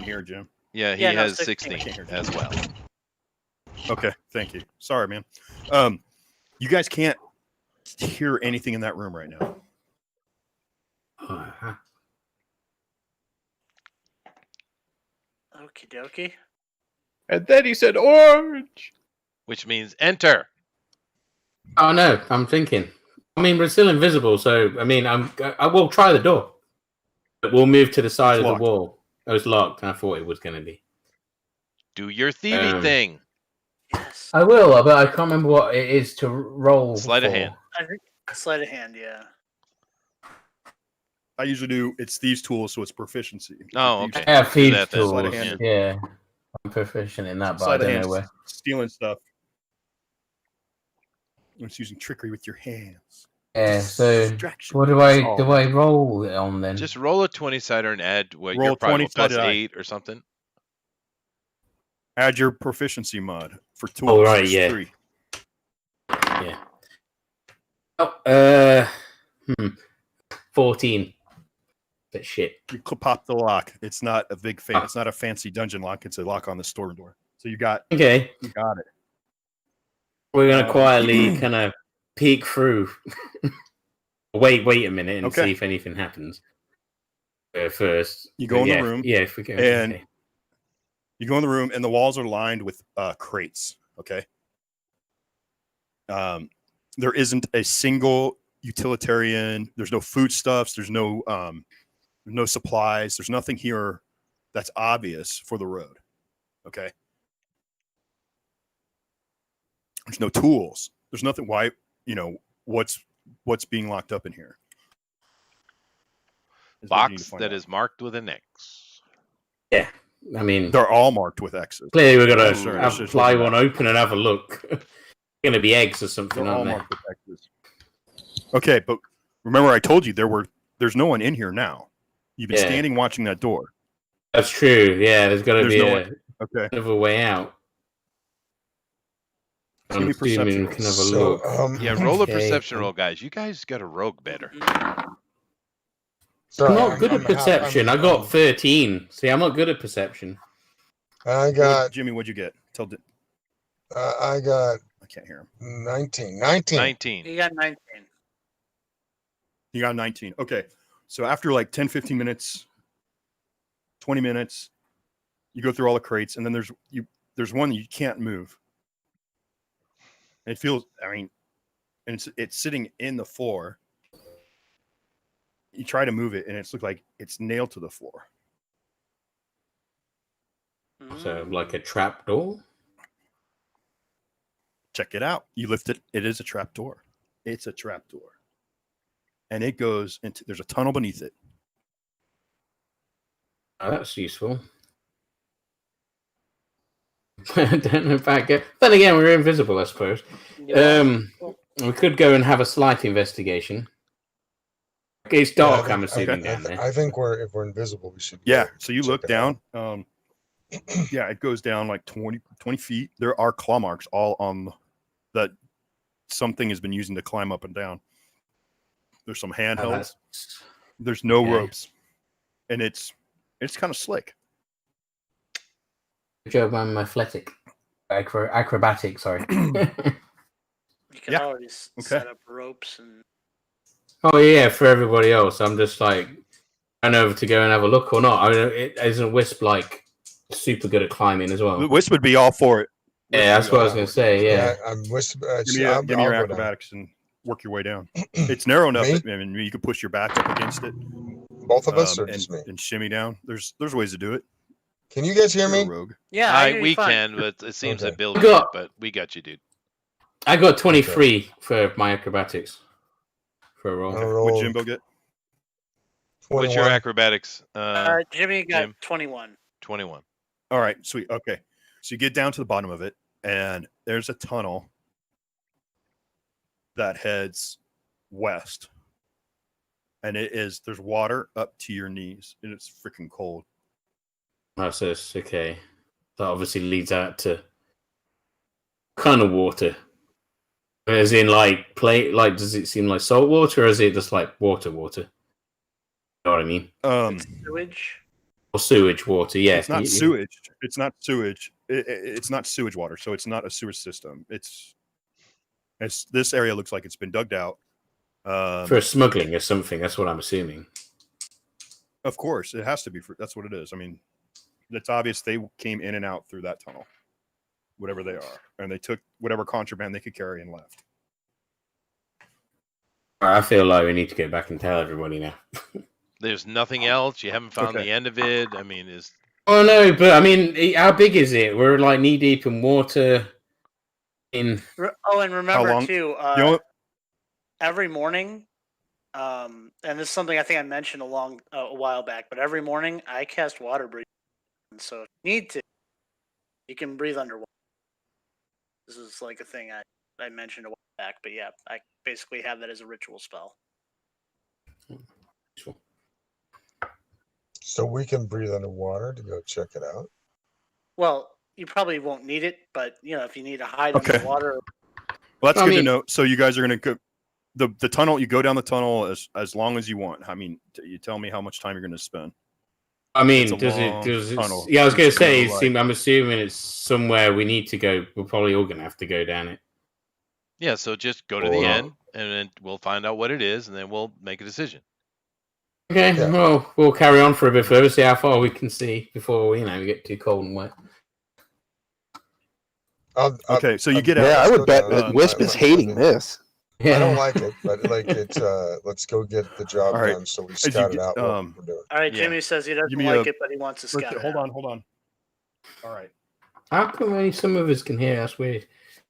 [SPEAKER 2] hear Jim.
[SPEAKER 1] Yeah, he
[SPEAKER 3] Yeah, no,
[SPEAKER 1] has
[SPEAKER 3] 16.
[SPEAKER 1] 16 as well.
[SPEAKER 2] Okay, thank you. Sorry, man. You guys can't hear anything in that room right now.
[SPEAKER 7] Uh-huh.
[SPEAKER 3] Okie dokie.
[SPEAKER 6] And then he said orange.
[SPEAKER 1] Which means enter.
[SPEAKER 7] Oh no, I'm thinking. I mean, we're still invisible, so I mean, I will try the door, but we'll move to the side
[SPEAKER 2] It's
[SPEAKER 7] of
[SPEAKER 2] locked.
[SPEAKER 7] the wall. Oh, it's locked. I thought it was going to be.
[SPEAKER 1] Do your thievy thing.
[SPEAKER 3] Yes.
[SPEAKER 8] I will, but I can't remember what it is to roll.
[SPEAKER 1] Sleight of
[SPEAKER 8] for.
[SPEAKER 1] hand.
[SPEAKER 3] I think sleight of hand, yeah.
[SPEAKER 2] I usually do. It's these tools, so it's proficiency.
[SPEAKER 1] Oh,
[SPEAKER 2] Thieves-
[SPEAKER 1] okay.
[SPEAKER 8] I have
[SPEAKER 1] Do
[SPEAKER 8] thieves
[SPEAKER 1] that then.
[SPEAKER 8] tools.
[SPEAKER 2] Sleight of hand.
[SPEAKER 8] Yeah, I'm proficient in that, but I
[SPEAKER 2] Sleight of
[SPEAKER 8] don't
[SPEAKER 2] hand,
[SPEAKER 8] know where.
[SPEAKER 2] stealing stuff. It's using trickery with your hands.
[SPEAKER 8] Yeah, so
[SPEAKER 2] Distraction.
[SPEAKER 8] what do
[SPEAKER 2] That's
[SPEAKER 8] I
[SPEAKER 2] all.
[SPEAKER 8] roll it on then?
[SPEAKER 1] Just roll a 20-sider and add what
[SPEAKER 2] Roll
[SPEAKER 1] you're probably
[SPEAKER 2] 20-sided
[SPEAKER 1] plus
[SPEAKER 2] die.
[SPEAKER 1] 8 or something.
[SPEAKER 2] Add your proficiency mod for tools.
[SPEAKER 7] Oh, right,
[SPEAKER 2] It's
[SPEAKER 7] yeah.
[SPEAKER 2] 3.
[SPEAKER 7] Yeah. Oh, 14. But shit.
[SPEAKER 2] You pop the lock. It's not a big It's not a fancy dungeon lock. It's a lock on the store door. So you got
[SPEAKER 7] Okay,
[SPEAKER 2] it.
[SPEAKER 7] we're gonna
[SPEAKER 2] Um,
[SPEAKER 7] quietly kind of peek through. wait a minute and
[SPEAKER 2] Okay.
[SPEAKER 7] see if anything happens. First,
[SPEAKER 2] You go in the
[SPEAKER 7] yeah,
[SPEAKER 2] room,
[SPEAKER 7] Yeah, if we go.
[SPEAKER 2] and
[SPEAKER 7] okay.
[SPEAKER 2] you go in the room, and the walls are lined with crates. Okay. There isn't a single utilitarian. There's no foodstuffs. There's no supplies. There's nothing here that's obvious for the road. Okay. There's no tools. There's nothing. Why? What's being locked up in here? Is what you need to
[SPEAKER 1] Box
[SPEAKER 2] find
[SPEAKER 1] that
[SPEAKER 2] out.
[SPEAKER 1] is marked with an X.
[SPEAKER 7] Yeah, I mean,
[SPEAKER 2] They're all marked with X's.
[SPEAKER 7] clearly we're gonna
[SPEAKER 2] Sure, that's just
[SPEAKER 7] fly
[SPEAKER 2] what
[SPEAKER 7] one open and have a look. Gonna be eggs or something,
[SPEAKER 2] They're all
[SPEAKER 7] aren't
[SPEAKER 2] marked with X's. Okay, but remember I told you there's no one in here now. You've been
[SPEAKER 7] Yeah.
[SPEAKER 2] standing watching that door.
[SPEAKER 7] That's true. Yeah, there's got to
[SPEAKER 2] There's
[SPEAKER 7] be
[SPEAKER 2] no Okay.
[SPEAKER 7] another way out.
[SPEAKER 2] Give me
[SPEAKER 7] I'm
[SPEAKER 2] perception
[SPEAKER 7] assuming we
[SPEAKER 2] rolls.
[SPEAKER 7] can have a
[SPEAKER 5] So,
[SPEAKER 7] look.
[SPEAKER 1] Yeah, roll a
[SPEAKER 7] Okay.
[SPEAKER 1] perception roll, guys. You guys got a rogue better.
[SPEAKER 5] sorry,
[SPEAKER 7] I'm not good at
[SPEAKER 5] I'm-
[SPEAKER 7] perception. I got 13. See, I'm not good at perception.
[SPEAKER 5] I got.
[SPEAKER 2] Jimmy, what'd you get?
[SPEAKER 5] I got
[SPEAKER 2] I can't hear him.
[SPEAKER 5] 19.
[SPEAKER 1] 19.
[SPEAKER 3] You got 19.
[SPEAKER 2] You got 19. Okay. So after like 10, 15 minutes, 20 minutes, you go through all the crates, and then there's one that you can't move. It feels, and it's sitting in the floor. You try to move it, and it's looked like it's nailed to the floor.
[SPEAKER 7] So, like a trap door.
[SPEAKER 2] Check it out. You lift it. It is a trap door. It's a trap door. And it goes into, there's a tunnel beneath it.
[SPEAKER 7] Oh, that's useful. I don't know if I get. Then again, we're invisible, I suppose. We could go and have a slight investigation. It's dark,
[SPEAKER 5] Yeah,
[SPEAKER 7] I'm assuming, down
[SPEAKER 5] I
[SPEAKER 7] there.
[SPEAKER 5] think if we're invisible, we should.
[SPEAKER 2] Yeah.
[SPEAKER 5] go
[SPEAKER 2] So you
[SPEAKER 5] check
[SPEAKER 2] look
[SPEAKER 5] it
[SPEAKER 2] down. Yeah, it goes down like 20 feet. There are claw marks all on that something has been using to climb up and down. There's some handhelds. There's no
[SPEAKER 7] Okay.
[SPEAKER 2] ropes. And it's kind of slick.
[SPEAKER 8] Good job, I'm athletic. Acrobatic, sorry.
[SPEAKER 3] You can
[SPEAKER 2] Yeah.
[SPEAKER 3] always
[SPEAKER 2] Okay.
[SPEAKER 3] set up ropes and.
[SPEAKER 7] Oh yeah, for everybody else, I'm just like going over to go and have a look or not. I mean, isn't Wisp like super good at climbing as well?
[SPEAKER 2] Wisp would be all for it. Wisp
[SPEAKER 7] Yeah,
[SPEAKER 2] would
[SPEAKER 7] that's
[SPEAKER 2] be
[SPEAKER 7] what I
[SPEAKER 2] all
[SPEAKER 7] was gonna
[SPEAKER 2] for it.
[SPEAKER 7] say. Yeah.
[SPEAKER 5] I'm whisper.
[SPEAKER 2] Give me,
[SPEAKER 5] I'll
[SPEAKER 2] give me your
[SPEAKER 5] go down.
[SPEAKER 2] acrobatics and work your way down. It's narrow enough
[SPEAKER 5] Me?
[SPEAKER 2] that I mean, you could push your back up against it.
[SPEAKER 5] Both of us, or
[SPEAKER 2] and,
[SPEAKER 5] just me?
[SPEAKER 2] and shimmy down. There's ways to do it.
[SPEAKER 5] Can you guys hear
[SPEAKER 2] You're a
[SPEAKER 5] me?
[SPEAKER 2] rogue.
[SPEAKER 3] Yeah, I hear you
[SPEAKER 1] we
[SPEAKER 3] fine.
[SPEAKER 1] can, but it seems
[SPEAKER 5] Okay.
[SPEAKER 1] that Bill
[SPEAKER 7] I
[SPEAKER 1] can't.
[SPEAKER 7] got-
[SPEAKER 1] But we got you, dude.
[SPEAKER 7] I got 23 for my acrobatics for a roll.
[SPEAKER 5] I'll
[SPEAKER 2] What'd
[SPEAKER 5] roll
[SPEAKER 2] Jimbo get?
[SPEAKER 5] 21.
[SPEAKER 1] What's your acrobatics?
[SPEAKER 3] Jimmy got
[SPEAKER 1] Jim?
[SPEAKER 3] 21.
[SPEAKER 1] 21.
[SPEAKER 2] All right, sweet. Okay. So you get down to the bottom of it, and there's a tunnel that heads west. And there's water up to your knees, and it's freaking cold.
[SPEAKER 7] That's just okay. That obviously leads out to kind of water. As in, like, does it seem like salt water, or is it just like water? You know what I mean?
[SPEAKER 3] It's sewage.
[SPEAKER 7] Or sewage water, yeah.
[SPEAKER 2] It's not sewage. It's not sewage. It's not sewage water, so it's not a sewer system. It's this area looks like it's been dug out.
[SPEAKER 7] For smuggling or something, that's what I'm assuming.
[SPEAKER 2] Of course, it has to be. That's what it is. I mean, it's obvious they came in and out through that tunnel, whatever they are, and they took whatever contraband they could carry and left.
[SPEAKER 7] I feel like we need to go back and tell everybody now.
[SPEAKER 1] There's nothing else. You haven't found
[SPEAKER 2] Okay.
[SPEAKER 1] the end of it. I mean,
[SPEAKER 7] Oh no, but I mean, how big is it? We're like knee deep in water.
[SPEAKER 3] Oh, and remember
[SPEAKER 2] long-
[SPEAKER 3] too,
[SPEAKER 2] You know what?
[SPEAKER 3] every morning, and this is something I think I mentioned a while back, but every morning I cast water breathing. So if you need to, you can breathe underwater. This is like a thing I mentioned a while back, but yeah, I basically have that as a ritual spell.
[SPEAKER 5] So we can breathe underwater to go check it out.
[SPEAKER 3] Well, you probably won't need it, but if you need to hide
[SPEAKER 2] Okay.
[SPEAKER 3] underwater.
[SPEAKER 2] Well, that's good to know. So you guys are going to go the tunnel. You go down the tunnel as long as you want. I mean, you tell me how much time you're going to spend.
[SPEAKER 7] I mean,
[SPEAKER 2] It's a
[SPEAKER 7] does
[SPEAKER 2] long
[SPEAKER 7] it?
[SPEAKER 2] tunnel.
[SPEAKER 7] Yeah, I was going to
[SPEAKER 2] It's gonna
[SPEAKER 7] say.
[SPEAKER 2] go like-
[SPEAKER 7] I'm assuming it's somewhere we need to go. We're probably all going to have to go down it.
[SPEAKER 1] yeah. So just go to the end, and then we'll find out what it is, and then we'll make a decision.
[SPEAKER 7] Okay.
[SPEAKER 5] Yeah.
[SPEAKER 7] Well, we'll carry on for a bit further, see how far we can see before we get too cold and wet.
[SPEAKER 2] Okay, so you get out.
[SPEAKER 4] Yeah, I would bet
[SPEAKER 5] down.
[SPEAKER 4] that Wisp is hating this.
[SPEAKER 5] I don't like it, but like it's let's go get the job
[SPEAKER 2] All right.
[SPEAKER 5] done so we
[SPEAKER 2] As you
[SPEAKER 5] scouted
[SPEAKER 2] get-
[SPEAKER 5] out what we're doing.
[SPEAKER 3] All right,
[SPEAKER 1] Yeah.
[SPEAKER 3] Jimmy says he doesn't
[SPEAKER 2] Give me
[SPEAKER 3] like
[SPEAKER 2] a-
[SPEAKER 3] it, but he wants to scout it
[SPEAKER 2] Hold
[SPEAKER 3] out.
[SPEAKER 2] on. All right.
[SPEAKER 7] How come only some of us can hear? That's weird.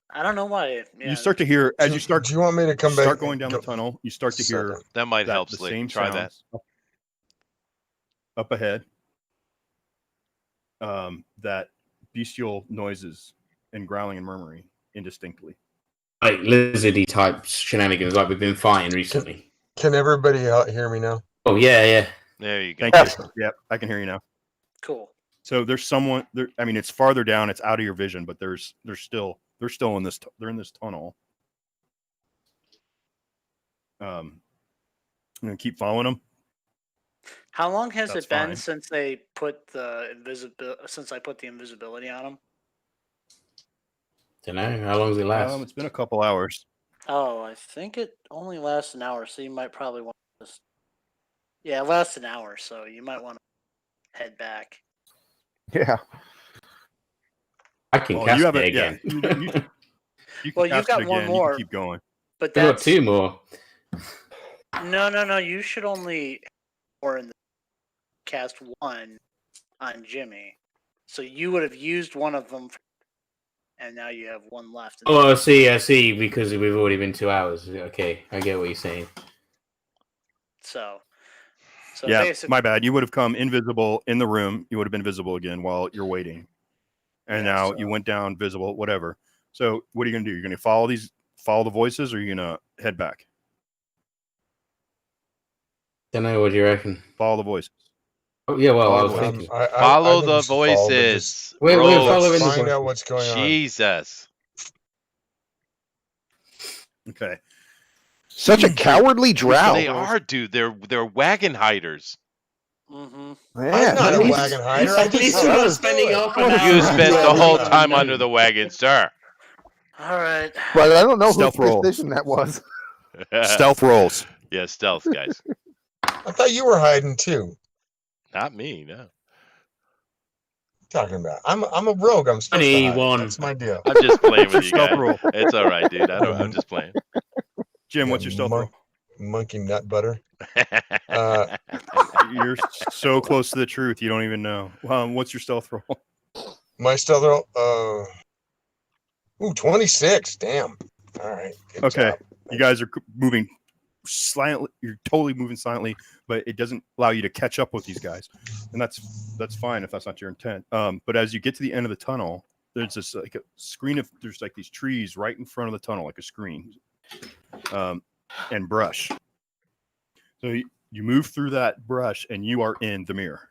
[SPEAKER 3] I don't know why. Yeah.
[SPEAKER 2] You start to hear as you start.
[SPEAKER 5] Do you want me to come back?
[SPEAKER 2] Start going
[SPEAKER 5] and
[SPEAKER 2] down
[SPEAKER 5] go-
[SPEAKER 2] the tunnel. You start to hear
[SPEAKER 5] Second.
[SPEAKER 1] That might help.
[SPEAKER 2] the
[SPEAKER 1] Slick.
[SPEAKER 2] same
[SPEAKER 1] Try that.
[SPEAKER 2] sounds up ahead. That bestial noises and growling and murmuring indistinctly.
[SPEAKER 7] Like lizardy type shenanigans, like we've been fighting recently.
[SPEAKER 5] Can everybody out hear me now?
[SPEAKER 7] Oh yeah.
[SPEAKER 1] There you go.
[SPEAKER 2] Thank you. Yep, I can hear you now.
[SPEAKER 3] Cool.
[SPEAKER 2] So there's someone there. I mean, it's farther down. It's out of your vision, but they're still in this. They're in this tunnel. I'm gonna keep following them.
[SPEAKER 3] How long has
[SPEAKER 2] That's
[SPEAKER 3] it been
[SPEAKER 2] fine.
[SPEAKER 3] since they put since I put the invisibility on them?
[SPEAKER 7] Don't know how long does it last.
[SPEAKER 2] It's been a couple hours.
[SPEAKER 3] Oh, I think it only lasts an hour, so you might probably want to just. Yeah, it lasts an hour, so you might want to head back.
[SPEAKER 4] Yeah.
[SPEAKER 7] I can
[SPEAKER 2] Well,
[SPEAKER 7] cast
[SPEAKER 2] you have
[SPEAKER 7] it
[SPEAKER 2] it
[SPEAKER 7] again.
[SPEAKER 2] You can
[SPEAKER 3] Well, you've
[SPEAKER 2] cast
[SPEAKER 3] got
[SPEAKER 2] it
[SPEAKER 3] one
[SPEAKER 2] again.
[SPEAKER 3] more.
[SPEAKER 2] You can keep going.
[SPEAKER 3] But
[SPEAKER 7] I got
[SPEAKER 3] that's
[SPEAKER 7] 2 more.
[SPEAKER 3] No. You should only cast one on Jimmy. So you would have used one of them, and now you have one left.
[SPEAKER 7] Oh, I see. Because we've already been 2 hours. Okay, I get what you're saying.
[SPEAKER 3] So
[SPEAKER 2] Yeah,
[SPEAKER 3] basically,
[SPEAKER 2] my bad. You would have come invisible in the room. You would have been visible again while you're waiting, and
[SPEAKER 3] Yeah,
[SPEAKER 2] now
[SPEAKER 3] so-
[SPEAKER 2] you went down visible. Whatever. So what are you gonna do? You're gonna follow the voices, or are you gonna head back?
[SPEAKER 7] Don't know. What do you reckon?
[SPEAKER 2] Follow the voices.
[SPEAKER 7] Oh yeah. Well, I was
[SPEAKER 2] Follow the
[SPEAKER 7] thinking.
[SPEAKER 1] Follow
[SPEAKER 5] I think
[SPEAKER 1] the
[SPEAKER 5] we should follow, but
[SPEAKER 1] voices.
[SPEAKER 5] just
[SPEAKER 7] Wait,
[SPEAKER 1] Bro,
[SPEAKER 7] follow in the
[SPEAKER 5] find
[SPEAKER 7] voices.
[SPEAKER 5] out what's going on.
[SPEAKER 1] Jesus.
[SPEAKER 2] Okay.
[SPEAKER 4] Such a cowardly drow.
[SPEAKER 1] They are, dude. They're wagon hiders.
[SPEAKER 3] Mm-hmm.
[SPEAKER 5] I'm not a wagon hider. I
[SPEAKER 7] At least
[SPEAKER 5] just
[SPEAKER 7] we're not
[SPEAKER 5] just
[SPEAKER 7] spending
[SPEAKER 5] do it.
[SPEAKER 7] half an hour.
[SPEAKER 1] You
[SPEAKER 7] on
[SPEAKER 1] spent the
[SPEAKER 7] driving
[SPEAKER 1] whole
[SPEAKER 7] around
[SPEAKER 1] time
[SPEAKER 7] the
[SPEAKER 1] under the wagon, sir.
[SPEAKER 3] All right.
[SPEAKER 4] But I don't know whose
[SPEAKER 2] Stealth roll.
[SPEAKER 4] precision that was.
[SPEAKER 2] Stealth rolls.
[SPEAKER 1] Yeah, stealth, guys.
[SPEAKER 5] I thought you were hiding too.
[SPEAKER 1] Not me, no.
[SPEAKER 5] Talking about? I'm a rogue. I'm supposed to hide.
[SPEAKER 7] 21.
[SPEAKER 5] That's my deal.
[SPEAKER 1] I'm just playing
[SPEAKER 2] What's your
[SPEAKER 1] with you
[SPEAKER 2] stealth
[SPEAKER 1] guys.
[SPEAKER 2] roll?
[SPEAKER 1] It's all right, dude. I'm just playing.
[SPEAKER 2] Jim, what's your stealth roll?
[SPEAKER 5] Monkey nut butter.
[SPEAKER 2] You're so close to the truth, you don't even know. What's your stealth roll?
[SPEAKER 5] My stealth roll. 26. Damn. All right. Good
[SPEAKER 2] Okay,
[SPEAKER 5] job.
[SPEAKER 2] you guys are moving silently. You're totally moving silently, but it doesn't allow you to catch up with these guys, and that's fine if that's not your intent. But as you get to the end of the tunnel, there's this like a screen of there's like these trees right in front of the tunnel, like a screen, and brush. So you move through that brush, and you are in the mirror.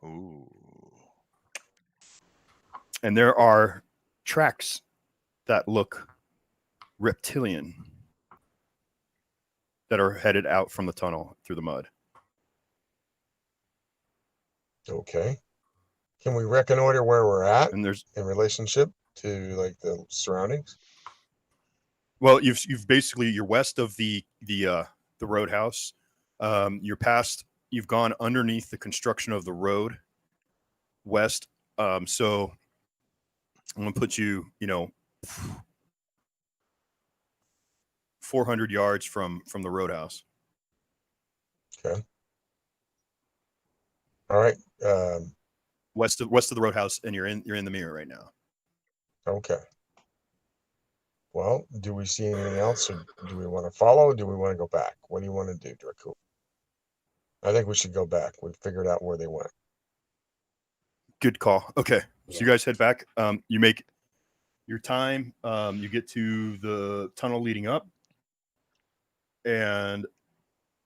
[SPEAKER 1] Ooh.
[SPEAKER 2] And there are tracks that look reptilian that are headed out from the tunnel through the mud.
[SPEAKER 5] Okay. Can we reconnoiter where we're at
[SPEAKER 2] And there's
[SPEAKER 5] in relationship to like the surroundings?
[SPEAKER 2] well, you've basically you're west of the roadhouse. You're past. You've gone underneath the construction of the road west. So I'm gonna put you, 400 yards from the roadhouse.
[SPEAKER 5] Okay. All right.
[SPEAKER 2] West of the roadhouse, and you're in the mirror right now.
[SPEAKER 5] Okay. Well, do we see anything else, or do we want to follow? Or do we want to go back? What do you want to do, Draco? I think we should go back. We figured out where they went.
[SPEAKER 2] Good call. Okay, so you guys head back. You make your time. You get to the tunnel leading up, and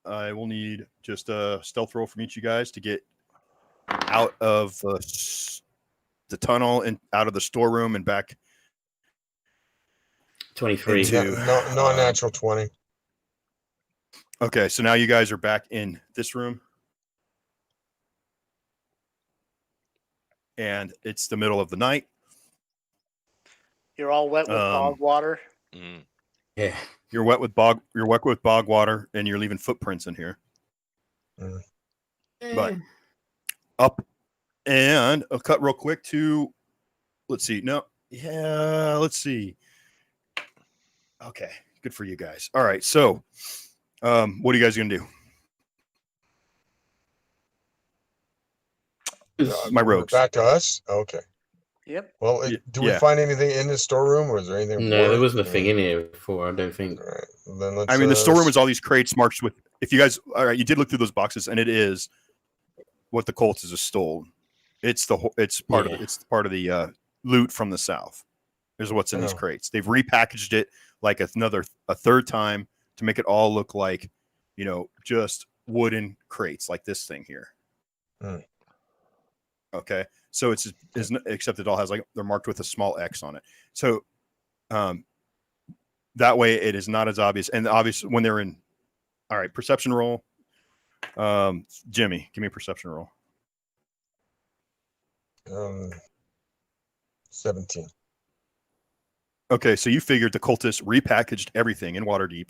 [SPEAKER 2] I will need just a stealth roll from each of you guys to get out of the tunnel and out of the storeroom and back.
[SPEAKER 7] 23.
[SPEAKER 5] No natural 20.
[SPEAKER 2] Okay, so now you guys are back in this room, and it's the middle of the night.
[SPEAKER 3] You're all wet with bog water.
[SPEAKER 1] Mm.
[SPEAKER 7] Yeah.
[SPEAKER 2] You're wet with bog water, and you're leaving footprints in here. But up, and I'll cut real quick to, let's see. Let's see. Okay, good for you guys. All right, so what are you guys gonna do? My rogues.
[SPEAKER 5] Back to us? Okay.
[SPEAKER 3] Yep.
[SPEAKER 5] Well, do we find anything in the storeroom, or is there anything?
[SPEAKER 7] No, there was nothing in here before, I don't think.
[SPEAKER 5] All right. Then let's,
[SPEAKER 2] I mean, the storeroom is all these crates marked with. If you guys, all right, you did look through those boxes, and it is what the Cultists has stolen. It's part of the loot from the south. There's what's in these crates. They've repackaged it like a third time to make it all look like, just wooden crates like this thing here. Okay, so it's except it all has they're marked with a small X on it. So that way it is not as obvious. And obvious when they're in. All right, perception roll. Jimmy, give me a perception roll.
[SPEAKER 5] 17.
[SPEAKER 2] Okay, so you figured the Cultists repackaged everything in Waterdeep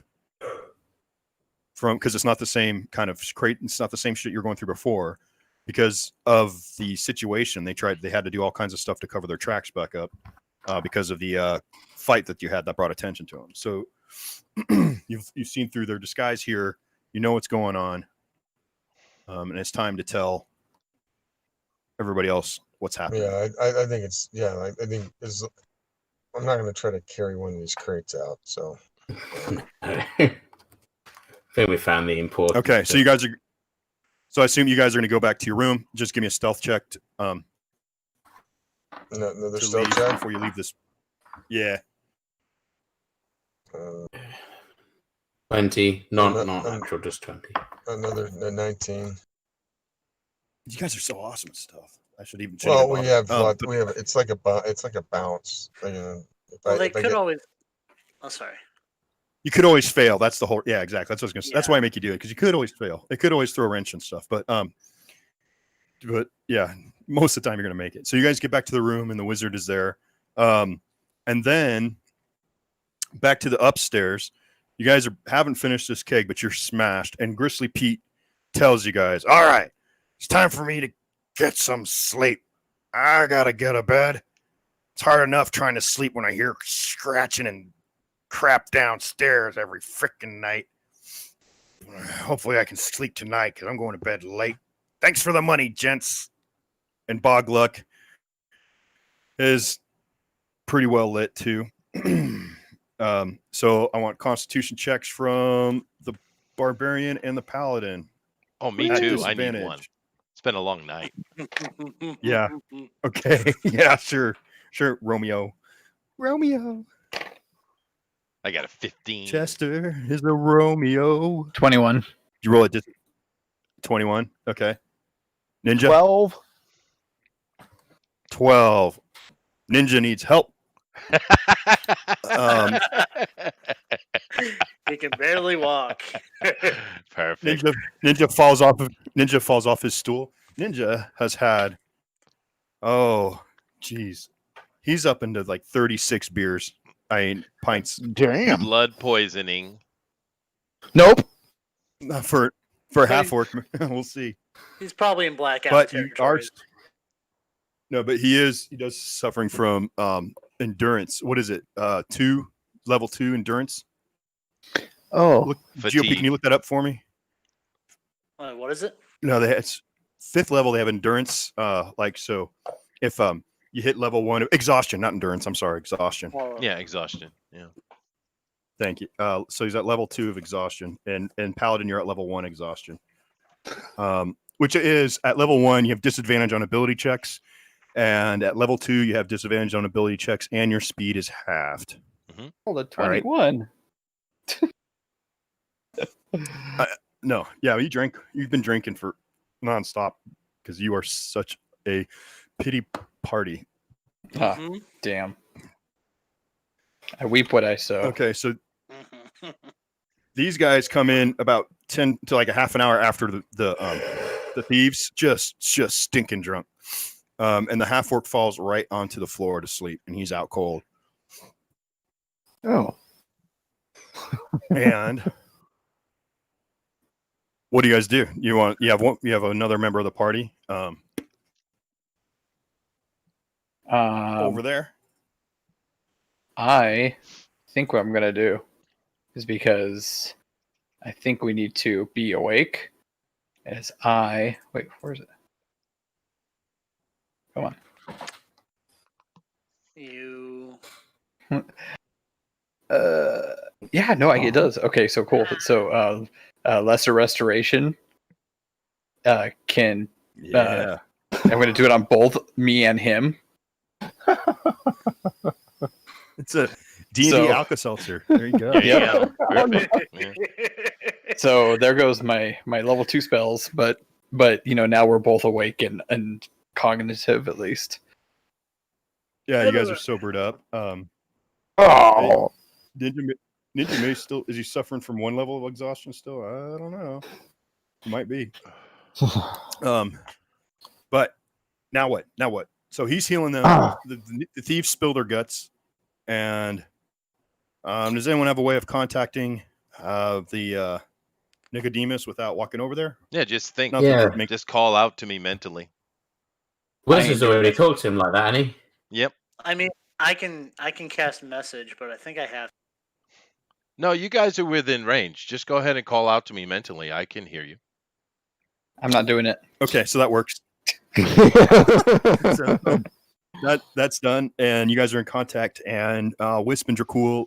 [SPEAKER 2] because it's not the same kind of crate. It's not the same shit you're going through before. Because of the situation, they had to do all kinds of stuff to cover their tracks back up because of the fight that you had that brought attention to them. So you've seen through their disguise here. You know what's going on, and it's time to tell everybody else what's happening.
[SPEAKER 5] Yeah, I think it's I think it's. I'm not going to try to carry one of these crates out. So
[SPEAKER 7] I think we found the important.
[SPEAKER 2] Okay, so you guys are. So I assume you guys are going to go back to your room. Just give me a stealth check.
[SPEAKER 5] Another stealth check
[SPEAKER 2] before you leave this. Yeah.
[SPEAKER 7] 20, not actual, just 20.
[SPEAKER 5] Another 19.
[SPEAKER 2] You guys are so awesome at stuff. I should even.
[SPEAKER 5] Well, we have it's like a bounce.
[SPEAKER 3] They could always. Oh, sorry.
[SPEAKER 2] You could always fail. That's the whole. Yeah, exactly. That's what I was gonna say. That's why I make you do it, because you could always fail. It could always throw a wrench and stuff. But but yeah, most of the time you're gonna make it. So you guys get back to the room, and the wizard is there, and then back to the upstairs. You guys haven't finished this keg, but you're smashed. And Grizzly Pete tells you guys, "All right, it's time for me to get some sleep. I gotta get to bed. It's hard enough trying to sleep when I hear scratching and crap downstairs every freaking night. Hopefully I can sleep tonight because I'm going to bed late. Thanks for the money, gents." And Bog Luck is pretty well lit too. So I want Constitution checks from the Barbarian and the Paladin.
[SPEAKER 1] Oh, me
[SPEAKER 2] At
[SPEAKER 1] too. I need
[SPEAKER 2] disadvantage.
[SPEAKER 1] one. It's been a long night.
[SPEAKER 2] Yeah. Okay. Yeah, sure. Sure, Romeo. Romeo.
[SPEAKER 1] I got a 15.
[SPEAKER 2] Chester is a Romeo.
[SPEAKER 6] 21.
[SPEAKER 2] You roll it 21. Okay. Ninja.
[SPEAKER 4] 12.
[SPEAKER 2] 12. Ninja needs help.
[SPEAKER 3] He can barely walk.
[SPEAKER 1] Perfect.
[SPEAKER 2] Ninja falls off his stool. Ninja has had, geez, he's up into like 36 beers. Pints.
[SPEAKER 4] Damn.
[SPEAKER 1] Blood poisoning.
[SPEAKER 4] Nope.
[SPEAKER 2] For half orc. We'll see.
[SPEAKER 3] He's probably in blackout
[SPEAKER 2] But you are
[SPEAKER 3] territory.
[SPEAKER 2] no, but he does suffering from endurance. What is it? Level 2 endurance.
[SPEAKER 4] Oh,
[SPEAKER 2] GOP, can you look that up for me?
[SPEAKER 3] What is it?
[SPEAKER 2] No, it's 5th level. They have endurance. So if you hit level 1, exhaustion, not endurance. I'm sorry, exhaustion.
[SPEAKER 1] Yeah, exhaustion. Yeah.
[SPEAKER 2] Thank you. So he's at level 2 of exhaustion, and Paladin, you're at level 1 exhaustion. Which is at level 1, you have disadvantage on ability checks, and at level 2, you have disadvantage on ability checks, and your speed is halved.
[SPEAKER 6] Hold a 21.
[SPEAKER 2] No, yeah, you've been drinking for nonstop because you are such a pity party.
[SPEAKER 6] Damn. I weep what I sow.
[SPEAKER 2] Okay, so these guys come in about 10 to like a half an hour after the thieves, just stinking drunk. And the half orc falls right onto the floor to sleep, and he's out cold.
[SPEAKER 4] oh.
[SPEAKER 2] And what do you guys do? You have another member of the party over there?
[SPEAKER 6] I think what I'm going to do is, because I think we need to be awake, wait, where is it? Come on.
[SPEAKER 3] You.
[SPEAKER 6] Yeah, no, it does. Okay, so cool. So, lesser restoration can.
[SPEAKER 2] Yeah.
[SPEAKER 6] I'm going to do it on both me and him.
[SPEAKER 2] It's a D&D
[SPEAKER 6] So-
[SPEAKER 2] Alka-Seltzer. There you go.
[SPEAKER 1] There you go. Perfect. Yeah.
[SPEAKER 6] So there goes my level 2 spells, but now we're both awake and cognitive at least.
[SPEAKER 2] Yeah, you guys are sobered up.
[SPEAKER 4] Oh.
[SPEAKER 2] Ninja May still, is he suffering from 1 level of exhaustion still? I don't know. He might be. But now what? So he's healing them. The thieves spill their guts. And does anyone have a way of contacting the Nicodemus without walking over there?
[SPEAKER 1] Yeah, just think.
[SPEAKER 2] Nothing
[SPEAKER 7] Yeah.
[SPEAKER 2] to make-
[SPEAKER 1] Just call out to me mentally.
[SPEAKER 7] Wizard's already talked to him like that, hasn't he?
[SPEAKER 1] Yep.
[SPEAKER 3] I mean, I can cast message, but I think I have.
[SPEAKER 1] No, you guys are within range. Just go ahead and call out to me mentally. I can hear you.
[SPEAKER 6] I'm not doing it.
[SPEAKER 2] Okay, so that works. So, that's done, and you guys are in contact. And Wisp and Dracul,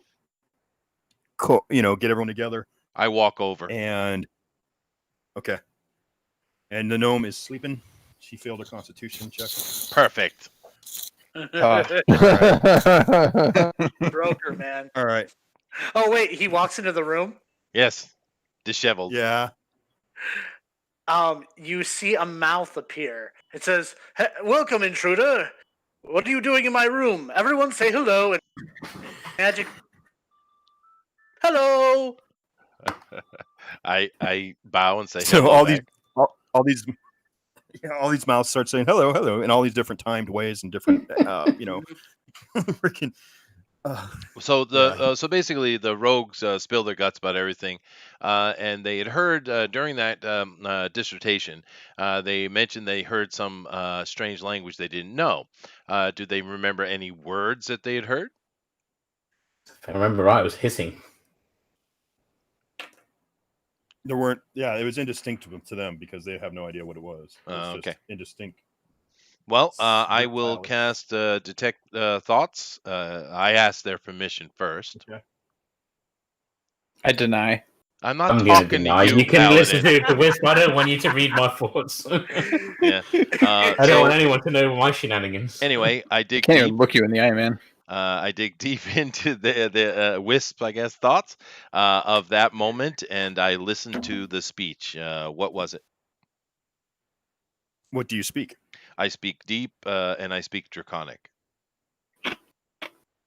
[SPEAKER 2] get everyone together.
[SPEAKER 1] I walk over.
[SPEAKER 2] And okay, and the gnome is sleeping. She failed her Constitution check.
[SPEAKER 1] Perfect.
[SPEAKER 3] Broker, man.
[SPEAKER 2] All right.
[SPEAKER 3] Oh wait, he walks into the room.
[SPEAKER 1] Yes. Disheveled.
[SPEAKER 2] Yeah.
[SPEAKER 3] You see a mouth appear. It says, "Welcome, intruder. What are you doing in my room? Everyone say hello." And magic. Hello.
[SPEAKER 1] I bow and say
[SPEAKER 2] So
[SPEAKER 1] hello
[SPEAKER 2] all
[SPEAKER 1] back.
[SPEAKER 2] these all these mouths start saying hello, hello, in all these different timed ways and different, freaking.
[SPEAKER 1] So so basically the rogues spill their guts about everything, and they had heard during that dissertation. They mentioned they heard some strange language they didn't know. Do they remember any words that they had heard?
[SPEAKER 7] If I remember right, it was hissing.
[SPEAKER 2] There weren't. Yeah, it was indistinct to them because they have no idea what it was. It was
[SPEAKER 1] Okay.
[SPEAKER 2] just indistinct.
[SPEAKER 1] Well, I will
[SPEAKER 2] reptiles.
[SPEAKER 1] cast detect thoughts. I asked their permission first.
[SPEAKER 2] Okay.
[SPEAKER 6] I deny.
[SPEAKER 1] I'm not
[SPEAKER 7] I'm gonna
[SPEAKER 1] talking to
[SPEAKER 7] deny.
[SPEAKER 1] you,
[SPEAKER 7] You can listen
[SPEAKER 1] Paladin.
[SPEAKER 7] to the whisper. I don't want you to read my thoughts.
[SPEAKER 1] Yeah.
[SPEAKER 7] I don't
[SPEAKER 1] So
[SPEAKER 7] want anyone to know my shenanigans.
[SPEAKER 1] anyway, I dig
[SPEAKER 6] Can't
[SPEAKER 1] deep.
[SPEAKER 6] even look you in the eye, man.
[SPEAKER 1] I dig deep into the wisp, I guess, thoughts of that moment, and I listened to the speech. What was it?
[SPEAKER 2] What do you speak?
[SPEAKER 1] I speak deep, and I speak draconic.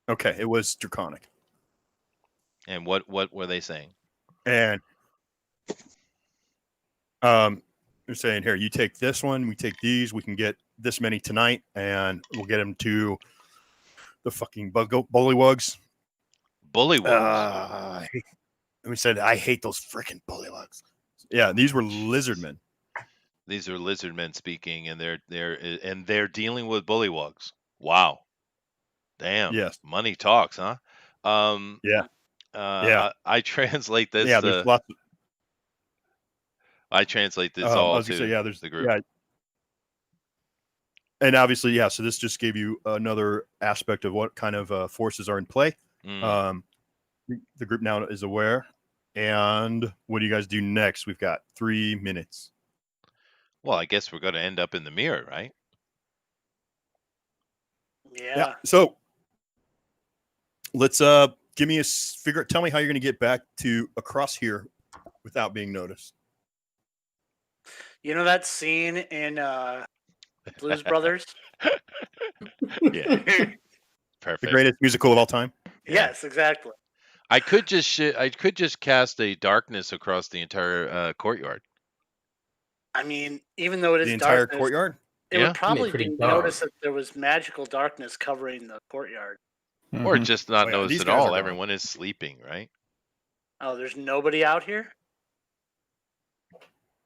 [SPEAKER 2] Okay, it was draconic.
[SPEAKER 1] And what were they saying?
[SPEAKER 2] And they're saying, here, you take this one, we take these, we can get this many tonight, and we'll get them to the fucking bullywugs.
[SPEAKER 1] Bullywugs.
[SPEAKER 2] We said, I hate those freaking bullywugs. Yeah, these were lizardmen.
[SPEAKER 1] These are lizardmen speaking, and they're dealing with bullywugs. Wow. Damn.
[SPEAKER 2] Yes.
[SPEAKER 1] Money talks, huh?
[SPEAKER 2] Yeah. Yeah.
[SPEAKER 1] I translate this.
[SPEAKER 2] Yeah, there's lots.
[SPEAKER 1] I translate this
[SPEAKER 2] I
[SPEAKER 1] all
[SPEAKER 2] was gonna
[SPEAKER 1] to
[SPEAKER 2] say, yeah, there's
[SPEAKER 1] the group.
[SPEAKER 2] Yeah. And obviously, yeah. So this just gave you another aspect of what kind of forces are in play.
[SPEAKER 1] Mm.
[SPEAKER 2] The group now is aware. And what do you guys do next? We've got 3 minutes.
[SPEAKER 1] Well, I guess we're going to end up in the mirror, right?
[SPEAKER 3] Yeah.
[SPEAKER 2] So let's give me tell me how you're going to get back to across here without being noticed.
[SPEAKER 3] You know that scene in Blues Brothers?
[SPEAKER 1] Yeah. Perfect.
[SPEAKER 2] The greatest musical of all time.
[SPEAKER 1] Yeah.
[SPEAKER 3] Yes, exactly.
[SPEAKER 1] I could just cast a darkness across the entire courtyard.
[SPEAKER 3] I mean, even though it is
[SPEAKER 2] The entire
[SPEAKER 3] darkness,
[SPEAKER 2] courtyard.
[SPEAKER 3] it would probably
[SPEAKER 7] pretty
[SPEAKER 3] be
[SPEAKER 7] dark.
[SPEAKER 3] noticed that there was magical darkness covering the courtyard.
[SPEAKER 1] Or
[SPEAKER 6] Mhm.
[SPEAKER 1] just not
[SPEAKER 2] Oh, yeah,
[SPEAKER 1] notice
[SPEAKER 2] these
[SPEAKER 1] at
[SPEAKER 2] guys are
[SPEAKER 1] all.
[SPEAKER 2] gone.
[SPEAKER 1] Everyone is sleeping, right?
[SPEAKER 3] Oh, there's nobody out here?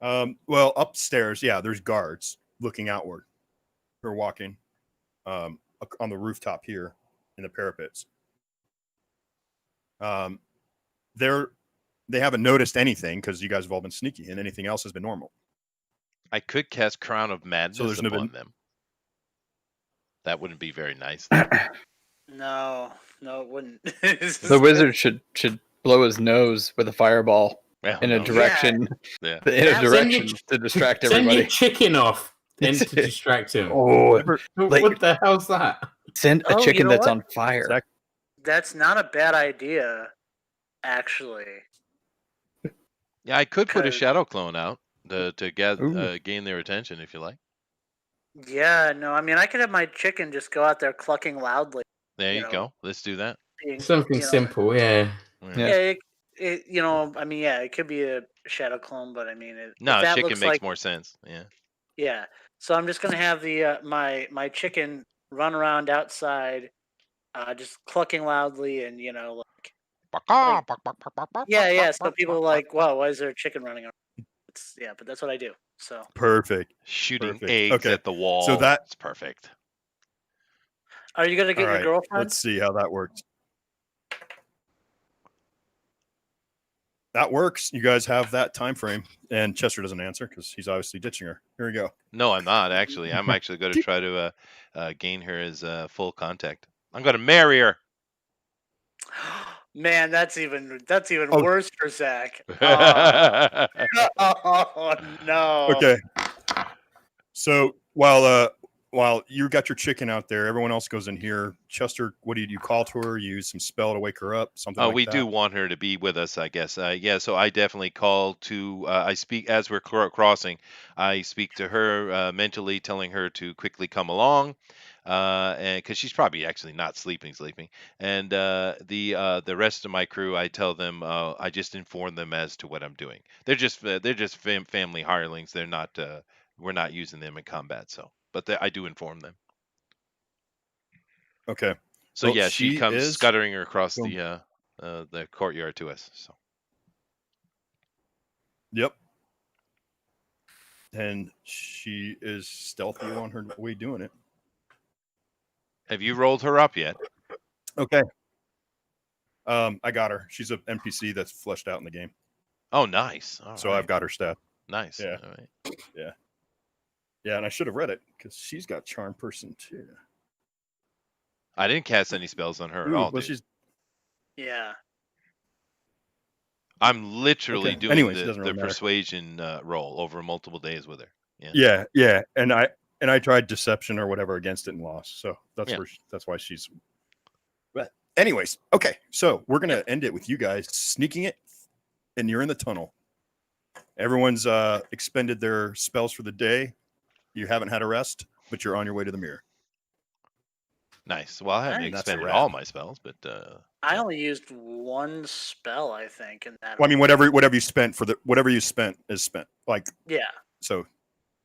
[SPEAKER 2] Well, upstairs, yeah, there's guards looking outward. They're walking on the rooftop here in the parapets. They haven't noticed anything because you guys have all been sneaky, and anything else has been normal.
[SPEAKER 1] I could cast Crown of Madness
[SPEAKER 2] there's
[SPEAKER 1] upon them. That wouldn't be very nice.
[SPEAKER 3] No, it wouldn't.
[SPEAKER 6] The wizard should blow his nose with a fireball
[SPEAKER 1] Well,
[SPEAKER 6] in a
[SPEAKER 1] no.
[SPEAKER 6] direction,
[SPEAKER 1] Yeah.
[SPEAKER 6] in a
[SPEAKER 3] Send
[SPEAKER 6] direction
[SPEAKER 7] your-
[SPEAKER 6] to distract
[SPEAKER 7] Send
[SPEAKER 6] everybody.
[SPEAKER 7] your chicken off then to distract him.
[SPEAKER 6] Oh, like-
[SPEAKER 7] What the hell's that?
[SPEAKER 6] send a
[SPEAKER 3] Oh, you
[SPEAKER 6] chicken
[SPEAKER 3] know
[SPEAKER 6] that's
[SPEAKER 3] what?
[SPEAKER 6] on fire.
[SPEAKER 2] Zach?
[SPEAKER 3] That's not a bad idea, actually.
[SPEAKER 1] Yeah, I could put a
[SPEAKER 3] 'Cause-
[SPEAKER 1] shadow clone out to
[SPEAKER 6] Ooh.
[SPEAKER 1] gain their attention if you like.
[SPEAKER 3] Yeah, no, I mean, I could have my chicken just go out there clucking loudly.
[SPEAKER 1] There
[SPEAKER 3] You
[SPEAKER 1] you
[SPEAKER 3] know.
[SPEAKER 1] go. Let's do that.
[SPEAKER 3] being,
[SPEAKER 7] Something
[SPEAKER 3] you know,
[SPEAKER 7] simple, yeah.
[SPEAKER 6] Yeah.
[SPEAKER 3] Yeah, I mean, yeah, it could be a shadow clone, but I mean,
[SPEAKER 1] No,
[SPEAKER 3] if that
[SPEAKER 1] chicken
[SPEAKER 3] looks
[SPEAKER 1] makes
[SPEAKER 3] like,
[SPEAKER 1] more sense. Yeah.
[SPEAKER 3] yeah. So I'm just gonna have the my chicken run around outside, just clucking loudly, and yeah. So people are like, wow, why is there a chicken running around? But that's what I do. So
[SPEAKER 2] Perfect.
[SPEAKER 1] Shooting
[SPEAKER 2] Perfect.
[SPEAKER 1] eggs
[SPEAKER 2] Okay.
[SPEAKER 1] at the wall.
[SPEAKER 2] So
[SPEAKER 1] That's perfect.
[SPEAKER 3] are you gonna get
[SPEAKER 2] All
[SPEAKER 3] your
[SPEAKER 2] right,
[SPEAKER 3] girlfriend?
[SPEAKER 2] let's see how that works. That works. You guys have that time frame, and Chester doesn't answer because he's obviously ditching her. Here we go.
[SPEAKER 1] No, I'm not actually. I'm actually going to try to gain her as full contact. I'm going to marry her.
[SPEAKER 3] Man, that's even
[SPEAKER 2] Oh.
[SPEAKER 3] worse for Zach. Oh no.
[SPEAKER 2] Okay. So while you got your chicken out there, everyone else goes in here. Chester, what do you call to her? You use some spell to wake her up, something like
[SPEAKER 1] We
[SPEAKER 2] that?
[SPEAKER 1] do want her to be with us, I guess. Yeah, so I definitely call to. I speak as we're crossing. I speak to her mentally, telling her to quickly come along, and because she's probably actually not sleeping. And the rest of my crew, I tell them. I just inform them as to what I'm doing. They're just family hirelings. They're not we're not using them in combat. So, but I do inform them.
[SPEAKER 2] Okay.
[SPEAKER 1] So
[SPEAKER 2] Well,
[SPEAKER 1] yeah, she
[SPEAKER 2] she
[SPEAKER 1] comes
[SPEAKER 2] is-
[SPEAKER 1] scuttering across
[SPEAKER 2] Boom.
[SPEAKER 1] the courtyard to us. So
[SPEAKER 2] Yep. And she is stealthy on her way doing it.
[SPEAKER 1] have you rolled her up yet?
[SPEAKER 2] Okay. I got her. She's an NPC that's fleshed out in the game.
[SPEAKER 1] Oh, nice. All
[SPEAKER 2] So
[SPEAKER 1] right.
[SPEAKER 2] I've got her stat.
[SPEAKER 1] Nice.
[SPEAKER 2] Yeah.
[SPEAKER 1] All right.
[SPEAKER 2] Yeah, and I should have read it because she's got charm person too.
[SPEAKER 1] I didn't cast any spells on her at
[SPEAKER 2] Ooh,
[SPEAKER 1] all,
[SPEAKER 2] well,
[SPEAKER 1] dude.
[SPEAKER 2] she's
[SPEAKER 3] Yeah.
[SPEAKER 1] I'm literally
[SPEAKER 2] Okay.
[SPEAKER 1] doing
[SPEAKER 2] Anyways, it
[SPEAKER 1] the
[SPEAKER 2] doesn't really matter.
[SPEAKER 1] persuasion roll over multiple days with her.
[SPEAKER 2] Yeah, and I tried deception or whatever against it and lost. So that's
[SPEAKER 1] Yeah.
[SPEAKER 2] that's why she's. But anyways, okay, so we're gonna end it with you guys sneaking it, and you're in the tunnel. Everyone's expended their spells for the day. You haven't had a rest, but you're on your way to the mirror.
[SPEAKER 1] Nice. Well, I haven't
[SPEAKER 3] Nice.
[SPEAKER 2] That's a
[SPEAKER 1] expended
[SPEAKER 2] wrap.
[SPEAKER 1] all my spells, but
[SPEAKER 3] I only used one spell, I think, in that.
[SPEAKER 2] Well, I mean, whatever you spent whatever you spent is spent. Like,
[SPEAKER 3] Yeah.
[SPEAKER 2] so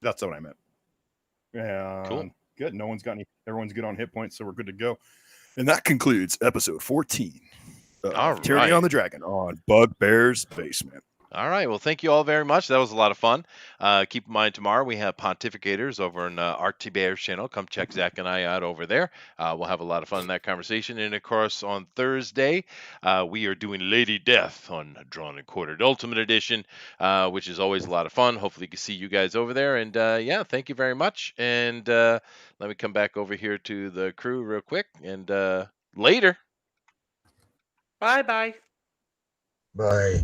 [SPEAKER 2] that's what I meant. Yeah,
[SPEAKER 1] Cool.
[SPEAKER 2] Good. No one's got any. Everyone's good on hit points, so we're good to go. And that concludes episode 14 of
[SPEAKER 1] All
[SPEAKER 2] Tyranny
[SPEAKER 1] right.
[SPEAKER 2] on the Dragon on Bugbear's Basement.
[SPEAKER 1] All right. Well, thank you all very much. That was a lot of fun. Keep in mind, tomorrow we have Pontificators over on RT Bear's channel. Come check Zach and I out over there. We'll have a lot of fun in that conversation. And of course, on Thursday, we are doing Lady Death on Drawn and Quartered Ultimate Edition, which is always a lot of fun. Hopefully, we can see you guys over there. And yeah, thank you very much. And let me come back over here to the crew real quick. And later.
[SPEAKER 3] Bye-bye.
[SPEAKER 5] Bye.